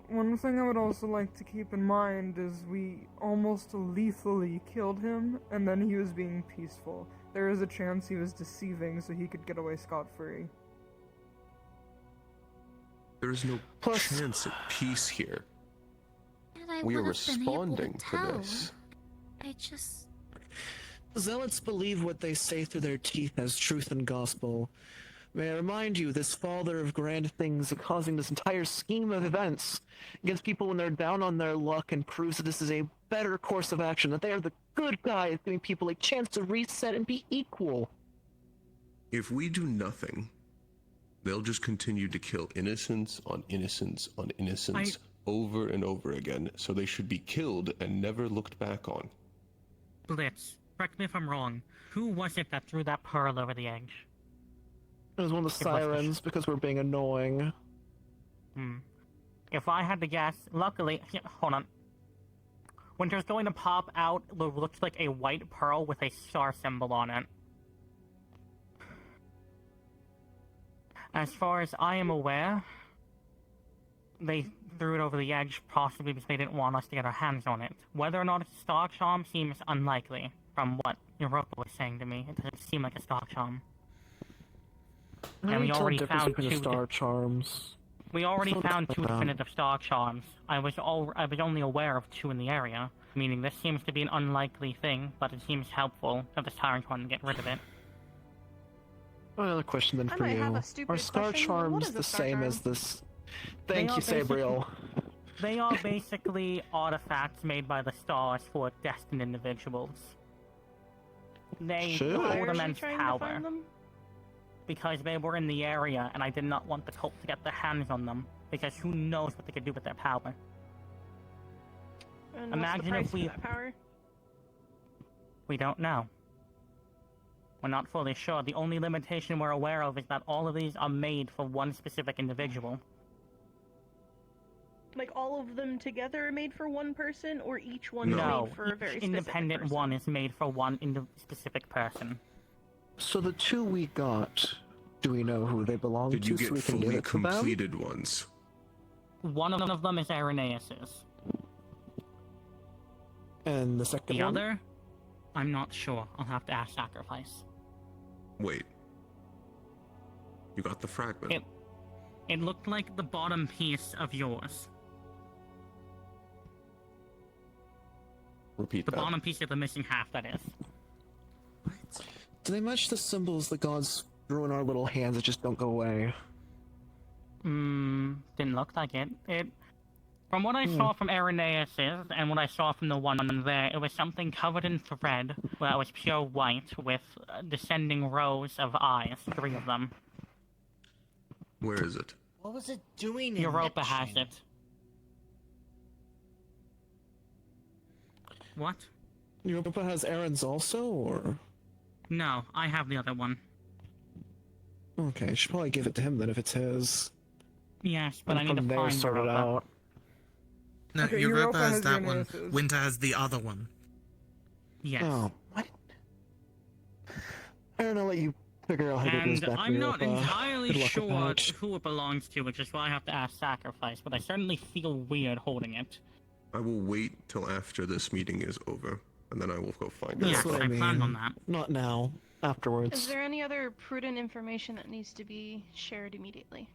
S6: One thing I would also like to keep in mind is we almost lethally killed him, and then he was being peaceful. There is a chance he was deceiving so he could get away scot-free.
S11: There is no chance of peace here.
S9: And I
S11: We are
S9: would have been able
S11: responding to
S9: tell.
S11: this.
S9: I just...
S14: Zealots believe what they say through their teeth as truth and gospel. May I remind you, this father of grand things is causing this entire scheme of events against people when they're down on their luck and proves that this is a better course of action, that they are the good guys giving people a chance to reset and be equal.
S11: If we do nothing, they'll just continue to kill innocents on innocents on innocents over and over again, so they should be killed and never looked back on.
S13: Blitz, correct me if I'm wrong. Who was it that threw that pearl over the edge?
S14: It was one of the sirens because we're being annoying.
S13: If I had to guess, luckily... Hold on. When there's going to pop out, it looks like a white pearl with a star symbol on it. As far as I am aware, they threw it over the edge possibly because they didn't want us to get our hands on it. Whether or not it's a star charm seems unlikely, from what Europa was saying to me. It doesn't seem like a star charm. And we already found two
S14: star charms.
S13: We already
S14: Let's not
S13: found
S14: talk
S13: two
S14: about that.
S13: definitive star charms. I was only aware of two in the area, meaning this seems to be an unlikely thing, but it seems helpful that the Tyrant wanted to get rid of it.
S14: Another question then
S5: I
S14: for
S5: might have
S14: you.
S5: a stupid
S14: Are star
S5: question. What
S14: charms
S5: is a
S14: the
S5: star
S14: same
S5: charm?
S14: as this?
S13: They
S14: Thank
S13: are
S14: you, Sabriel.
S13: They are basically artifacts made by the stars for destined individuals. they
S14: Sure.
S5: Why
S13: hold
S5: are we
S13: immense
S5: trying to
S13: power.
S5: find them?
S13: Because they were in the area, and I did not want the cult to get their hands on them, because who knows what they could do with their power.
S5: And
S13: Imagine
S5: what's
S13: if
S5: the
S13: we...
S5: price for that power?
S13: We don't know. We're not fully sure. The only limitation we're aware of is that all of these are made for one specific individual.
S5: Like all of them together are made for one person, or each one is
S13: No,
S5: made for a very
S13: each
S5: specific
S13: independent
S5: person?
S13: one is made for one specific person.
S14: So the 2 we got, do we know who they belong
S11: Did
S14: to
S11: you
S14: so
S11: get
S14: we can give
S11: fully
S14: it to them?
S11: completed ones?
S13: One of them is Irenaeus's.
S14: And the second
S13: The
S14: one?
S13: other, I'm not sure. I'll have to ask Sacrifice.
S11: Wait. You got the fragment.
S13: It looked like the bottom piece of yours.
S11: Repeat
S13: The
S11: that.
S13: bottom piece of the missing half, that is.
S14: Do they match the symbols the gods drew in our little hands that just don't go away?
S13: Didn't look like it. From what I saw from Irenaeus's and what I saw from the one there, it was something covered in thread, where it was pure white with descending rows of eyes, 3 of them.
S11: Where is it?
S8: What was it doing in
S13: Europa
S8: Neptune?
S13: has it. What?
S14: Europa has Aaron's also, or?
S13: No, I have the other one.
S14: Okay, I should probably give it to him then if it's his.
S13: Yes, but
S14: And
S13: I need to
S14: from there
S13: find
S14: sort it
S13: Europa.
S14: out.
S15: No,
S6: Okay,
S15: Europa
S6: Europa
S15: has
S6: has
S15: that one.
S6: Dionysus.
S15: Winter has the other one.
S13: Yes.
S14: Oh, what? Aaron, I'll let you figure out how to get this
S13: And
S14: back to
S13: I'm not
S14: Europa.
S13: entirely
S14: Good luck with
S13: sure
S14: that.
S13: who it belongs to, which is why I have to ask Sacrifice, but I certainly feel weird holding it.
S11: I will wait till after this meeting is over, and then I will go find it.
S13: Yes, I planned on that.
S14: Not now. Afterwards.
S5: Is there any other prudent information that needs to be shared immediately?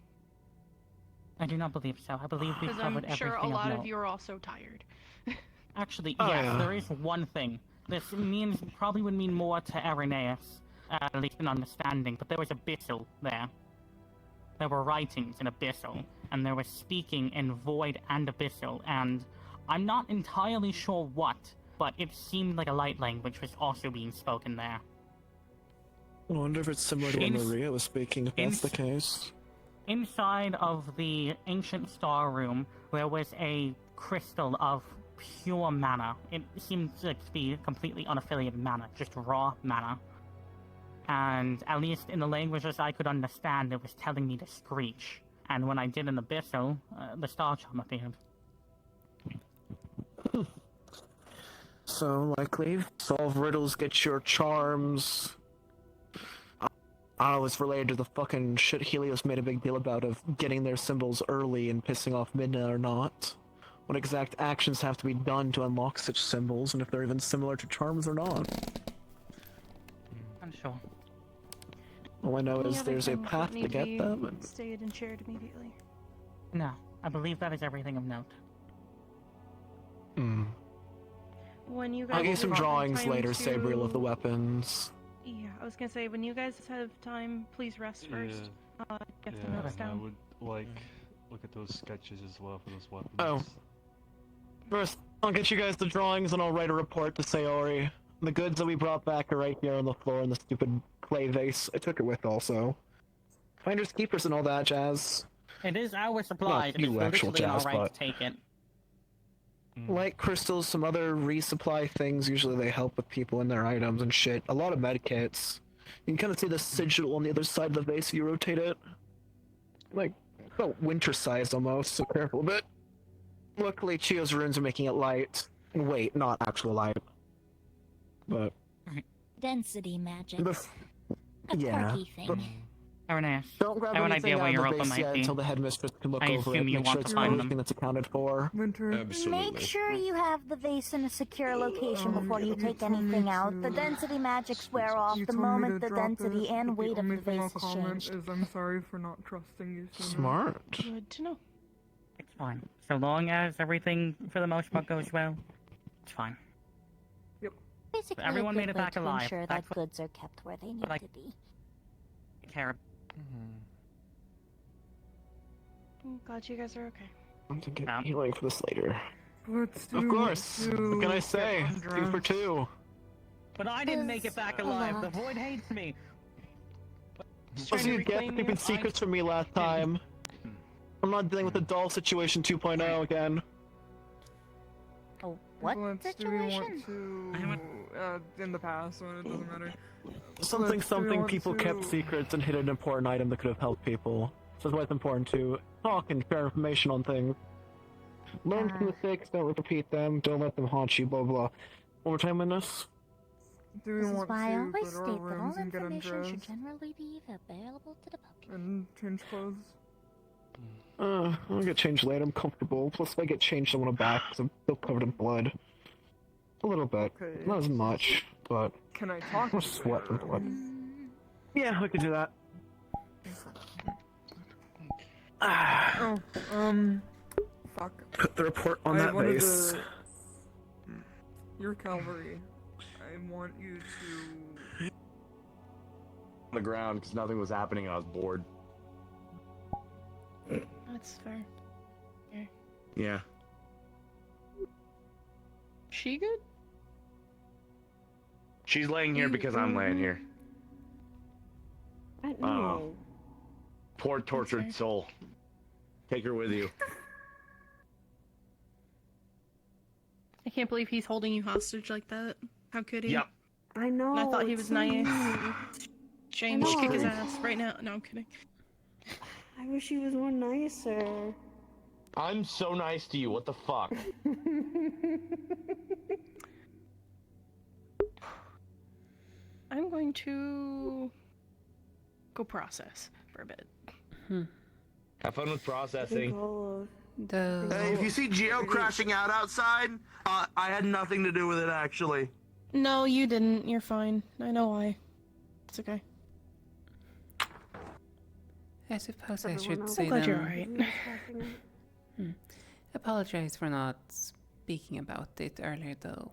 S13: I do not believe so. I believe we've
S5: Because
S13: covered
S5: I'm sure a
S13: everything
S5: lot
S13: of
S5: of
S13: note.
S5: you are also tired.
S13: Actually,
S14: Oh,
S13: yes,
S14: yeah.
S13: there is one thing. This probably would mean more to Irenaeus, at least an understanding, but there was Abyssal there. There were writings in Abyssal, and there was speaking in Void and Abyssal, and I'm not entirely sure what, but it seemed like a light language was also being spoken there.
S14: I wonder if it's similar to what Maria was speaking, if that's the case.
S13: Inside of the ancient star room, there was a crystal of pure mana. It seemed to be completely unaffiliated mana, just raw mana. And at least in the languages I could understand, it was telling me to screech. And when I did an Abyssal, the star charm appeared.
S14: So, likely, solve riddles, get your charms. It's related to the fucking shit Helios made a big deal about of getting their symbols early and pissing off Midna or not. What exact actions have to be done to unlock such symbols, and if they're even similar to charms or not.
S13: I'm sure.
S14: All I know
S5: Any
S14: is
S5: other
S14: there's a
S5: things that
S14: path to
S5: need
S14: get
S5: be
S14: them, and
S5: stated and shared immediately.
S13: No, I believe that is everything of note.
S5: When you guys
S14: I'll give you some
S5: have
S14: drawings
S5: time
S14: later,
S5: to...
S14: Sabriel, of the weapons.
S5: Yeah, I was gonna say, when you guys have time, please rest first. Get the notes
S2: I
S5: down.
S2: would like look at those sketches as well for those weapons.
S14: Oh. First, I'll get you guys the drawings and I'll write a report to Sayori. The goods that we brought back are right here on the floor in the stupid clay vase. I took it with also. Finders keepers and all that jazz.
S13: It is our supplies.
S14: Not you,
S13: It is
S14: actual
S13: literally
S14: jazz,
S13: alright
S14: but-
S13: to take it.
S14: Light crystals, some other resupply things, usually they help with people and their items and shit. A lot of medkits. You can kind of see the sigil on the other side of the vase if you rotate it. Like, about winter-sized almost, so careful a bit. Luckily, Chio's runes are making it light. And wait, not actual light. But,
S9: Density magic.
S14: a yeah.
S9: quirky thing.
S14: But
S13: Irenaeus,
S14: don't grab
S13: I have an
S14: anything
S13: idea where
S14: out of the
S13: Europa
S14: base
S13: might
S14: yet
S13: be.
S14: until the headmistress can look
S13: I
S14: over
S13: assume
S14: it,
S13: you
S14: make
S13: want
S14: sure
S13: to
S14: it's
S13: find
S14: everything
S13: them.
S14: that's accounted for.
S9: Make sure you have the vase in a secure location before you take anything out. The density magics wear off
S6: You
S9: the
S6: told me
S9: moment
S6: to
S9: the
S6: drop
S9: density
S6: it,
S9: and
S6: but
S9: weight
S6: the
S9: of
S6: only
S9: the
S6: thing
S9: vase
S6: I'll
S9: has
S6: comment
S9: changed.
S6: is I'm sorry for not trusting you sooner.
S14: Smart.
S5: Good to know.
S13: It's fine. So long as everything, for the most part, goes well, it's fine.
S9: Basically,
S13: everyone
S9: a
S13: made
S9: good
S13: it
S9: way
S13: back
S9: to
S13: alive.
S9: ensure
S13: That's
S9: that goods are kept where they need
S13: what I
S9: to be.
S13: care.
S5: I'm glad you guys are okay.
S14: I'm thinking healing for this later.
S6: Let's do
S14: Of course. What can I say? 2 for 2.
S13: But I didn't make it back alive. The void hates me.
S14: Plus, you get for keeping secrets from me last time. I'm not dealing with the doll situation 2.0 again.
S9: Oh, what
S6: Let's do we want to in the past when it doesn't matter.
S14: Something people kept secrets and hid an important item that could have helped people. So that's why it's important to talk and share information on things. Learn from mistakes, don't repeat them, don't let them haunt you, blah blah. One more time in this.
S6: Do we
S9: This is
S6: want
S9: why I
S6: to
S9: always
S6: go to our
S9: state that all
S6: rooms and get
S9: information should
S6: undressed
S9: generally be available to the public.
S6: and change clothes?
S14: I'll get changed later, I'm comfortable. Plus if I get changed I want to back because I'm still covered in blood. A little bit.
S6: Okay.
S14: Not as much, but
S6: Can I talk?
S14: more sweat than blood. Yeah, we can do that.
S6: Fuck.
S14: Put the report on
S6: I
S14: that
S6: wanted
S14: base.
S6: Your cavalry. I want you to.
S19: On the ground because nothing was happening and I was bored.
S5: That's fair. Yeah.
S19: Yeah.
S5: She good?
S19: She's laying here because I'm laying here.
S5: I
S19: Oh. Poor tortured soul. Take her with you.
S5: I can't believe he's holding you hostage like that. How could he?
S19: Yep.
S18: I know.
S5: And I thought he
S18: it's
S5: was
S18: so
S5: nice.
S18: mean.
S5: James,
S18: I know.
S5: kick his ass right now. No, I'm kidding.
S18: I wish he was more nicer.
S19: I'm so nice to you. What the fuck?
S5: I'm going to go process for a bit.
S19: Have fun with processing.
S14: Hey, if you see Geo crashing out outside, I had nothing to do with it actually.
S5: No, you didn't. You're fine. I know why. It's okay.
S4: I suppose I should
S5: else-
S4: say
S5: I'm glad
S4: then.
S5: you're alright.
S4: Apologize for not speaking about it earlier, though.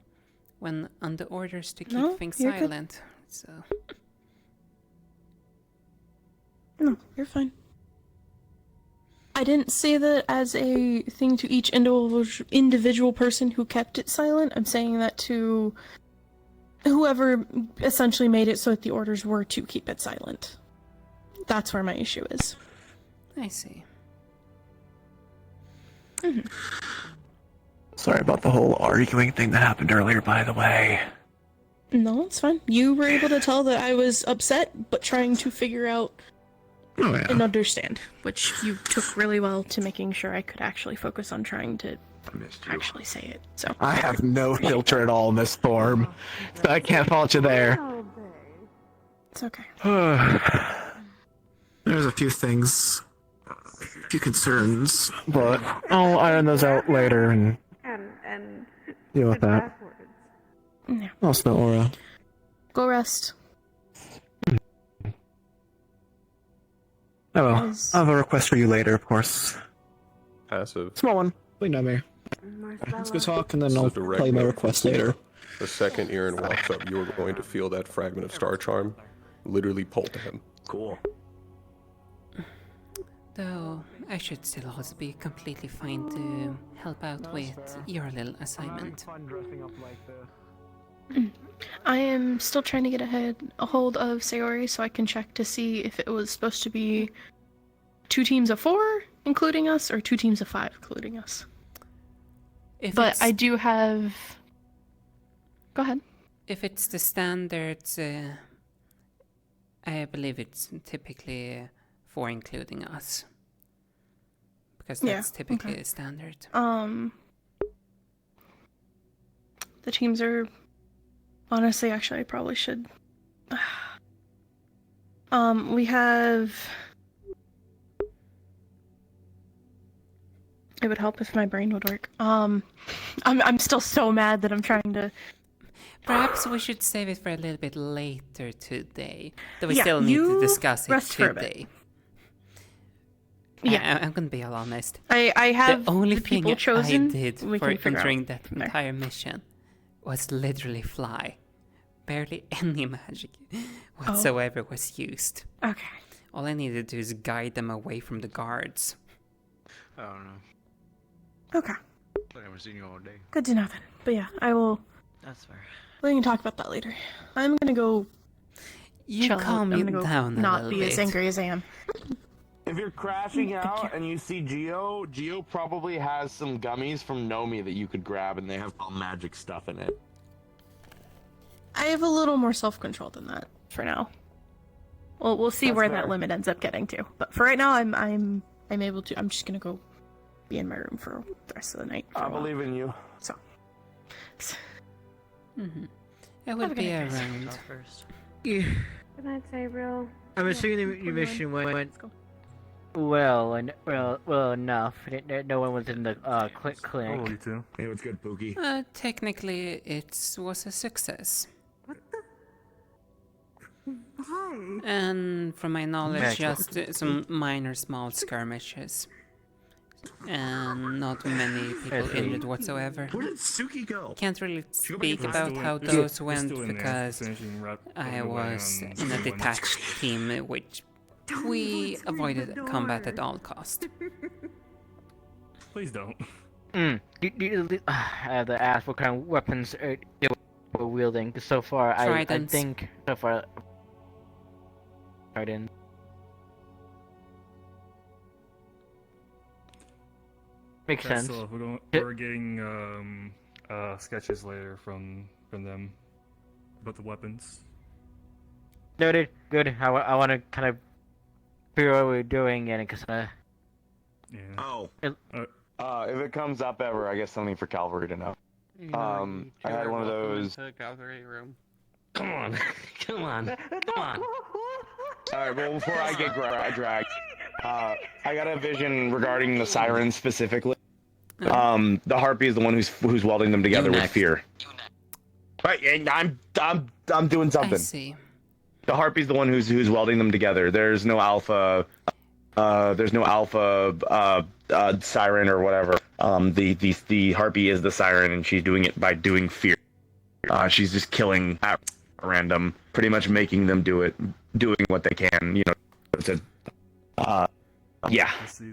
S4: When under orders to keep
S5: No,
S4: things
S5: you're good.
S4: silent, so.
S5: No, you're fine. I didn't say that as a thing to each individual person who kept it silent. I'm saying that to whoever essentially made it so that the orders were to keep it silent. That's where my issue is.
S4: I see.
S14: Sorry about the whole arguing thing that happened earlier, by the way.
S5: No, it's fine. You were able to tell that I was upset, but trying to figure out and understand, which you took really well to making sure I could actually focus on trying to actually say it. So
S14: I have no filter at all in this form, so I can't fault you there.
S5: It's okay.
S14: There's a few things, a few concerns, but I'll iron those out later and
S18: And
S14: deal with that.
S5: Yeah.
S14: Oh, it's no aura.
S5: Go rest.
S14: Oh well, I'll have a request for you later, of course.
S11: Passive.
S14: Small one, please not me. Let's go talk and then I'll tell you my request later.
S11: The second Aaron walks up, you are going to feel that fragment of Star Charm literally pull to him.
S19: Cool.
S4: Though, I should still also be completely fine to help out with your little assignment.
S5: I am still trying to get a hold of Sayori so I can check to see if it was supposed to be 2 teams of 4, including us, or 2 teams of 5, including us. But I do have... Go ahead.
S4: If it's the standards, I believe it's typically 4 including us. Because that's typically
S5: okay.
S4: standard.
S5: The teams are... Honestly, actually, I probably should... we have... It would help if my brain would work. I'm still so mad that I'm trying to...
S4: Perhaps we should save it for a little bit later today. Though we
S5: Yeah,
S4: still need to
S5: you
S4: discuss it
S5: rest for a bit.
S4: today.
S5: Yeah.
S4: I'm gonna be all honest.
S5: I have
S4: the only
S5: the
S4: thing
S5: people chosen.
S4: I did
S5: We
S4: for
S5: can figure
S4: entering
S5: out
S4: that
S5: from there.
S4: entire mission was literally fly. Barely any magic whatsoever was used.
S5: Okay.
S4: All I needed to do is guide them away from the guards.
S12: I don't know.
S5: Okay.
S12: I haven't seen you all day.
S5: Good to know then. But yeah, I will...
S12: That's fair.
S5: We can talk about that later. I'm gonna go.
S4: You
S5: chill
S4: calm
S5: out.
S4: me
S5: I'm gonna go
S4: down a
S5: not
S4: little
S5: be as
S4: bit.
S5: angry as I am.
S19: If you're crashing out and you see Geo probably has some gummies from Nomi that you could grab, and they have all magic stuff in it.
S5: I have a little more self-control than that for now. Well, we'll see
S19: That's
S5: where
S19: fair.
S5: that limit ends up getting to. But for right now, I'm able to. I'm just gonna go be in my room for the rest of the night.
S19: I believe in you.
S5: So.
S4: I will be around.
S7: Yeah.
S18: Good night, Sabriel.
S7: I'm assuming the mission went well enough. No one was in the clinic.
S19: too. Hey, what's good, Pookie?
S4: Technically, it was a success.
S18: Hi.
S4: And from my knowledge,
S19: Magic.
S4: just some minor small skirmishes. And not many people injured whatsoever.
S19: Where did Suki go?
S4: Can't really
S19: She go back
S4: speak
S19: to
S4: about
S19: the-
S4: how
S19: It's
S4: those
S2: still
S4: went
S2: in there,
S4: because
S2: finishing wrap
S4: I
S2: away
S4: was
S2: on
S4: in a
S2: season one.
S4: detached team which we avoided combat at all cost.
S2: Please don't.
S7: I have to ask what kind of weapons they were wielding. 'Cause so far, I
S4: Tridents.
S7: think so far. Trident. Makes sense.
S2: So we're getting sketches later from them about the weapons.
S7: Noted. Good. I want to kind of figure out what we're doing, and because
S2: Yeah.
S19: Oh. If it comes up ever, I guess something for Calvary to know. I had one of those.
S3: Calvary room.
S19: Come on, come on, come on. All right. Well, before I get dragged, I got a vision regarding the sirens specifically. The harpy is the one who's welding them together with fear. Right, and I'm doing something.
S4: I see.
S19: The harpy's the one who's welding them together. There's no alpha. There's no alpha siren or whatever. The harpy is the siren, and she's doing it by doing fear. She's just killing at random, pretty much making them doing what they can. You know, to yeah.
S2: I see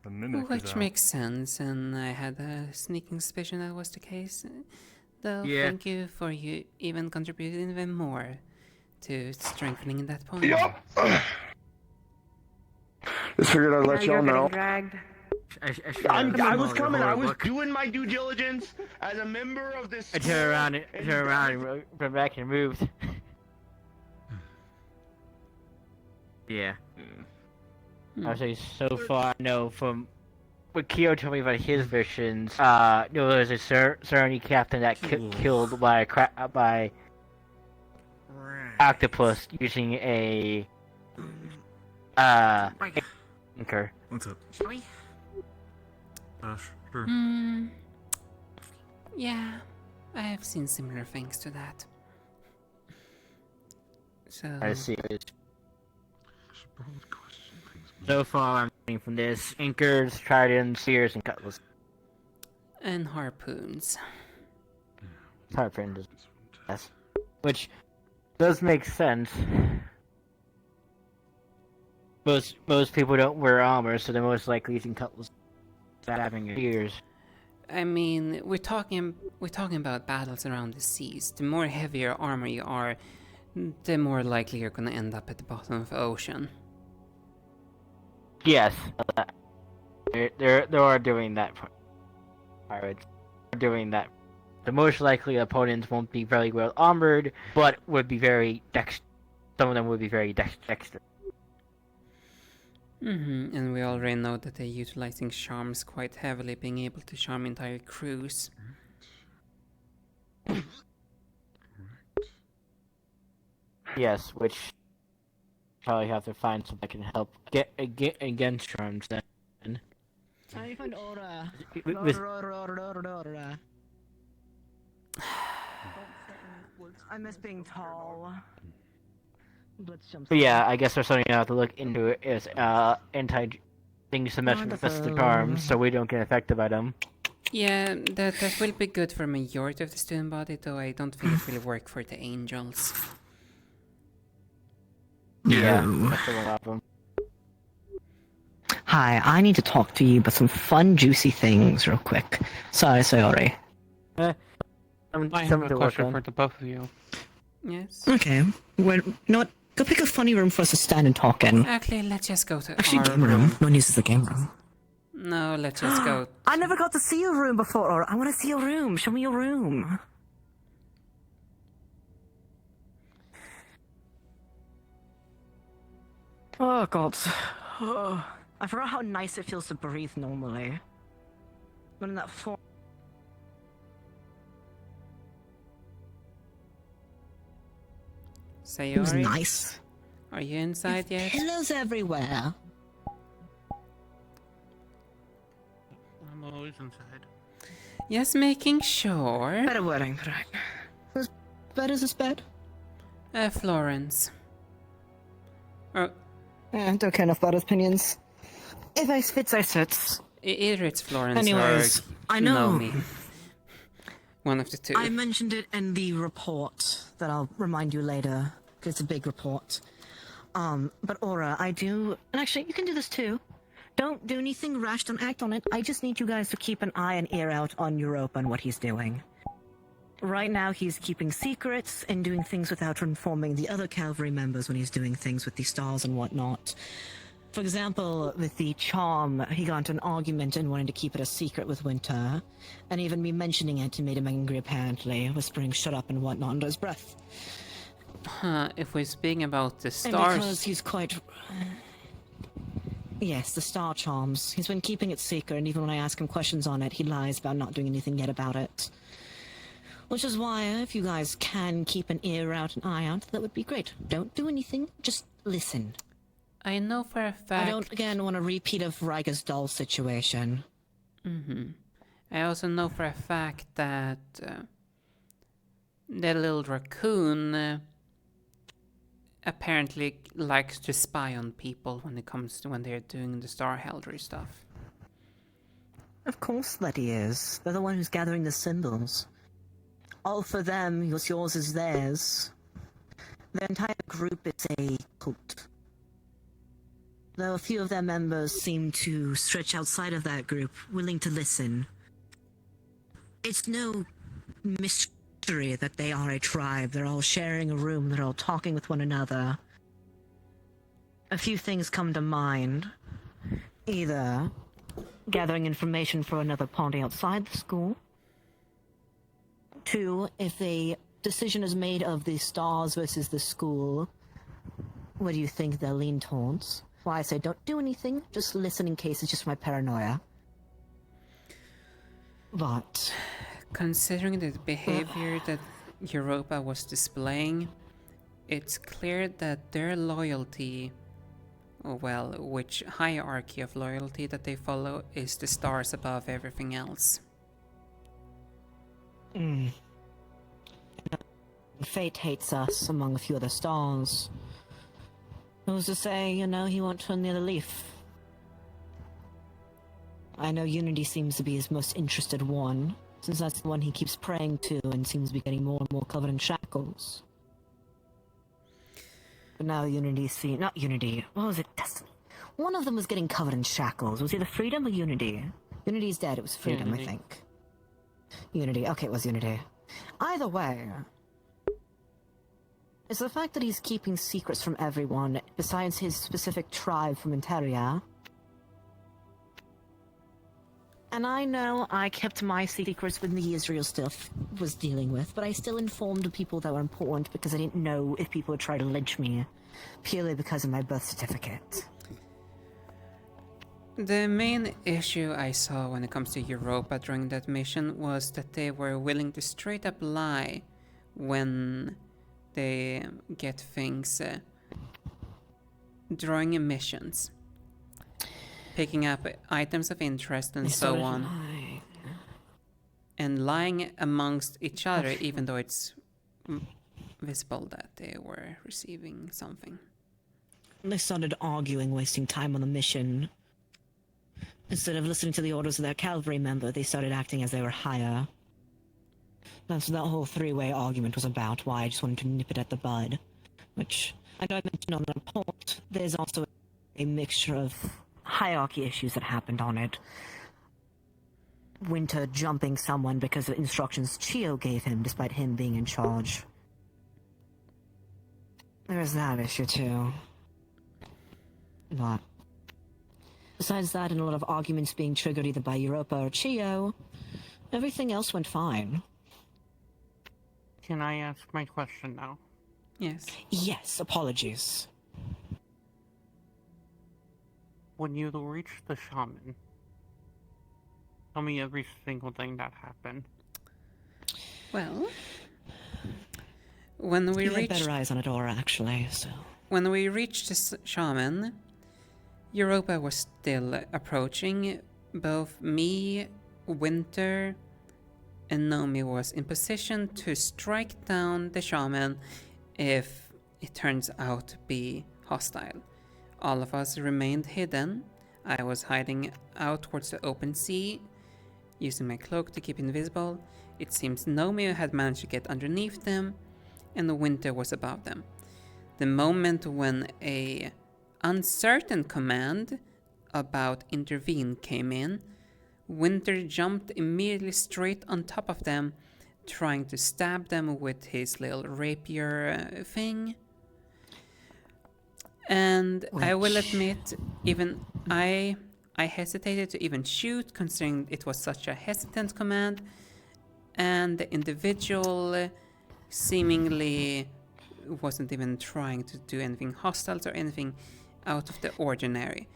S2: the mimic.
S4: Which makes sense, and I had a sneaking suspicion that was the case. Though,
S7: Yeah.
S4: thank you for you even contributing even more to strengthening that point.
S19: Yep. Just figured I'd let y'all know.
S18: Dragged.
S19: I was coming. I was doing my due diligence as a member of this.
S7: I turned around, and went back and moved. Yeah. I would say so far, no, from what Kyo told me about his visions, no, there was a Serenity captain that killed by octopus using a anchor.
S2: What's up? Sure.
S4: Yeah, I have seen similar things to that. So
S7: I see. So far, I'm getting from this anchors, tridents, spears, and cutlass.
S4: And harpoons.
S7: Harpoons, yes. Which does make sense. Most people don't wear armor, so they're most likely using cutlass, having spears.
S4: I mean, we're talking about battles around the seas. The more heavier armor you are, the more likely you're gonna end up at the bottom of the ocean.
S7: Yes, they are doing that. Pirates are doing that. The most likely opponents won't be very well armored, but would be very some of them would be very dexterous.
S4: And we already know that they're utilizing charms quite heavily, being able to charm entire crews.
S7: Yes, which probably have to find something that can help get against charms then.
S9: I find Aura. I miss being tall.
S7: But yeah, I guess there's something you have to look into it is things to mess with the charms so we don't get affected by them.
S4: Yeah, that will be good for majority of the student body, though I don't think it will work for the angels.
S7: Yeah, that's the problem.
S22: Hi, I need to talk to you about some fun, juicy things real quick. Sorry.
S8: I have
S7: something
S8: a
S7: to work
S8: question
S7: on.
S8: for the both of you.
S4: Yes.
S8: Okay. Well, you know what? Go pick a funny room for us to stand and talk in.
S4: Actually, let's just go to
S8: Actually,
S4: our
S8: game room. No one uses the game room.
S4: No, let's just go.
S8: I never got to see your room before, Aura. I want to see your room. Show me your room. Oh, God. Oh, I forgot how nice it feels to breathe normally. When in that form.
S4: Sayori?
S8: It was nice.
S4: Are you inside yet?
S8: Pillows everywhere.
S15: I'm always inside.
S4: Yes, making sure.
S8: Better wording, right? Whose bed is this bed?
S4: Florence. Oh.
S8: Don't care enough about his opinions. If I fits, I sits.
S4: Either it's Florence
S8: Anyways,
S4: or
S8: I know.
S4: me. One of the two.
S8: I mentioned it in the report that I'll remind you later, because it's a big report. But Aura, I do... And actually, you can do this too. Don't do anything rash, don't act on it. I just need you guys to keep an eye and ear out on Europa and what he's doing. Right now, he's keeping secrets and doing things without informing the other cavalry members when he's doing things with the stars and whatnot. For example, with the charm, he got into an argument and wanted to keep it a secret with Winter. And even me mentioning it made him angry, apparently, whispering shut up and whatnot under his breath.
S4: If we're speaking about the
S8: And
S4: stars...
S8: because he's quite... Yes, the star charms. He's been keeping it secret, and even when I ask him questions on it, he lies about not doing anything yet about it. Which is why, if you guys can keep an ear out, an eye out, that would be great. Don't do anything, just listen.
S4: I know for a fact...
S8: I don't, again, want a repeat of Riga's doll situation.
S4: I also know for a fact that the little raccoon apparently likes to spy on people when it comes to when they're doing the Star Heraldry stuff.
S8: Of course that he is. They're the one who's gathering the symbols. All for them, what's yours is theirs. Their entire group is a cult. Though a few of their members seem to stretch outside of that group, willing to listen. It's no mystery that they are a tribe. They're all sharing a room, they're all talking with one another. A few things come to mind. Either gathering information for another party outside the school. 2, if a decision is made of the stars versus the school, what do you think they'll lean towards? Why I say don't do anything, just listen in case it's just my paranoia. But...
S4: Considering the behavior that Europa was displaying, it's clear that their loyalty, well, which hierarchy of loyalty that they follow is the stars above everything else.
S8: Fate hates us among a few other stars. Who's to say, you know, he won't turn the other leaf? I know Unity seems to be his most interested one, since that's the one he keeps praying to and seems to be getting more and more covered in shackles. But now Unity's seen... Not Unity. What was it? Destiny. One of them was getting covered in shackles. Was either Freedom or Unity? Unity's dead. It was Freedom,
S4: Unity.
S8: I think. Unity. Okay, it was Unity. Either way... It's the fact that he's keeping secrets from everyone, besides his specific tribe from Interia. And I know I kept my secrets when the Israel stuff was dealing with, but I still informed the people that were important because I didn't know if people would try to lynch me, purely because of my birth certificate.
S4: The main issue I saw when it comes to Europa during that mission was that they were willing to straight up lie when they get things during missions, picking up items of interest and so on, and lying amongst each other even though it's visible that they were receiving something.
S8: They started arguing, wasting time on the mission. Instead of listening to the orders of their cavalry member, they started acting as they were higher. That's what that whole three-way argument was about, why I just wanted to nip it at the bud. Which, I know I mentioned on the report, there's also a mixture of hierarchy issues that happened on it. Winter jumping someone because of instructions Chio gave him, despite him being in charge. There's that issue too. But besides that, and a lot of arguments being triggered either by Europa or Chio, everything else went fine.
S17: Can I ask my question now?
S4: Yes.
S8: Yes, apologies.
S17: When you reach the shaman, tell me every single thing that happened.
S4: Well, when we
S8: You had
S4: reached...
S8: better eyes on a door, actually, so...
S4: When we reached the shaman, Europa was still approaching. Both me, Winter, and Nomi was in position to strike down the shaman if it turns out to be hostile. All of us remained hidden. I was hiding out towards the open sea, using my cloak to keep invisible. It seems Nomi had managed to get underneath them, and the Winter was above them. The moment when a uncertain command about intervene came in, Winter jumped immediately straight on top of them, trying to stab them with his little rapier thing. And I will admit, even I hesitated to even shoot, considering it was such a hesitant command, and the individual seemingly wasn't even trying to do anything hostile or anything out of the ordinary.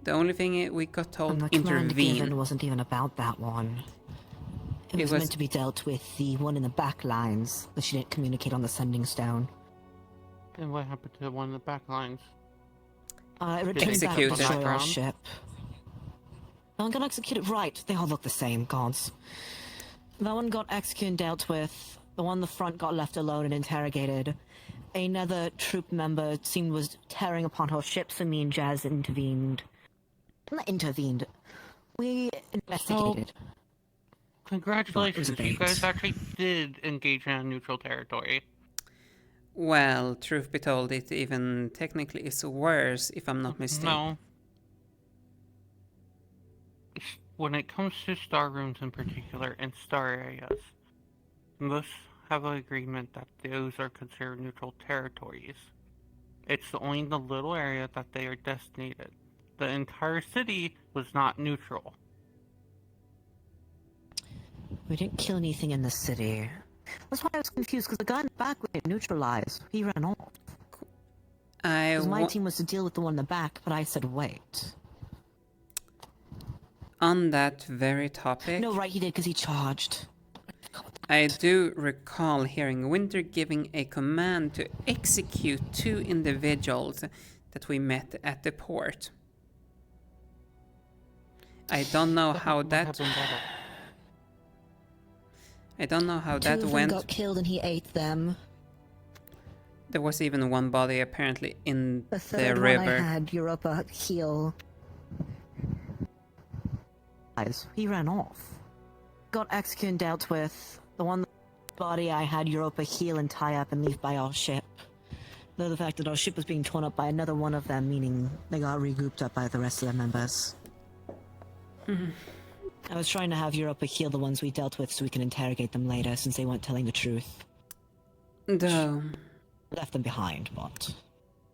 S4: The only thing we got told,
S8: And the command
S4: intervene.
S8: given wasn't even about that one. It was meant to be dealt with the one in the back lines that she didn't communicate on the sending stone.
S17: And what happened to the one in the back lines?
S8: It returned back to destroy our ship. No one got executed. Right, they all look the same, gods. That one got executed and dealt with. The one in the front got left alone and interrogated. Another troop member, it seemed, was tearing upon her ship, so me and Jazz intervened. Not intervened. We investigated.
S17: So, congratulations, you guys actually did engage in a neutral territory.
S4: Well, truth be told, it even technically is worse, if I'm not mistaken.
S17: No. When it comes to star rooms in particular, and star areas, most have an agreement that those are considered neutral territories. It's only the little area that they are designated. The entire city was not neutral.
S8: We didn't kill anything in the city. That's why I was confused, because the guy in the back we didn't neutralize. He ran off. Because my team was to deal with the one in the back, but I said wait.
S4: On that very topic...
S8: No, right, he did, because he charged.
S4: I do recall hearing Winter giving a command to execute 2 individuals that we met at the port. I don't know how that... I don't know how that
S8: Two of
S4: went.
S8: them got killed and he ate them.
S4: There was even one body apparently in
S8: The
S4: the
S8: third
S4: river.
S8: one I had Europa heal. He ran off. Got executed and dealt with. The one body I had Europa heal and tie up and leave by our ship. Though the fact that our ship was being torn up by another one of them, meaning they got regrouped up by the rest of their members. I was trying to have Europa heal the ones we dealt with so we can interrogate them later, since they weren't telling the truth. Left them behind, but...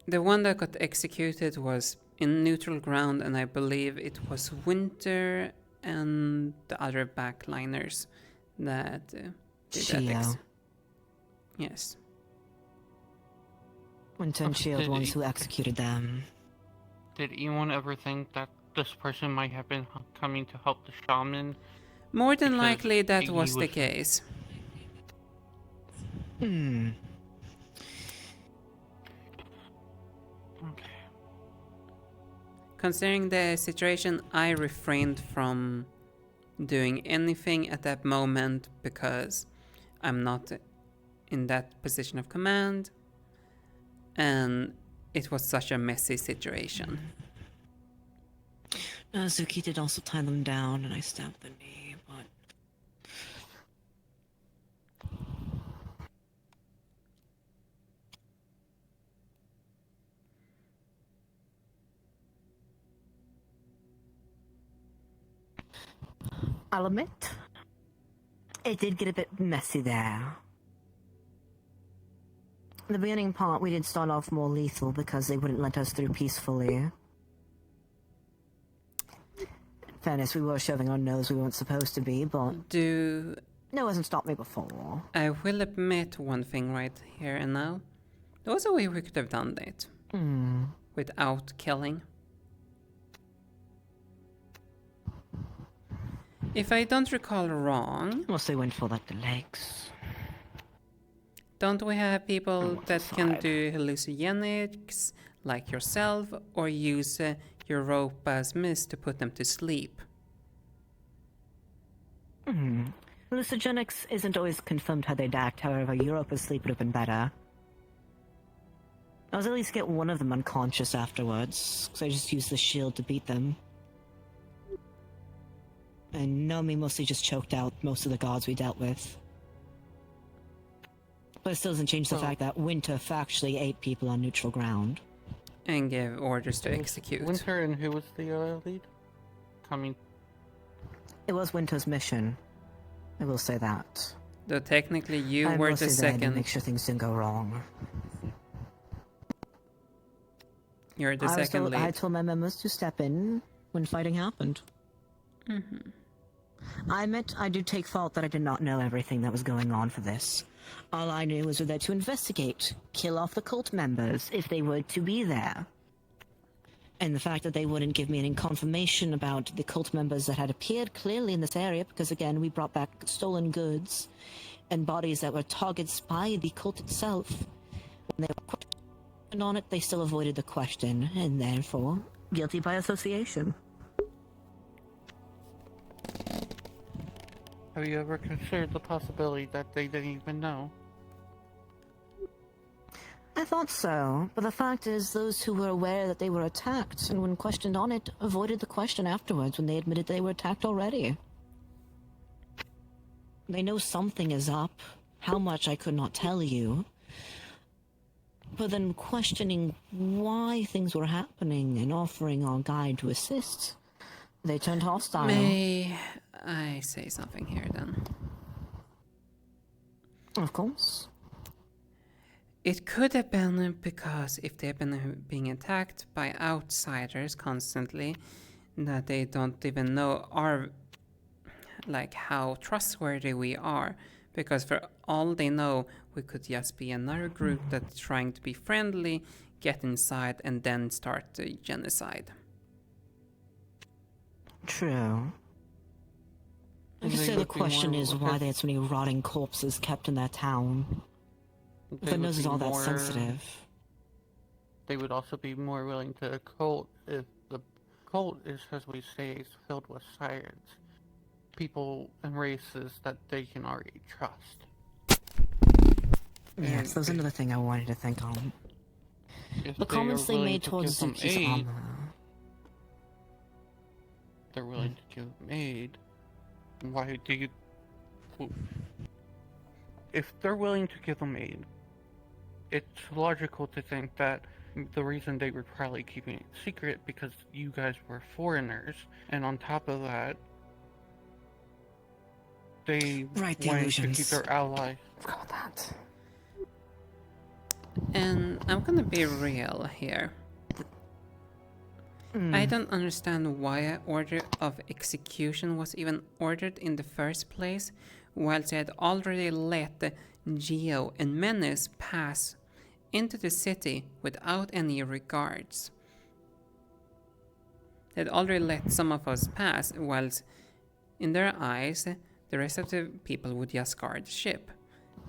S4: The one that got executed was in neutral ground, and I believe it was Winter and the other backliners that did that. Yes.
S8: Winter and Shield, ones who executed them.
S17: Did anyone ever think that this person might have been coming to help the shaman?
S4: More than
S17: Because
S4: likely that
S17: he
S4: was the case.
S8: Hmm.
S17: Okay.
S4: Considering the situation, I refrained from doing anything at that moment because I'm not in that position of command, and it was such a messy situation.
S8: Zuki did also tie them down, and I stabbed the knee, but... I'll admit, it did get a bit messy there. The beginning part, we did start off more lethal because they wouldn't let us through peacefully. In fairness, we were shoving our nose we weren't supposed to be, but... No, hasn't stopped me before.
S4: I will admit one thing right here and now. There was a way we could have done that. Without killing. If I don't recall wrong...
S8: Unless they went for, like, the legs.
S4: Don't we have people that can do hallucinogenics, like yourself, or use your rope as mist to put them to sleep?
S8: Hallucinogenics isn't always confirmed how they'd act, however, Europe asleep would have been better. I was at least get one of them unconscious afterwards, so I just used the shield to beat them. And Nomi mostly just choked out most of the gods we dealt with. But it still doesn't change the fact that Winter factually ate people on neutral ground.
S4: And gave orders to execute.
S17: Winter, and who was the lead?
S8: It was Winter's mission. I will say that.
S4: Though technically you
S8: I'm
S4: were
S8: mostly
S4: the
S8: there to
S4: second.
S8: make sure things didn't go wrong.
S4: You're the second lead.
S8: I told my members to step in when fighting happened. I admit I do take fault that I did not know everything that was going on for this. All I knew was we were there to investigate, kill off the cult members if they were to be there. And the fact that they wouldn't give me any confirmation about the cult members that had appeared clearly in this area, because again, we brought back stolen goods and bodies that were targets by the cult itself. When they were questioned on it, they still avoided the question, and therefore, guilty by association.
S17: Have you ever considered the possibility that they didn't even know?
S8: I thought so, but the fact is those who were aware that they were attacked and when questioned on it avoided the question afterwards when they admitted they were attacked already. They know something is up, how much I could not tell you, but then questioning why things were happening and offering our guide to assist, they turned hostile.
S4: May I say something here then?
S8: Of course.
S4: It could have been because if they've been being attacked by outsiders constantly, that they don't even know how trustworthy we are. Because for all they know, we could just be another group that's trying to be friendly, get inside, and then start the genocide.
S8: True. I just say the question is why they had so many rotting corpses kept in that town. If the nose is all that sensitive.
S17: They would also be more willing to cult if the cult is, as we say, is filled with sirens. People and races that they can already trust.
S8: Yes, that was another thing I wanted to think on. The comments they made towards Zuki's armor.
S17: They're willing to give them aid. Why do you... If they're willing to give them aid, it's logical to think that the reason they were probably keeping it secret because you guys were foreigners, and on top of that, they wanted to keep their ally.
S8: Forgot that.
S4: And I'm gonna be real here. I don't understand why an order of execution was even ordered in the first place, whilst they had already let the Geo and Menace pass into the city without any regards. They had already let some of us pass, whilst in their eyes, the rest of the people would just guard the ship.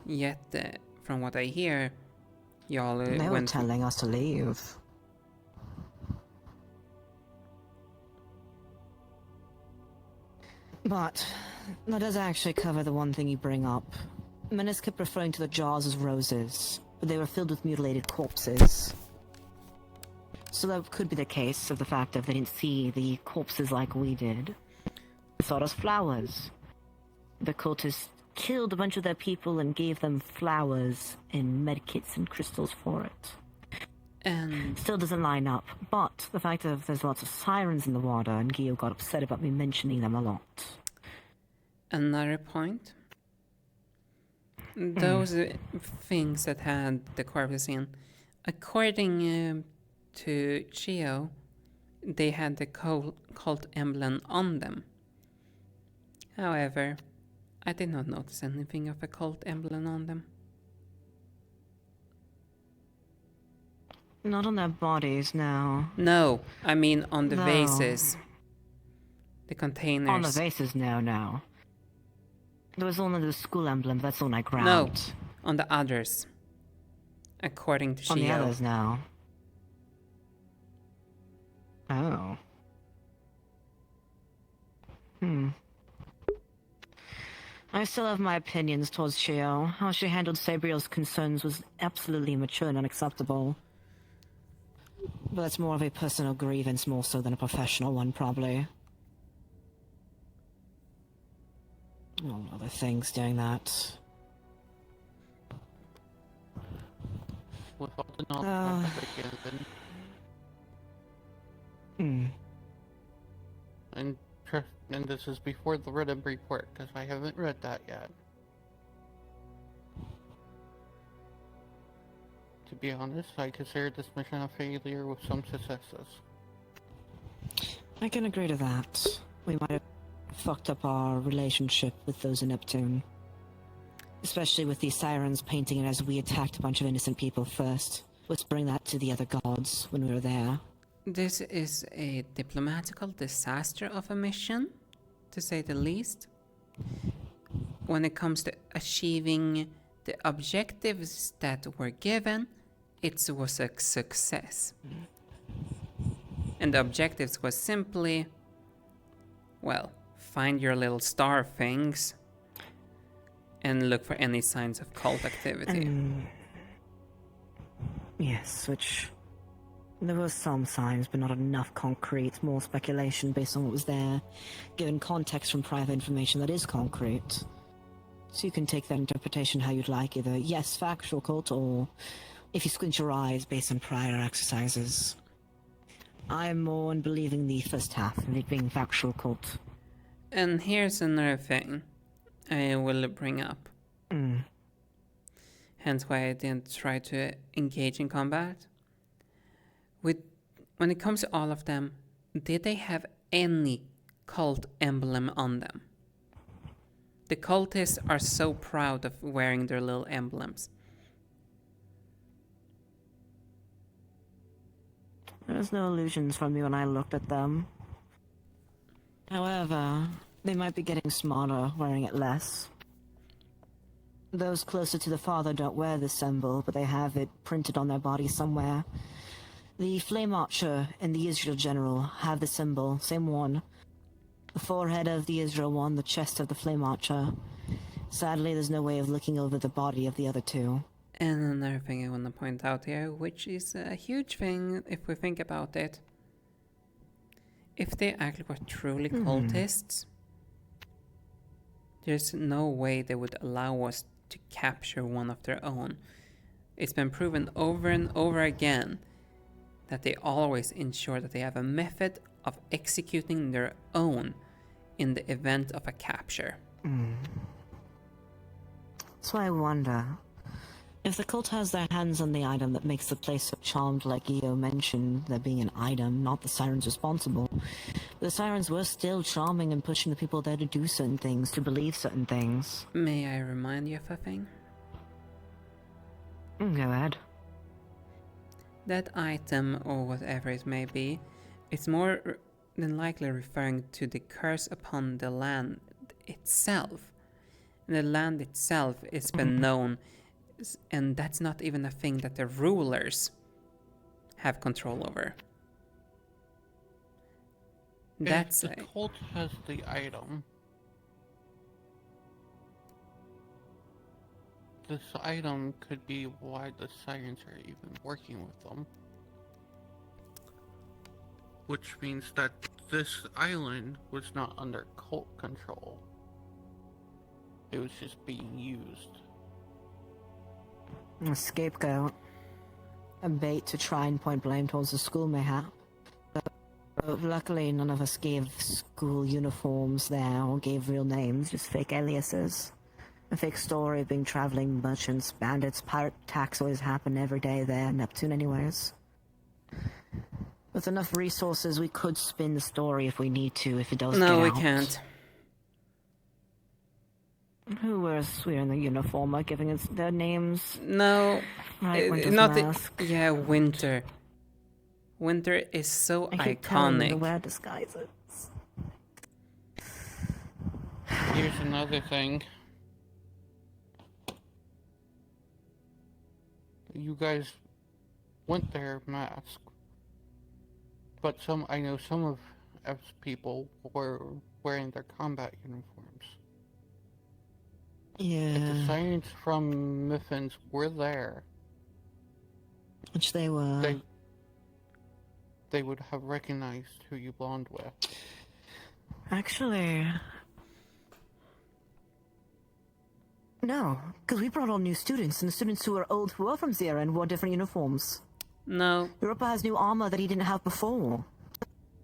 S4: Yet, from what I hear, y'all
S8: they were telling us to leave. But that does actually cover the one thing you bring up. Menace kept referring to the jars as roses, but they were filled with mutilated corpses. So that could be the case of the fact that they didn't see the corpses like we did. They saw it as flowers. The cultists killed a bunch of their people and gave them flowers and medkits and crystals for it. Still doesn't line up, but the fact that there's lots of sirens in the water and Gio got upset about me mentioning them a lot.
S4: another point. Those things that had the corpses in, according to Chio, they had the cult emblem on them. However, I did not notice anything of a cult emblem on them.
S8: Not on their bodies, no.
S4: No, I mean on the
S8: No.
S4: vases. The containers.
S8: On the vases, no. There was only the school emblem, that's the one I grabbed.
S4: No, on the others. According to Chio.
S8: On the others now. Oh. I still have my opinions towards Chio. How she handled Sabriel's concerns was absolutely immature and unacceptable. But that's more of a personal grievance more so than a professional one, probably. Oh, other things doing that.
S17: With all the knowledge given. And this is before the written report, because I haven't read that yet. To be honest, I consider this mission a failure with some successes.
S8: I can agree to that. We might have fucked up our relationship with those in Neptune. Especially with these sirens painting it as we attacked a bunch of innocent people first, whispering that to the other gods when we were there.
S4: This is a diplomatical disaster of a mission, to say the least. When it comes to achieving the objectives that were given, it was a success. And the objectives was simply, well, find your little star things and look for any signs of cult activity.
S8: Yes, which... There were some signs, but not enough concrete, more speculation based on what was there, given context from private information that is concrete. So you can take that interpretation how you'd like, either yes, factual cult, or if you squint your eyes based on prior exercises. I'm more in believing the first half, of it being factual cult.
S4: And here's another thing I will bring up. Hence why I didn't try to engage in combat. When it comes to all of them, did they have any cult emblem on them? The cultists are so proud of wearing their little emblems.
S8: There's no illusions from me when I looked at them. However, they might be getting smarter, wearing it less. Those closer to the father don't wear this symbol, but they have it printed on their body somewhere. The Flame Archer and the Israel General have the symbol, same one. The forehead of the Israel one, the chest of the Flame Archer. Sadly, there's no way of looking over the body of the other two.
S4: And another thing I want to point out here, which is a huge thing if we think about it. If they actually were truly cultists, there's no way they would allow us to capture one of their own. It's been proven over and over again that they always ensure that they have a method of executing their own in the event of a capture.
S8: So I wonder, if the cult has their hands on the item that makes the place so charmed like Io mentioned, there being an item, not the sirens responsible, the sirens were still charming and pushing the people there to do certain things, to believe certain things.
S4: May I remind you of a thing?
S8: Go ahead.
S4: That item, or whatever it may be, is more than likely referring to the curse upon the land itself. And the land itself has been known, and that's not even a thing that the rulers have control over. That's
S17: if the cult has the item, this item could be why the sirens are even working with them. Which means that this island was not under cult control. It was just being used.
S8: A scapegoat. A bait to try and point blame towards the school mayhap. Luckily, none of us gave school uniforms there or gave real names, just fake aliases. A fake story of being traveling merchants, bandits, pirate attacks always happen every day there, Neptune anyways. With enough resources, we could spin the story if we need to, if it does get out.
S4: No, we can't.
S8: Who was wearing the uniform, like giving us their names?
S4: No,
S8: Right, Winter's
S4: not
S8: mask.
S4: yeah, Winter. Winter is so
S8: I keep telling them to
S4: iconic.
S8: wear disguises.
S17: Here's another thing. You guys went there masked, but I know some of us people were wearing their combat uniforms.
S8: Yeah.
S17: If the sirens from Miffins were there,
S8: Which they were.
S17: They would have recognized who you belonged with.
S8: Actually... No, because we brought all new students, and the students who were old who were from Zira and wore different uniforms.
S4: No.
S8: Europa has new armor that he didn't have before.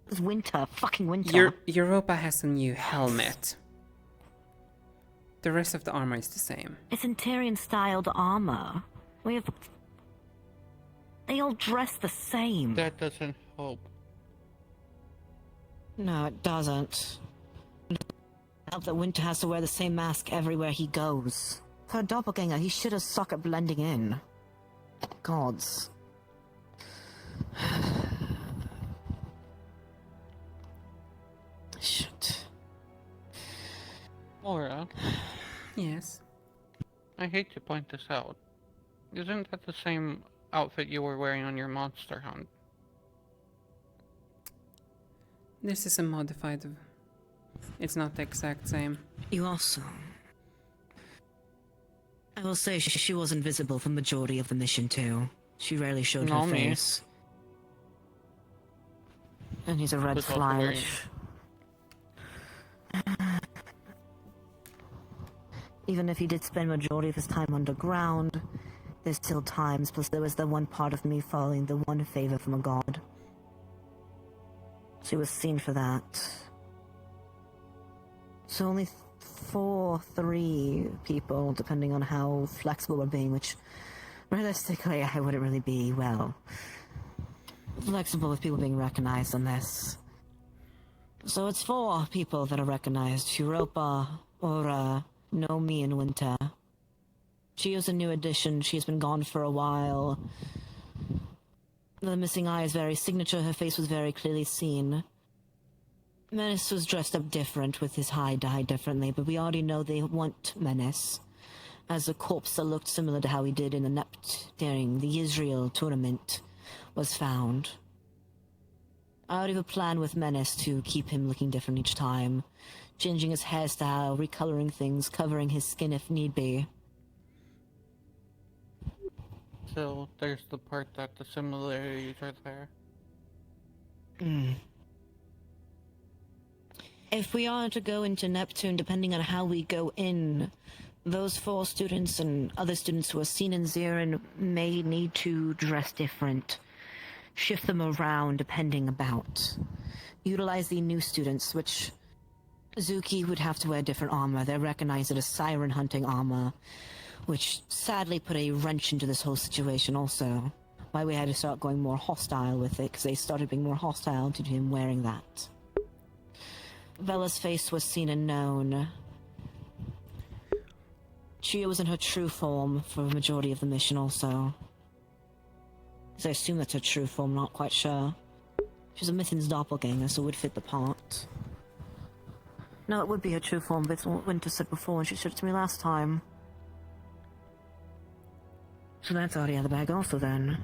S8: It's winter, fucking winter.
S4: Europa has a new helmet. The rest of the armor is the same.
S8: It's Antarian-styled armor. We have... They all dress the same.
S17: That doesn't help.
S8: No, it doesn't. Help that Winter has to wear the same mask everywhere he goes. For a doppelganger, he should have suck at blending in. Gods. Shit.
S17: Laura.
S4: Yes.
S17: I hate to point this out. Isn't that the same outfit you were wearing on your monster hunt?
S4: This is a modified. It's not the exact same.
S8: You also... I will say she was invisible for the majority of the mission too. She rarely showed her
S17: me.
S8: face. And he's a red
S17: Was also
S8: fly,
S17: wearing-
S8: which... Even if he did spend majority of his time underground, there's still times, plus there was the one part of me following the one favor from a god. She was seen for that. So only 3 people, depending on how flexible we're being, which realistically I wouldn't really be, well, flexible with people being recognized on this. So it's 4 people that are recognized: Europa, Aura, Nomi, and Winter. Chio's a new addition. She's been gone for a while. The missing eye is very signature. Her face was very clearly seen. Menace was dressed up different, with his hide dyed differently, but we already know they want Menace as a corpse that looked similar to how he did in the during the Israel tournament was found. I already have a plan with Menace to keep him looking different each time, changing his hairstyle, recoloring things, covering his skin if need be.
S17: So there's the part that the similarities are there.
S8: If we are to go into Neptune, depending on how we go in, those 4 students and other students who are seen in Zirin may need to dress different. Shift them around depending about. Utilize the new students, which Zuki would have to wear different armor. They're recognized as siren hunting armor, which sadly put a wrench into this whole situation also. Why we had to start going more hostile with it, because they started being more hostile due to him wearing that. Bella's face was seen and known. Chia was in her true form for the majority of the mission also. So I assume that's her true form, not quite sure. She's a Mithin's doppelganger, so would fit the part. No, it would be her true form, but it's what Winter said before, and she said it to me last time. So that's already out of the bag also then.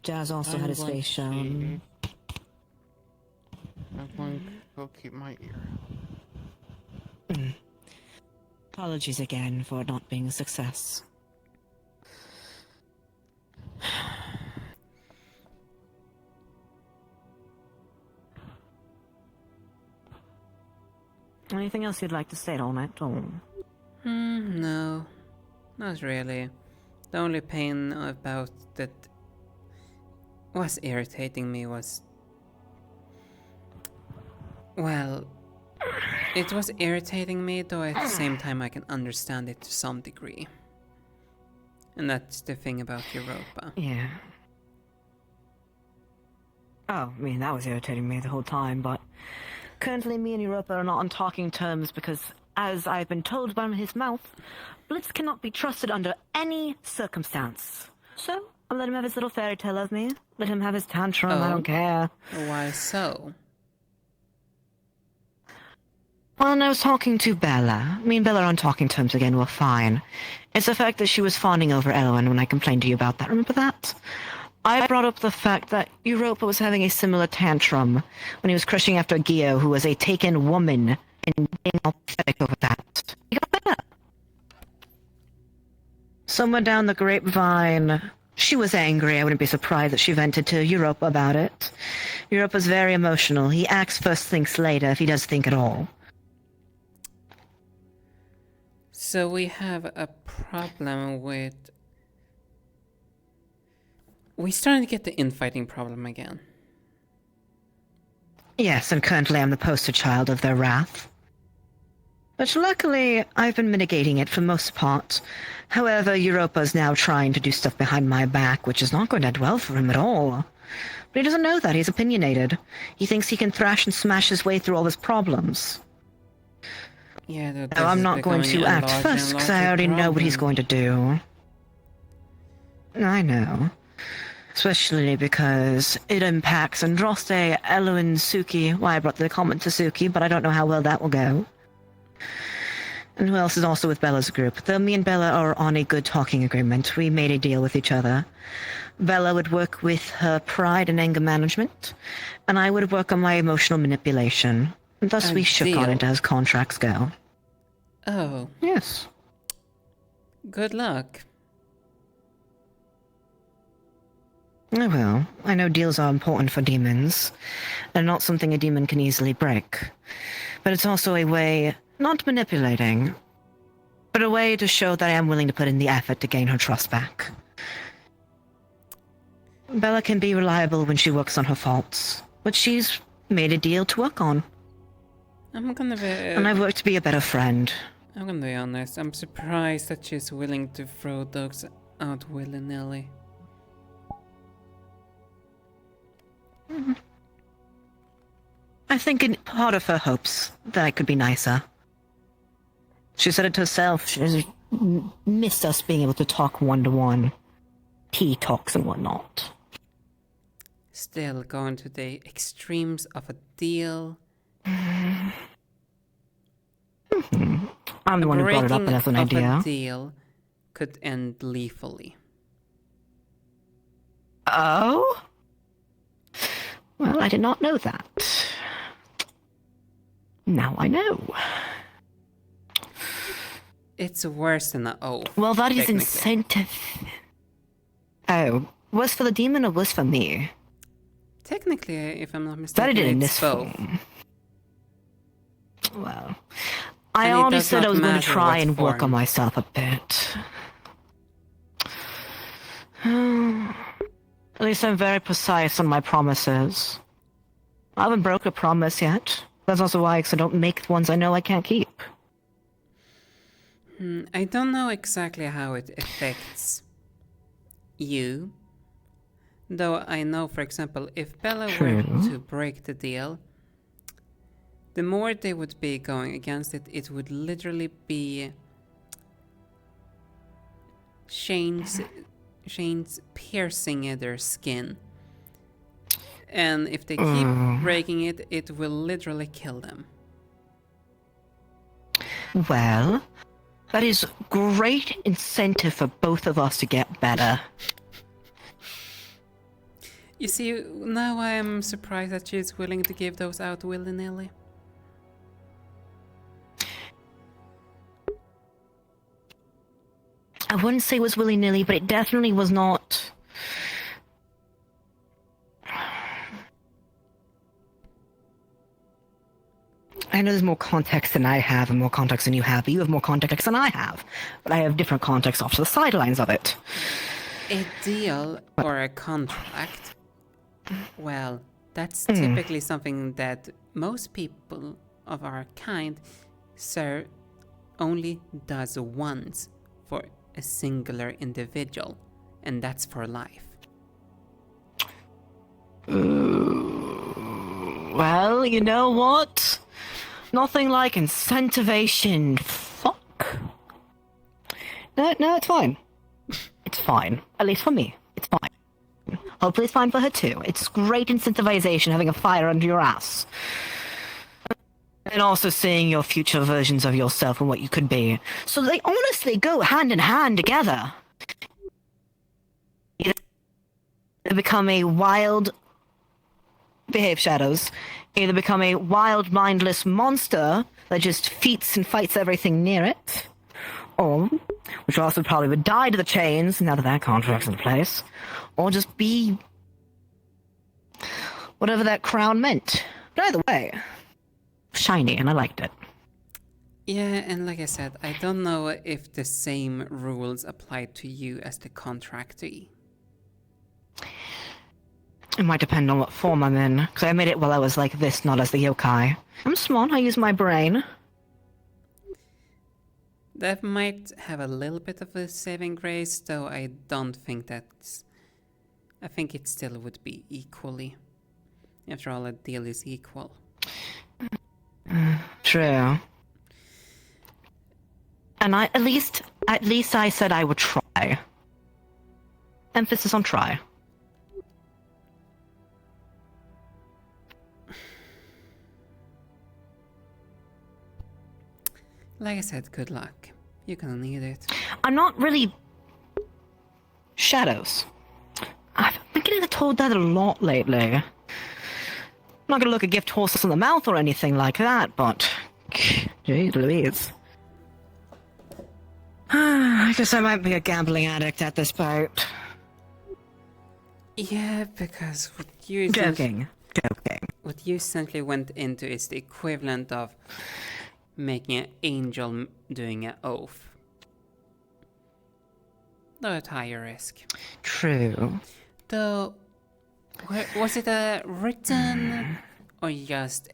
S8: Jazz also had his face shown.
S17: I'm going to go keep my ear.
S8: Apologies again for it not being a success. Anything else you'd like to say on it, or?
S4: No. Not really. The only pain about that was irritating me was... Well, it was irritating me, though at the same time I can understand it to some degree. And that's the thing about Europa.
S8: Yeah. Oh, I mean, that was irritating me the whole time, but currently me and Europa are not on talking terms because, as I've been told by his mouth, Blitz cannot be trusted under any circumstance. So, I'll let him have his little fairy tale of me. Let him have his tantrum, I don't care.
S4: Why so?
S8: Well, I was talking to Bella. Me and Bella are on talking terms again, we're fine. It's the fact that she was fawning over Elowen when I complained to you about that. Remember that? I brought up the fact that Europa was having a similar tantrum when he was crushing after Gio, who was a taken woman, and being all pathetic over that. You got better. Somewhere down the grapevine, she was angry. I wouldn't be surprised that she vented to Europa about it. Europa's very emotional. He acts first, thinks later, if he does think at all.
S4: So we have a problem with... We're starting to get the infighting problem again.
S8: Yes, and currently I'm the poster child of their wrath. But luckily, I've been mitigating it for most part. However, Europa's now trying to do stuff behind my back, which is not going to end well for him at all. But he doesn't know that, he's opinionated. He thinks he can thrash and smash his way through all his problems.
S4: Yeah,
S8: no, I'm not going to act first, because I already know what he's going to do. I know. Especially because it impacts Andraste, Elo, and Suki. Well, I brought the comment to Suki, but I don't know how well that will go. And who else is also with Bella's group? Though me and Bella are on a good talking agreement, we made a deal with each other. Bella would work with her pride and anger management, and I would work on my emotional manipulation. And thus we shook on it as contracts go.
S4: Oh.
S8: Yes.
S4: Good luck.
S8: Oh well, I know deals are important for demons, and not something a demon can easily break. But it's also a way, not manipulating, but a way to show that I am willing to put in the effort to gain her trust back. Bella can be reliable when she works on her faults, but she's made a deal to work on.
S4: I'm gonna be...
S8: and I've worked to be a better friend.
S4: I'm gonna be honest, I'm surprised that she's willing to throw dogs out willy-nilly.
S8: I think in part of her hopes that I could be nicer. She said it herself. She missed us being able to talk one-to-one. Tea talks and whatnot.
S4: Still going to the extremes of a deal.
S8: I'm the one who brought it up as an idea.
S4: A deal could end lethally.
S8: Oh? Well, I did not know that. Now I know.
S4: It's worse than an oath.
S8: Well, that is incentive. Oh, was for the demon or was for me?
S4: Technically, if I'm not mistaken,
S8: that I did in
S4: it's
S8: this
S4: both.
S8: form. Well, I already said I was going to try and work on myself a bit. At least I'm very precise on my promises. I haven't broke a promise yet. That's also why, because I don't make ones I know I can't keep.
S4: I don't know exactly how it affects you. Though I know, for example, if Bella were to break the deal, the more they would be going against it, it would literally be chains piercing their skin. And if they keep breaking it, it will literally kill them.
S8: Well, that is great incentive for both of us to get better.
S4: You see, now I am surprised that she's willing to give those out willy-nilly.
S8: I wouldn't say it was willy-nilly, but it definitely was not... I know there's more context than I have and more context than you have, but you have more context than I have. But I have different context off to the sidelines of it.
S4: A deal or a contract, well, that's typically something that most people of our kind only does once for a singular individual, and that's for life.
S8: Well, you know what? Nothing like incentivation. Fuck. No, it's fine. It's fine. At least for me. It's fine. Hopefully it's fine for her too. It's great incentivization having a fire under your ass. And also seeing your future versions of yourself and what you could be. So they honestly go hand in hand together. Either become a wild... Behave, Shadows. Either become a wild, mindless monster that just feats and fights everything near it, or, which also probably would die to the chains now that contract's in place, or just be whatever that crown meant. But either way, shiny, and I liked it.
S4: Yeah, and like I said, I don't know if the same rules apply to you as the contractee.
S8: It might depend on what form I'm in, because I made it while I was like this, not as the yokai. I'm smart, I use my brain.
S4: That might have a little bit of a saving grace, though I don't think that's... I think it still would be equally. After all, a deal is equal.
S8: True. And at least I said I would try. Emphasis on try.
S4: Like I said, good luck. You're gonna need it.
S8: I'm not really... Shadows. I've been getting told that a lot lately. I'm not gonna look a gift horses in the mouth or anything like that, but... Jeez Louise. I guess I might be a gambling addict at this point.
S4: Yeah, because what you...
S8: Joking.
S4: What you essentially went into is the equivalent of making an angel doing an oath. Though at higher risk.
S8: True.
S4: Though, was it a written or just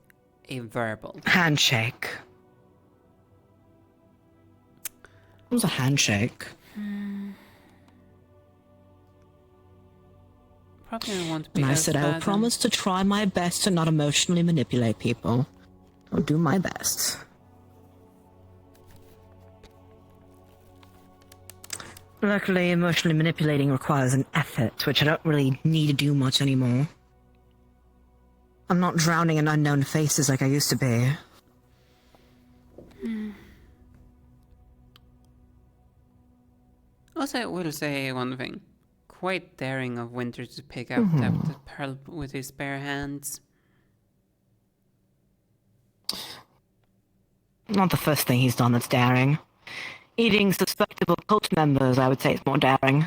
S4: a verbal?
S8: Handshake. It was a handshake.
S4: Probably won't be
S8: And I
S4: as
S8: said I
S4: bad
S8: will promise to try my best to not emotionally manipulate people. I'll do my best. Luckily, emotionally manipulating requires an effort, which I don't really need to do much anymore. I'm not drowning in unknown faces like I used to be.
S4: Also, I will say one thing. Quite daring of Winter to pick up that pearl with his bare hands.
S8: Not the first thing he's done that's daring. Eating suspectable cult members, I would say, is more daring.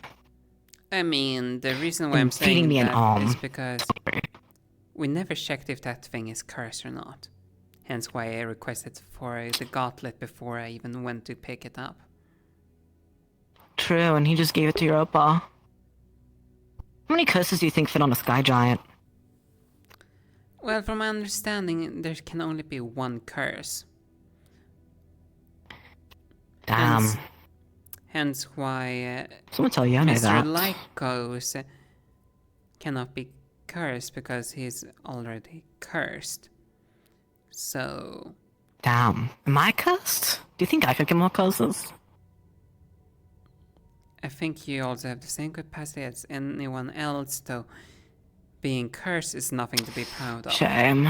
S4: I mean, the reason why I'm
S8: And feeding
S4: saying
S8: me an
S4: that
S8: arm.
S4: is because we never checked if that thing is cursed or not. Hence why I requested for the gauntlet before I even went to pick it up.
S8: True, and he just gave it to your oppa. How many curses do you think fit on a sky giant?
S4: Well, from my understanding, there can only be one curse.
S8: Damn.
S4: Hence why
S8: Someone tell Yone
S4: Mr.
S8: that.
S4: Lycos cannot be cursed because he's already cursed. So...
S8: Damn. Am I cursed? Do you think I could get more curses?
S4: I think you also have the same capacity as anyone else, though being cursed is nothing to be proud of.
S8: Shame.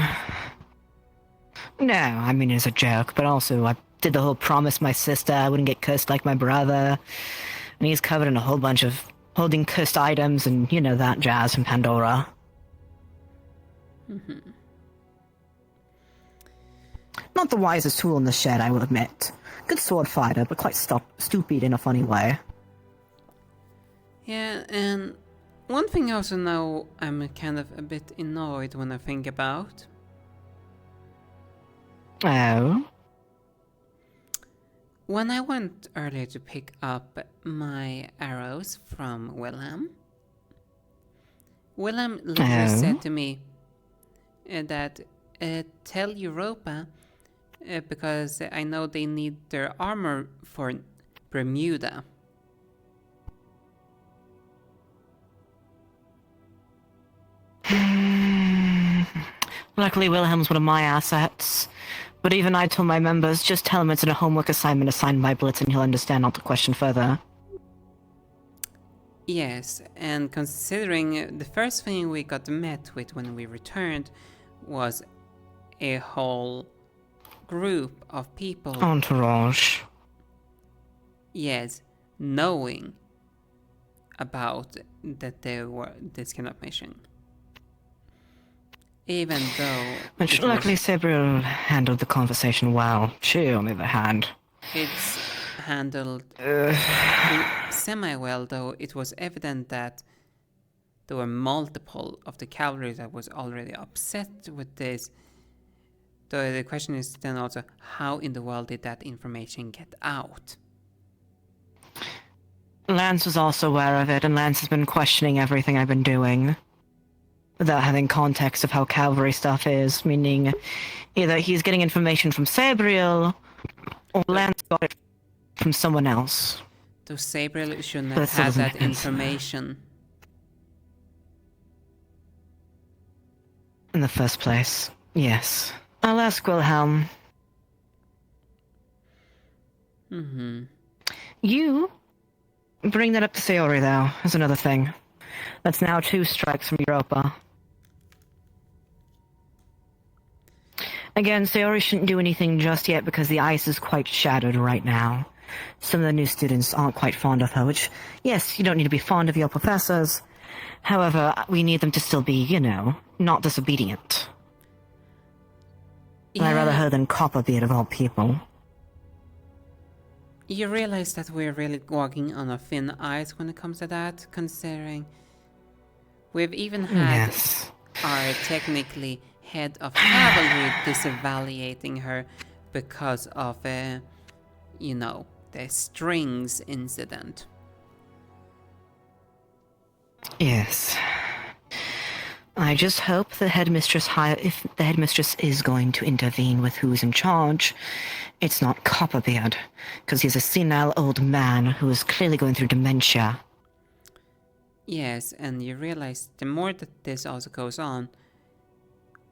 S8: No, I mean it's a joke, but also I did the whole promise my sister I wouldn't get cursed like my brother, and he's covered in a whole bunch of holding cursed items and you know that jazz from Pandora. Not the wisest tool in the shed, I will admit. Good sword fighter, but quite stupid in a funny way.
S4: Yeah, and one thing I also know I'm kind of a bit annoyed when I think about.
S8: Oh?
S4: When I went earlier to pick up my arrows from Willem literally said to me that tell Europa because I know they need their armor for Bermuda.
S8: Luckily, Wilhelm's one of my assets. But even I told my members, just tell him it's a homework assignment assigned by Blitz and he'll understand not to question further.
S4: Yes, and considering the first thing we got met with when we returned was a whole group of people.
S8: Entourage.
S4: Yes, knowing about that they were this kind of mission. Even though...
S8: Which luckily Sabriel handled the conversation well. She, on the other hand...
S4: It's handled semi-well, though it was evident that there were multiple of the cavalry that was already upset with this. Though the question is then also, how in the world did that information get out?
S8: Lance was also aware of it, and Lance has been questioning everything I've been doing. Without having context of how cavalry stuff is, meaning either he's getting information from Sabriel, or Lance got it from someone else.
S4: So Sabriel shouldn't have had that information.
S8: In the first place, yes. I'll ask Wilhelm. You bring that up to Sayori, though, is another thing. That's now 2 strikes from Europa. Again, Sayori shouldn't do anything just yet because the ice is quite shattered right now. Some of the new students aren't quite fond of her, which, yes, you don't need to be fond of your professors. However, we need them to still be, you know, not disobedient. Yeah. I'd rather her than Copperbeard of all people.
S4: You realize that we're really walking on a thin ice when it comes to that, considering we've even had our technically head of cavalry disevaluating her because of, you know, the strings incident.
S8: Yes. I just hope the headmistress if the headmistress is going to intervene with who's in charge, it's not Copperbeard, because he's a senile old man who is clearly going through dementia.
S4: Yes, and you realize the more that this also goes on,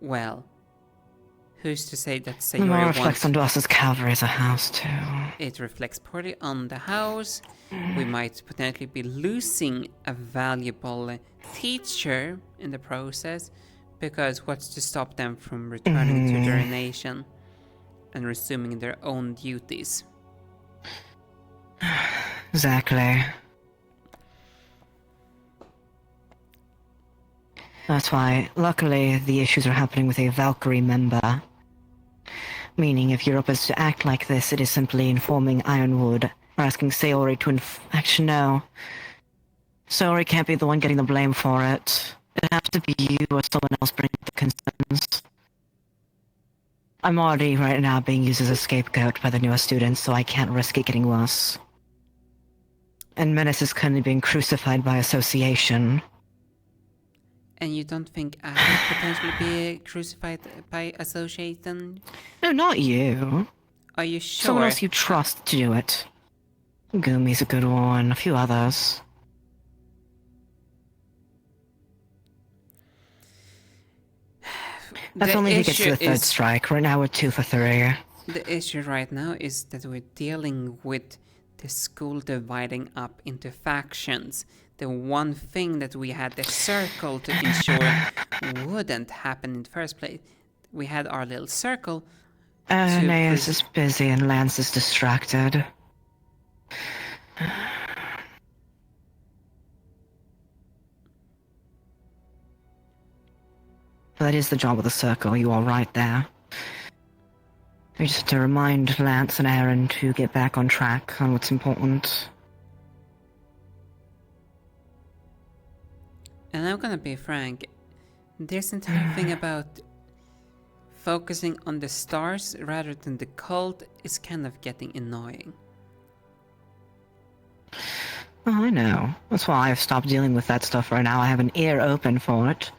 S4: well, who's to say that Sayori
S8: The more reflects on Dawson's cavalry as a house, too.
S4: It reflects poorly on the house. We might potentially be losing a valuable teacher in the process, because what's to stop them from returning to their nation and resuming their own duties?
S8: Exactly. That's why, luckily, the issues are happening with a Valkyrie member. Meaning, if Europe is to act like this, it is simply informing Ironwood, or asking Sayori to actually, no. Sayori can't be the one getting the blame for it. It has to be you or someone else bringing the concerns. I'm already right now being used as a scapegoat by the newer students, so I can't risk it getting worse. And Menace is currently being crucified by association.
S4: And you don't think I would potentially be crucified by association?
S8: No, not you.
S4: Are you sure?
S8: Someone else you trust to do it. Gumi's a good one, a few others. That's only if he gets to the 3rd strike. Right now we're 2 for 3.
S4: The issue right now is that we're dealing with the school dividing up into factions. The one thing that we had the circle to ensure wouldn't happen in the first place. We had our little circle.
S8: Aeneas is busy and Lance is distracted. That is the job of the circle, you are right there. We just have to remind Lance and Aaron to get back on track on what's important.
S4: And I'm gonna be frank, this entire thing about Focusing on the stars rather than the cult is kind of getting annoying.
S8: Oh, I know. That's why I've stopped dealing with that stuff right now. I have an ear open for it.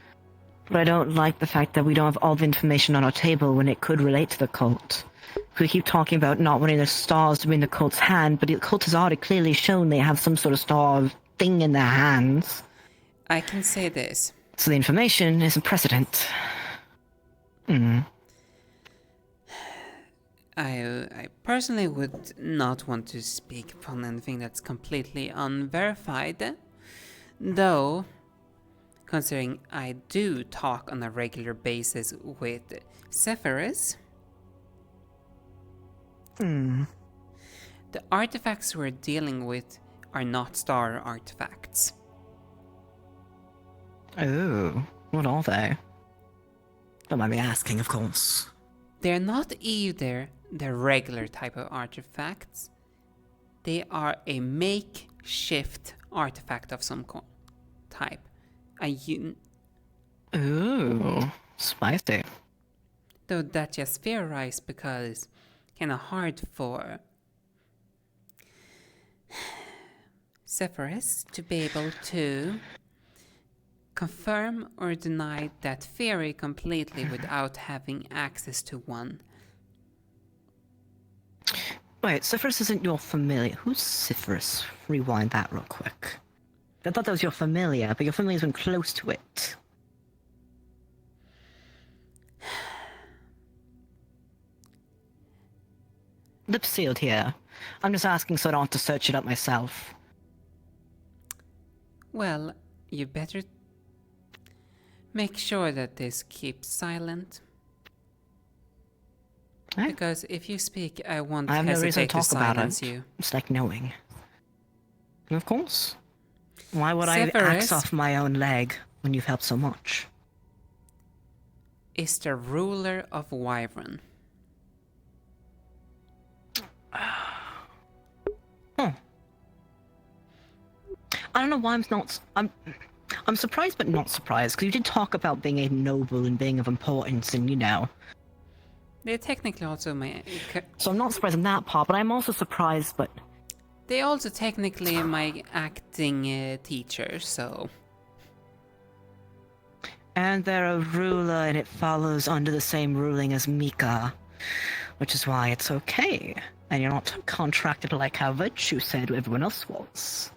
S8: But I don't like the fact that we don't have all the information on our table when it could relate to the cult. We keep talking about not wanting the stars to be in the cult's hand, but the cult has already clearly shown they have some sort of star thing in their hands.
S4: I can say this.
S8: So the information is a precedent.
S4: I personally would not want to speak upon anything that's completely unverified, though, considering I do talk on a regular basis with Zephyrus, the artifacts we're dealing with are not star artifacts.
S8: Oh, what are they? Don't mind me asking, of course.
S4: They're not either the regular type of artifacts. They are a makeshift artifact of some type.
S8: Ooh, spicy.
S4: Though that just theorized because kinda hard for Zephyrus to be able to confirm or deny that theory completely without having access to one.
S8: Wait, Zephyrus isn't your familiar. Who's Zephyrus? Rewind that real quick. I thought that was your familiar, but your familiar's been close to it. Lips sealed here. I'm just asking so I don't have to search it up myself.
S4: Well, you better make sure that this keeps silent. Because if you speak, I won't
S8: I have no reason
S4: hesitate
S8: to talk about
S4: silence
S8: it.
S4: you.
S8: It's like knowing. Of course. Why would I
S4: Zephyrus
S8: axe off my own leg when you've helped so much?
S4: is the ruler of Wyvern.
S8: I don't know why I'm surprised but not surprised, because you did talk about being a noble and being of importance and, you know.
S4: They technically also my...
S8: So I'm not surprised in that part, but I'm also surprised, but...
S4: They also technically my acting teacher, so...
S8: And they're a ruler and it follows under the same ruling as Mika, which is why it's okay. And you're not contracted like how Virtue said everyone else was.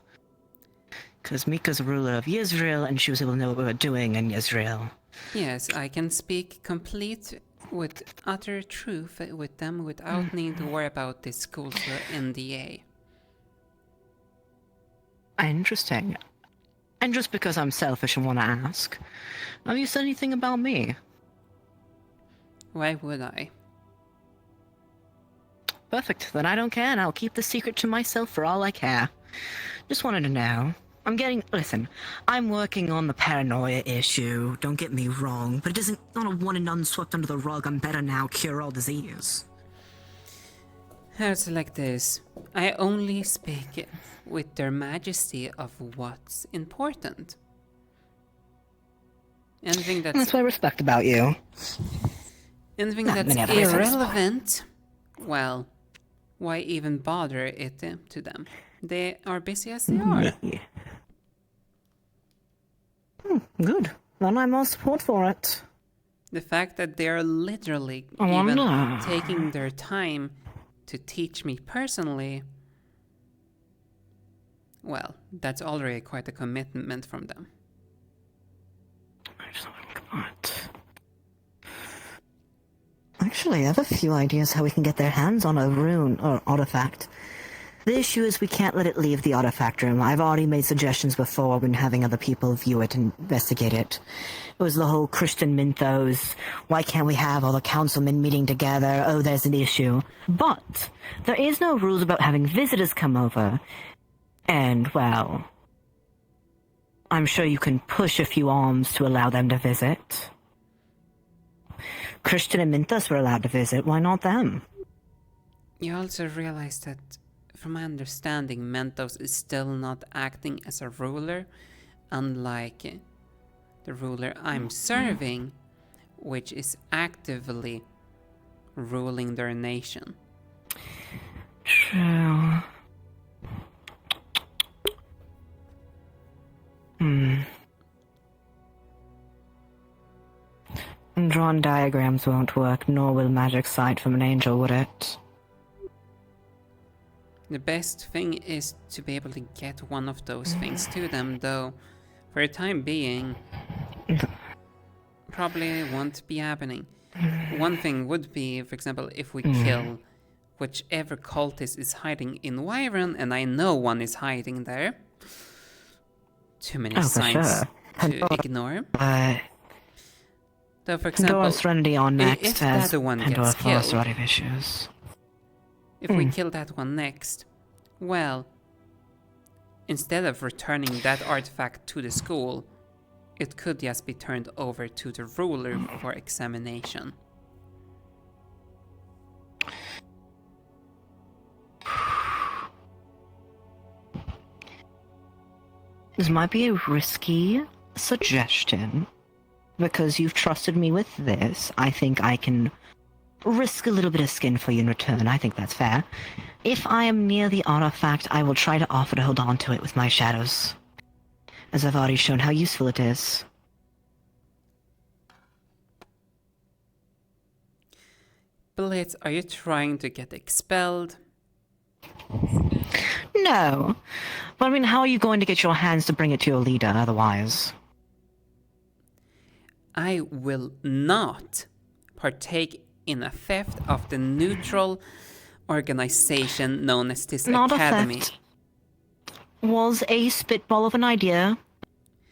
S8: Because Mika's a ruler of Yisrael, and she was able to know what we were doing in Yisrael.
S4: Yes, I can speak complete with utter truth with them without needing to worry about this school's NDA.
S8: Interesting. And just because I'm selfish and want to ask, have you said anything about me?
S4: Why would I?
S8: Perfect, then I don't care, and I'll keep the secret to myself for all I care. Just wanted to know. Listen, I'm working on the paranoia issue, don't get me wrong, but it isn't not a one and done swept under the rug, I'm better now, cure all disease.
S4: It's like this. I only speak with their majesty of what's important. Anything
S8: That's what I respect about you.
S4: Anything
S8: Not
S4: that's
S8: many other reasons.
S4: irrelevant, well, why even bother it to them? They are busy as they are.
S8: Good. Then I'm all support for it.
S4: The fact that they're literally
S8: I
S4: even
S8: wonder.
S4: taking their time to teach me personally, well, that's already quite a commitment from them.
S8: Actually, I have a few ideas how we can get their hands on a rune or artifact. The issue is we can't let it leave the artifact room. I've already made suggestions before when having other people view it and investigate it. It was the whole Christian Minthos, why can't we have all the councilmen meeting together, oh there's an issue. But there is no rules about having visitors come over. And, well, I'm sure you can push a few arms to allow them to visit. Christian and Minthos were allowed to visit, why not them?
S4: You also realize that, from my understanding, Mentos is still not acting as a ruler, unlike the ruler I'm serving, which is actively ruling their nation.
S8: True. Drawn diagrams won't work, nor will magic sight from an angel, would it?
S4: The best thing is to be able to get one of those things to them, though for the time being, probably won't be happening. One thing would be, for example, if we kill whichever cultist is hiding in Wyvern, and I know one is hiding there. Too many signs to ignore. Though, for example,
S8: Pandora's Serenity on next
S4: if
S8: has
S4: that one
S8: Pandora
S4: gets killed,
S8: Forest of issues.
S4: if we kill that one next, well, instead of returning that artifact to the school, it could just be turned over to the ruler for examination.
S8: This might be a risky suggestion, because you've trusted me with this. I think I can risk a little bit of skin for you in return. I think that's fair. If I am near the artifact, I will try to offer to hold on to it with my shadows, as I've already shown how useful it is.
S4: Blitz, are you trying to get expelled?
S8: No. But I mean, how are you going to get your hands to bring it to your leader otherwise?
S4: I will not partake in a theft of the neutral organization known as this
S8: Not
S4: academy.
S8: a theft. Was a spitball of an idea.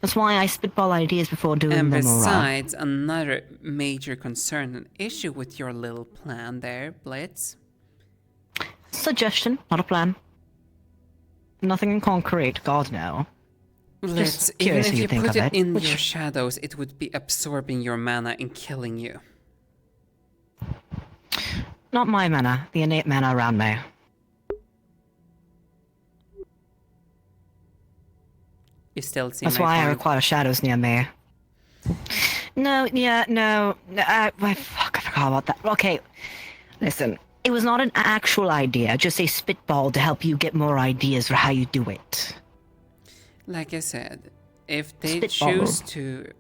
S8: That's why I spitball ideas before doing
S4: And
S8: them.
S4: besides, another major concern and issue with your little plan there, Blitz.
S8: Suggestion, not a plan. Nothing in concrete, God no.
S4: Blitz,
S8: Just
S4: even
S8: curious
S4: if
S8: what
S4: you
S8: think
S4: put
S8: of
S4: it in
S8: which-
S4: your shadows, it would be absorbing your mana and killing you.
S8: Not my mana, the innate mana around me.
S4: You still see
S8: That's
S4: my
S8: why I
S4: point.
S8: require shadows near me. No, fuck, I forgot about that. Okay, listen. It was not an actual idea, just a spitball to help you get more ideas for how you do it.
S4: Like I said, if they
S8: Spitball.
S4: choose to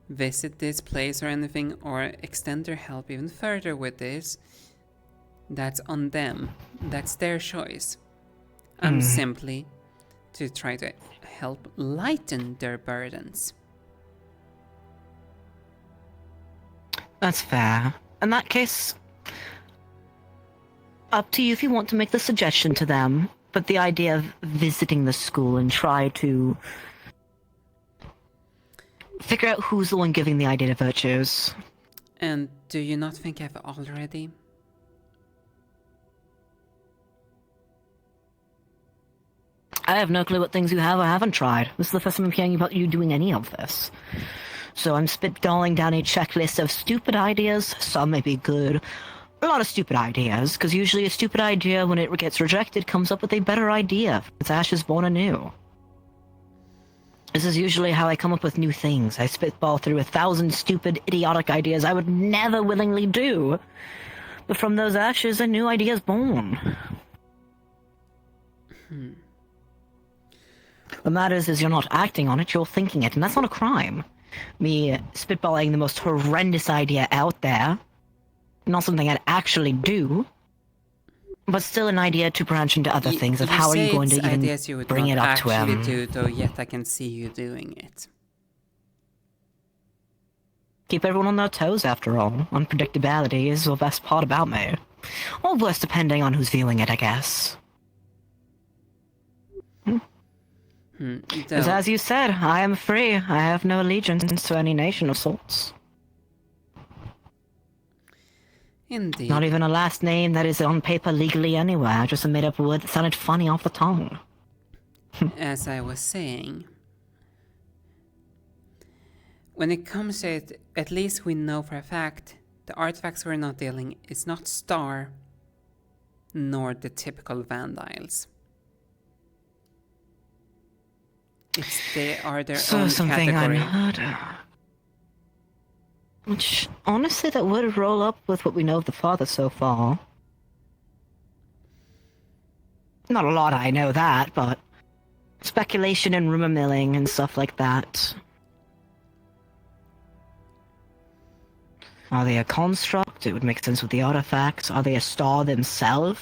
S4: visit this place or anything, or extend their help even further with this, that's on them. That's their choice. I'm simply to try to help lighten their burdens.
S8: That's fair. In that case, up to you if you want to make the suggestion to them, but the idea of visiting the school and try to figure out who's the one giving the idea to virtues.
S4: And do you not think I've already?
S8: I have no clue what things you have or haven't tried. This is the first time I'm hearing about you doing any of this. So I'm spitballing down a checklist of stupid ideas. Some may be good. A lot of stupid ideas, because usually a stupid idea, when it gets rejected, comes up with a better idea. Its ashes born anew. This is usually how I come up with new things. I spitball through 1,000 stupid, idiotic ideas I would never willingly do. But from those ashes, a new idea is born. What matters is you're not acting on it, you're thinking it, and that's not a crime. Me spitballing the most horrendous idea out there, not something I'd actually do, but still an idea to branch into other things of
S4: You
S8: how are you
S4: say
S8: going to
S4: it's
S8: even
S4: ideas you would
S8: bring
S4: not
S8: it up to
S4: actually
S8: him.
S4: do, though yet I can see you doing it.
S8: Keep everyone on their toes, after all. Unpredictability is the best part about me. Or worse, depending on who's viewing it, I guess. Because
S4: Though-
S8: as you said, I am free. I have no allegiance to any nation of sorts.
S4: Indeed.
S8: Not even a last name that is on paper legally anywhere, just a made-up word that sounded funny off the tongue.
S4: As I was saying, when it comes to it, at least we know for a fact the artifacts we're not dealing is not Star, nor the typical Vandiles. They are their
S8: So
S4: own
S8: something
S4: category.
S8: unheard of. Which, honestly, that would roll up with what we know of the father so far. Not a lot, I know that, but speculation and rumor milling and stuff like that. Are they a construct? It would make sense with the artifacts. Are they a star themselves?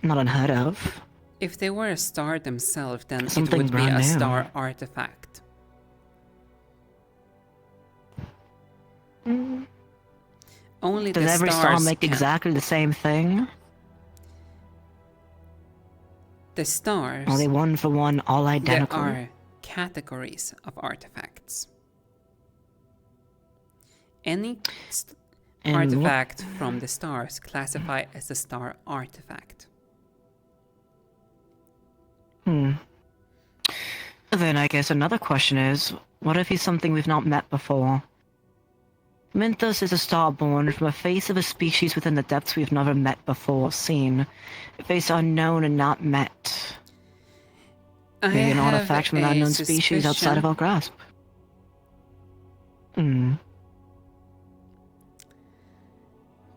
S8: Not unheard of.
S4: If they were a star themselves, then
S8: Something
S4: it would be
S8: brand
S4: a
S8: new.
S4: star artifact. Only
S8: Does
S4: the
S8: every star
S4: stars
S8: make
S4: can.
S8: exactly the same thing?
S4: The stars.
S8: Are they one for one, all identical?
S4: There are categories of artifacts. Any
S8: And
S4: artifact from the stars classify as a star artifact.
S8: Then I guess another question is, what if he's something we've not met before? Minthos is a star born from a face of a species within the depths we've never met before, seen. A face unknown and not met. Maybe an artifact from an unknown species outside of our grasp.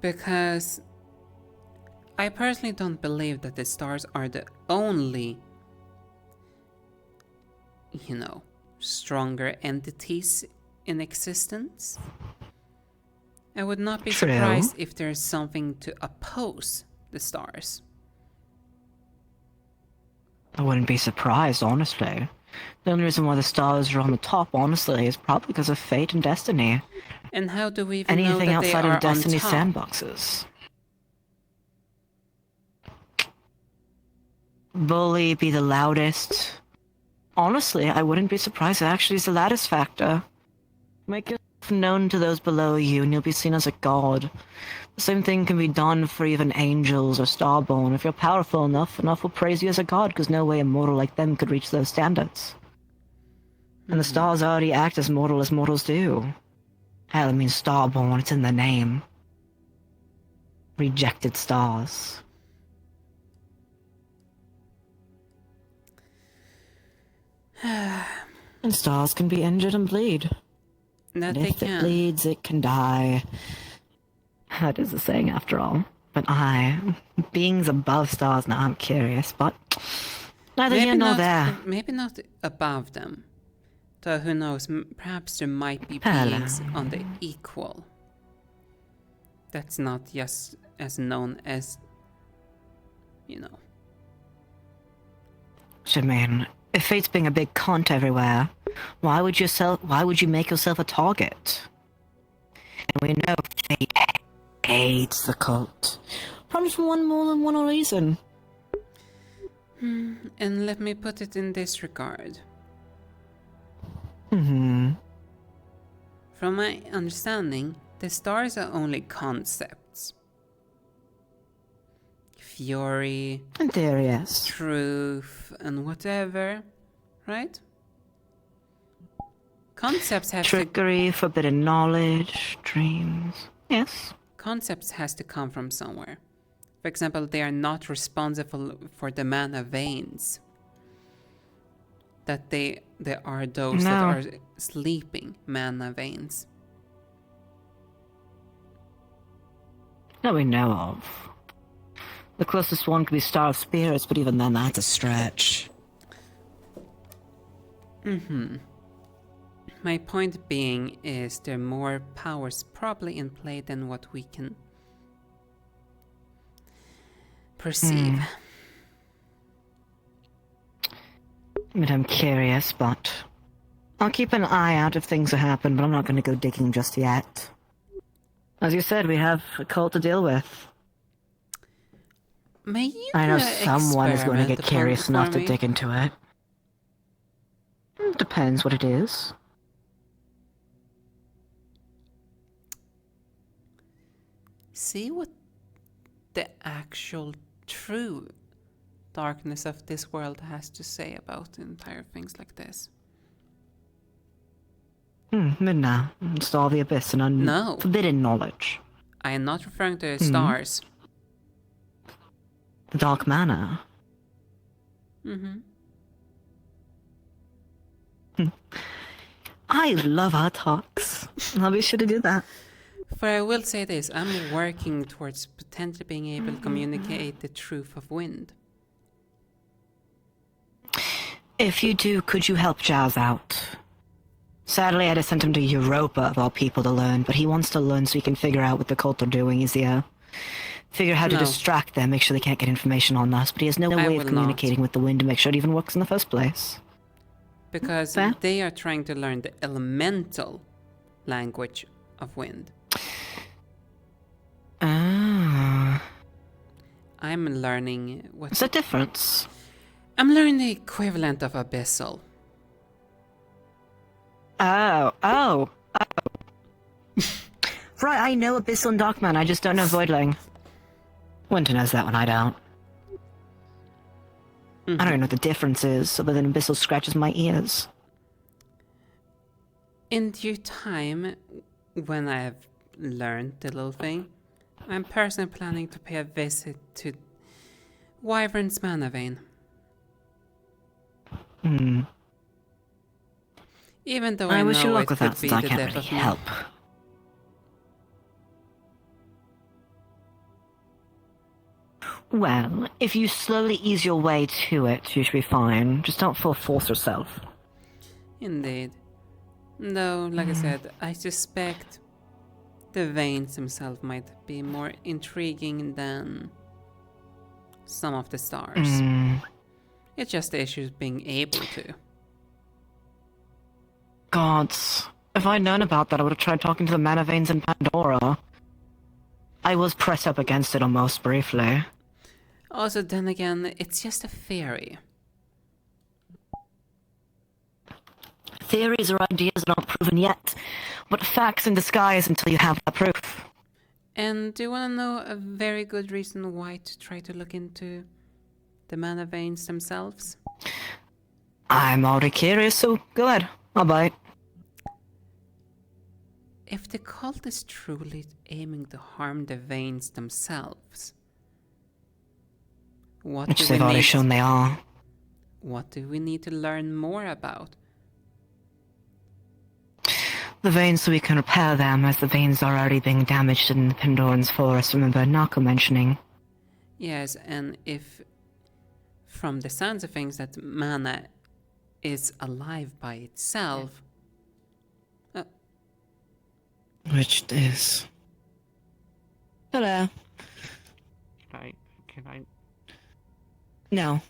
S4: Because I personally don't believe that the stars are the only, stronger entities in existence. I would not be
S8: True.
S4: surprised if there's something to oppose the stars.
S8: I wouldn't be surprised, honestly. The only reason why the stars are on the top, honestly, is probably because of fate and destiny.
S4: And how do we even know
S8: Anything
S4: that they
S8: outside
S4: are
S8: of Destiny's
S4: on top?
S8: sandboxes. Bully be the loudest. Honestly, I wouldn't be surprised it actually is the loudest factor. Make yourself known to those below you and you'll be seen as a god. The same thing can be done for even angels or starborn. If you're powerful enough will praise you as a god, because no way a mortal like them could reach those standards. And the stars already act as mortals do. Hell, it means starborn, it's in the name. Rejected stars. And stars can be injured and bleed.
S4: That
S8: And
S4: they
S8: if it
S4: can.
S8: bleeds, it can die. That is a saying after all. But beings above stars, now I'm curious, but neither here nor there.
S4: Maybe not above them. Though who knows, perhaps there might be
S8: Hello.
S4: beings on the equal. That's not just as known as,
S8: Jermaine, if fate's being a big cunt everywhere, why would you make yourself a target? And we know fate hates the cult. Probably for one more than one reason.
S4: And let me put it in this regard.
S8: Mm-hmm.
S4: From my understanding, the stars are only concepts. Fury,
S8: In theory, yes.
S4: truth, and whatever, right? Concepts have
S8: Trickery, forbidden knowledge, dreams. Yes.
S4: Concepts has to come from somewhere. For example, they are not responsible for the mana veins. That there are those that
S8: No.
S4: are sleeping mana veins.
S8: That we know of. The closest one could be Star of Spirits, but even then, that's a stretch.
S4: My point being is there are more powers probably in play than what we can perceive.
S8: I mean, I'm curious, but I'll keep an eye out if things happen, but I'm not going to go digging just yet. As you said, we have a cult to deal with.
S4: May you
S8: I know
S4: do a
S8: someone is going to get
S4: experiment
S8: curious
S4: for
S8: enough to
S4: me?
S8: dig into it. Depends what it is.
S4: See what the actual true darkness of this world has to say about entire things like this.
S8: Midna, Star of the Abyss and
S4: No.
S8: forbidden knowledge.
S4: I am not referring to the stars.
S8: The Dark Manor. I love our talks. I'll be sure to do that.
S4: For I will say this, I'm working towards potentially being able to communicate the truth of wind.
S8: If you do, could you help Jazz out? Sadly, I just sent him to Europa, of all people, to learn, but he wants to learn so he can figure out what the cult are doing easier. Figure how to
S4: No.
S8: distract them, make sure they can't get information on us, but he has no way
S4: will
S8: of communicating with the wind to make sure it even works in the first place.
S4: Because
S8: Fair?
S4: they are trying to learn the elemental language of wind.
S8: Ah.
S4: I'm learning what...
S8: What's the difference?
S4: I'm learning the equivalent of abyssal.
S8: Oh. Right, I know Abyssal and Darkman, I just don't know Voidling. Winter knows that one, I don't. I don't know what the difference is, other than Abyssal scratches my ears.
S4: In due time, when I have learned the little thing, I'm personally planning to pay a visit to Wyvern's Mana Vein. Even though I
S8: wish you
S4: know
S8: luck
S4: it
S8: with
S4: would
S8: that,
S4: be
S8: since I
S4: the
S8: can't
S4: death
S8: really
S4: of me.
S8: help. Well, if you slowly ease your way to it, you should be fine. Just don't full force yourself.
S4: Indeed. Though, like I said, I suspect the veins themselves might be more intriguing than some of the stars. It's just the issue of being able to.
S8: Gods. If I'd known about that, I would have tried talking to the mana veins in Pandora. I was pressed up against it almost briefly.
S4: Also, then again, it's just a theory.
S8: Theories or ideas are not proven yet, but facts in disguise until you have that proof.
S4: And do you want to know a very good reason why to try to look into the mana veins themselves?
S8: I'm already curious, so go ahead. I'll bite.
S4: If the cult is truly aiming to harm the veins themselves, what
S8: Which
S4: do
S8: they've
S4: we
S8: already
S4: need?
S8: shown they are.
S4: What do we need to learn more about?
S8: The veins so we can repair them, as the veins are already being damaged in the Pandoran's forest, remember Nako mentioning.
S4: Yes, and if, from the sounds of things, that mana is alive by itself...
S8: Which is... Hello.
S17: Can I...
S8: No.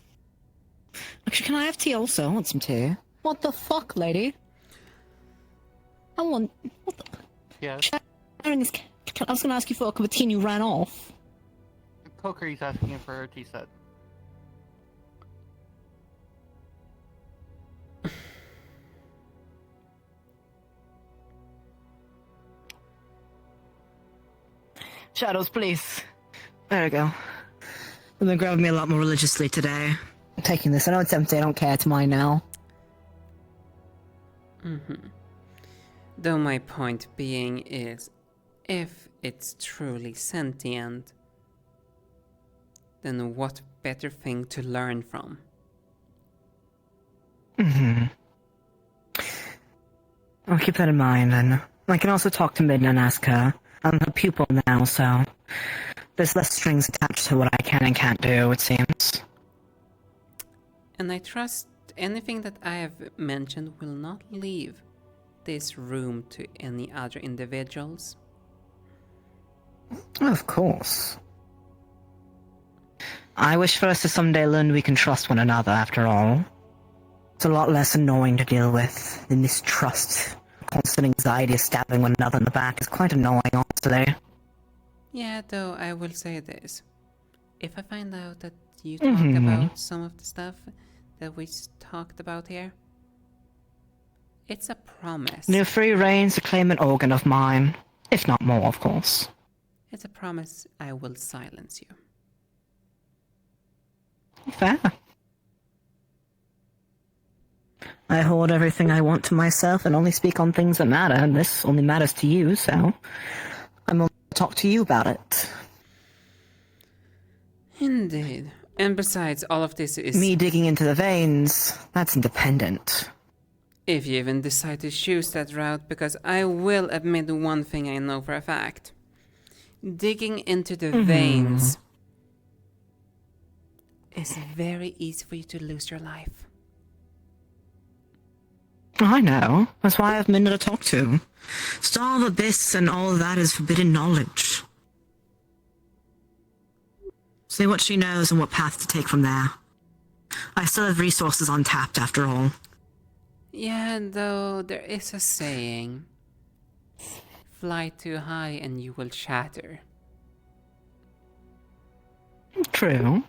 S8: Actually, can I have tea also? I want some tea. What the fuck, lady? I want... What the...
S17: Yes?
S8: I was gonna ask you for a cup of tea and you ran off.
S17: Poker's asking for her tea set.
S8: Shadows, please. There we go. They've been grabbing me a lot more religiously today. I'm taking this. I know it's empty. I don't care. It's mine now.
S4: Though my point being is, if it's truly sentient, then what better thing to learn from?
S8: I'll keep that in mind, and I can also talk to Midna and ask her. I'm her pupil now, so there's less strings attached to what I can and can't do, it seems.
S4: And I trust anything that I have mentioned will not leave this room to any other individuals.
S8: Of course. I wish for us to someday learn we can trust one another, after all. It's a lot less annoying to deal with. The mistrust, constant anxiety of stabbing one another in the back is quite annoying, honestly.
S4: Yeah, though I will say this. If I find out that you talked about some of the stuff that we talked about here, it's a promise.
S8: New free reigns to claim an organ of mine. If not more, of course.
S4: It's a promise I will silence you.
S8: Fair. I hold everything I want to myself and only speak on things that matter, and this only matters to you, so I'm going to talk to you about it.
S4: Indeed. And besides, all of this is...
S8: Me digging into the veins, that's independent.
S4: If you even decide to choose that route, because I will admit one thing I know for a fact. Digging into the veins is very easy for you to lose your life.
S8: I know. That's why I have Minna to talk to. Star of Abyss and all that is forbidden knowledge. See what she knows and what path to take from there. I still have resources untapped after all.
S4: Yeah, though there is a saying. Fly too high and you will shatter.
S8: True.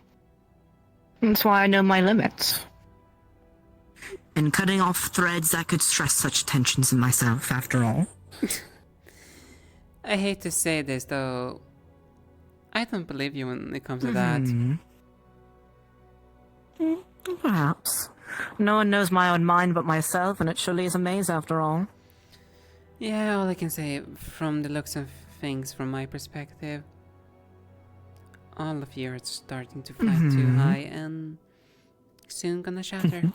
S8: That's why I know my limits. And cutting off threads that could stress such tensions in myself, after all.
S4: I hate to say this, though. I don't believe you when it comes to that.
S8: Perhaps. No one knows my own mind but myself, and it surely is a maze after all.
S4: Yeah, all I can say, from the looks of things from my perspective, all of you are starting to fly too high and soon gonna shatter.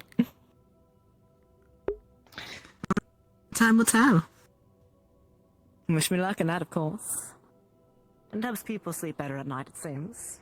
S8: Time will tell. Wish me luck in that, of course. And helps people sleep better at night, it seems.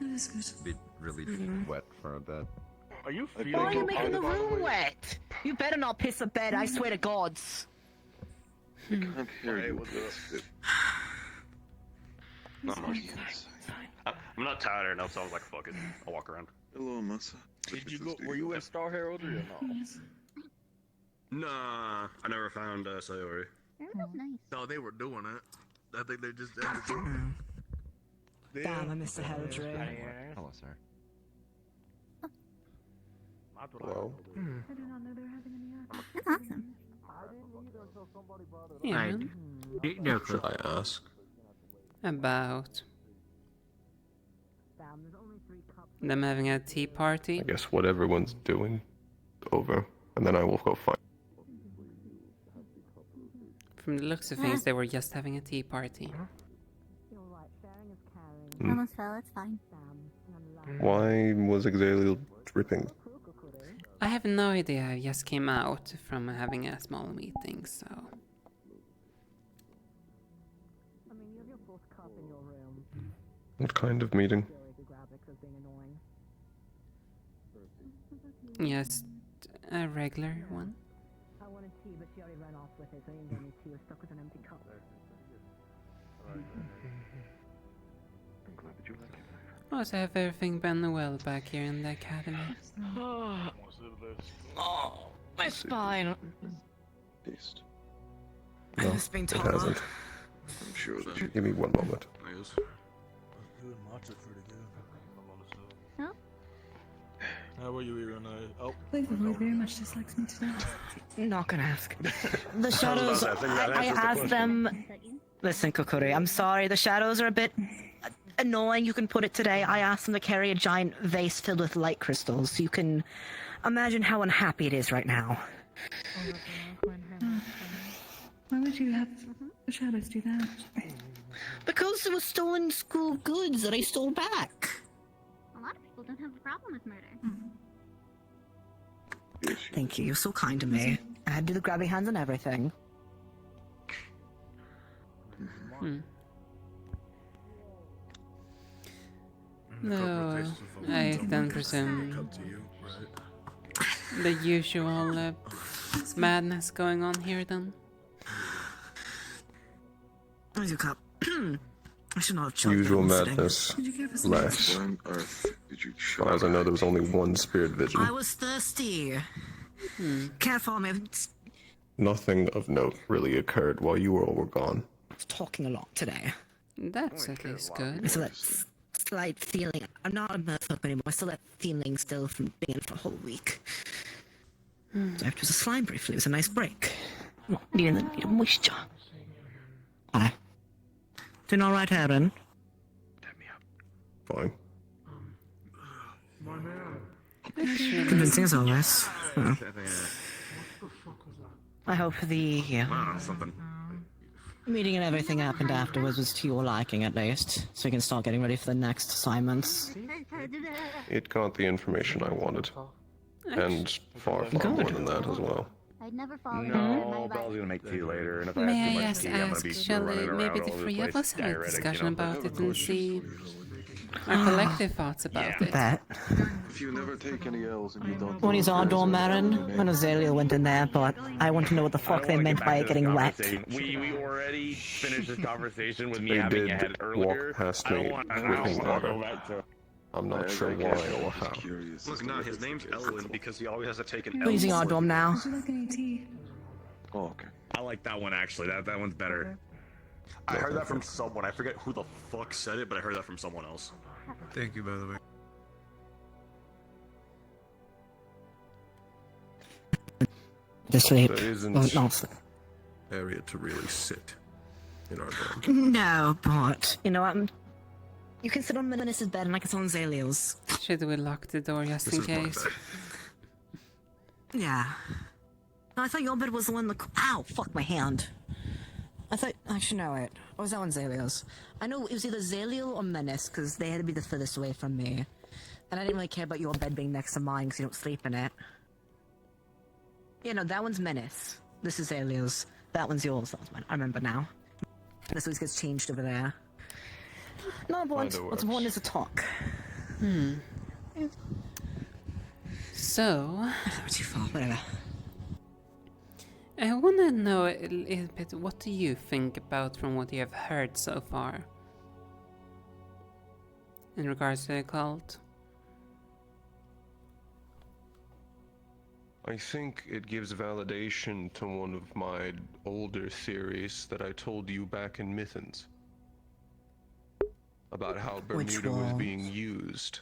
S20: This is good. Be really wet for a bit.
S14: Are you
S8: Why are you making the room wet? You better not piss the bed, I swear to gods.
S10: I can't hear you.
S3: Not much. I'm not tired enough, so I was like, fuck it. I'll walk around.
S10: Hello, Massa.
S14: Did you go? Were you in Star Herald or no?
S11: Nah, I never found Sayori.
S9: Nice.
S22: No, they were doing it. I think they just ended it.
S8: Damn, I missed the Heldre.
S20: Hello, sir.
S11: Hello?
S9: I do not know they're having any That's awesome.
S4: Yeah.
S11: Should I ask?
S4: About them having a tea party.
S11: I guess what everyone's doing. Over. And then I will go find.
S4: From the looks of things, they were just having a tea party.
S9: Almost fell, it's fine.
S11: Why was Exaliel dripping?
S4: I have no idea, I just came out from having a small meeting, so...
S11: What kind of meeting?
S4: Just a regular one.
S8: I wanted tea, but she already ran off with it, so I didn't get any tea. I was stuck with an empty cup.
S4: Oh, so have everything been well back here in the academy?
S8: Oh, my spine.
S10: Taste.
S11: No,
S8: It's been
S11: it
S8: tough.
S11: hasn't.
S10: I'm sure that.
S11: Give me one moment.
S14: How are you, Irina? Oh.
S20: Cleveland very much dislikes me today.
S8: Not gonna ask. The shadows, I asked them... Listen, Kokori, I'm sorry, the shadows are a bit annoying, you can put it today. I asked them to carry a giant vase filled with light crystals. You can imagine how unhappy it is right now.
S20: Why would you have the shadows do that?
S8: Because it was stolen school goods that I stole back.
S9: A lot of people don't have a problem with murder.
S8: Thank you, you're so kind to me. I had to do the grabby hands and everything.
S4: No, I then presume the usual madness going on here then.
S8: Where's your cup? I should not have chosen
S11: Usual
S8: that one
S11: madness.
S8: sitting.
S11: Less.
S10: Where on earth did you
S11: As far as I know, there was only one spirit vision.
S8: I was thirsty. Can't follow me. I was
S11: Nothing of note really occurred while you all were gone.
S8: talking a lot today.
S4: That's at least good.
S8: I still that slight feeling. I'm not a merfolk anymore. I still have feeling still from being in for a whole week. So it was a slime briefly. It was a nice break. Need a moisture. Hi. Doing all right, Aaron?
S11: Fine.
S8: Convincing as always. I hope the
S3: something.
S8: meeting and everything happened afterwards was to your liking, at least, so we can start getting ready for the next assignments.
S11: It got the information I wanted. And far, far more than that as well.
S9: I'd never fall
S3: No, Belle's gonna make tea later, and if I
S4: May
S3: have too
S4: I
S3: much
S4: just
S3: tea, I'm gonna
S4: ask,
S3: be
S4: shall
S3: running around
S4: maybe
S3: all
S4: the
S3: over
S4: three
S3: the
S4: of
S3: place,
S4: us have a
S3: diuretic,
S4: discussion
S3: you know?
S4: about it and see our collective thoughts about it?
S8: That.
S10: If you never take any L's and you don't...
S8: When he's our door, Marin, when Azalea went in there, but I want to know what the fuck they meant by it getting wet.
S3: We already finished this conversation with me
S11: They
S3: having
S11: did
S3: a head earlier.
S11: walk past
S3: I don't
S11: me
S3: want
S11: dripping
S3: to
S11: water.
S3: go back to...
S11: I'm not sure why or how.
S3: Look, no, his name's Elwin because he always has to take an
S8: We're
S3: L.
S8: using our dorm now.
S10: Oh, okay.
S3: I like that one actually. That one's better. I heard that from someone. I forget who the fuck said it, but I heard that from someone else.
S22: Thank you, by the way.
S8: To sleep.
S11: There isn't
S8: Oh, no, sleep.
S11: area to really sit in our dorm.
S8: No, but you know what? You can sit on Menace's bed and I can sit on Zaliel's.
S4: Should we lock the door just in case?
S8: Yeah. No, I thought your bed was the one that. Ow! Fuck my hand. I thought I should know it. Or was that one Zaliel's? I know it was either Zaliel or Menace because they had to be the furthest away from me, and I didn't really care about your bed being next to mine because you don't sleep in it. Yeah, no, that one's Menace. This is Zaliel's. That one's yours. That one's mine. I remember now. This always gets changed over there. No, but what's important is to talk.
S4: So...
S8: too far, whatever.
S4: I want to know a little bit, what do you think about from what you have heard so far? In regards to the cult?
S11: I think it gives validation to one of my older theories that I told you back in Mythons. About how Bermuda was being used.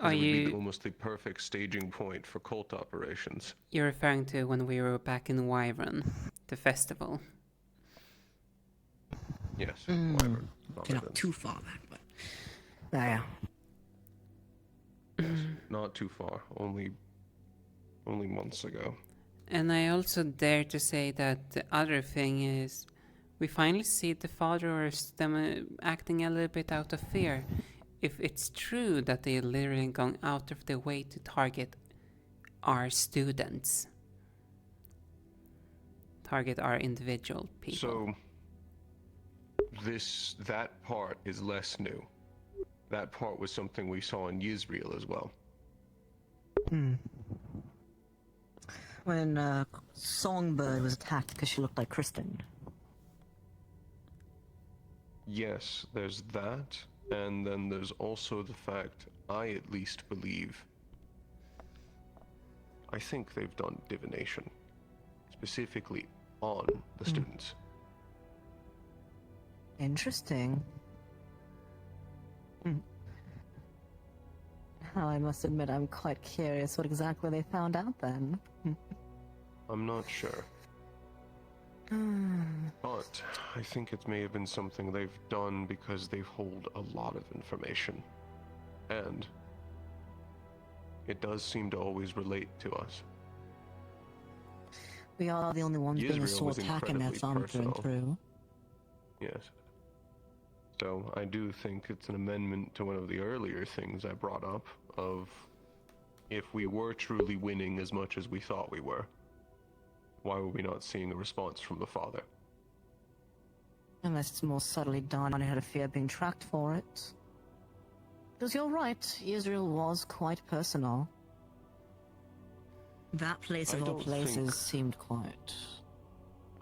S4: Are
S11: It would be
S4: you...
S11: almost the perfect staging point for cult operations.
S4: You're referring to when we were back in Wyvern, the festival?
S11: Yes, Wyvern.
S8: Not too far back, but... Yeah.
S11: Yes, not too far. Only months ago.
S4: And I also dare to say that the other thing is, we finally see the followers them acting a little bit out of fear. If it's true that they're literally going out of their way to target our students, target our individual people.
S11: So, that part is less new. That part was something we saw in Yisrael as well.
S8: When Songbird was attacked because she looked like Kristen.
S11: Yes, there's that, and then there's also the fact, I at least believe, I think they've done divination, specifically on the students.
S8: Interesting. Now I must admit I'm quite curious what exactly they found out then.
S11: I'm not sure. But I think it may have been something they've done because they hold a lot of information. And it does seem to always relate to us.
S8: We are the only ones being a
S11: Yisrael
S8: sole
S11: was
S8: attacker that's on through and
S11: personal.
S8: through.
S11: Yes. So I do think it's an amendment to one of the earlier things I brought up of if we were truly winning as much as we thought we were, why were we not seeing a response from the father?
S8: Unless it's more subtly done, I had a fear of being tracked for it. Because you're right, Israel was quite personal. That place
S11: I
S8: of all
S11: don't
S8: places
S11: think-
S8: seemed quite...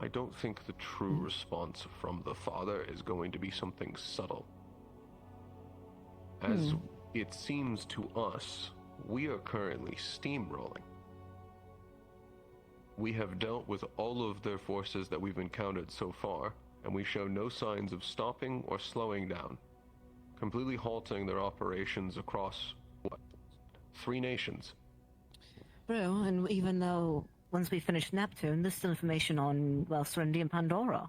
S11: I don't think the true response from the father is going to be something subtle. As it seems to us, we are currently steamrolling. We have dealt with all of their forces that we've encountered so far, and we show no signs of stopping or slowing down, completely halting their operations across, 3 nations.
S8: True, and even though once we finish Neptune, there's still information on, well, Serenity and Pandora.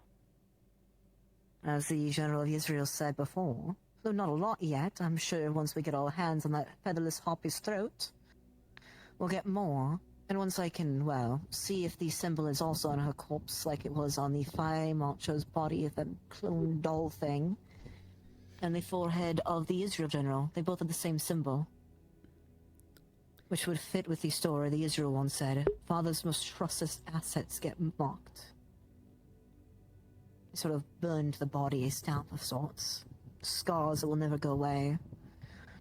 S8: As the General of Israel said before, though not a lot yet, I'm sure once we get our hands on that featherless hoppy's throat, we'll get more. And once I can, well, see if the symbol is also on her corpse like it was on the Fire Marcher's body of the clone doll thing, and the forehead of the Israel General, they both have the same symbol. Which would fit with the story the Israel once said, father's most trusted assets get mocked. They sort of burned the body a stamp of sorts. Scars that will never go away.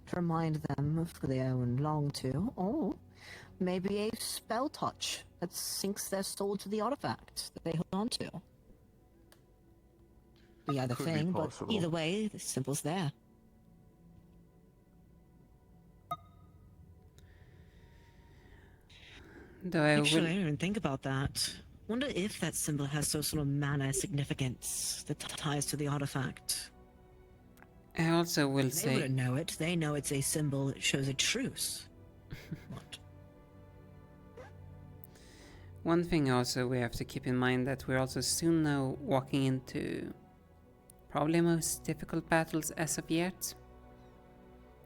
S8: To remind them of who they owe and long to, or maybe a spell touch that sinks their soul to the artifact that they hold on to. Be either
S11: Could be
S8: thing, but
S11: possible.
S8: either way, the symbol's there.
S4: Though I
S8: Actually, I
S4: will...
S8: didn't even think about that. Wonder if that symbol has some sort of mana significance that ties to the artifact.
S4: I also will
S8: They
S4: say...
S8: wouldn't know it. They know it's a symbol that shows a truce. What?
S4: One thing also we have to keep in mind that we're also soon now walking into probably most difficult battles as of yet.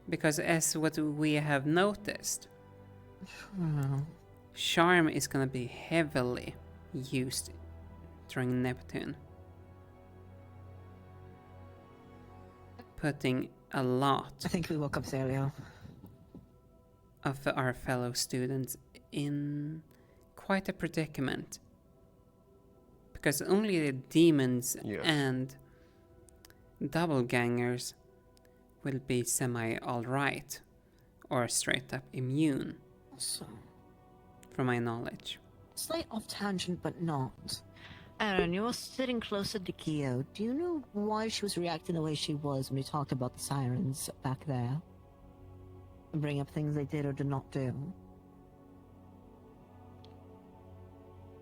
S4: Because as what we have noticed, Charm is gonna be heavily used during Neptune. Putting a lot
S8: I think we woke up earlier.
S4: of our fellow students in quite a predicament. Because only the demons and doppelgangers will be semi-alright or straight up immune,
S8: So,
S4: from my knowledge.
S8: slight off tangent, but not. Aaron, you're sitting closer to Kyo. Do you know why she was reacting the way she was when we talked about the sirens back there? And bring up things they did or did not do?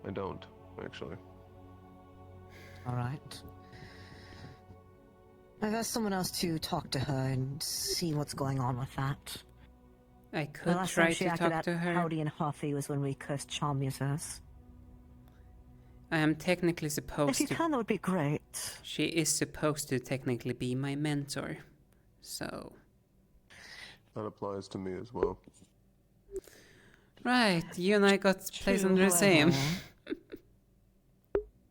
S11: I don't, actually.
S8: Alright. I've asked someone else to talk to her and see what's going on with that.
S4: I
S8: The
S4: could
S8: last
S4: try
S8: time she
S4: to
S8: acted
S4: talk to her.
S8: Howdy and Huffy was when we cursed Charmuses.
S4: I am technically supposed
S8: If you
S4: to...
S8: can, that would be great.
S4: She is supposed to technically be my mentor. So...
S11: That applies to me as well.
S4: Right, you and I got placed under the same.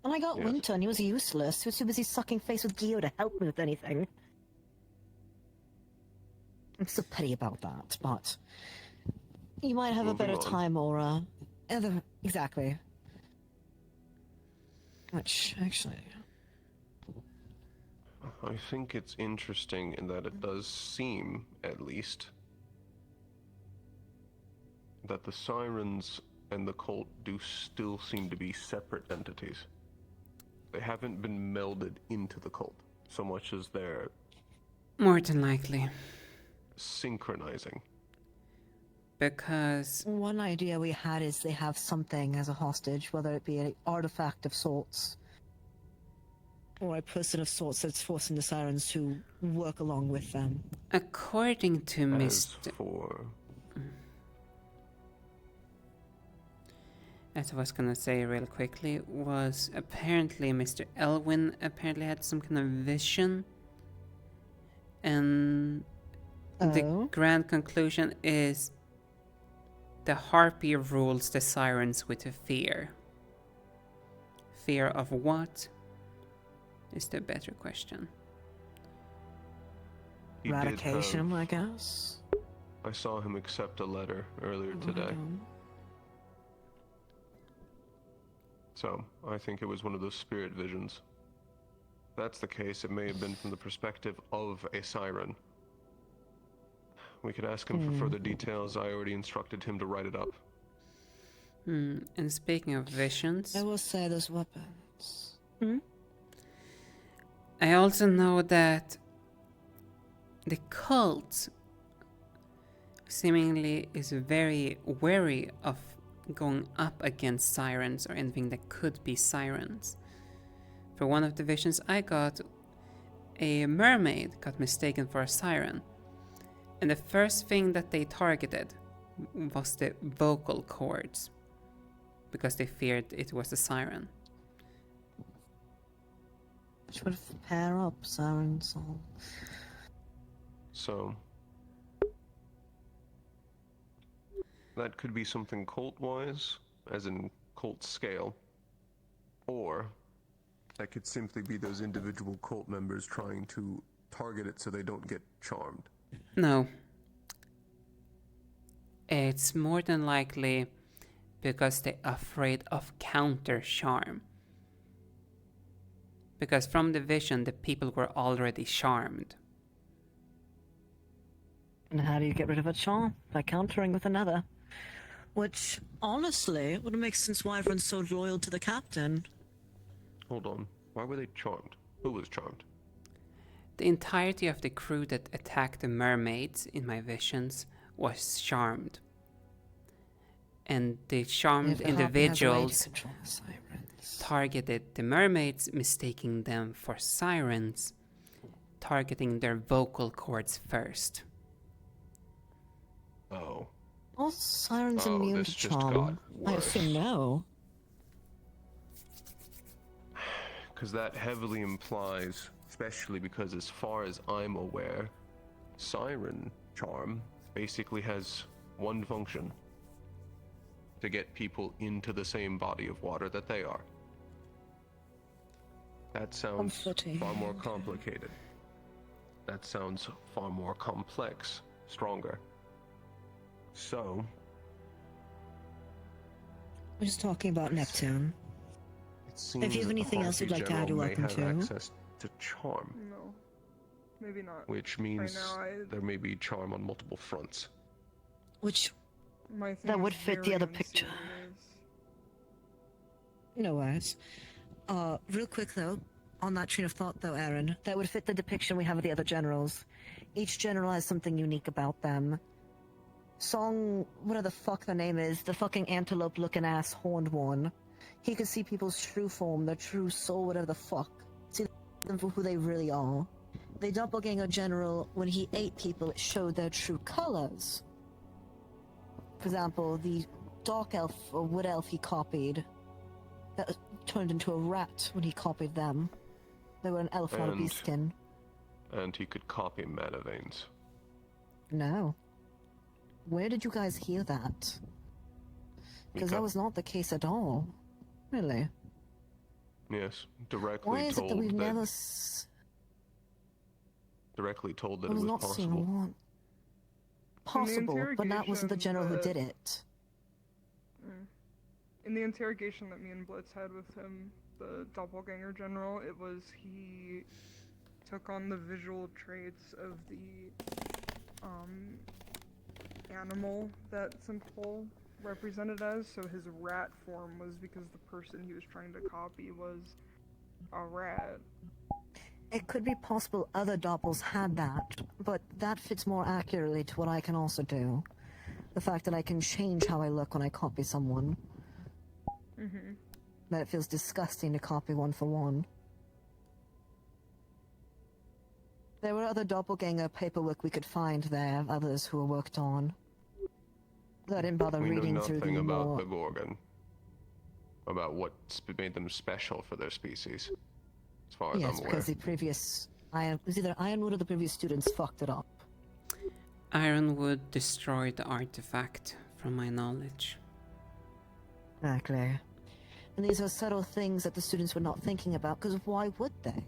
S8: And I got Winter and he was useless. He was too busy sucking face with Gio to help me with anything. I'm still petty about that, but... You might have
S11: Moving
S8: a better
S11: on.
S8: time, or, exactly. Which, actually...
S11: I think it's interesting in that it does seem, at least, that the sirens and the cult do still seem to be separate entities. They haven't been melded into the cult so much as they're
S4: More than likely.
S11: synchronizing.
S4: Because...
S8: One idea we had is they have something as a hostage, whether it be an artifact of sorts, or a person of sorts that's forcing the sirens to work along with them.
S4: According to
S11: As
S4: Mr...
S11: for
S4: As I was gonna say real quickly, was apparently Mr. Elwin apparently had some kind of vision. And the grand conclusion is the harpy rules the sirens with a fear. Fear of what? Is the better question.
S11: he did
S8: Eradication,
S11: have-
S8: I guess.
S11: I saw him accept a letter earlier today. So, I think it was one of those spirit visions. If that's the case, it may have been from the perspective of a siren. We could ask him for further details. I already instructed him to write it up.
S4: And speaking of visions,
S8: I will say those weapons.
S4: I also know that the cult seemingly is very wary of going up against sirens or anything that could be sirens. For one of the visions I got, a mermaid got mistaken for a siren. And the first thing that they targeted was the vocal cords. because they feared it was a siren.
S8: Which would pair up Siren Soul.
S11: So that could be something cult-wise, as in cult scale, or that could simply be those individual cult members trying to target it so they don't get charmed.
S4: No. It's more than likely because they're afraid of counter charm. Because from the vision, the people were already charmed.
S8: And how do you get rid of a charm? By countering with another. Which, honestly, would make sense why everyone's so loyal to the captain.
S11: Hold on. Why were they charmed? Who was charmed?
S4: The entirety of the crew that attacked the mermaids in my visions was charmed. And the charmed individuals targeted the mermaids, mistaking them for sirens, targeting their vocal cords first.
S11: Oh.
S8: All sirens immune to charm? I assume no.
S11: Because that heavily implies, especially because as far as I'm aware, siren charm basically has one function: to get people into the same body of water that they are. That sounds far more complicated. That sounds far more complex, stronger. So,
S8: We're just talking about Neptune.
S11: it seems
S8: If you have anything else you'd like to add, you're welcome
S11: have
S8: to.
S11: access to charm,
S6: No. Maybe not.
S11: which means
S6: Right now,
S11: there may be charm on multiple fronts.
S8: Which
S6: my thing
S8: that would
S6: is
S8: fit the
S6: very
S8: other picture. No worries. Real quick though, on that train of thought though, Aaron, that would fit the depiction we have of the other generals. Each general has something unique about them. Song, whatever the fuck their name is, the fucking antelope-looking ass horned one. He could see people's true form, their true soul, whatever the fuck. See them for who they really are. The doppelganger general, when he ate people, it showed their true colors. For example, the dark elf or wood elf he copied, that turned into a rat when he copied them. They were an elf, not a beastskin.
S11: And he could copy mana veins.
S8: No. Where did you guys hear that? Because that was not the case at all. Really.
S11: Yes, directly
S8: Why is it
S11: told
S8: that we've
S11: that.
S8: never
S11: Directly told that
S8: I
S11: it
S8: was
S11: was
S8: not seeing
S11: possible.
S8: one. Possible, but that wasn't the general who did it.
S6: In the interrogation that me and Blitz had with him, the doppelganger general, it was he took on the visual traits of the animal that Simple represented as, so his rat form was because the person he was trying to copy was a rat.
S8: It could be possible other doppels had that, but that fits more accurately to what I can also do. The fact that I can change how I look when I copy someone. That it feels disgusting to copy one for one. There were other doppelganger paperwork we could find there, others who were worked on. I didn't bother
S11: We know
S8: reading through
S11: nothing
S8: the
S11: about
S8: more...
S11: the Gorgon. About what made them special for their species. As far as
S8: Yes,
S11: I'm aware.
S8: because the previous... it was either Ironwood or the previous students fucked it up.
S4: Ironwood destroyed the artifact, from my knowledge.
S8: Exactly. And these are subtle things that the students were not thinking about, because why would they?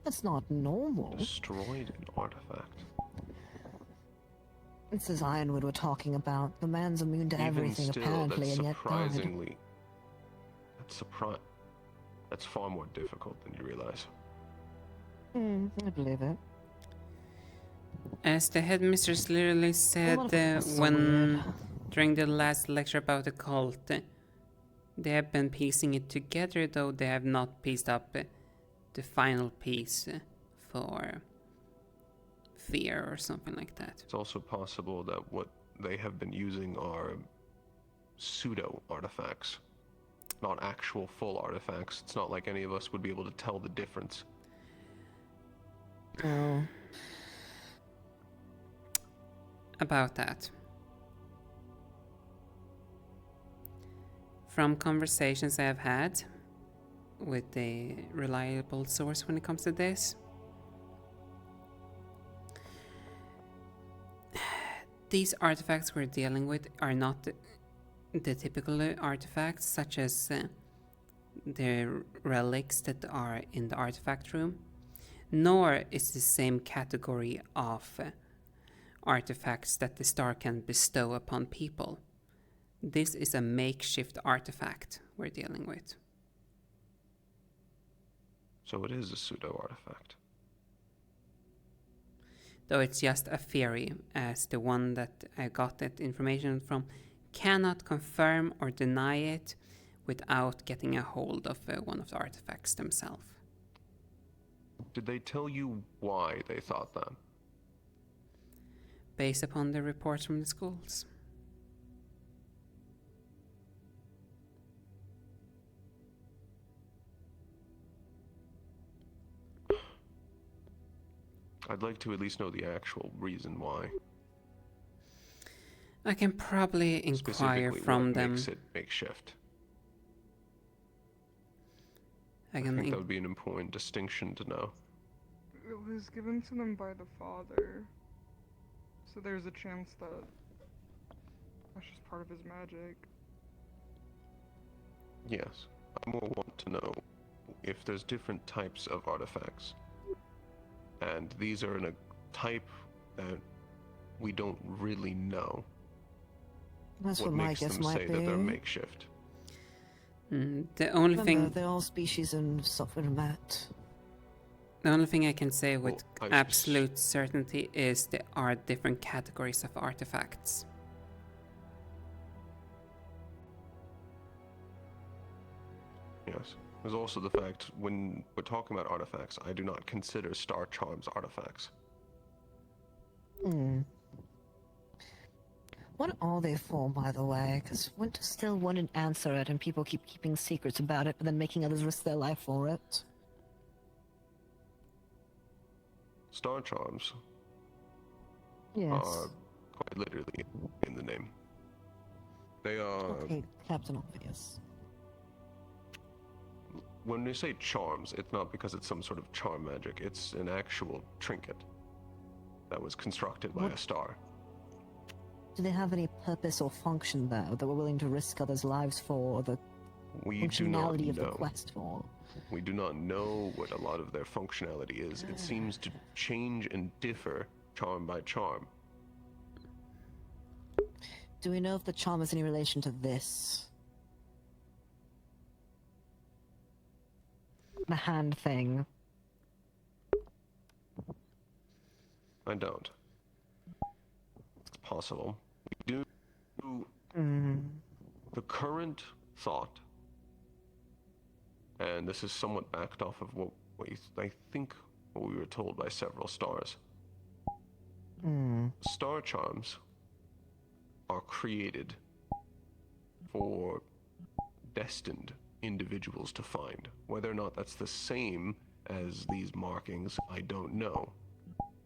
S8: That's not normal.
S11: Destroyed an artifact.
S8: This is Ironwood we're talking about. The man's immune to
S11: Even
S8: everything,
S11: still,
S8: apparently,
S11: that's
S8: and yet died.
S11: surprisingly... That's far more difficult than you realize.
S8: I believe it.
S4: As the headmistress literally said when during the last lecture about the cult, they have been piecing it together, though they have not pieced up the final piece for fear or something like that.
S11: It's also possible that what they have been using are pseudo artifacts, not actual full artifacts. It's not like any of us would be able to tell the difference.
S8: Oh.
S4: About that. From conversations I have had with a reliable source when it comes to this, these artifacts we're dealing with are not the typical artifacts, such as the relics that are in the artifact room, nor is the same category of artifacts that the star can bestow upon people. This is a makeshift artifact we're dealing with.
S11: So it is a pseudo-artifact.
S4: Though it's just a theory, as the one that I got that information from cannot confirm or deny it without getting a hold of one of the artifacts themselves.
S11: Did they tell you why they thought that?
S4: Based upon the reports from the schools.
S11: I'd like to at least know the actual reason why.
S4: I can probably inquire from
S11: what
S4: them.
S11: Makes it makeshift.
S4: I
S11: think that would be an important distinction to know.
S6: It was given to them by the father, so there's a chance that that's just part of his magic.
S11: Yes, I more want to know if there's different types of artifacts. And these are in a type that we don't really know.
S8: That's what
S11: what
S8: my
S11: makes
S8: guess
S11: them
S8: might
S11: say that
S8: be.
S11: they're makeshift.
S4: The only
S8: Remember,
S4: thing
S8: they're all species in software mat.
S4: The only thing I can say with
S11: I-
S4: absolute certainty is there are different categories of artifacts.
S11: Yes. There's also the fact, when we're talking about artifacts, I do not consider star charms artifacts.
S8: Hmm. What are they for, by the way? Because Winter still wouldn't answer it, and people keep keeping secrets about it, but then making others risk their life for it.
S11: Star charms
S8: Yes.
S11: are quite literally in the name. They are...
S8: Okay, Captain Obvious.
S11: When we say charms, it's not because it's some sort of charm magic. It's an actual trinket that was constructed by a star.
S8: Do they have any purpose or function, though, that we're willing to risk others' lives for, or the
S11: We do not
S8: functionality of the
S11: know.
S8: quest for?
S11: We do not know what a lot of their functionality is. It seems to change and differ charm by charm.
S8: Do we know if the charm has any relation to this? The hand thing.
S11: I don't. It's possible. We do. The current thought, and this is somewhat backed off of what I think what we were told by several stars. Star charms are created for destined individuals to find. Whether or not that's the same as these markings, I don't know.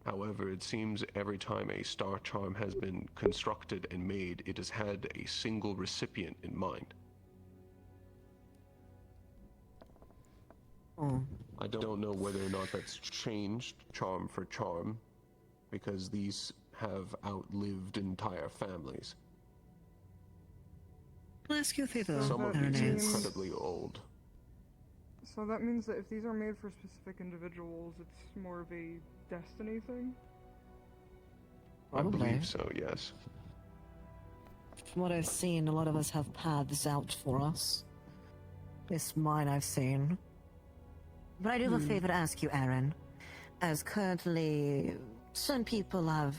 S11: However, it seems every time a star charm has been constructed and made, it has had a single recipient in mind. I don't know whether or not that's changed charm for charm, because these have outlived entire families.
S8: Can I ask you a favor?
S11: Some of these are
S6: means-
S11: incredibly old.
S6: So that means that if these are made for specific individuals, it's more of a destiny thing?
S11: I believe so, yes.
S8: From what I've seen, a lot of us have paths out for us. This mine I've seen. But I do have a favor to ask you, Aaron. As currently, certain people have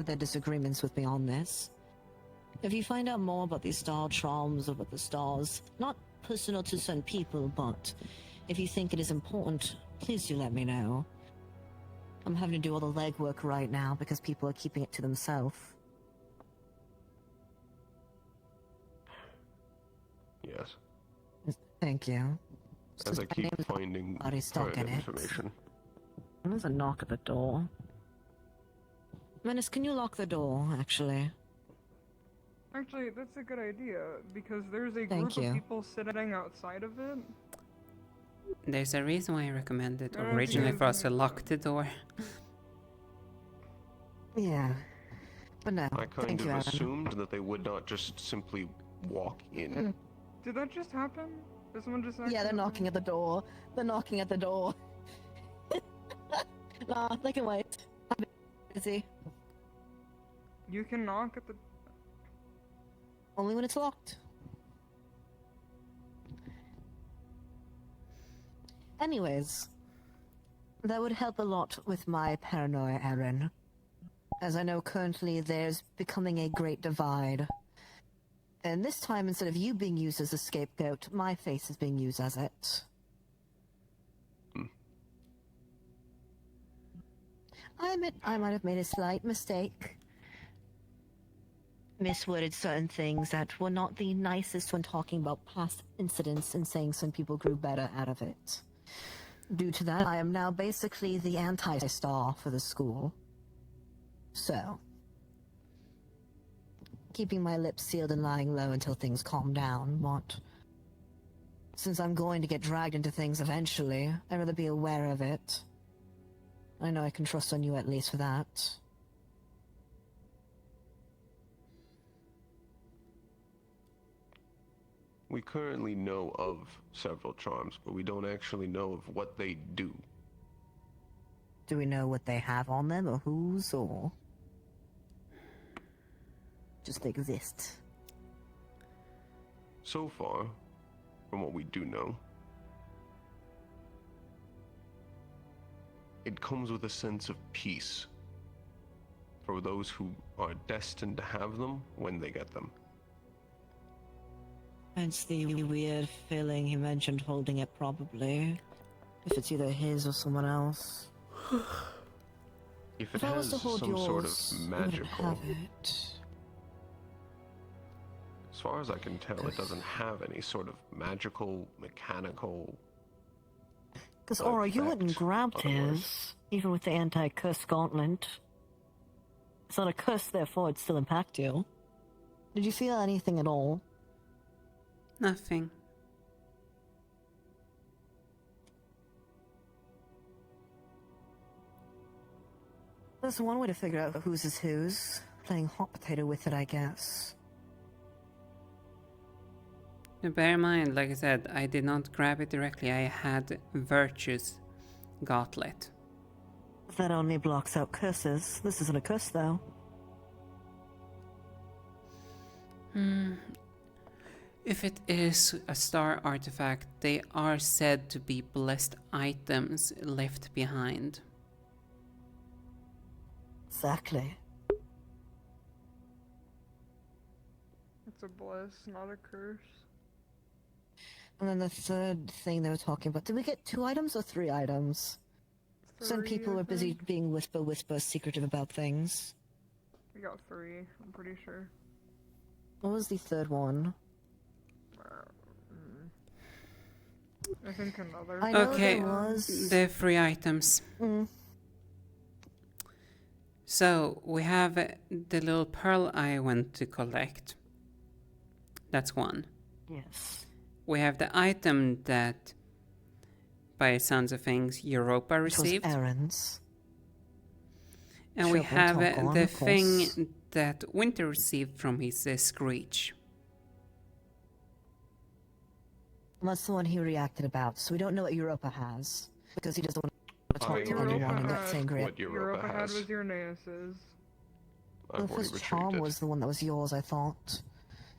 S8: their disagreements with me on this. If you find out more about these star charms or about the stars, not personal to certain people, but if you think it is important, please do let me know. I'm having to do all the legwork right now because people are keeping it to themselves.
S11: Yes.
S8: Thank you.
S11: As I keep finding
S8: Body stock
S11: further
S8: in it.
S11: information.
S8: There's a knock at the door. Menace, can you lock the door, actually?
S6: Actually, that's a good idea, because there's a
S8: Thank
S6: group
S8: you.
S6: of people sitting outside of it.
S4: There's a reason why I recommended
S6: I don't
S4: originally
S6: think
S4: for us to lock the door.
S8: Yeah. But no,
S11: I kind
S8: thank
S11: of
S8: you, Aaron.
S11: assumed that they would not just simply walk in.
S6: Did that just happen? Did someone just
S8: Yeah, they're
S6: accidentally-
S8: knocking at the door. They're knocking at the door. Nah, they can wait. I'm busy.
S6: You can knock at the...
S8: Only when it's locked. Anyways, that would help a lot with my paranoia, Aaron. As I know currently there's becoming a great divide. And this time, instead of you being used as a scapegoat, my face is being used as it. I admit I might have made a slight mistake. Misworded certain things that were not the nicest when talking about past incidents and saying some people grew better out of it. Due to that, I am now basically the anti-star for the school. So, keeping my lips sealed and lying low until things calm down, but since I'm going to get dragged into things eventually, I'd rather be aware of it. I know I can trust on you at least for that.
S11: We currently know of several charms, but we don't actually know of what they do.
S8: Do we know what they have on them, or whose, or just exist?
S11: So far, from what we do know, it comes with a sense of peace for those who are destined to have them when they get them.
S8: It's the weird feeling he mentioned holding it, probably. If it's either his or someone else.
S11: If it
S8: I was
S11: has
S8: to hold
S11: some
S8: yours,
S11: sort of
S8: you wouldn't
S11: magical,
S8: have it.
S11: as far as I can tell, it doesn't have any sort of magical, mechanical.
S8: Because Aura, you went and grabbed his, even with the anti-curse gauntlet. It's not a curse, therefore it'd still impact you. Did you feel anything at all?
S4: Nothing.
S8: That's one way to figure out whose is whose. Playing hot potato with it, I guess.
S4: Now bear in mind, like I said, I did not grab it directly. I had Virtue's gauntlet.
S8: That only blocks out curses. This isn't a curse, though.
S4: If it is a star artifact, they are said to be blessed items left behind.
S8: Exactly.
S6: It's a bless, not a curse.
S8: And then the third thing they were talking about. Did we get 2 items or 3 items? Some
S6: 3,
S8: people
S6: I
S8: were busy
S6: think.
S8: being whisper, secretive about things.
S6: We got 3, I'm pretty sure.
S8: What was the third one?
S6: I think another.
S8: I know
S4: Okay,
S8: there was...
S4: the 3 items. So, we have the little pearl I went to collect. That's one.
S8: Yes.
S4: We have the item that, by the sounds of things, Europa received.
S8: It was Aaron's.
S4: And we
S8: Sure, we'll
S4: have
S8: talk on,
S4: the
S8: of course.
S4: thing that Winter received from his Screech.
S8: And that's the one he reacted about, so we don't know what Europa has. Because he doesn't want to talk to anyone in that same group.
S11: What Europa
S6: had
S11: has.
S6: was Uranus's.
S8: Well, the first charm was the one that was yours, I thought.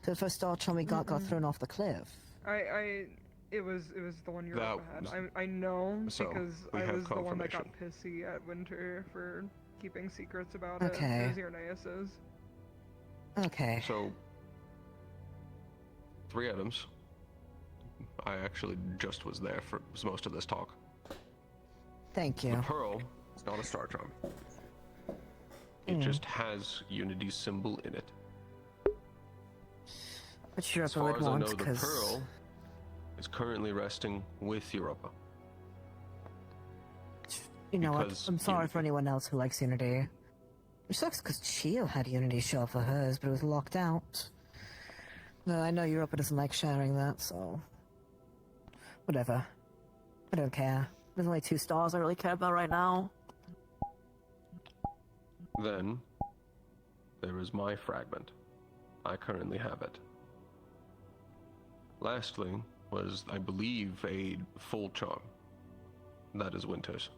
S8: So the first star charm we got thrown off the cliff.
S6: It was the one Europa had. I know
S11: So,
S6: because
S11: we
S6: I
S11: have
S6: was the one that got
S11: confirmation.
S6: pissy at Winter for keeping secrets about
S8: Okay.
S6: it. It was Uranus's.
S8: Okay.
S11: So, 3 items. I actually just was there for most of this talk.
S8: Thank
S11: The
S8: you.
S11: pearl is not a star charm. It just has Unity's symbol in it.
S8: Which
S11: As
S8: Europa
S11: far
S8: would
S11: as I
S8: want,
S11: know, the
S8: because...
S11: pearl is currently resting with Europa.
S8: You know what?
S11: because
S8: I'm sorry for anyone else who likes Unity. Which sucks because Chio had Unity show up for hers, but it was locked out. No, I know Europa doesn't like sharing that, so... Whatever. I don't care. There's only 2 stars I really care about right now.
S11: Then, there is my fragment. I currently have it. Lastly was, I believe, a full charm. That is Winter's.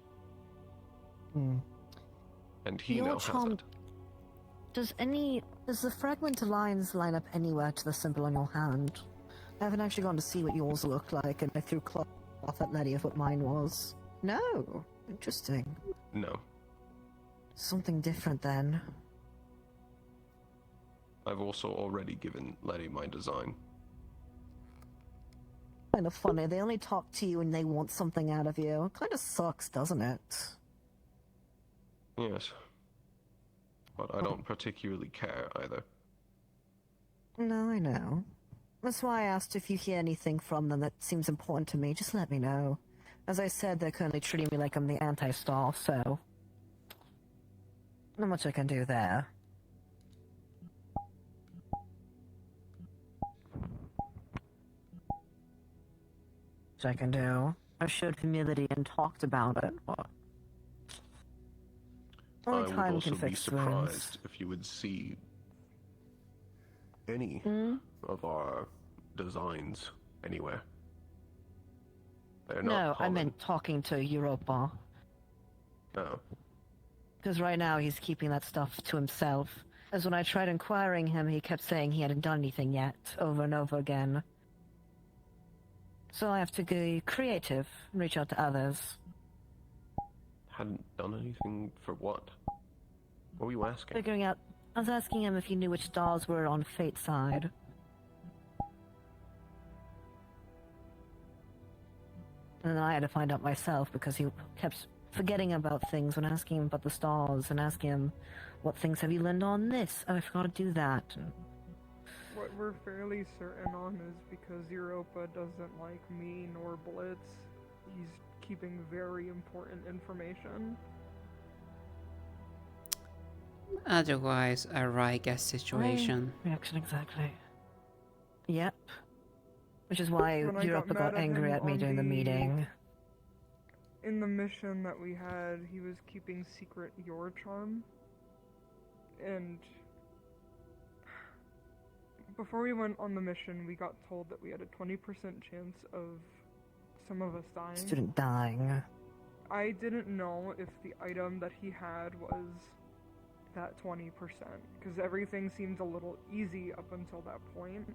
S11: And he
S8: Your
S11: now has
S8: charm...
S11: it.
S8: Does the fragment lines line up anywhere to the symbol on your hand? I haven't actually gone to see what yours look like, and I threw cloth at Letty of what mine was. No. Interesting.
S11: No.
S8: Something different then.
S11: I've also already given Letty my design.
S8: Kind of funny. They only talk to you when they want something out of you. Kind of sucks, doesn't it?
S11: Yes. But I don't particularly care either.
S8: No, I know. That's why I asked if you hear anything from them that seems important to me. Just let me know. As I said, they're currently treating me like I'm the anti-star, so... not much I can do there. Which I can do. I showed humility and talked about it, but...
S11: I
S8: only
S11: would
S8: time
S11: also
S8: can
S11: be
S8: fix
S11: surprised
S8: things.
S11: if you would see any of our designs anywhere. They're not
S8: No, I
S11: common.
S8: meant talking to Europa.
S11: No.
S8: Because right now he's keeping that stuff to himself. As when I tried inquiring him, he kept saying he hadn't done anything yet, over and over again. So I have to be creative and reach out to others.
S11: Hadn't done anything for what? What were you asking?
S8: Figuring out... I was asking him if he knew which stars were on Fate's side. And then I had to find out myself because he kept forgetting about things when asking him about the stars and asking him, what things have you learned on this? Oh, I forgot to do that.
S6: What we're fairly certain on is because Europa doesn't like me nor Blitz, he's keeping very important information.
S4: Otherwise, a Riga situation.
S8: Reaction exactly. Yep. Which is why
S6: When I
S8: Europa got
S6: mad
S8: angry
S6: him
S8: at me
S6: on
S8: during the meeting.
S6: In the mission that we had, he was keeping secret your charm. And before we went on the mission, we got told that we had a 20% chance of some of us dying.
S8: Student dying.
S6: I didn't know if the item that he had was that 20%, because everything seemed a little easy up until that point.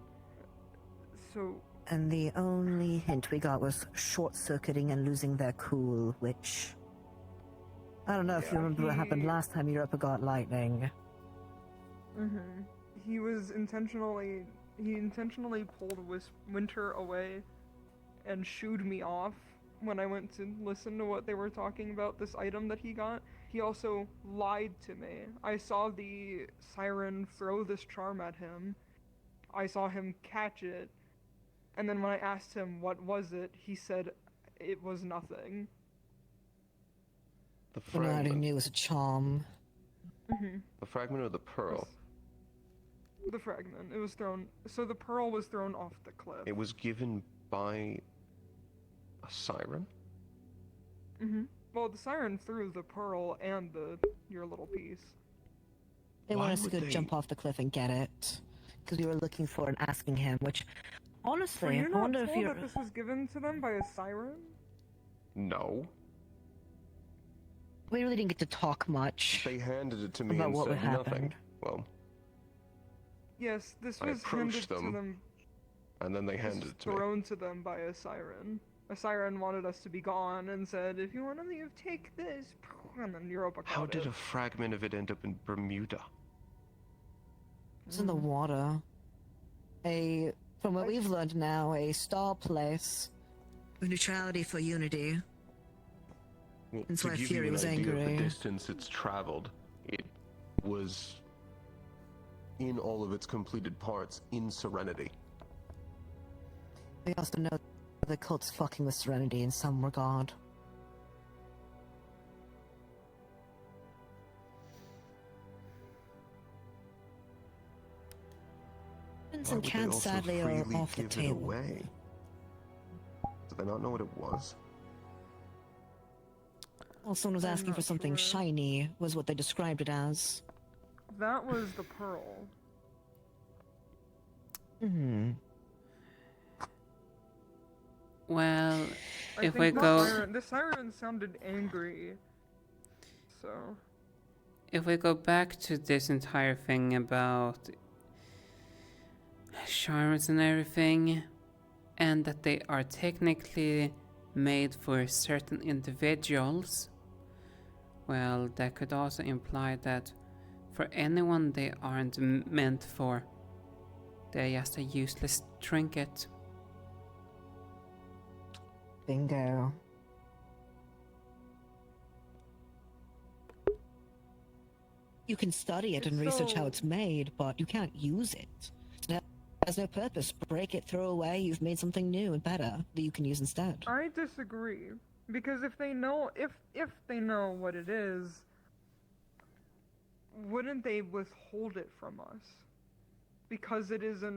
S6: So...
S8: And the only hint we got was short-circuiting and losing their cool, which... I don't know if you remember what happened last time Europa got lightning.
S6: He was intentionally pulled Winter away and shooed me off when I went to listen to what they were talking about, this item that he got. He also lied to me. I saw the siren throw this charm at him. I saw him catch it. And then when I asked him what was it, he said it was nothing.
S11: The
S8: And I already
S11: fragment.
S8: knew it was a charm.
S11: The fragment of the pearl.
S6: The fragment. It was thrown... So the pearl was thrown off the cliff.
S11: It was given by a siren?
S6: Well, the siren threw the pearl and your little piece.
S8: They
S11: Why
S8: wanted us to
S11: would
S8: go
S11: they-
S8: jump off the cliff and get it. Because we were looking for and asking him, which...
S6: Were
S8: Honestly,
S6: you
S8: I
S6: not
S8: wonder if
S6: told
S8: you're...
S6: that this was given to them by a siren?
S11: No.
S8: We really didn't get to talk much.
S11: They handed it to me
S8: about
S11: and
S8: what
S11: said
S8: would
S11: nothing.
S8: happen.
S11: Well,
S6: Yes, this
S11: I
S6: was handed
S11: approached
S6: to
S11: them,
S6: them.
S11: and then they
S6: This
S11: handed
S6: was
S11: it to me.
S6: thrown to them by a siren. A siren wanted us to be gone and said, if you want to leave, take this. And then Europa caught
S11: How did
S6: it.
S11: a fragment of it end up in Bermuda?
S8: It's in the water. From what we've learned now, a star place. With neutrality for unity.
S11: Well,
S8: That's
S11: to
S8: why
S11: give
S8: Fury
S11: you an
S8: was
S11: idea of
S8: angry.
S11: the distance it's traveled, it was in all of its completed parts in Serenity.
S8: We also know the cult's fucking with Serenity in some regard. Weapons
S11: Why
S8: and
S11: would they
S8: cats
S11: also
S8: sadly are
S11: freely
S8: off the
S11: give it
S8: table.
S11: away? Did they not know what it was?
S8: Well, someone was
S6: I'm
S8: asking for
S6: not
S8: something
S6: sure.
S8: shiny, was what they described it as.
S6: That was the pearl.
S8: Hmm.
S4: Well,
S6: I
S4: if
S6: think
S4: we go...
S6: the siren sounded angry. So.
S4: If we go back to this entire thing about charms and everything, and that they are technically made for certain individuals, well, that could also imply that for anyone they aren't meant for. They're just a useless trinket.
S8: Bingo. You can study it and research how it's made, but you can't use it. It has no purpose. Break it, throw away, you've made something new and better that you can use instead.
S6: I disagree. Because if they know what it is, wouldn't they withhold it from us? Because it is a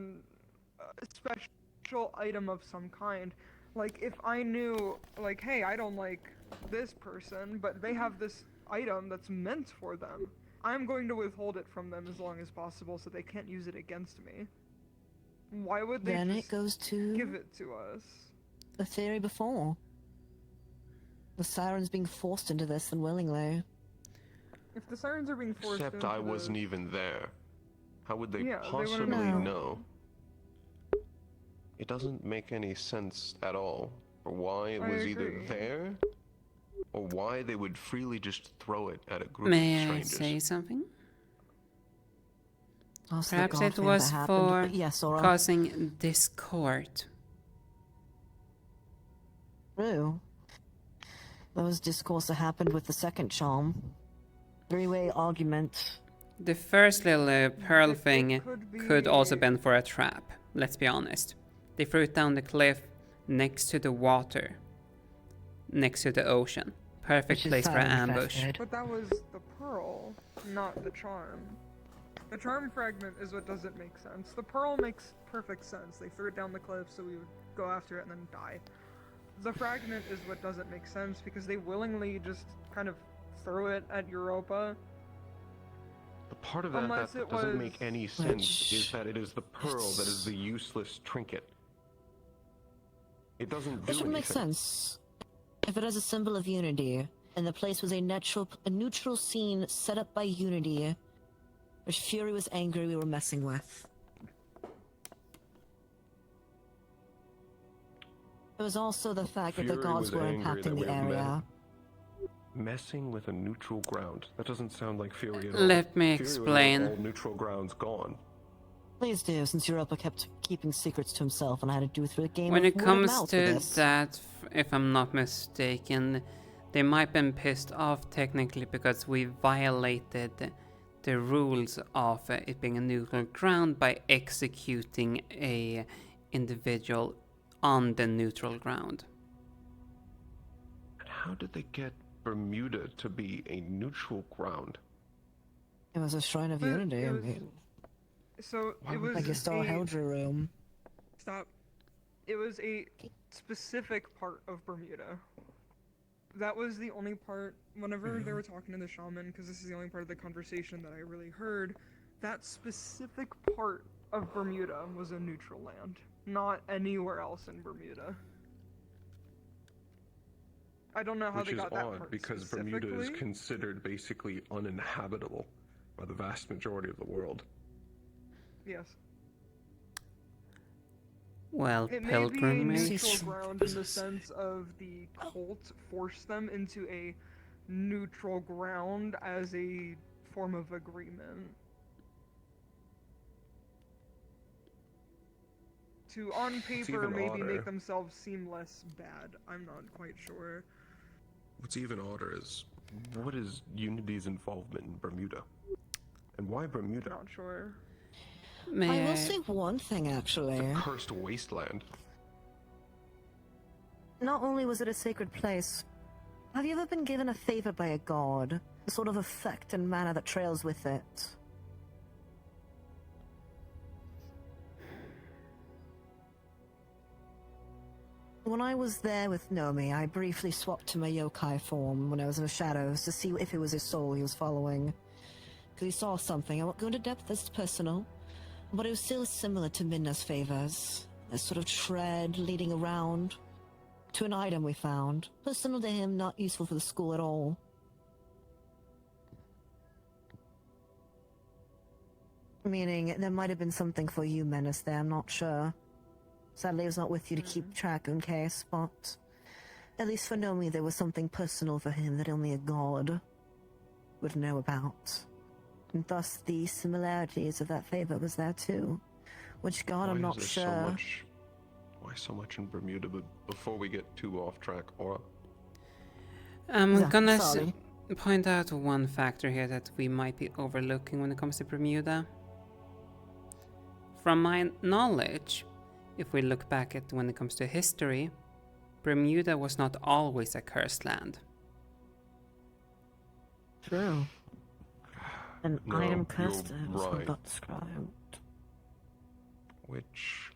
S6: special item of some kind. Like, if I knew, like, hey, I don't like this person, but they have this item that's meant for them, I'm going to withhold it from them as long as possible so they can't use it against me. Why would they
S8: Then
S6: just
S8: it goes to
S6: give it to us?
S8: the theory before. The sirens being forced into this unwillingly.
S6: If the sirens are being forced
S11: Except
S6: into
S11: I wasn't
S6: this,
S11: even there. How would they
S6: Yeah, they wouldn't
S11: possibly
S6: know.
S11: know? It doesn't make any sense at all for why it
S6: I
S11: was either
S6: agree.
S11: there or why they would freely just throw it at a group
S4: May
S11: of
S4: I
S11: strangers.
S4: say something?
S8: Also, the
S4: Perhaps
S8: God
S4: it
S8: thing
S4: was
S8: that happened,
S4: for
S8: but yes, Sora.
S4: causing discord.
S8: True. There was discourse that happened with the second charm. Three-way argument.
S4: The first little pearl thing could also been for a trap, let's be honest. They threw it down the cliff next to the water, next to the ocean. Perfect place for an ambush.
S6: But that was the pearl, not the charm. The charm fragment is what doesn't make sense. The pearl makes perfect sense. They threw it down the cliff so we would go after it and then die. The fragment is what doesn't make sense because they willingly just kind of threw it at Europa.
S11: The part of that
S6: Unless
S11: that
S6: it
S11: doesn't
S6: was-
S11: make any sense is that it is the pearl that is the useless trinket. It doesn't do
S8: Which would
S11: anything.
S8: make sense. If it is a symbol of unity, and the place was a neutral scene set up by unity, which Fury was angry we were messing with. It was also the fact that the
S11: Fury
S8: gods
S11: was
S8: were
S11: angry that
S8: impacting
S11: we
S8: the
S11: had
S8: area.
S11: Messing with a neutral ground. That doesn't sound like Fury at all.
S4: Let me
S11: Fury would
S4: explain.
S11: want all neutral grounds gone.
S8: Please do, since Europa kept keeping secrets to himself and I had to do through a game
S4: When
S8: of
S4: it
S8: word of
S4: comes
S8: mouth for
S4: to
S8: this.
S4: that, if I'm not mistaken, they might been pissed off technically because we violated the rules of it being a neutral ground by executing a individual on the neutral ground.
S11: And how did they get Bermuda to be a neutral ground?
S8: It was a shrine of
S6: But
S8: unity.
S6: it
S8: I
S6: was-
S8: mean,
S6: So it was
S8: like a Star Heldra room.
S6: Stop. It was a specific part of Bermuda. That was the only part, whenever they were talking to the shaman, because this is the only part of the conversation that I really heard, that specific part of Bermuda was a neutral land, not anywhere else in Bermuda. I don't know how
S11: Which
S6: they
S11: is
S6: got that
S11: odd
S6: part
S11: because Bermuda is
S6: specifically.
S11: considered basically uninhabitable by the vast majority of the world.
S6: Yes.
S4: Well,
S6: It may be a
S4: pilgrimage.
S6: neutral ground in the sense of the cult forced them into a neutral ground as a form of agreement. To, on paper,
S11: even
S6: maybe
S11: odder.
S6: make themselves seem less bad. I'm not quite sure.
S11: What's even odder is, what is Unity's involvement in Bermuda? And why Bermuda?
S6: Not sure.
S8: I will say one thing, actually.
S11: It's a cursed wasteland.
S8: Not only was it a sacred place, have you ever been given a favor by a god? The sort of effect and manner that trails with it. When I was there with Nomi, I briefly swapped to my yokai form when I was in the shadows to see if it was his soul he was following. Because he saw something. I won't go into depth, it's personal. But it was still similar to Minna's favors. A sort of tread leading around to an item we found. Personal to him, not useful for the school at all. Meaning, there might have been something for you, Menace, there, I'm not sure. Sadly, I was not with you to keep track in case, but... At least for Nomi, there was something personal for him that only a god would know about. And thus, the similarities of that favor was there too. Which god, I'm not sure.
S11: Why so much in Bermuda? But before we get too off track, Aura.
S4: I'm gonna point out one factor here that we might be overlooking when it comes to Bermuda. From my knowledge, if we look back at when it comes to history, Bermuda was not always a cursed land.
S8: True. An item cursed was
S11: right.
S8: not described.
S11: Which...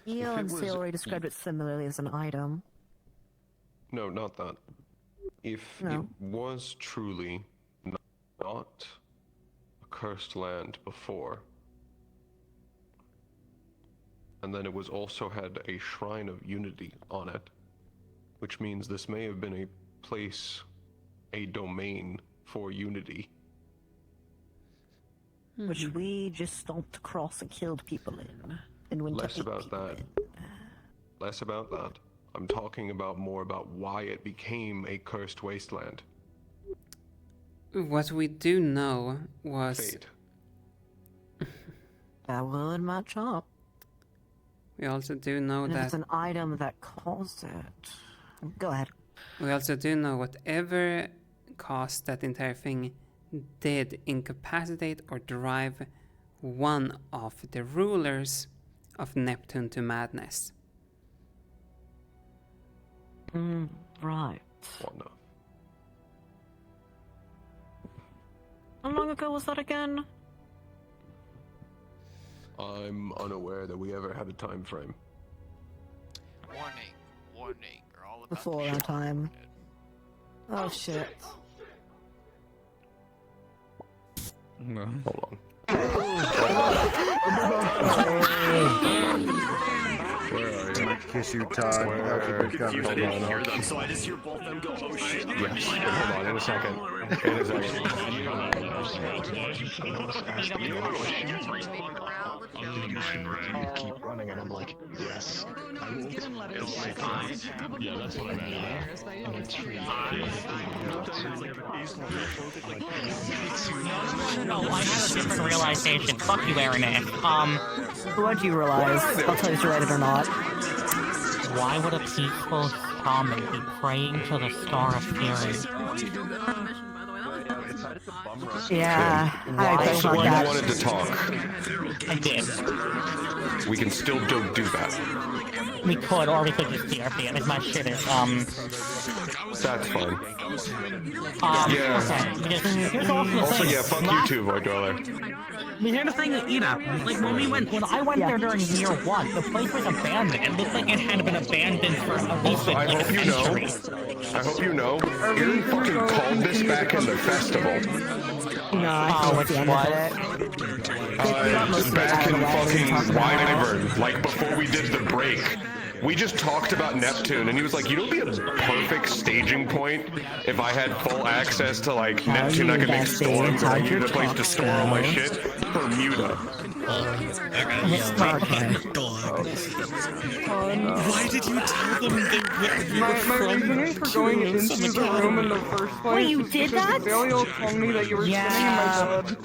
S8: Eon's already described it similarly as an item.
S11: No, not that. If it was truly not a cursed land before, and then it was also had a shrine of unity on it, which means this may have been a place, a domain for unity.
S8: Which we just stomped across and killed people in. And went
S11: Less
S8: to
S11: about that. Less about that. I'm talking about more about why it became a cursed wasteland.
S4: What we do know was...
S11: Fate.
S8: That would match up.
S4: We also do know
S8: And if
S4: that...
S8: it's an item that caused it... Go ahead.
S4: We also do know whatever caused that entire thing did incapacitate or drive one of the rulers of Neptune to madness.
S8: Right.
S11: What now?
S8: How long ago was that again?
S11: I'm unaware that we ever had a time frame.
S1: Warning, you're all about
S8: Before our time. Oh shit.
S11: Hold on.
S22: Where are you? Might kiss you, Todd.
S3: I didn't hear them, so I just hear both of them go, oh shit.
S11: Yes, hold on, in a second. In a second.
S22: Keep running, and I'm like, yes. It'll be fine. Yeah, that's what I
S13: No, I had a different realization. Fuck you, Aaron.
S8: What'd you realize? I'll tell you if you read it or not.
S13: Why would a peaceful shaman be praying to the star of fury?
S8: Yeah,
S11: Why
S8: I
S11: someone
S8: that.
S11: wanted to talk.
S13: I did.
S11: We can still don't do that.
S13: We could, or we could just TRP it. As my shit is,
S11: That's fine.
S13: Yeah. Okay. Here's also the thing.
S11: fuck you too, Void Dweller.
S13: Here's the thing, Ida. Like when I went there during year 1, the place was abandoned. It looked like it had been abandoned for at least
S11: I hope you know. Aaron fucking called this back in the festival.
S8: No, I think it's
S11: Back in fucking Wyvern, like before we did the break. We just talked about Neptune, and he was like, you know, it'd be a perfect staging point if I had full access to, like, Neptune. I could make storms, and I needed a place to store all my shit. Bermuda.
S15: Why did you tell them
S6: My reasoning for going into the room in the first place
S18: Wait, you
S6: was
S18: did
S6: because
S18: that?
S6: Azalea told me that you were sitting in my bed.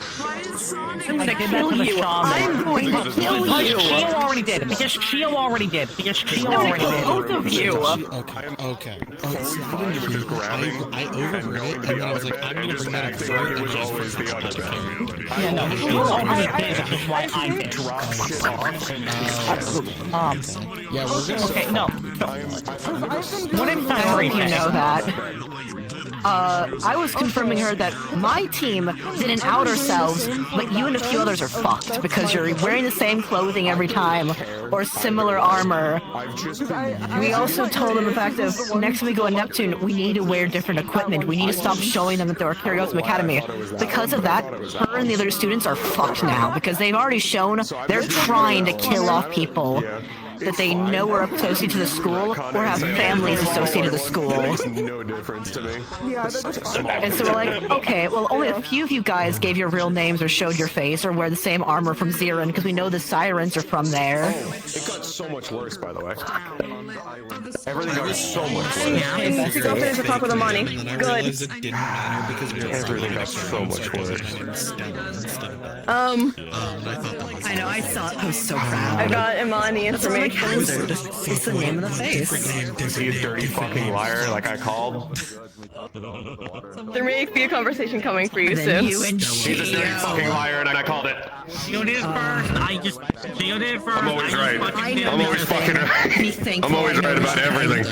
S18: I'm gonna kill you. I'm going to kill you.
S13: Chio already did. Because Chio already did.
S18: Both of you.
S15: Okay. See, I didn't even I overheard it, and then I was like, I'm gonna bring that up to her.
S11: It was always the other bed.
S13: Yeah, no, Chio already did, which is why I did.
S15: Yeah, we're gonna...
S13: Okay, no.
S18: What did Cyrene know that?
S1: I was confirming her that my team didn't out ourselves, but you and a few others are fucked because you're wearing the same clothing every time or similar armor. We also told them the fact of next time we go on Neptune, we need to wear different equipment. We need to stop showing them that there are Curiosum Academy. Because of that, her and the other students are fucked now because they've already shown they're trying to kill off people that they know are associated to the school or have families associated to the school.
S11: No difference to me.
S1: And so we're like, okay, well, only a few of you guys gave your real names or showed your face or wear the same armor from Zirin because we know the sirens are from there.
S11: It got so much worse, by the way. Everything got so much worse.
S18: Still finish the talk with Amani. Good.
S11: Everything got so much worse.
S1: I know, I saw it. I was so proud.
S18: I got Imani information.
S1: It's the name of the face.
S11: Is he a dirty fucking liar like I called?
S18: There may be a conversation coming for you soon.
S11: He's a dirty fucking liar and I called it.
S13: You did it first. You did it first.
S11: I'm always right. I'm always fucking right. I'm always right about everything.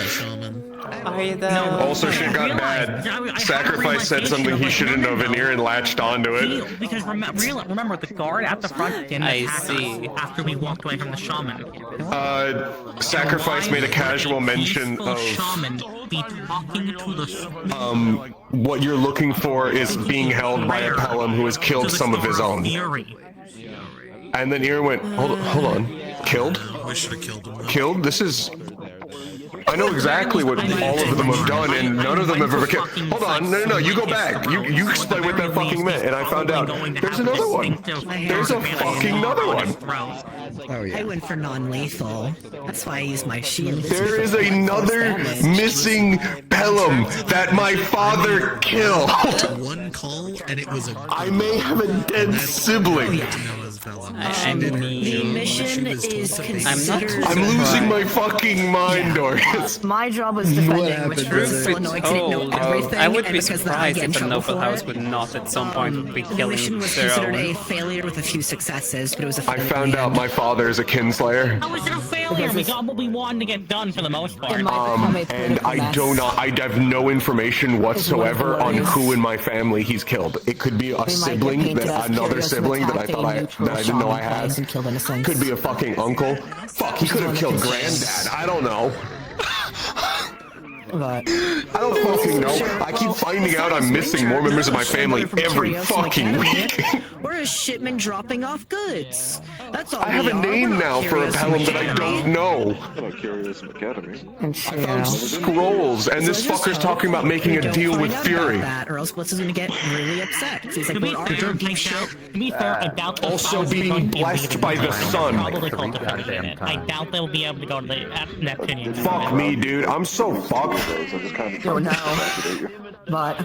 S11: Also, shit got bad. Sacrifice said something he shouldn't have, and Aaron latched onto it.
S13: Because remember, the guard at the front didn't attack us after we walked away from the shaman.
S11: Sacrifice made a casual mention of
S13: shaman be talking to the
S11: what you're looking for is being held by a Pelham who has killed some of his own. And then Aaron went, hold on, killed?
S15: We should have killed him.
S11: Killed? This is... I know exactly what all of them have done, and none of them have ever killed. Hold on, no, you go back. You explain what that fucking meant, and I found out there's another one. There's a fucking another one.
S8: Oh yeah. I went for non-lethal. That's why I used my shield.
S11: There is another missing Pelham that my father killed.
S15: One call, and it was a.
S11: I may have a dead sibling.
S1: The mission is considered...
S11: I'm losing my fucking mind, Doris.
S1: My job was defending, which proves Illinois didn't know everything,
S4: I would
S1: and
S4: be
S1: because
S4: surprised
S1: I get in
S4: if the
S1: trouble
S4: Noble
S1: for
S4: House
S1: it.
S4: would not at some point be
S1: The
S4: killing
S1: mission was
S4: their
S1: considered
S4: own.
S1: a failure with a few successes, but it was a failure.
S11: I found out my father is a kinslayer.
S13: How was it a failure? We got what we wanted to get done for the most part.
S11: And I have no information whatsoever on who in my family he's killed. It could be a sibling, another sibling that I thought I didn't know I had. Could be a fucking uncle. Fuck, he could have killed granddad. I don't know. I don't fucking know. I keep finding out I'm missing more members of my family every fucking week.
S1: We're a shipment dropping off goods. That's all
S11: I have a name now for a Pelham that I don't know.
S10: Curiosum Academy.
S11: I found scrolls, and this fucker's talking about making a deal with Fury.
S1: Or else Blitz is gonna get really upset. He's like, we're already deep shit.
S11: Also being blessed by the sun.
S13: I doubt they'll be able to go to the Neptunian.
S11: Fuck me, dude. I'm so fucked.
S1: Oh no. But...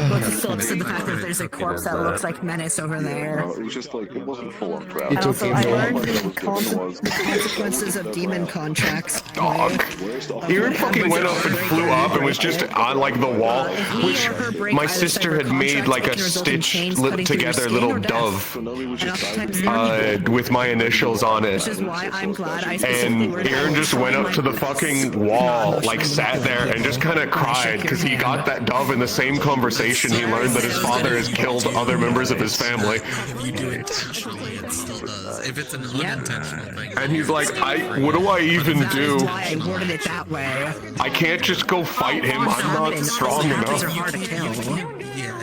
S1: Blitz is still upset the fact that there's a corpse that looks like Menace over there.
S10: No, it was just like, it wasn't full on trap.
S1: And also, I learned the consequences of demon contracts.
S11: Dog. Aaron fucking went up and flew up and was just on like the wall, which my sister had made like a stitched together little dove with my initials on it.
S1: Which is why I'm glad I
S11: And Aaron just went up to the fucking wall, like sat there and just kind of cried because he got that dove in the same conversation he learned that his father has killed other members of his family.
S15: If you do it intentionally, it still does. If it's an unintentional thing.
S11: And he's like, what do I even do?
S1: That's why I worded it that way.
S11: I can't just go fight him. I'm not strong enough.
S1: Are hard to kill.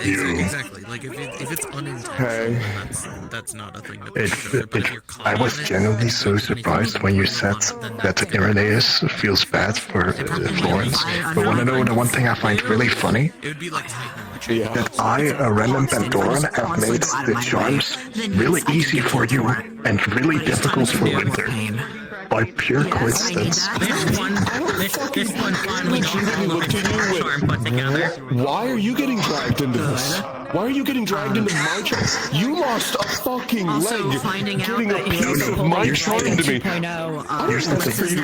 S15: Yeah, exactly. Like if it's unintentional, that's not a thing that
S21: I was genuinely so surprised when you said that Irenaeus feels bad for Florence. But want to know the one thing I find really funny? That I, a random Pandoran, have made the charms really easy for you and really difficult for Winter. By pure coincidence.
S13: This one finally
S11: Why are you getting dragged into this? Why are you getting dragged into my charm? You lost a fucking leg getting a piece of my charm to me.
S21: Here's the thing.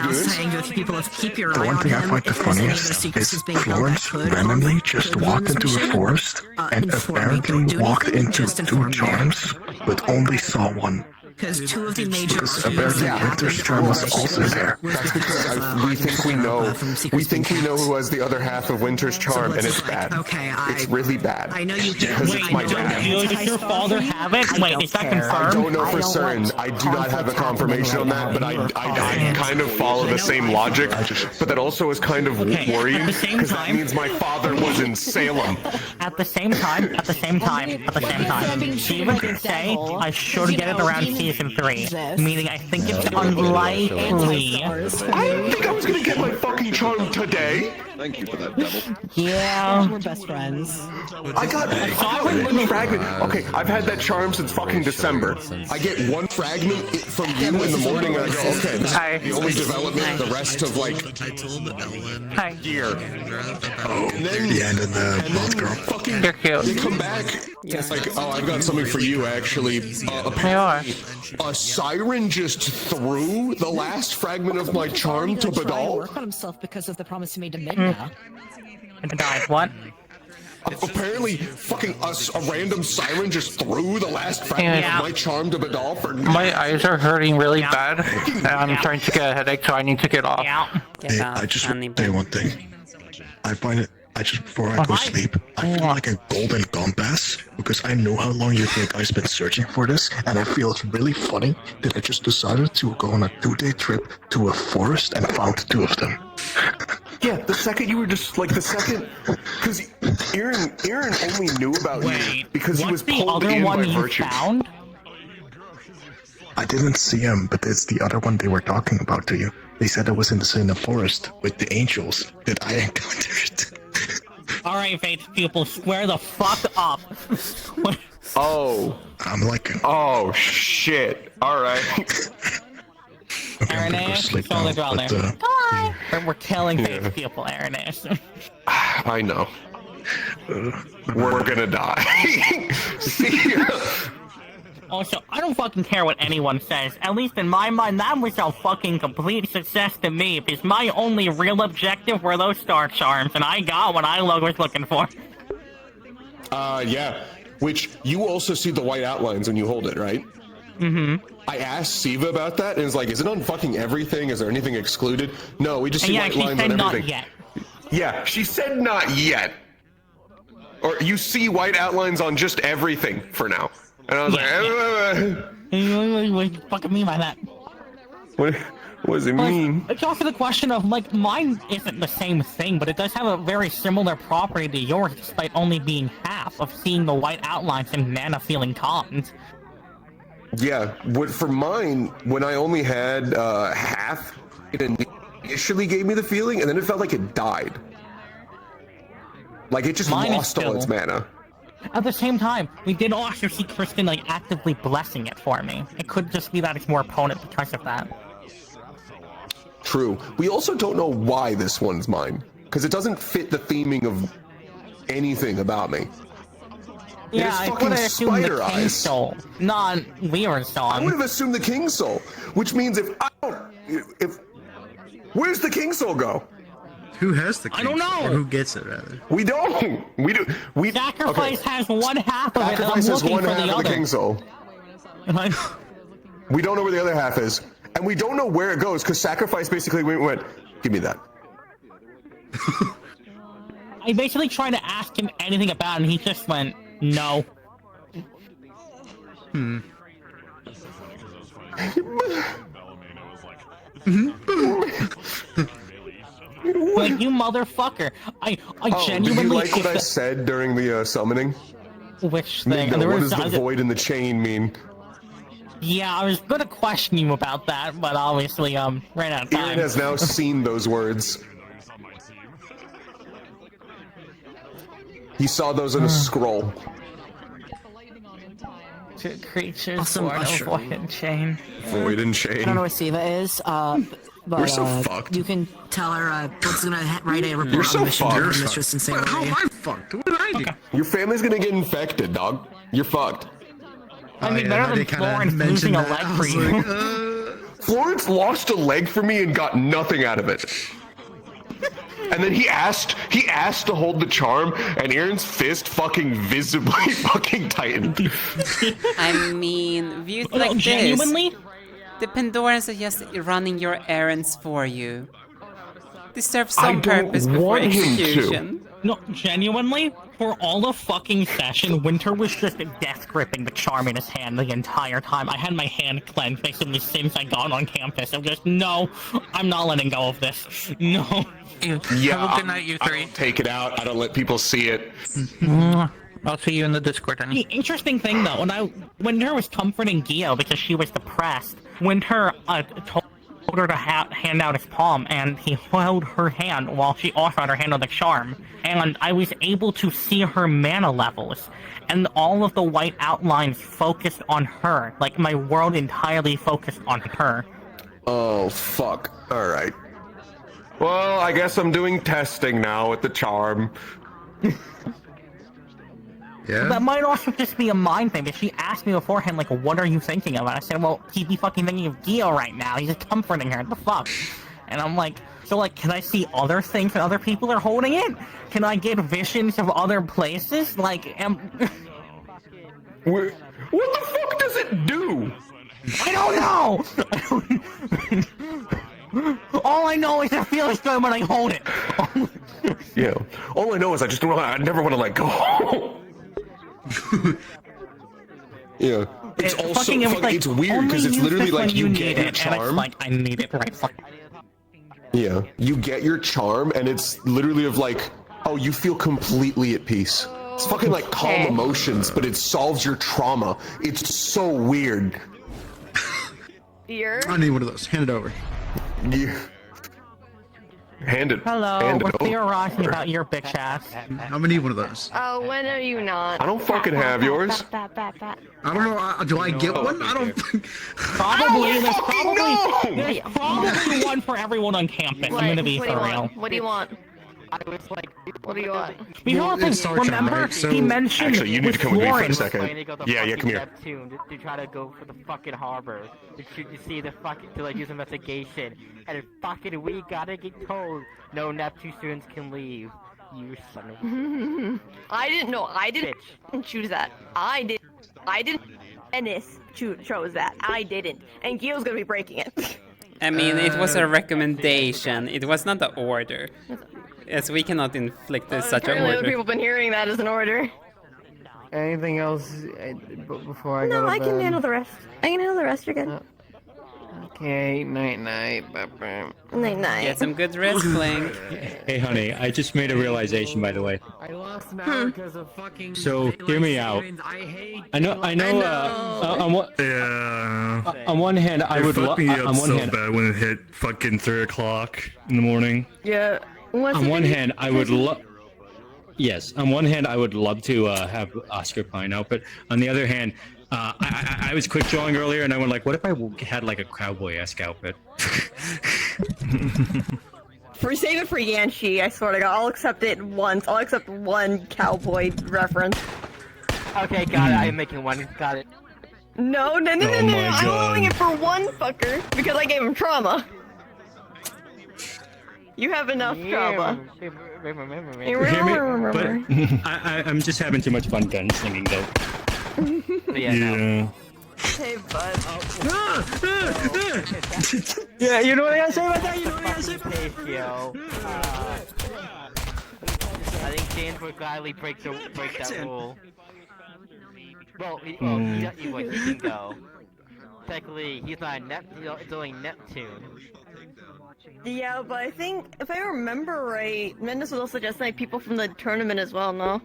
S21: The one thing I find the funniest is Florence randomly just walked into a forest and apparently walked into two charms, but only saw one.
S8: Because two of the major
S21: Because apparently Winter's charm was also there.
S11: That's because we think we know. We think we know who has the other half of Winter's charm, and it's bad.
S8: Okay,
S11: it's really bad.
S8: I know you.
S11: Because it's my dad.
S13: Does your father have it? Wait, is that
S11: I
S13: confirmed?
S11: don't know for certain. I do not have a confirmation on that, but I kind of follow the same logic. But that also is kind of worrying because that means my father was in Salem.
S13: At the same time, Shiva did say I should get it around season 3, meaning I think it's unlikely.
S11: I didn't think I was gonna get my fucking charm today.
S10: Thank you for that, Devil.
S13: Yeah.
S8: We're best friends.
S11: I got one fragment. Okay, I've had that charm since fucking December. I get one fragment from you in the morning, and I go, okay, this is the only development. The rest of like,
S15: I told Ellen.
S11: Here.
S21: And then the end of the both girl.
S11: Fucking, they come back. It's like, oh, I've got something for you, actually. Apparently, a siren just threw the last fragment of my charm to Badal.
S8: Work on himself because of the promise he made to Midna.
S13: What?
S11: Apparently, fucking a random siren just threw the last fragment of my charm to Badal for.
S17: My eyes are hurting really bad, and I'm starting to get a headache, so I need to get off.
S21: Hey, I just want to say one thing. I find it. Before I go to sleep, I feel like a golden compass because I know how long you think I've been searching for this, and I feel it's really funny that I just decided to go on a 2-day trip to a forest and found 2 of them.
S11: Yeah, the second you were just like because Aaron only knew about you because he was pulled in by virtue.
S21: I didn't see him, but it's the other one they were talking about to you. They said I was in the forest with the angels that I encountered.
S13: Alright, Fate's pupil, square the fuck up.
S11: Oh.
S21: I'm like.
S11: Oh, shit. Alright.
S21: Okay, I'm gonna go sleep now, but,
S13: We're killing Fate's pupil, Aranis.
S11: I know. We're gonna die. See ya.
S13: Also, I don't fucking care what anyone says. At least in my mind, that was a fucking complete success to me, because my only real objective were those star charms, and I got what I was looking for.
S11: Yeah. Which, you also see the white outlines when you hold it, right?
S13: Mm-hmm.
S11: I asked Siva about that, and it's like, is it on fucking everything? Is there anything excluded? No, we just see white lines on everything.
S13: Not yet.
S11: Yeah, she said not yet. Or you see white outlines on just everything for now. And I was like,
S13: what do you fucking mean by that?
S11: What does it mean?
S13: It's also the question of, like, mine isn't the same thing, but it does have a very similar property to yours, despite only being half of seeing the white outlines and Nana feeling calmed.
S11: Yeah, for mine, when I only had half, it initially gave me the feeling, and then it felt like it died. Like, it just lost all its mana.
S13: At the same time, we did also see Kristen, like, actively blessing it for me. It could just be that it's more opponent because of that.
S11: True. We also don't know why this one's mine, because it doesn't fit the theming of anything about me.
S13: Yeah, I would have assumed the King Soul, not Weaver's Song.
S11: I would have assumed the King Soul, which means if where's the King Soul go?
S12: Who has the King?
S13: I don't know.
S12: Or who gets it, rather?
S11: We don't. We do.
S13: Sacrifice has one half of it.
S11: Sacrifice has one half
S13: the
S11: of the King Soul. We don't know where the other half is, and we don't know where it goes because Sacrifice basically went, give me that.
S13: I basically tried to ask him anything about it, and he just went, no. Like, you motherfucker. I genuinely...
S11: Did you like what I said during the summoning?
S13: Which thing?
S11: What does the void in the chain mean?
S13: Yeah, I was gonna question you about that, but obviously, ran out of time.
S11: Aaron has now seen those words. He saw those in a scroll.
S13: Creatures,
S8: Awesome
S13: void and chain.
S11: Void and chain.
S8: I don't know where Siva is, but
S11: we're so fucked.
S8: You can tell her what's gonna write a report
S11: You're
S8: on
S11: so
S8: the mission to
S11: fucked.
S8: her mistress and say
S12: How am I fucked? What did I do?
S11: Your family's gonna get infected, dog. You're fucked.
S13: I mean, better than Florence losing a leg for you.
S11: Florence lost a leg for me and got nothing out of it. And then he asked to hold the charm, and Aaron's fist fucking visibly fucking tightened.
S4: I mean, view it like
S13: genuinely?
S4: this. The Pandorans are just running your errands for you. They serve some purpose before execution.
S13: No, genuinely, for all the fucking session, Winter was just death gripping the charm in his hand the entire time. I had my hand clenched basically since I got on campus. I'm just, no, I'm not letting go of this. No.
S11: Yeah,
S13: Have a good night, you three.
S11: I don't take it out. I don't let people see it.
S13: I'll see you in the Discord. The interesting thing though, when Winter was comforting Gio because she was depressed, Winter told her to hand out his palm, and he held her hand while she also had her hand on the charm. And I was able to see her mana levels, and all of the white outlines focused on her. Like my world entirely focused on her.
S11: Oh fuck! All right. Well, I guess I'm doing testing now with the charm.
S12: Yeah.
S13: That might also just be a mind thing, but she asked me beforehand, like, what are you thinking of? And I said, well, he'd be fucking thinking of Gio right now. He's just comforting her. What the fuck? And I'm like, so, like, can I see other things that other people are holding it? Can I get visions of other places? Like,
S11: What the fuck does it do?
S13: I don't know! All I know is it feels good when I hold it.
S11: Yeah. All I know is I never want to let go. Yeah. It's also it's weird because it's literally like you get your charm.
S13: And it's like, I need it right fucking.
S11: Yeah. You get your charm and it's literally of like, oh, you feel completely at peace. It's fucking like calm emotions, but it solves your trauma. It's so weird.
S12: I need one of those. Hand it over.
S11: Yeah. Hand it.
S13: Hello,
S11: hand
S13: we're
S11: it
S13: theorizing
S11: over.
S13: about your bitch ass.
S12: I'm gonna need one of those.
S18: Oh, when are you not?
S11: I don't fucking have yours.
S12: I don't know. Do I get one? I don't.
S13: Probably. There's probably one for everyone on campus. I'm gonna be for real.
S18: What do you want? I was like, what do you want?
S13: Remember, he mentioned
S11: Actually, you need to come with me for a second. Yeah, come here.
S7: Neptune to try to go for the fucking harbor to see the fucking to like use investigation, and then fucking we gotta get told no Neptune students can leave. You son of.
S18: I didn't know. I didn't choose that. I didn't. Ennis chose that. I didn't. And Gio's gonna be breaking it.
S4: I mean, it was a recommendation. It was not the order. As we cannot inflict such an
S18: Apparently
S4: order.
S18: other people have been hearing that as an order.
S6: Anything else before I go
S18: No,
S6: to
S18: I can
S6: bed?
S18: handle the rest. I can handle the rest. You're good.
S6: Okay, night-night.
S18: Night-night.
S4: Get some good rest, Clank.
S5: Hey, honey, I just made a realization, by the way.
S6: I lost an hour because of fucking.
S5: So hear me out. I know. On one hand, I would
S2: fucked me up
S5: on one
S2: so
S5: hand,
S2: bad when it hit fucking 3 o'clock in the morning.
S18: Yeah.
S5: On one hand, I would love. Yes, on one hand, I would love to have Oscar Pine out, but on the other hand, I was quick drawing earlier, and I went like, what if I had like a cowboy-esque outfit?
S18: Save it for Yanshi, I swear to God. I'll accept it once. I'll accept one cowboy reference.
S7: Okay, got it. I'm making one. Got it.
S18: No. I'm allowing it for one fucker because I gave him trauma. You have enough trauma.
S5: But I'm just having too much fun gunslinging, though.
S4: Yeah.
S18: Hey, bud.
S7: Yeah, you know what I gotta say about that? You know what I gotta say about that? I think James would gladly break that rule. Well, he can go. Technically, he's not it's only Neptune.
S18: Yeah, but I think, if I remember right, Mendes was also suggesting like, people from the tournament as well, no?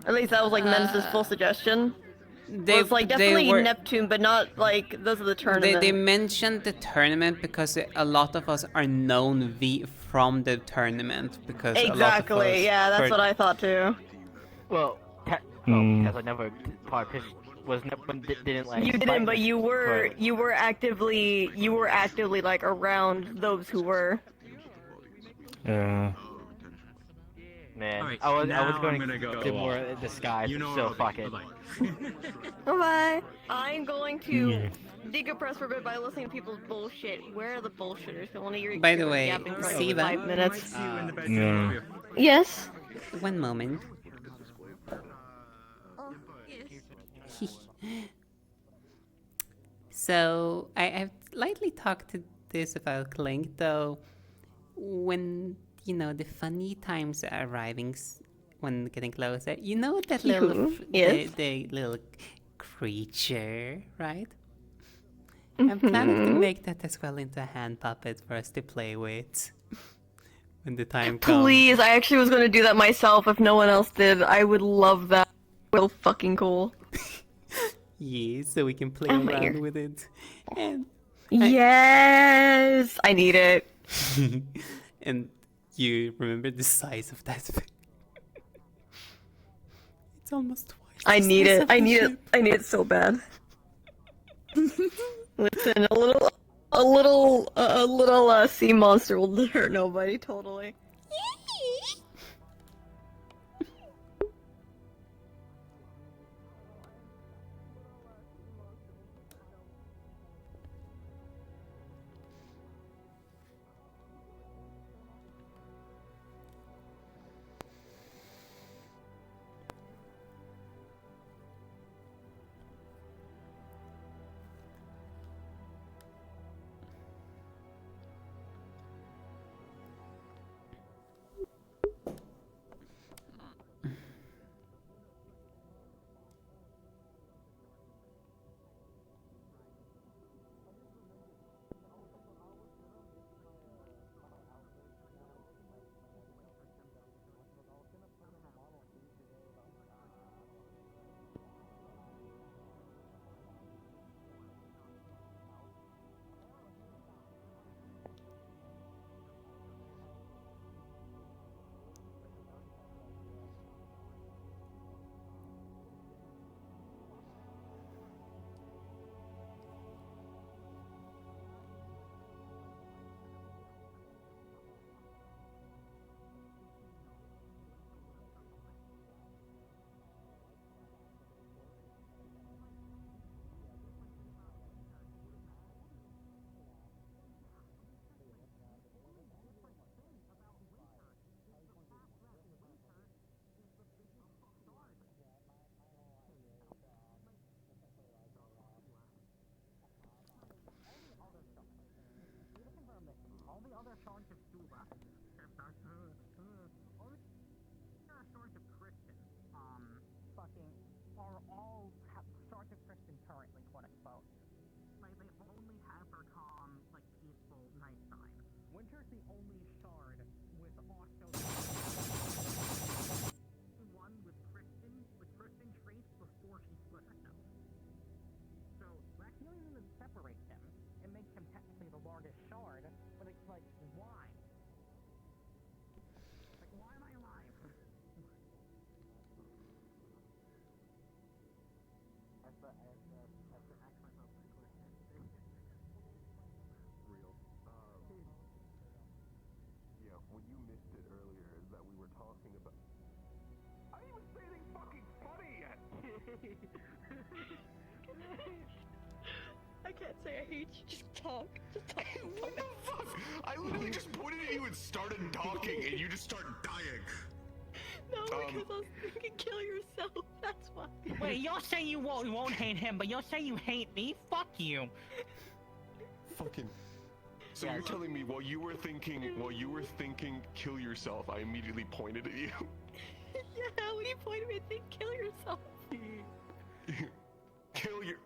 S18: At least that was like Mendes' full suggestion. It was like definitely Neptune, but not like those are the tournament.
S4: They mentioned the tournament because a lot of us are known from the tournament because
S18: exactly.
S4: A lot of us
S18: Yeah, that's what I thought too.
S7: Well, because I never didn't like.
S18: You didn't, but you were actively like around those who were.
S2: Yeah.
S7: Man,
S12: Right,
S7: I was
S12: now
S7: going
S12: I'm
S7: to
S12: gonna go.
S7: do more disguise, so fuck it.
S18: Bye. I'm going to decompress for a bit by listening to people's bullshit. Where are the bullshitters? I want to hear
S4: By the
S18: you
S4: way,
S18: yapping for like
S4: Siva.
S18: 5 minutes.
S2: Yeah.
S18: Yes.
S4: One moment. So I've lightly talked to this about Clink, though. When the funny times are arriving, when getting closer, that little
S18: Yes.
S4: the little creature, right? I'm planning to make that as well into a hand puppet for us to play with when the time comes.
S18: Please, I actually was gonna do that myself if no one else did. I would love that. So fucking cool.
S4: Yeah, so we can play
S18: Oh, my
S4: around
S18: ear.
S4: with it. And
S18: Yes, I need it.
S4: and you remember the size of that thing? It's almost twice.
S18: I
S4: the
S18: need
S4: size
S18: it.
S4: of
S18: I
S4: the
S18: need it.
S4: ship.
S18: I need it so bad. Listen, a little sea monster will hurt nobody. Totally.
S7: All the other shards of Sula, all the shards of Christian, fucking, are all shards of Christian currently, quote unquote. Like, they only have her calm, like, peaceful nighttime. Winter's the only shard with also one with Christian traits before she split herself. So, that doesn't even separate them. It makes him technically the largest shard, but it's like, why? Like, why am I alive? I have to ask myself that question.
S11: Real. Yeah, what you missed it earlier is that we were talking about. I didn't even say anything fucking funny yet!
S18: I can't say I hate you. Just talk. Just talk.
S11: What the fuck? I literally just pointed at you and started talking, and you just started dying.
S18: No, because I was thinking kill yourself. That's why.
S13: Wait, you'll say you won't hate him, but you'll say you hate me? Fuck you.
S11: Fucking. So you're telling me while you were thinking kill yourself, I immediately pointed at you?
S18: Yeah, when you point at me, I think kill yourself.
S11: Kill your.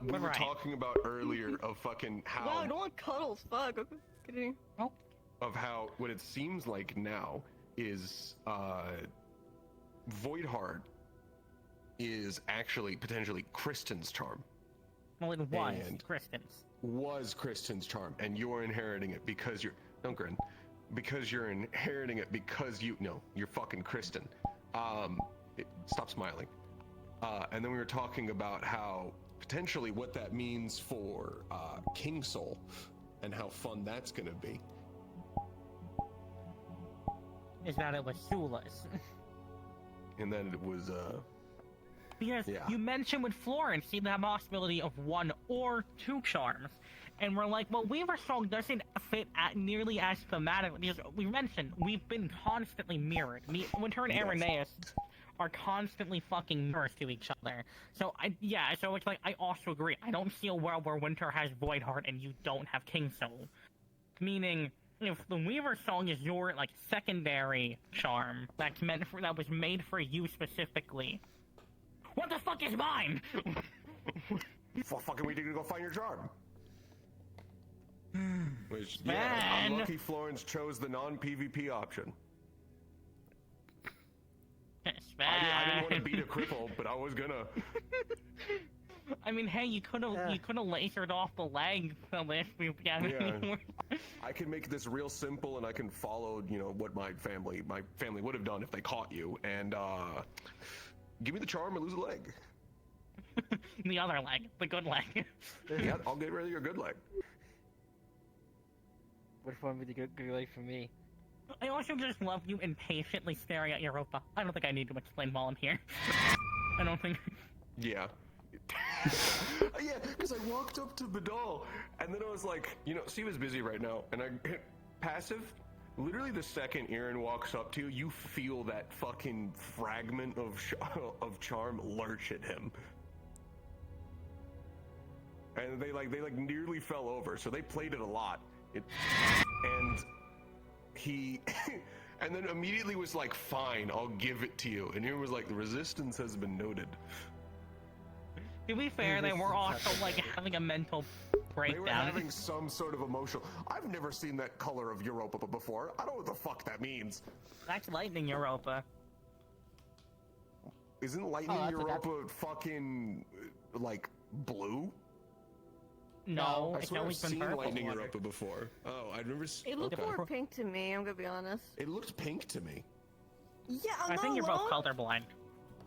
S11: We were
S13: Right.
S11: talking about earlier of fucking how.
S18: Wow, I don't want cuddles. Fuck. Okay. Kidding.
S13: Oh.
S11: Of how what it seems like now is Voidheart is actually potentially Kristen's charm.
S13: Well, it was
S11: And
S13: Kristen's.
S11: Was Kristen's charm, and you're inheriting it because you're don't grin. Because you're inheriting it because you're fucking Kristen. Stop smiling. And then we were talking about how potentially what that means for King Soul and how fun that's gonna be.
S13: Is that it was Sula's.
S11: And then it was
S13: Because you mentioned with Florence, you have a possibility of 1 or 2 charms. And we're like, well, Weaver Song doesn't fit nearly as thematically, because we mentioned, we've been constantly mirrored. Winter and Irenaeus are constantly fucking mirrors to each other. So, so it's like, I also agree. I don't see a world where Winter has Voidheart and you don't have King Soul. Meaning, if the Weaver Song is your, like, secondary charm that was made for you specifically, what the fuck is mine?
S3: Fucking we need to go find your charm. Which,
S13: Man.
S3: I'm lucky Florence chose the non-PvP option. I didn't want to beat a cripple, but I was gonna.
S13: I mean, hey, you could have lasered off the leg if we
S3: I can make this real simple, and I can follow, what my family would have done if they caught you, and give me the charm or lose a leg.
S13: The other leg, the good leg.
S3: Yeah, I'll get rid of your good leg.
S7: Which one would be the good leg for me?
S13: I also just love you impatiently staring at Europa. I don't think I need to explain while I'm here. I don't think...
S3: Yeah. Yeah, because I walked up to Badal, and then I was like, she was busy right now, and I hit passive. Literally the second Aaron walks up to you, you feel that fucking fragment of charm lurch at him. And they nearly fell over, so they played it a lot. And he and then immediately was like, fine, I'll give it to you. And here was like, the resistance has been noted.
S13: To be fair, they were also like having a mental breakdown.
S3: They were having some sort of emotional. I've never seen that color of Europa before. I don't know what the fuck that means.
S13: That's lightning Europa.
S3: Isn't lightning Europa fucking like blue?
S13: No,
S3: I
S13: it's
S3: swear I've
S13: always been
S3: seen
S13: purple.
S3: lightning Europa before. Oh, I remember.
S18: It looked more pink to me, I'm gonna be honest.
S3: It looked pink to me.
S18: Yeah,
S13: I think you're both colorblind.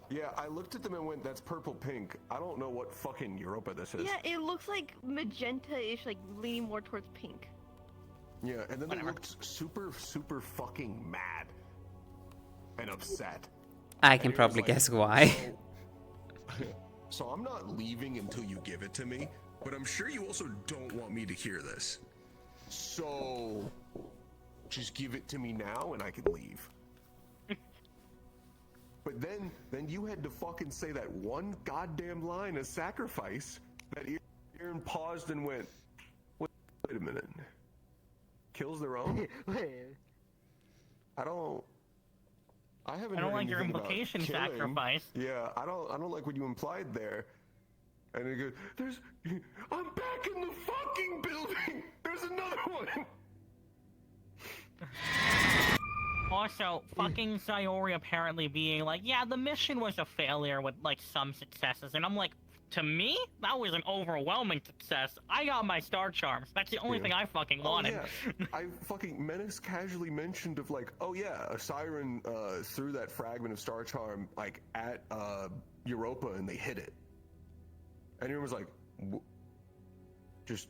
S3: Yeah, I looked at them and went, that's purple pink. I don't know what fucking Europa this is.
S18: Yeah, it looks like magenta-ish, like leaning more towards pink.
S3: Yeah, and then they looked super, super fucking mad and upset.
S4: I can probably guess why.
S11: So I'm not leaving until you give it to me, but I'm sure you also don't want me to hear this.
S3: So just give it to me now and I can leave. But then you had to fucking say that one goddamn line of sacrifice that Aaron paused and went, wait a minute. Kills their own? I don't like
S13: your implication sacrifice.
S3: Yeah, I don't like what you implied there. And he goes, I'm back in the fucking building! There's another one!
S13: Also, fucking Sayori apparently being like, yeah, the mission was a failure with, like, some successes. And I'm like, to me, that was an overwhelming success. I got my star charms. That's the only thing I fucking wanted.
S3: Yeah. I fucking Menace casually mentioned of like, oh yeah, a siren threw that fragment of star charm, like, at Europa and they hit it. And everyone was like, just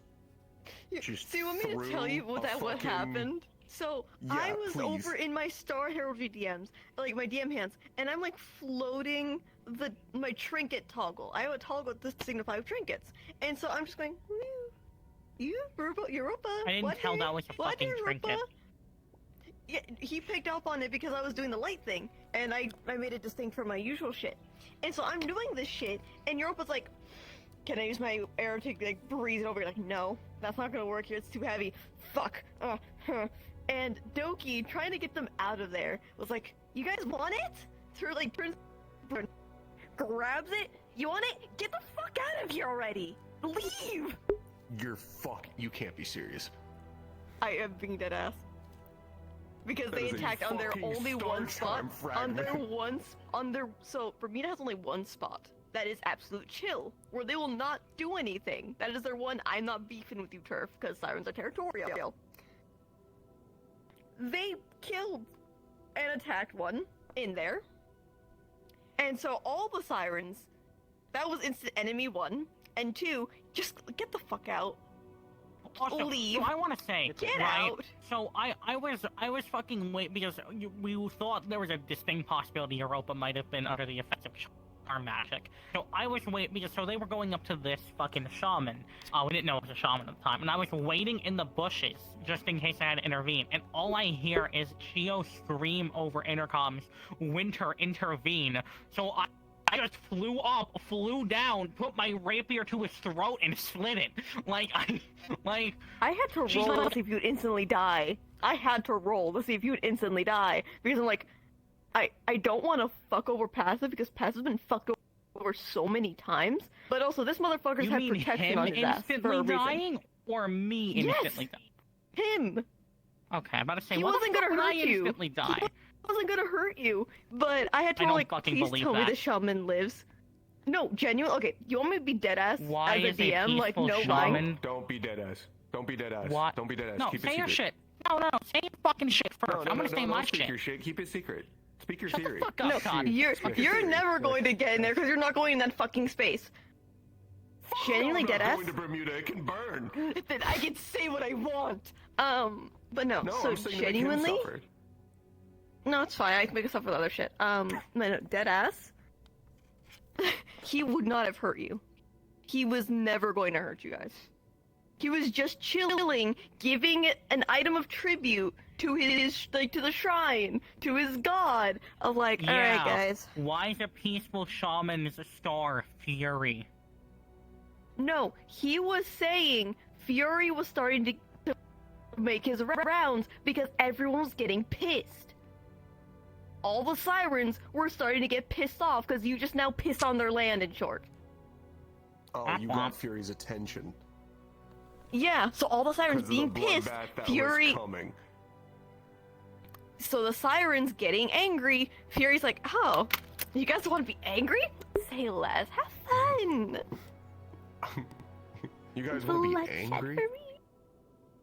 S18: So you want me to tell you what happened? So
S3: Yeah,
S18: I was
S3: please.
S18: over in my Star Heraldry DMs, like my DM hands, and I'm like floating my trinket toggle. I have a toggle to signify trinkets, and so I'm just going, Europa.
S13: I didn't tell that was a fucking trinket.
S18: Yeah, he picked up on it because I was doing the light thing, and I made it distinct from my usual shit. And so I'm doing this shit, and Europa's like, can I use my arrow to like breeze it over? Like, no, that's not gonna work here. It's too heavy. Fuck. And Doki, trying to get them out of there, was like, you guys want it? Through like turns, grabs it. You want it? Get the fuck out of here already. Leave.
S3: You can't be serious.
S18: I am being dead ass. Because they attacked on their only one spot. So Bermuda has only one spot. That is absolute chill, where they will not do anything. That is their one, I'm not beefing with you turf, because sirens are territorial. They killed and attacked one in there. And so all the sirens, that was instant enemy 1, and 2, just get the fuck out.
S13: Also,
S18: Leave.
S13: So I want to say,
S18: Get
S13: right?
S18: out.
S13: So I was fucking wait because we thought there was a distinct possibility Europa might have been under the effects of magic. So I was waiting because so they were going up to this fucking shaman. We didn't know it was a shaman at the time, and I was waiting in the bushes just in case I had to intervene. And all I hear is Chio scream over intercoms, "Winter, intervene!" So I just flew down, put my rapier to his throat, and slit it. I
S18: had to roll to see if you'd instantly die. I had to roll to see if you'd instantly die because I'm like, I don't want to fuck over Passive because Passive's been fucked over so many times. But also, this motherfucker's
S13: You
S18: had
S13: mean
S18: protection
S13: him
S18: on his ass for a
S13: instantly
S18: reason.
S13: dying, or me instantly dying?
S18: Him.
S13: Okay, I'm about to say,
S18: He
S13: what
S18: wasn't
S13: the fuck
S18: gonna
S13: would I
S18: hurt you.
S13: instantly die?
S18: He wasn't gonna hurt you, but I had to
S13: I don't
S18: like,
S13: fucking
S18: please
S13: believe
S18: tell me
S13: that.
S18: the shaman lives. No, genuine. Okay, you want me to be dead ass
S13: Why
S18: as a
S13: is a
S18: DM? Like,
S13: peaceful
S18: no
S13: shaman-
S18: lying.
S3: Don't be dead ass. Don't be dead ass.
S13: What?
S3: Don't be dead ass.
S13: No,
S3: Keep
S13: say
S3: it
S13: your
S3: secret.
S13: shit. No, say your fucking shit first.
S3: No,
S13: I'm gonna say my
S3: don't speak
S13: shit.
S3: your shit. Keep it secret. Speak your
S13: Shut
S3: theory.
S13: the fuck up,
S18: No,
S13: Todd.
S18: you're never going to get in there because you're not going in that fucking space. Genuinely dead ass.
S3: Going to Bermuda, it can burn.
S18: Then I can say what I want. But no.
S3: No,
S18: So
S3: I'm saying to make him
S18: genuinely,
S3: suffer.
S18: no, it's fine. I can make us up with other shit. No, dead ass. He would not have hurt you. He was never going to hurt you guys. He was just chilling, giving an item of tribute to his, like, to the shrine, to his god, of like, alright guys.
S13: Why is a peaceful shaman's star Fury?
S18: No, he was saying Fury was starting to make his rounds because everyone was getting pissed. All the sirens were starting to get pissed off because you just now pissed on their land, in short.
S3: Oh, you got Fury's attention.
S18: Yeah, so all the sirens
S3: 'Cause of
S18: being
S3: the
S18: pissed,
S3: bloodbath that
S18: Fury.
S3: was coming.
S18: So the sirens getting angry. Fury's like, oh, you guys want to be angry? Say less. Have fun.
S3: You guys want to
S18: Let's
S3: be
S18: set
S3: angry?
S18: for me.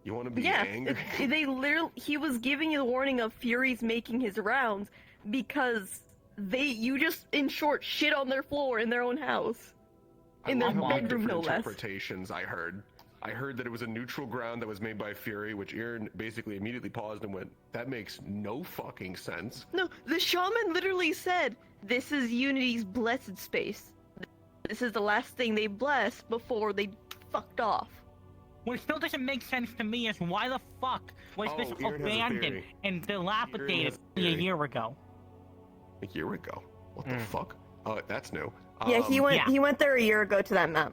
S3: You want to be
S18: Yeah,
S3: angry?
S18: they literally. He was giving you the warning of Fury's making his rounds because you just, in short, shit on their floor in their own house, in their
S3: I love how many
S18: bedroom, no
S3: different
S18: less.
S3: interpretations I heard. I heard that it was a neutral ground that was made by Fury, which Aaron basically immediately paused and went, "That makes no fucking sense."
S18: No, the shaman literally said, "This is Unity's blessed space. This is the last thing they blessed before they fucked off."
S13: What still doesn't make sense to me is why the fuck was this
S3: Aaron has a
S13: abandoned
S3: theory.
S13: and dilapidated a
S3: theory.
S13: year ago?
S3: A year ago? What the fuck? Oh, that's new.
S18: Yeah, he went.
S13: yeah.
S18: He went there a year ago to that map.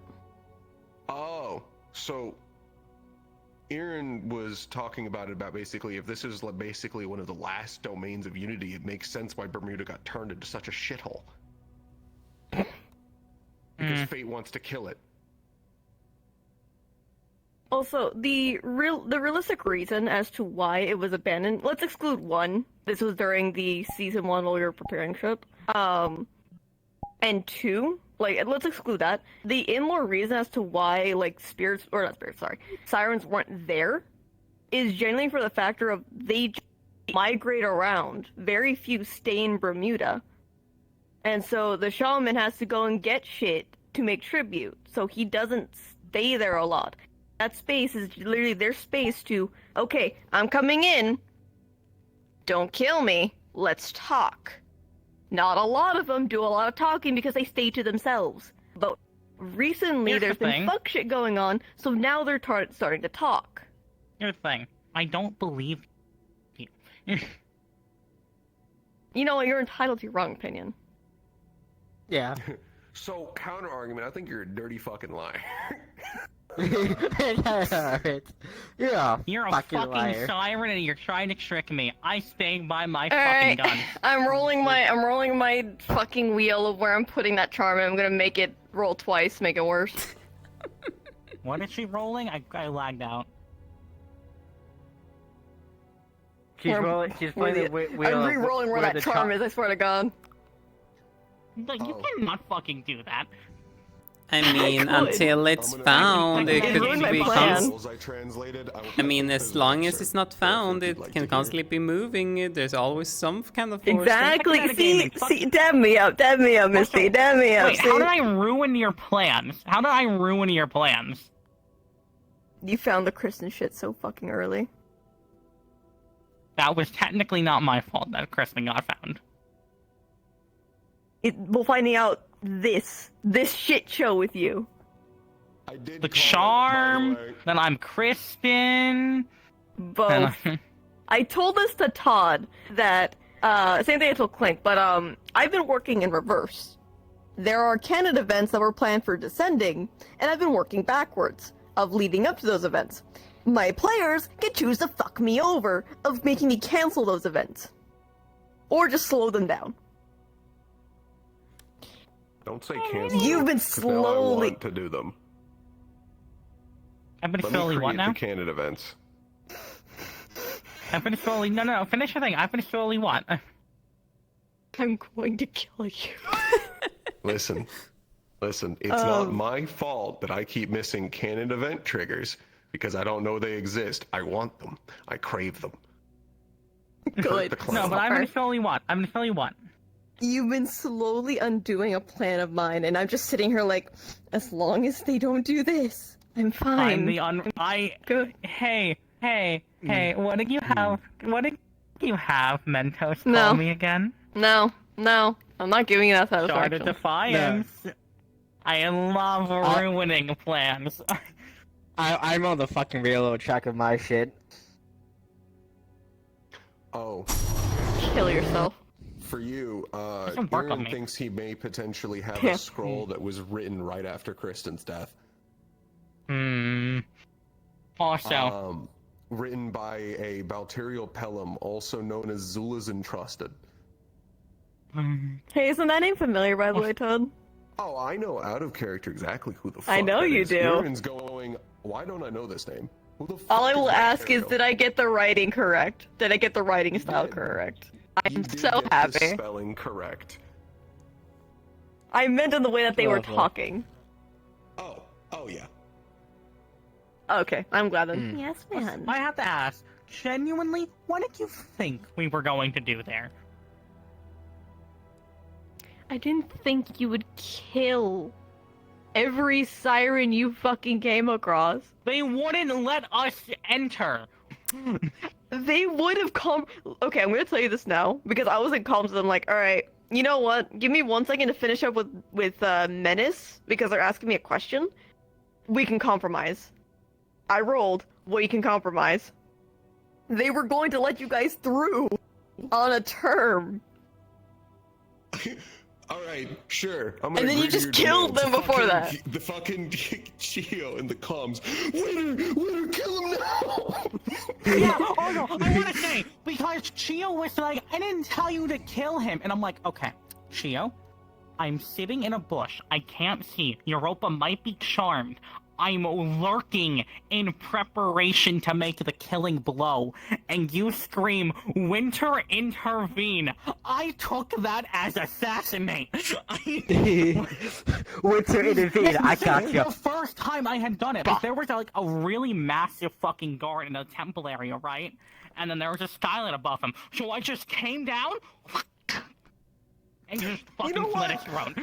S3: Oh, so Aaron was talking about basically if this is basically one of the last domains of Unity, it makes sense why Bermuda got turned into such a shithole. Because fate wants to kill it.
S18: Also, the realistic reason as to why it was abandoned. Let's exclude one. This was during the season 1 while we were preparing ship. And 2, like, let's exclude that. The in-lore reason as to why, like, sirens weren't there is generally for the factor of they migrate around. Very few stay in Bermuda. And so the shaman has to go and get shit to make tribute. So he doesn't stay there a lot. That space is literally their space to, okay, I'm coming in. Don't kill me. Let's talk. Not a lot of them do a lot of talking because they stay to themselves. But recently
S13: Here's
S18: there's
S13: the
S18: been
S13: thing.
S18: fuck shit going on, so now they're starting to talk.
S13: Here's the thing. I don't believe you.
S18: You know what? You're entitled to your wrong opinion.
S7: Yeah.
S3: So, counter argument, I think you're a dirty fucking liar.
S7: Alright. You're a
S13: fucking
S7: liar.
S13: siren and you're trying to trick me. I stand by my
S18: Alright,
S13: fucking gun.
S18: I'm rolling my fucking wheel of where I'm putting that charm, and I'm gonna make it roll twice, make it worse.
S13: What is she rolling? I lagged out.
S7: She's playing the wheel.
S18: I'm re-rolling where that charm is, I swear to God.
S13: Like, you cannot fucking do that.
S4: I mean, until it's found, it could be I mean, as long as it's not found, it can constantly be moving. There's always some kind of force.
S18: Exactly. See, dab me up, Misty, dab me up.
S13: Wait, how did I ruin your plans? How did I ruin your plans?
S18: You found the Kristen shit so fucking early.
S13: That was technically not my fault that Kristen got found.
S18: We'll find out this shit show with you.
S13: The Charm, then I'm Crispin.
S18: Both. I told this to Todd that, same thing I told Clink, but I've been working in reverse. There are canon events that were planned for Descending, and I've been working backwards, of leading up to those events. My players can choose to fuck me over, of making me cancel those events. Or just slow them down.
S3: Don't say cancel.
S18: You've been
S3: 'cause now I
S18: slowly...
S3: want to do them.
S13: I've been
S3: Let
S13: slowly
S3: me
S13: what
S3: create
S13: now?
S3: the canon events.
S13: I've been slowly... No, finish your thing. I've been slowly what?
S18: I'm going to kill you.
S3: Listen, it's not my fault that I keep missing canon event triggers because I don't know they exist. I want them. I crave them.
S18: Good.
S13: No, but I've been slowly what? I've been slowly what?
S18: You've been slowly undoing a plan of mine, and I'm just sitting here like, as long as they don't do this, I'm fine.
S13: Good. Hey, what did you have? What did you have, Mentos? Call
S18: No.
S13: me again?
S18: No, I'm not giving you that satisfaction.
S13: Start a defiance. No. I love ruining plans.
S7: I'm on the fucking real track of my shit.
S3: Oh.
S18: Kill yourself.
S3: For you,
S13: Doesn't work on
S3: Aaron
S13: me.
S3: thinks he may potentially have
S18: Yeah.
S3: a scroll that was written right after Kristen's death.
S13: Also.
S3: Written by a Balterial Pelham, also known as Zula's Entrusted.
S18: Hey, isn't that name familiar, by the way, Todd?
S3: Oh, I know out of character exactly who the fuck
S18: I know
S3: that
S18: you
S3: is.
S18: do.
S3: Aaron's going, why don't I know this name? Who the fuck
S18: All I will
S3: that
S18: ask is,
S3: Balterial?
S18: did I get the writing correct? Did I get the writing style correct?
S3: You
S18: I'm
S3: did
S18: so
S3: get the
S18: happy.
S3: spelling correct.
S18: I meant in the way that they were
S3: Lovely.
S18: talking.
S3: Oh yeah.
S18: Okay, I'm glad then. Yes, man.
S13: I have to ask, genuinely, what did you think we were going to do there?
S18: I didn't think you would kill every siren you fucking came across.
S13: They wouldn't let us enter.
S18: They would have come. Okay, I'm gonna tell you this now because I wasn't calm to them. Like, all right, you know what? Give me 1 second to finish up with Menace because they're asking me a question. We can compromise. I rolled. We can compromise. They were going to let you guys through on a term.
S3: Alright, sure.
S18: And then you just killed them before that.
S3: The fucking Chio in the comms. Winner, kill him now!
S13: Yeah, oh no, I want to say, because Chio was like, I didn't tell you to kill him. And I'm like, okay, Chio, I'm sitting in a bush. I can't see. Europa might be charmed. I'm lurking in preparation to make the killing blow. And you scream, Winter, intervene. I took that as assassinate.
S7: Winter, intervene. I got you.
S13: The first time I had done it, but there was like a really massive fucking guard in the temple area, right? And then there was a skylight above him. So I just came down and just fucking slit his throat.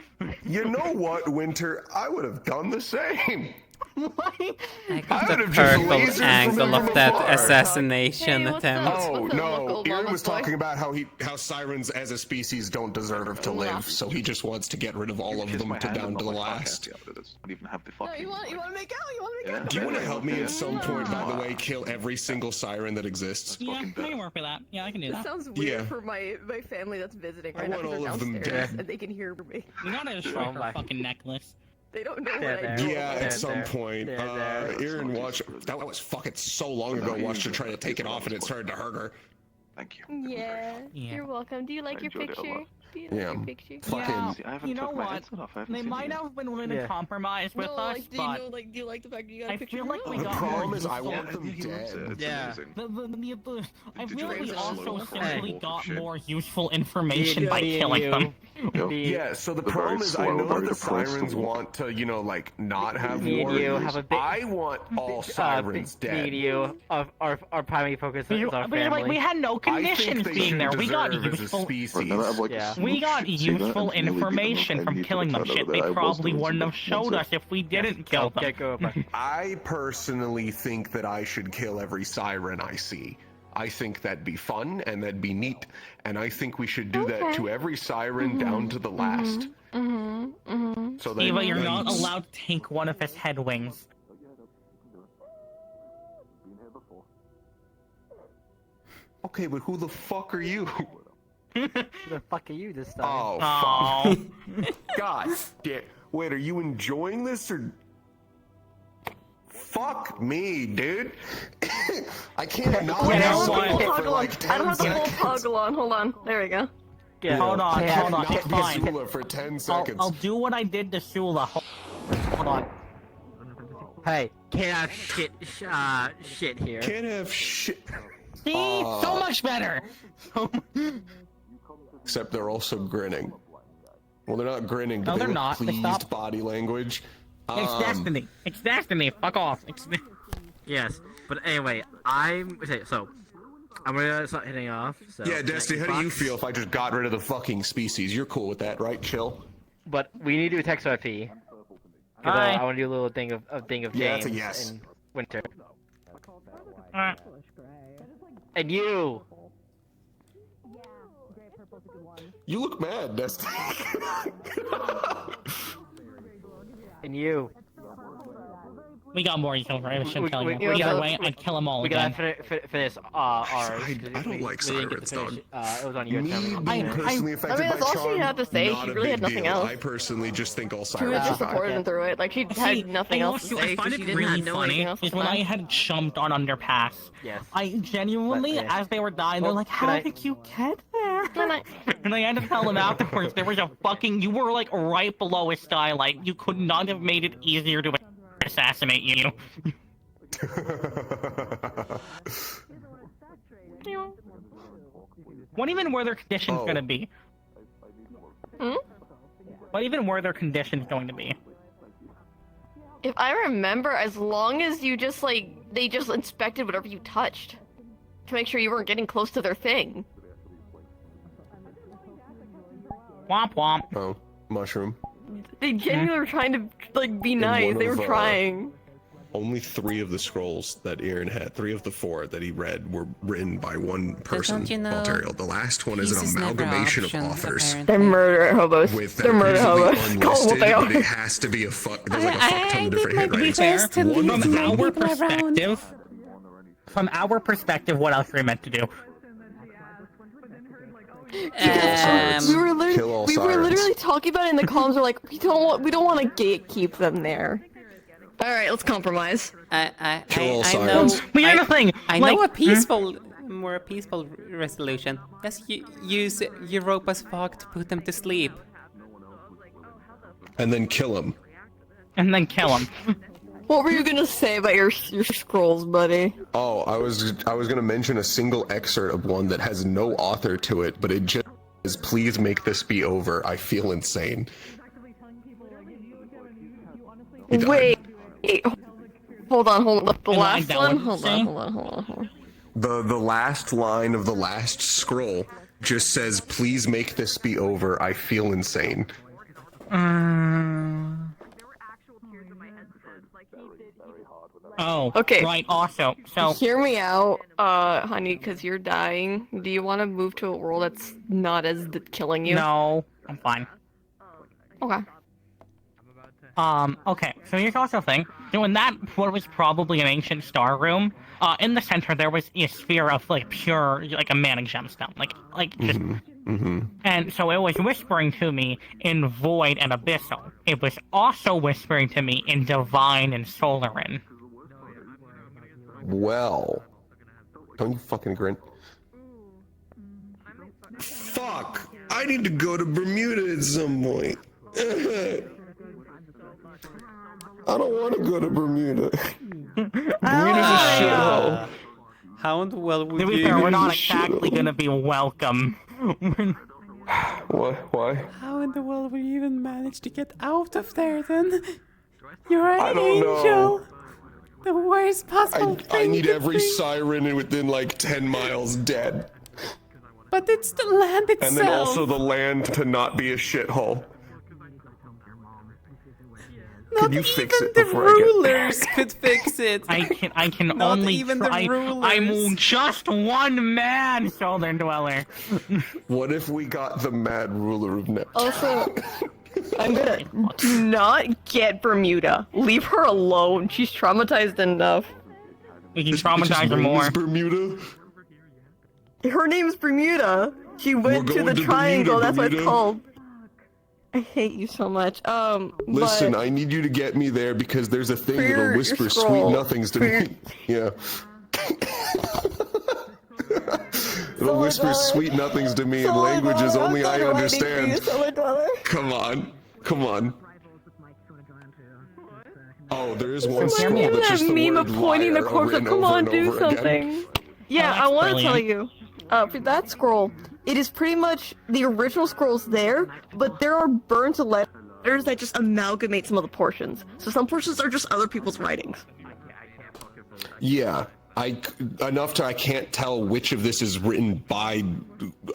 S3: You know what, Winter? I would have done the same.
S4: I got the purple angle of that assassination attempt.
S3: Oh no, Aaron was talking about how sirens as a species don't deserve to live, so he just wants to get rid of all of them down to the last.
S10: Even have the
S18: No,
S10: fucking.
S18: you want to make out? You want to make out?
S3: Do you want to help me at some point, by the way, kill every single siren that exists?
S13: Yeah, I can work with that. Yeah, I can do
S18: This
S13: that.
S18: sounds weird
S3: Yeah.
S18: for my family that's visiting right
S3: I
S18: now
S3: want
S18: because they're
S3: all of them
S18: downstairs
S3: dead.
S18: and they can hear me.
S13: We gotta destroy her fucking necklace.
S18: They don't know what I do.
S3: Yeah, at some point. Aaron watched. That was fucking so long ago. Watched her try to take it off, and it started to hurt her.
S10: Thank you.
S18: Yeah, you're welcome. Do you like your
S10: enjoyed it a
S18: picture?
S10: lot.
S18: Do you like your picture?
S13: Yeah, you know what? They might have been willing to compromise with us, but
S18: do you like the fact that you got a
S13: I
S18: picture?
S13: feel like we
S3: The
S13: got
S3: problem
S13: more
S3: is, I
S13: useful-
S3: want them dead.
S10: Yeah.
S13: I
S10: Did
S13: feel like
S10: you
S13: we
S10: raise
S13: also
S10: a
S13: simply
S10: wolf
S13: got
S10: shit?
S13: more useful information by killing them.
S3: Yeah, so the problem is, I know that the sirens want to, you know, like, not have
S7: Me and
S3: war.
S7: you have a big-
S3: I want all sirens
S7: Me
S3: dead.
S7: and you, our primary focus is our
S13: But like, we
S7: family.
S13: had no conditions
S3: they
S13: being there.
S3: should
S13: We got
S3: deserve as a
S13: useful.
S3: species.
S7: Yeah.
S13: We got useful information from killing them. Shit, they probably wouldn't have showed us if we didn't kill them.
S3: I personally think that I should kill every siren I see. I think that'd be fun and that'd be neat, and I think we should do that to every siren down to the last. So that
S13: Eva, you're not allowed to take one of his head wings.
S3: Okay, but who the fuck are you?
S7: Who the fuck are you this time?
S3: Oh, fuck. God damn. Wait, are you enjoying this or? Fuck me, dude. I can't not
S18: Wait, I
S3: have
S18: don't have the full
S3: for
S18: toggle
S3: like
S18: on.
S3: 10
S18: I don't have the full
S3: seconds.
S18: toggle on. Hold on. There we go.
S13: Yeah, hold on,
S3: Not
S13: it's
S3: be
S13: fine.
S3: Zula for 10 seconds.
S13: I'll do what I did to Sula. Hold on.
S7: Hey, can't have shit here.
S3: Can't have shit.
S13: See? So much better!
S3: Except they're also grinning. Well, they're not grinning, but
S13: No,
S3: they
S13: they're
S3: look
S13: not. They
S3: pleased
S13: stopped.
S3: body language.
S13: It's destiny. It's destiny. Fuck off.
S7: Yes, but anyway, so I'm gonna start hitting off. So
S3: Yeah, Destiny, how do you feel if I just got rid of the fucking species? You're cool with that, right? Chill.
S7: But we need to do a text RP.
S13: Aye.
S7: I want to do a little thing of
S3: Yeah,
S7: James
S3: that's a yes.
S7: in winter.
S13: Alright.
S7: And you.
S3: You look mad, Destiny.
S7: And you.
S13: We got more kills, right? I shouldn't tell you.
S7: we
S13: Either
S7: gotta-
S13: way, I'd kill them all
S7: We
S13: again.
S7: gotta finish ours.
S11: I don't like sirens, dog.
S7: It was on your
S3: Me
S7: turn.
S3: being personally affected
S18: I mean, that's
S3: by
S18: all she
S3: charm,
S18: had to say.
S3: not
S18: She
S3: a
S18: really
S3: big
S18: had nothing
S3: deal.
S18: else.
S3: I personally just think all
S18: She was
S3: sirens
S18: just
S3: are
S18: supporting
S3: fine.
S18: through it. Like, she had nothing else to say.
S13: I find
S18: she
S13: it
S18: didn't
S13: really
S18: have no anything
S13: funny
S18: else
S13: is
S18: to
S13: when I
S18: say.
S13: had jumped on Underpass.
S7: Yes.
S13: I genuinely,
S7: But, yeah.
S13: as they were dying, they're like, "How did you get there?" And I had to tell them afterwards. There was a fucking. You were like right below a skylight. You could not have made it easier to assassinate you. What even were their conditions gonna be? What even were their conditions going to be?
S18: If I remember, as long as you just like they just inspected whatever you touched to make sure you weren't getting close to their thing.
S13: Womp womp.
S3: Oh, mushroom.
S18: They genuinely were trying to like be nice.
S3: one
S18: They were
S3: of,
S18: trying.
S11: Only 3 of the scrolls that Aaron had, 3 of the 4 that he read, were written by one person,
S4: you know,
S11: Valterial. The last one is
S4: peace
S11: an
S4: is never
S11: amalgamation of
S4: option,
S11: authors.
S4: apparently.
S18: They're murder hobos.
S11: With
S18: They're murder hobos.
S11: unlisted,
S18: Call them what they
S11: but it
S18: are.
S11: has to be a fuck. There's like a fuck ton of different handwritings.
S4: best to
S11: One
S4: leave
S11: of
S13: From
S11: them-
S13: our
S4: people around.
S13: perspective, what else are we meant to do?
S18: We were
S3: Kill all
S18: literally,
S3: sirens.
S18: talking about it in the comms. We're like, we don't want to gatekeep them there. All right, let's compromise.
S4: I
S3: all
S4: know.
S3: sirens.
S13: But here's the thing,
S4: I
S13: like-
S4: know a peaceful, more peaceful resolution. Just use Europa's fog to put them to sleep.
S11: And then kill him.
S13: And then kill them.
S18: What were you gonna say about your scrolls, buddy?
S3: Oh, I was gonna mention a single excerpt of one that has no author to it, but it just says, "Please make this be over. I feel insane." He died.
S18: Wait, hold on. The
S13: I like
S18: last
S13: that
S18: one.
S13: one.
S18: Hold
S13: See?
S18: on. Hold on.
S3: The last line of the last scroll just says, "Please make this be over. I feel insane."
S13: Oh,
S18: Okay.
S13: right, also, so...
S18: Hear me out, honey, because you're dying. Do you want to move to a world that's not as killing you?
S13: No, I'm fine.
S18: Okay.
S13: Okay, so here's also the thing. So in that, what was probably an ancient star room, in the center there was a sphere of, like, pure, like, a manic gemstone. Like, just... And so it was whispering to me in Void and Abyssal. It was also whispering to me in Divine and Solarin.
S3: Well, don't you fucking grin. Fuck! I need to go to Bermuda at some point. I don't want to go to Bermuda. Bermuda's a shithole.
S4: How in the world would
S13: To be
S4: you...
S13: fair, we're not exactly gonna be welcome.
S3: What? Why?
S4: How in the world would you even manage to get out of there then? You're an
S3: I don't
S4: angel.
S3: know.
S4: The worst possible
S3: I
S4: thing
S3: need
S4: to
S3: every
S4: think.
S3: siren within like 10 miles dead.
S4: But it's the land itself.
S3: And then also the land to not be a shithole.
S11: Can you fix it
S4: The
S11: before I get?
S4: rulers could fix it.
S13: I can
S4: Not
S13: only
S4: even the
S13: try.
S4: rulers.
S13: I'm just one man, Shoulder Dweller.
S11: What if we got the mad ruler of Neptune?
S18: Also, I'm gonna do not get Bermuda. Leave her alone. She's traumatized enough.
S13: We can traumatize her more.
S11: Bermuda.
S18: Her name's Bermuda. She went to
S11: going
S18: the
S11: to
S18: triangle.
S11: Bermuda,
S18: That's what it's
S11: Bermuda.
S18: called. I hate you so much.
S11: Listen,
S18: but
S11: I need you to get me there because there's a thing
S18: For
S11: that'll
S18: your
S11: whisper sweet
S18: scroll,
S11: nothings to
S18: for
S11: me. Yeah. It'll whisper sweet nothings to me in languages only I understand. Come on. Come on. Oh, there is one scroll that's just the
S18: meme
S11: word
S18: of pointing the
S11: liar
S18: corpse
S11: over
S18: of
S11: and
S18: come
S11: over
S18: on,
S11: and
S18: do
S11: over
S18: something.
S11: again.
S18: Yeah,
S13: Oh,
S18: I want to
S13: that's
S18: tell you. For that scroll, it is pretty much the original scroll's there, but there are burnt letters that just amalgamate some of the portions. So some portions are just other people's writings.
S11: Yeah. Enough to I can't tell which of this is written by.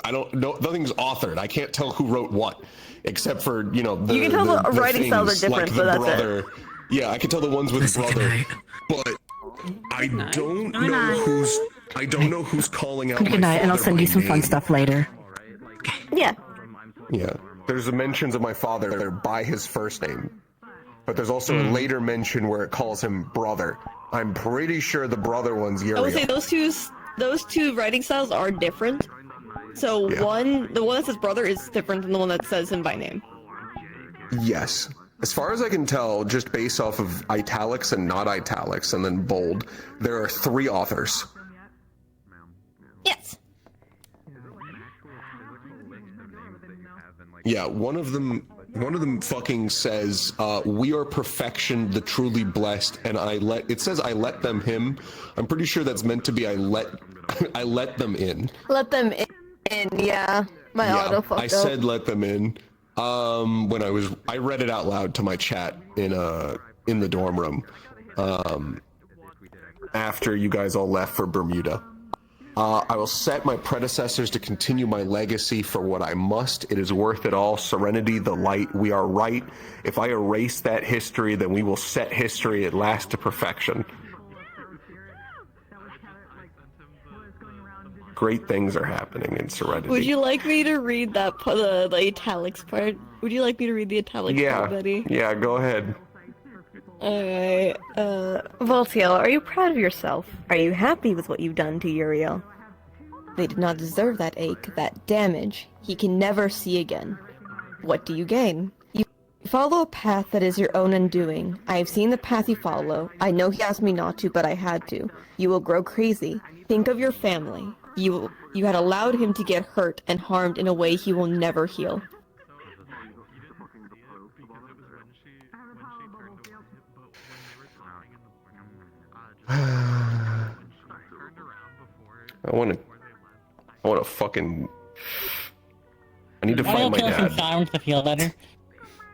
S11: I don't know. Nothing's authored. I can't tell who wrote what, except for the.
S18: You can tell the writing styles are
S11: things,
S18: different,
S11: like
S18: but
S11: the
S18: that's it.
S11: brother. Yeah, I can tell the ones with brother, but I don't know who's. I don't know who's calling out.
S1: Good night, and I'll
S11: my
S1: send you
S11: father
S1: some
S11: by
S1: fun
S11: name.
S1: stuff later.
S18: Yeah.
S11: Yeah, there's a mentions of my father there by his first name, but there's also a later mention where it calls him brother. I'm pretty sure the brother one's
S18: I would say
S11: Uriel.
S18: those two writing styles are different. So the one that says brother is different than the one that says him by name.
S11: Yes. As far as I can tell, just based off of italics and not italics and then bold, there are 3 authors.
S18: Yes.
S11: Yeah, one of them fucking says, we are perfection, the truly blessed, and it says I let them him. I'm pretty sure that's meant to be I let them in.
S18: Let them in, yeah. My auto fucked
S11: I
S18: up.
S11: said let them in. When I read it out loud to my chat in the dorm room, after you guys all left for Bermuda. I will set my predecessors to continue my legacy for what I must. It is worth it all. Serenity, the light, we are right. If I erase that history, then we will set history at last to perfection. Great things are happening in Serenity.
S18: Would you like me to read the italics part? Would you like me to read the italics part, buddy?
S11: Yeah, go ahead.
S18: Alright, Voltiel, are you proud of yourself? Are you happy with what you've done to Uriel? They did not deserve that ache, that damage. He can never see again. What do you gain? You follow a path that is your own undoing. I have seen the path you follow. I know he asked me not to, but I had to. You will grow crazy. Think of your family. You had allowed him to get hurt and harmed in a way he will never heal.
S11: I want to fucking. I need to find my
S13: kill some
S11: dad.
S13: sirens to feel better.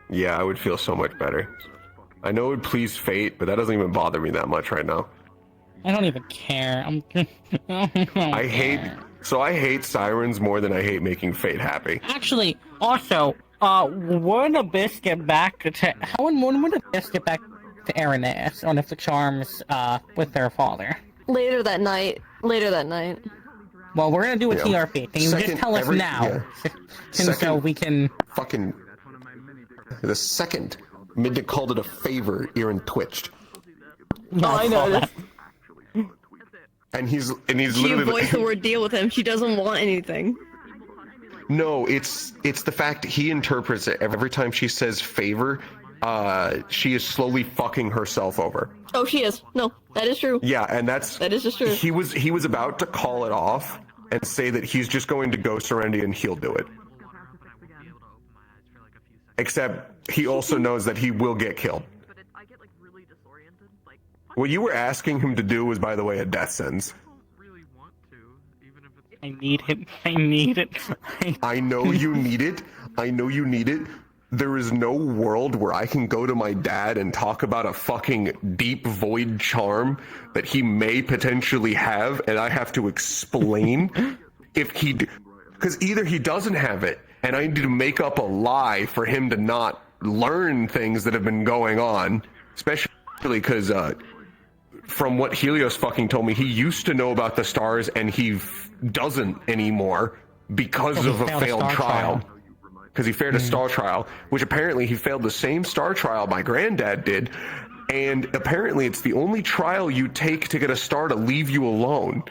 S11: Yeah, I would feel so much better. I know it would please fate, but that doesn't even bother me that much right now.
S13: I don't even care.
S11: I hate sirens more than I hate making fate happy.
S13: Actually, also, when Abyss get back to when would Abyss get back to Aranea on the charms with their father?
S18: Later that night.
S13: Well, we're gonna do a
S11: Yeah.
S13: TRP. Can you just tell us now? So we can
S11: fucking. The second Midnight called it a favor, Aaron twitched.
S18: Oh, I know this.
S11: And he's
S18: She
S11: literally.
S18: avoids the word deal with him. She doesn't want anything.
S11: No, it's the fact he interprets it every time she says favor. She is slowly fucking herself over.
S18: Oh, she is. No, that is true.
S11: Yeah, and that
S18: is just true.
S11: He was about to call it off and say that he's just going to go Serenity and he'll do it. Except he also knows that he will get killed. What you were asking him to do was, by the way, a death sentence.
S13: I need it. I need it.
S11: I know you need it. I know you need it. There is no world where I can go to my dad and talk about a fucking deep void charm that he may potentially have, and I have to explain if he... Because either he doesn't have it, and I need to make up a lie for him to not
S3: learn things that have been going on, especially because from what Helios fucking told me, he used to know about the stars and he doesn't anymore because of a failed trial. Because he failed a star trial, which apparently he failed the same star trial my granddad did, and apparently it's the only trial you take to get a star to leave you alone.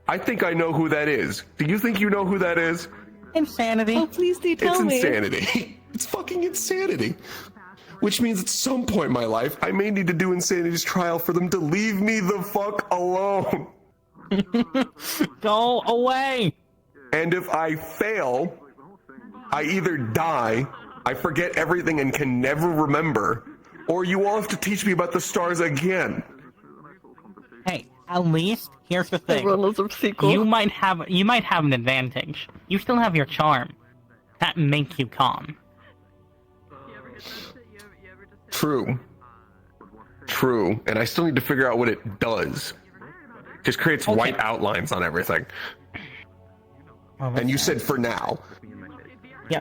S3: I think I know who that is. Do you think you know who that is?
S13: Insanity.
S18: Oh, please do tell me.
S3: It's insanity. It's fucking insanity. Which means at some point in my life, I may need to do Insanity's trial for them to leave me the fuck alone.
S13: Go away!
S3: And if I fail, I either die, I forget everything and can never remember, or you all have to teach me about the stars again.
S13: Hey, at least, here's the thing. You might have an advantage. You still have your charm. That makes you calm.
S3: True. True. And I still need to figure out what it does. Just creates white outlines on everything. And you said for now.
S13: Yeah.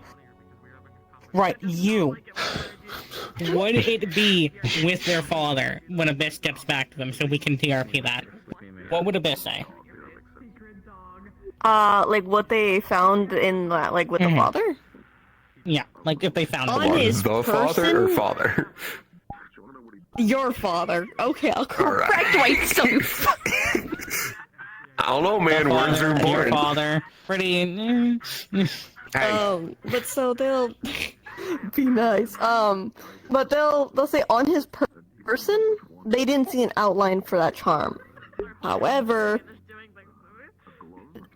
S13: Right, you. Would it be with their father when Abyss gets back to them so we can TRP that? What would Abyss say?
S18: Like what they found in that, like with the father?
S13: Yeah, like if they found
S18: On his
S3: the father or father?
S18: Your father. Okay, I'll correct myself.
S3: I don't know, man. Words are
S13: Your
S3: important.
S13: father. Pretty.
S18: But so they'll be nice. But they'll say on his person, they didn't see an outline for that charm. However,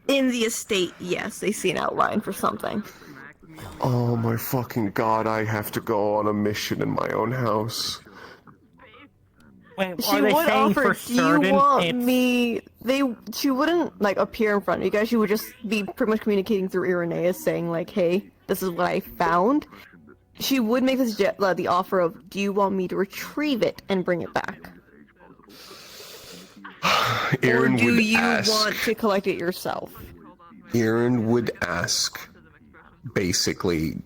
S18: in the estate, yes, they see an outline for something.
S3: Oh my fucking god, I have to go on a mission in my own house.
S13: Wait,
S18: She
S13: are they
S18: would
S13: saying
S18: offer,
S13: for
S18: do you
S13: certain
S18: want
S13: it's...
S18: me... She wouldn't, like, appear in front of you guys. She would just be pretty much communicating through Irenaeus, saying, like, hey, this is what I found. She would make this the offer of, do you want me to retrieve it and bring it back?
S3: Aaron
S18: or do
S3: would
S18: you
S3: ask,
S18: want to collect it yourself?
S3: Aaron would ask, basically,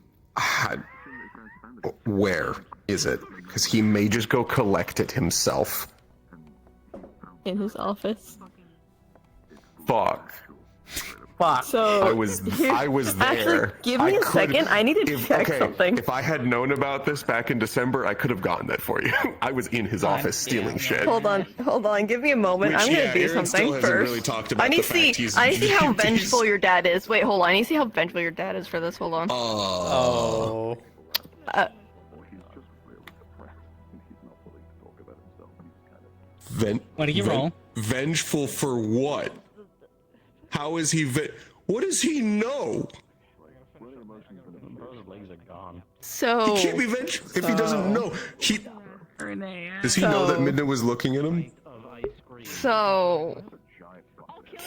S3: where is it? Because he may just go collect it himself.
S18: In his office.
S3: Fuck.
S18: So
S3: I was there.
S18: Actually, give me a second. I need to check something.
S3: If I had known about this back in December, I could have gotten that for you. I was in his office stealing shit.
S18: Hold on. Give me a moment.
S3: Which,
S18: I'm gonna
S3: yeah,
S18: do
S3: Aaron
S18: something
S3: still hasn't
S18: first.
S3: really talked about
S18: I need
S3: the
S18: to
S3: fact
S18: see.
S3: he's
S18: I need to see how
S3: these-
S18: vengeful your dad is. Wait, hold on. I need to see how vengeful your dad is for this. Hold on.
S5: Oh.
S11: What
S13: do you roll?
S11: Vengeful for what? How is he what does he know?
S18: So
S11: He can't be vengeful if he doesn't know. Does he know that Midna was looking at him?
S18: So,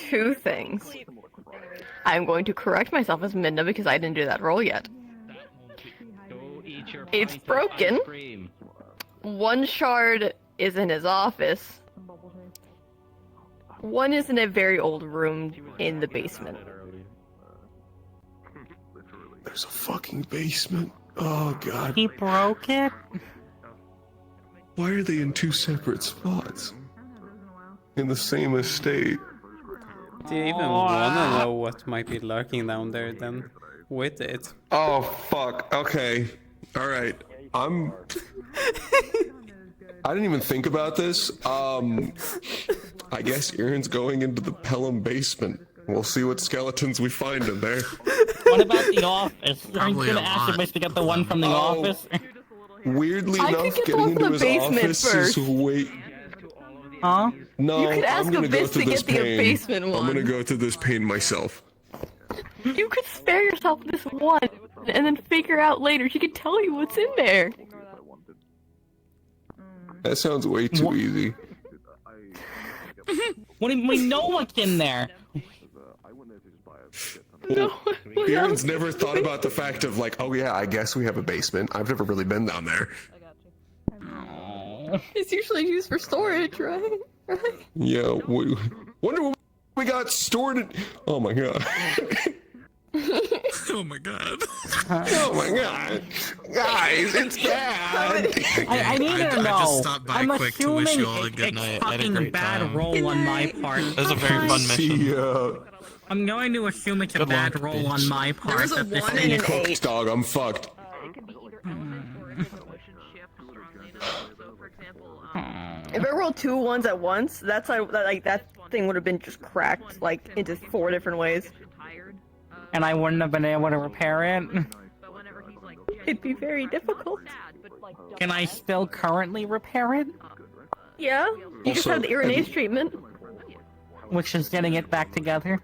S18: two things. I'm going to correct myself as Midna because I didn't do that roll yet. It's broken. One shard is in his office. One is in a very old room in the basement.
S3: There's a fucking basement. Oh god.
S13: He broke it?
S3: Why are they in two separate spots? In the same estate.
S4: Do you even wanna know what might be lurking down there then? With it.
S3: Oh fuck. Okay. Alright. I didn't even think about this. I guess Aaron's going into the Pelham basement. We'll see what skeletons we find in there.
S13: What about the office? Are you
S15: Probably
S13: gonna
S15: a
S13: ask
S15: lot.
S13: Abyss to get the one from the office?
S3: Weirdly
S18: I could
S3: enough,
S18: get the
S3: getting
S18: one from
S3: into
S18: the
S3: his
S18: basement
S3: office
S18: first.
S3: is way...
S13: Huh?
S3: No,
S18: You could ask
S3: I'm gonna go
S18: Abyss
S3: through
S18: to
S3: this
S18: get the
S3: pain.
S18: basement
S3: I'm
S18: one.
S3: gonna go through this pain myself.
S18: You could spare yourself this one and then figure out later. She could tell you what's in there.
S3: That sounds way too easy.
S13: We know what's in there.
S3: Aaron's never thought about the fact of like, oh yeah, I guess we have a basement. I've never really been down there.
S18: It's usually used for storage, right?
S3: Yeah, wonder what we got stored in... Oh my god.
S22: Oh my god.
S11: Oh my god. Guys, it's bad.
S4: I need to know.
S22: I just stopped by
S4: I'm
S22: quick to wish you all a
S4: assuming
S22: good
S4: it's
S22: night. I had a
S4: fucking
S22: great
S4: bad
S22: time.
S4: roll on my part.
S22: It was a very fun mission.
S4: I'm going to assume it's a
S11: Good
S4: bad
S11: luck,
S4: roll
S11: bitch.
S4: on my part.
S18: was a
S4: that this
S18: 1
S4: thing
S18: and
S4: is
S18: an 8.
S11: Cooked, dog, I'm fucked.
S18: If I rolled 2 1s at once, that's how, that thing would have been just cracked like into 4 different ways.
S4: And I wouldn't have been able to repair it.
S18: It'd be very difficult.
S4: Can I still currently repair it?
S18: Yeah, you just have the Irenaeus treatment.
S4: Which is getting it back together.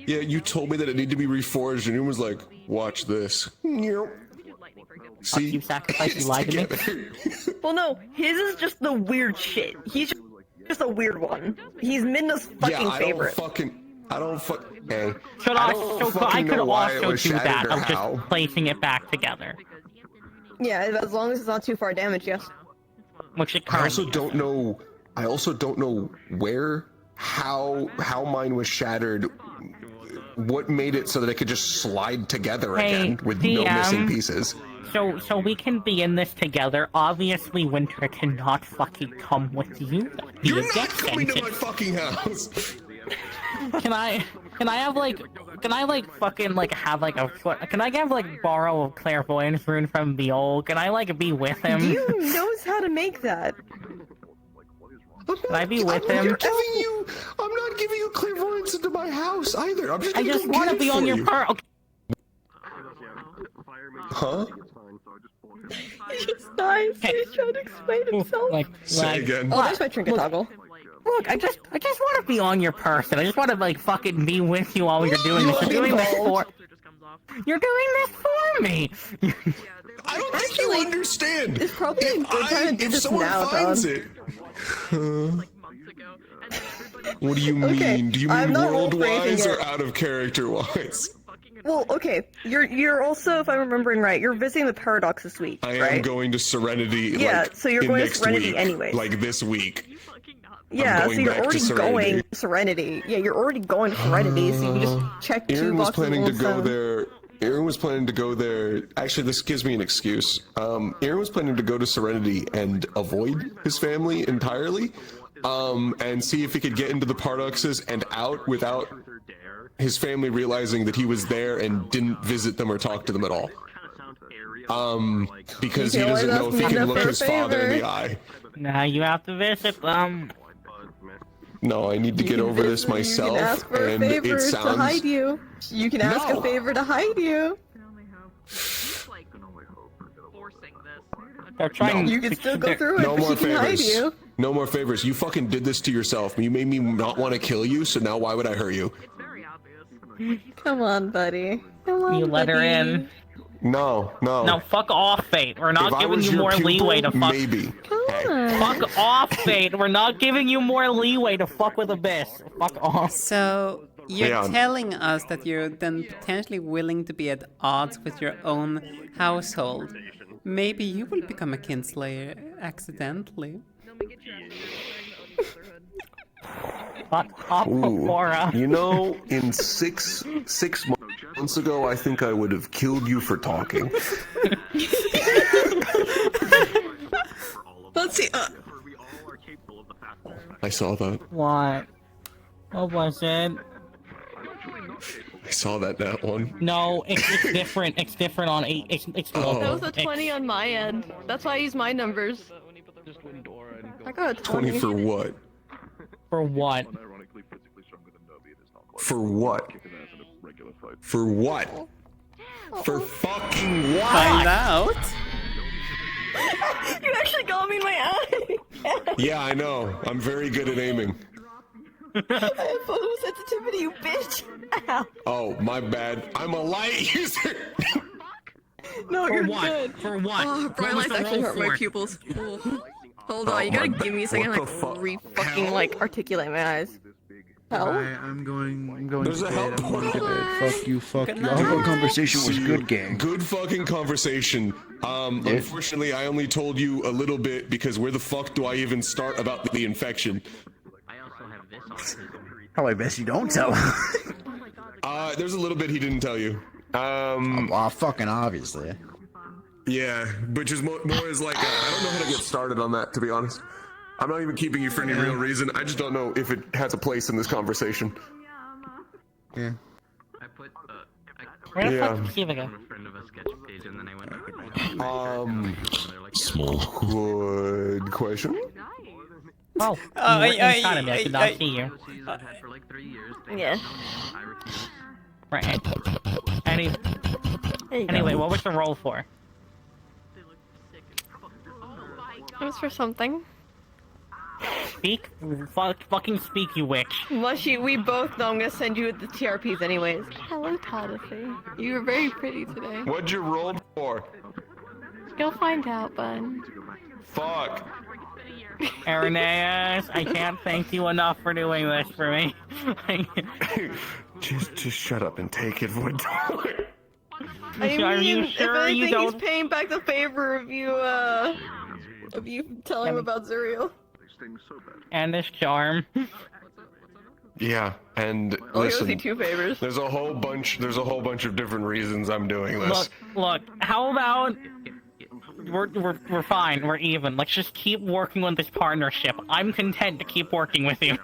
S11: Yeah, you told me that it needed to be reforged, and it was like, watch this. See?
S4: You sacrifice, you lied to me.
S18: Well, no, his is just the weird shit. He's just a weird one. He's Midna's fucking favorite.
S11: I don't hey.
S4: So
S11: I
S4: I
S11: don't
S4: could
S11: fucking know why it
S4: also
S11: was
S4: do that
S11: shattered or
S4: of
S11: how.
S4: just placing it back together.
S18: Yeah, as long as it's not too far damaged, yes.
S4: Which it
S11: I also don't know. I also don't know how mine was shattered. What made it so that it could just slide together again with no missing pieces?
S4: So we can be in this together. Obviously, Winter cannot fucking come with you.
S11: You're not coming to my fucking house.
S4: Can I have like can I have like borrow a clairvoyance rune from the old? Can I like be with him?
S18: You knows how to make that.
S4: Can I be with him?
S11: I'm not giving you clairvoyance into my house either. I'm just.
S4: I just want to be on your part. Okay.
S11: Huh?
S18: He's nice. He's trying to explain himself.
S11: Say again.
S18: Oh, there's my trinket toggle.
S4: Look, I just want to be on your person. I just want to like fucking be with you while you're doing this. You're doing this for me.
S11: I don't think you understand.
S18: It's probably a good time to do
S11: If
S18: this
S11: someone
S18: now,
S11: finds
S18: Todd.
S11: it. What do you mean?
S18: Okay,
S11: Do you
S18: I'm
S11: mean
S18: not
S11: world-wise
S18: role-phrasing
S11: or
S18: it.
S11: out of character-wise?
S18: Well, okay. You're also, if I'm remembering right, you're visiting the Paradox this week,
S11: I
S18: right?
S11: am going to Serenity.
S18: Yeah,
S11: like,
S18: so you're
S11: in
S18: going to
S11: next
S18: Serenity
S11: week,
S18: anyways.
S11: Like this week.
S18: Yeah, so
S11: going
S18: you're
S11: back to
S18: already
S11: Serenity.
S18: going to Serenity. Yeah, you're already going to Serenity, so you can just check 2
S11: Aaron was
S18: boxes
S11: planning
S18: on
S11: to
S18: his
S11: go
S18: phone.
S11: there. Aaron was planning to go there. Actually, this gives me an excuse. Aaron was planning to go to Serenity and avoid his family entirely, and see if he could get into the Paradoxes and out without his family realizing that he was there and didn't visit them or talk to them at all. Because he doesn't know if he can look his father in the eye.
S4: Now you have to visit them.
S11: No, I need to get over this
S18: You can
S11: myself,
S18: ask for a
S11: and
S18: favor
S11: it
S18: to
S11: sounds.
S18: hide you. You can ask a
S11: No.
S18: favor to hide you.
S4: They're trying.
S18: You can still go through it,
S11: No
S18: but
S11: more
S18: she can hide
S11: favors.
S18: you.
S11: No more favors. You fucking did this to yourself. You made me not want to kill you, so now why would I hurt you?
S18: Come on, buddy. Come on,
S4: You let her
S18: buddy.
S4: in.
S11: No.
S4: No, fuck off, Fate. We're
S11: If
S4: not
S11: I
S4: giving
S11: was
S4: you
S11: your
S4: more
S11: pupil,
S4: leeway to fuck.
S11: maybe.
S4: Fuck off, Fate. We're not giving you more leeway to fuck with Abyss. Fuck off. So you're telling us that you're then potentially willing to be at odds with your own household. Maybe you will become a kinslayer accidentally. Fuck off,
S11: Ooh,
S4: Aurora.
S11: you know, in six months ago, I think I would have killed you for talking.
S18: Let's see.
S11: I saw that.
S4: What? What was it?
S11: I saw that one.
S4: No, it's different. It's different on 8. It's local.
S18: That was a 20 on my end. That's why I use my numbers. I got a
S11: 20 for what?
S4: For what?
S11: For what? For what? For fucking what?
S4: Find out.
S18: You actually got me in my eye.
S11: Yeah, I know. I'm very good at aiming.
S18: I have photosensitivity, you bitch. Ow.
S11: Oh, my bad. I'm a light user.
S18: No,
S4: For
S18: you're
S4: what?
S18: good.
S4: For what?
S18: Oh,
S4: What
S18: bright
S4: was
S18: lights
S4: the
S18: actually
S4: roll
S18: hurt my
S4: for?
S18: pupils. Ooh. Hold
S11: Oh,
S18: on, you gotta
S11: my
S18: give me a second
S11: what
S18: to
S11: the fuck?
S18: fucking like articulate my eyes. Hell?
S12: I'm going
S11: There's
S12: to
S11: a
S12: bed.
S11: help
S12: I'm going to
S11: portal.
S12: bed. Fuck you, fuck
S4: Good
S12: you. Our
S4: night.
S12: conversation was
S11: See,
S12: good, gang.
S11: Good fucking conversation. Unfortunately, I only told you a little bit because where the fuck do I even start about the infection?
S12: Probably best you don't tell.
S3: There's a little bit he didn't tell you.
S16: Fucking obviously.
S3: Yeah, which is more is like, I don't know how to get started on that, to be honest. I'm not even keeping you for any real reason. I just don't know if it has a place in this conversation.
S16: Yeah.
S13: Where the
S3: Yeah.
S13: fuck is Steve again?
S3: Good question.
S13: Oh, you were inside of me. I could not see you.
S18: Yeah.
S13: Right. Anyway, what was the roll for?
S18: It was for something.
S13: Speak? Fucking speak, you witch.
S18: Mushy, we both know I'm gonna send you the TRPs anyways. Hello, Tadafi. You were very pretty today.
S3: What'd you roll for?
S18: You'll find out, bud.
S3: Fuck.
S13: Irenaeus, I can't thank you enough for doing this for me.
S3: just shut up and take it, Wood.
S18: I mean,
S13: Are you sure
S18: if
S13: you
S18: anything,
S13: don't?
S18: he's paying back the favor of you telling him about Zuriel.
S13: And this charm.
S3: Yeah, and
S18: Oh,
S3: listen,
S18: you owe me 2 favors.
S3: there's a whole bunch of different reasons I'm doing this.
S13: Look, how about we're fine, we're even. Let's just keep working on this partnership. I'm content to keep working with you.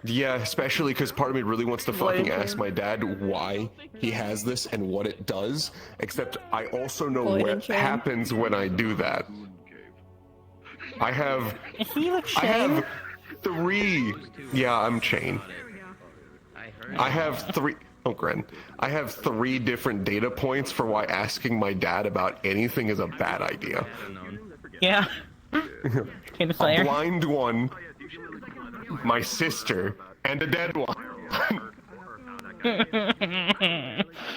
S3: Yeah, especially because part of me really wants to fucking ask my dad why he has this and what it does, except I also know what happens when I do that. I have 3. Yeah, I'm Chain. I have 3. Oh, Gren. I have 3 different data points for why asking my dad about anything is a bad idea.
S13: Yeah.
S3: A blind one, my sister, and a dead one.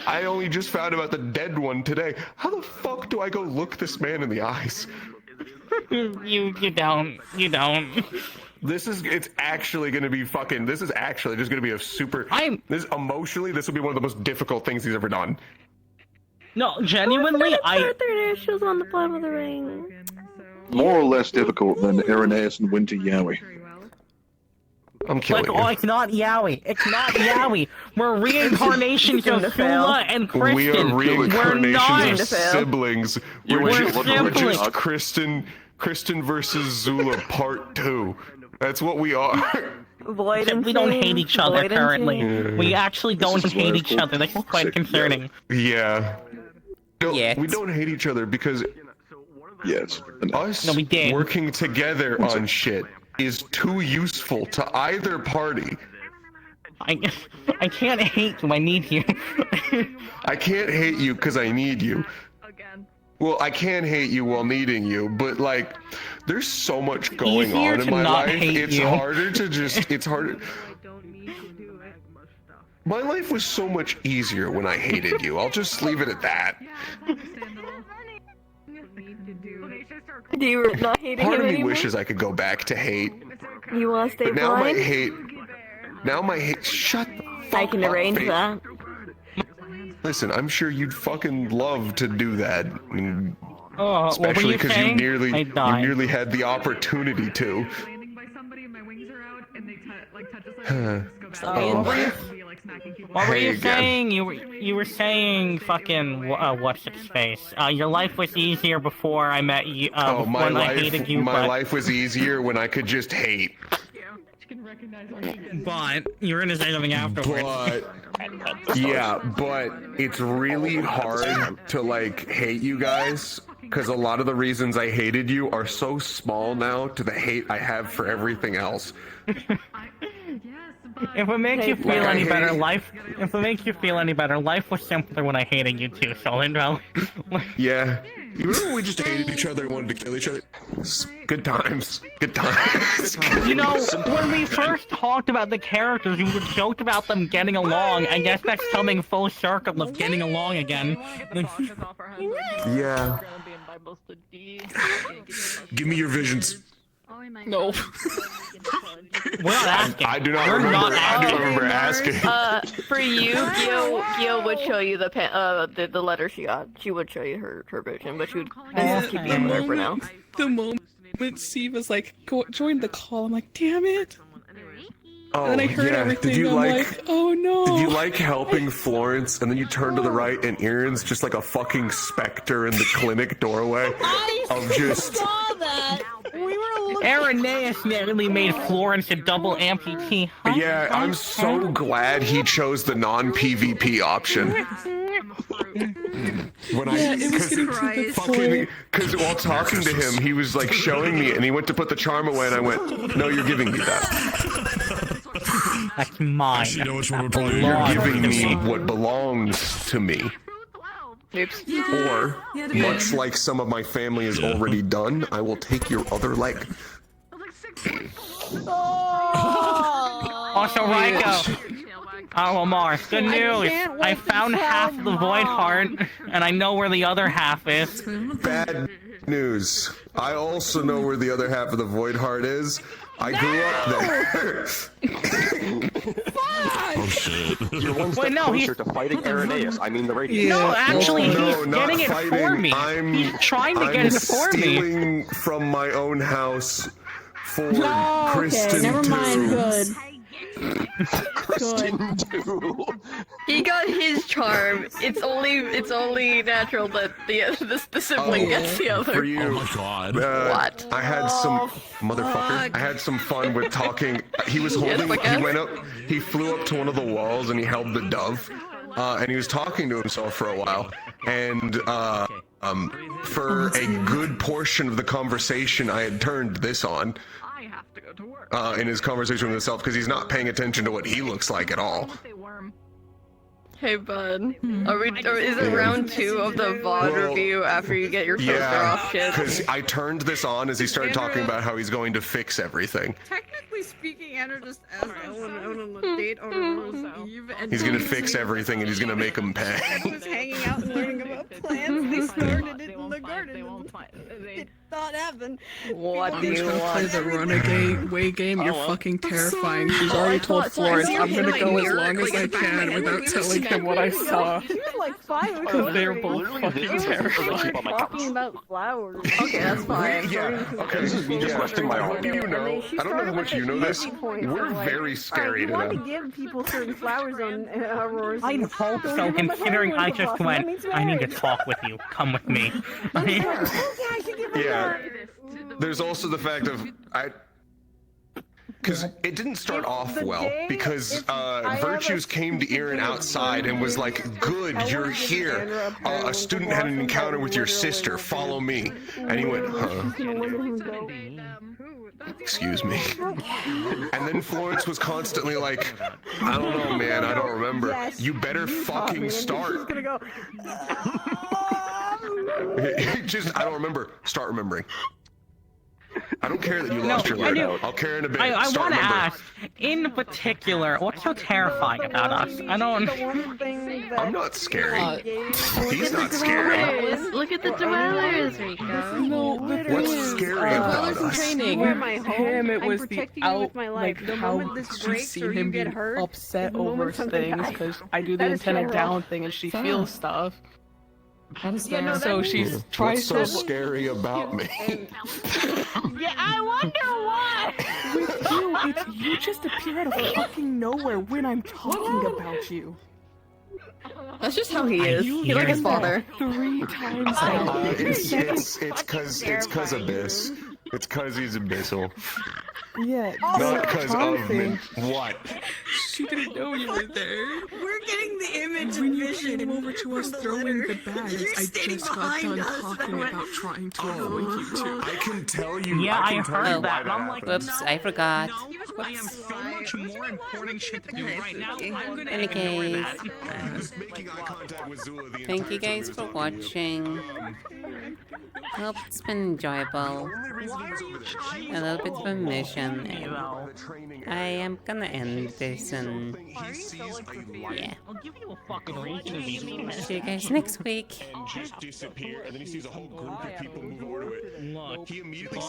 S3: I only just found about the dead one today. How the fuck do I go look this man in the eyes?
S13: You don't.
S3: It's actually gonna be fucking, this is actually just gonna be a super, emotionally, this will be one of the most difficult things he's ever done.
S13: No, genuinely,
S18: Their shoes on the bottom of the ring.
S21: More or less difficult than Irenaeus and Winter Yowie.
S3: I'm killing you.
S13: It's not Yowie. It's not Yowie. We're reincarnations of Sula and Kristen.
S3: We are reincarnations of
S13: not
S3: siblings.
S13: We're
S3: just Kristen versus Zula Part 2. That's what we are.
S13: We don't hate each other currently. We actually don't hate each other. That's quite concerning.
S3: Yeah. We don't hate each other because us working together on shit is too useful to either party.
S13: I can't hate you. I need you.
S3: I can't hate you because I need you. Well, I can hate you while needing you, but like, there's so much going on in my life. It's harder to just. It's harder. My life was so much easier when I hated you. I'll just leave it at that.
S18: Do you not hate him
S3: Part of me
S18: anymore?
S3: wishes I could go back to hate.
S18: You want to stay
S3: But now
S18: blind?
S3: my hate. Now my hate. Shut the fuck
S18: I can
S3: up,
S18: arrange
S3: Faith.
S18: that.
S3: Listen, I'm sure you'd fucking love to do that.
S13: Oh,
S3: Especially because you nearly
S13: died.
S3: had the opportunity to.
S13: Sorry, what were you saying? You were saying fucking what's its face? Your life was easier before I met you. When I hated you.
S3: My life was easier when I could just hate.
S13: But you were gonna say something afterwards.
S3: But it's really hard to like hate you guys because a lot of the reasons I hated you are so small now to the hate I have for everything else.
S13: If it makes you feel any better, life was simpler when I hated you too, Solindro.
S3: Yeah.
S11: You remember we just hated each other and wanted to kill each other?
S3: Good times. Good times.
S13: You know, when we first talked about the characters, we joked about them getting along. I guess that's coming full circle of getting along again.
S3: Yeah.
S11: Give me your visions.
S13: No. We're not asking.
S3: I do not
S13: We're
S3: remember.
S13: not
S3: I do
S13: asking.
S3: remember asking.
S18: For you, Gil would show you the letter she got. She would show you her vision, but she would just keep you there for now.
S19: The moment Steve was like, join the call, I'm like, damn it.
S3: Oh,
S6: and then I heard
S3: yeah.
S6: everything.
S3: Did you
S6: I'm
S3: like?
S6: oh no.
S3: Did you like helping Florence, and then you turn to the right, and Aaron's just like a fucking specter in the clinic doorway of just.
S6: saw that. We were looking.
S13: Irenaeus nearly made Florence a double amputee.
S3: Yeah, I'm so glad he chose the non-PvP option. When
S6: it was getting to the point.
S3: Because while talking to him, he was like showing me, and he went to put the charm away, and I went, "No, you're giving me that.
S13: That's mine.
S22: You know which one we're playing.
S3: You're giving me what belongs to me."
S18: Oops.
S3: Or, much like some of my family has already done, I will take your other leg.
S13: Also, Raiko. Oh, Mars, good news. I found half the Void Heart, and I know where the other half is.
S3: Bad news. I also know where the other half of the Void Heart is. I grew up there.
S22: Oh shit.
S14: You're one step closer to fighting Irenaeus. I mean the radio.
S13: No, actually,
S3: No,
S13: he's
S3: not
S13: getting it
S3: fighting.
S13: for me. He's trying to get it for me.
S3: stealing from my own house for
S6: No,
S3: Kristen
S6: okay, never mind.
S3: too.
S6: Good.
S14: Kristen too.
S18: He got his charm. It's only natural that the sibling gets the other.
S3: For you.
S22: Oh my god.
S18: What?
S3: I had some motherfucker. I had some fun with talking. He was holding. He went up. He flew up to one of the walls and he held the dove, and he was talking to himself for a while. And for a good portion of the conversation, I had turned this on. In his conversation with himself, because he's not paying attention to what he looks like at all.
S18: Hey, bud. Or is it round 2 of the VOD review after you get your filter off shit?
S3: Because I turned this on as he started talking about how he's going to fix everything.
S19: Technically speaking, Andrew just asked us on a date on Rose Eve, and
S3: He's going to fix everything and he's going to make him pay.
S19: was hanging out and learning about plants. They started it in the garden. It not happen.
S18: What
S6: I'm
S18: do
S6: just
S18: you
S6: gonna play
S18: want?
S6: the runaway game. You're fucking terrifying. She's already told Florence I'm gonna go as long as I can without telling him what I saw.
S19: She was like 5
S6: Because they're both fucking terrifying.
S19: talking about flowers.
S18: Okay, that's fine.
S3: Okay,
S14: This is me just resting my arm.
S3: Do you know? I don't know how much you know this. We're very scary to
S19: You want to
S3: them.
S19: give people certain flowers on Aurora's.
S13: I hope so, considering I just went, I need to talk with you. Come with me.
S3: Yeah. There's also the fact of because it didn't start off well, because Virtues came to Aaron outside and was like, "Good, you're here. A student had an encounter with your sister. Follow me." And he went, "Huh? Excuse me." And then Florence was constantly like, "I don't know, man. I don't remember. You better fucking start." Just, I don't remember. Start remembering. I don't care that you lost your leg. I'll care in a bit.
S13: I
S3: Start
S13: want to
S3: remembering.
S13: ask, in particular, what's so terrifying about us? I don't...
S3: I'm not scary. He's not scary.
S9: Look at the dwellers, Rico.
S6: No, but
S3: What's scary about us?
S6: Training.
S19: Where my home,
S6: Him, it
S19: I'm
S6: was the
S19: protecting you with my life.
S6: like
S19: The
S6: how
S19: moment this
S6: she's
S19: breaks
S6: seen
S19: or you
S6: him
S19: get
S6: be
S19: hurt,
S6: upset
S19: the moment
S6: over
S19: something
S6: things
S19: dies.
S6: because I do the
S19: That is
S6: antenna
S19: terrible.
S6: down thing and she feels stuff.
S19: Yeah, no,
S6: So
S19: that
S6: she's
S19: means-
S6: tries
S3: What's so
S6: to.
S3: scary about me?
S19: Yeah, I wonder why.
S6: With you, it's you just appear out of fucking nowhere when I'm talking about you.
S18: That's just how he is. He's like his father.
S6: 3 times
S3: It's cause Abyss. It's cause he's abyssal.
S6: Yeah.
S3: Not because of me. What?
S6: She didn't know you were there.
S19: We're getting the image
S6: When
S19: and
S6: you
S19: vision
S6: came over to us throwing the bags,
S19: You're
S6: I
S19: standing
S6: just got
S19: behind
S6: done
S19: us,
S6: talking
S19: and I went,
S6: about trying to avoid you two.
S3: I can tell you.
S13: Yeah,
S3: I can
S13: I
S3: tell
S13: heard
S3: you
S13: that,
S3: why
S13: and I'm like,
S3: happened.
S4: Whoops, I forgot.
S13: I am so much more important shit to do right now. I'm gonna
S4: Any
S13: ignore
S4: case,
S13: that.
S3: Making eye contact with Zula the
S4: thank you
S3: entire
S4: guys
S3: time
S4: for watching. Hope it's been enjoyable. A little bit of a mission, and I am gonna end this and yeah.
S13: I'll give you a fucking reason to be mean.
S4: See you guys next week.
S3: and just disappear, and then he sees a whole group of people move over to it.
S13: Look.
S3: He immediately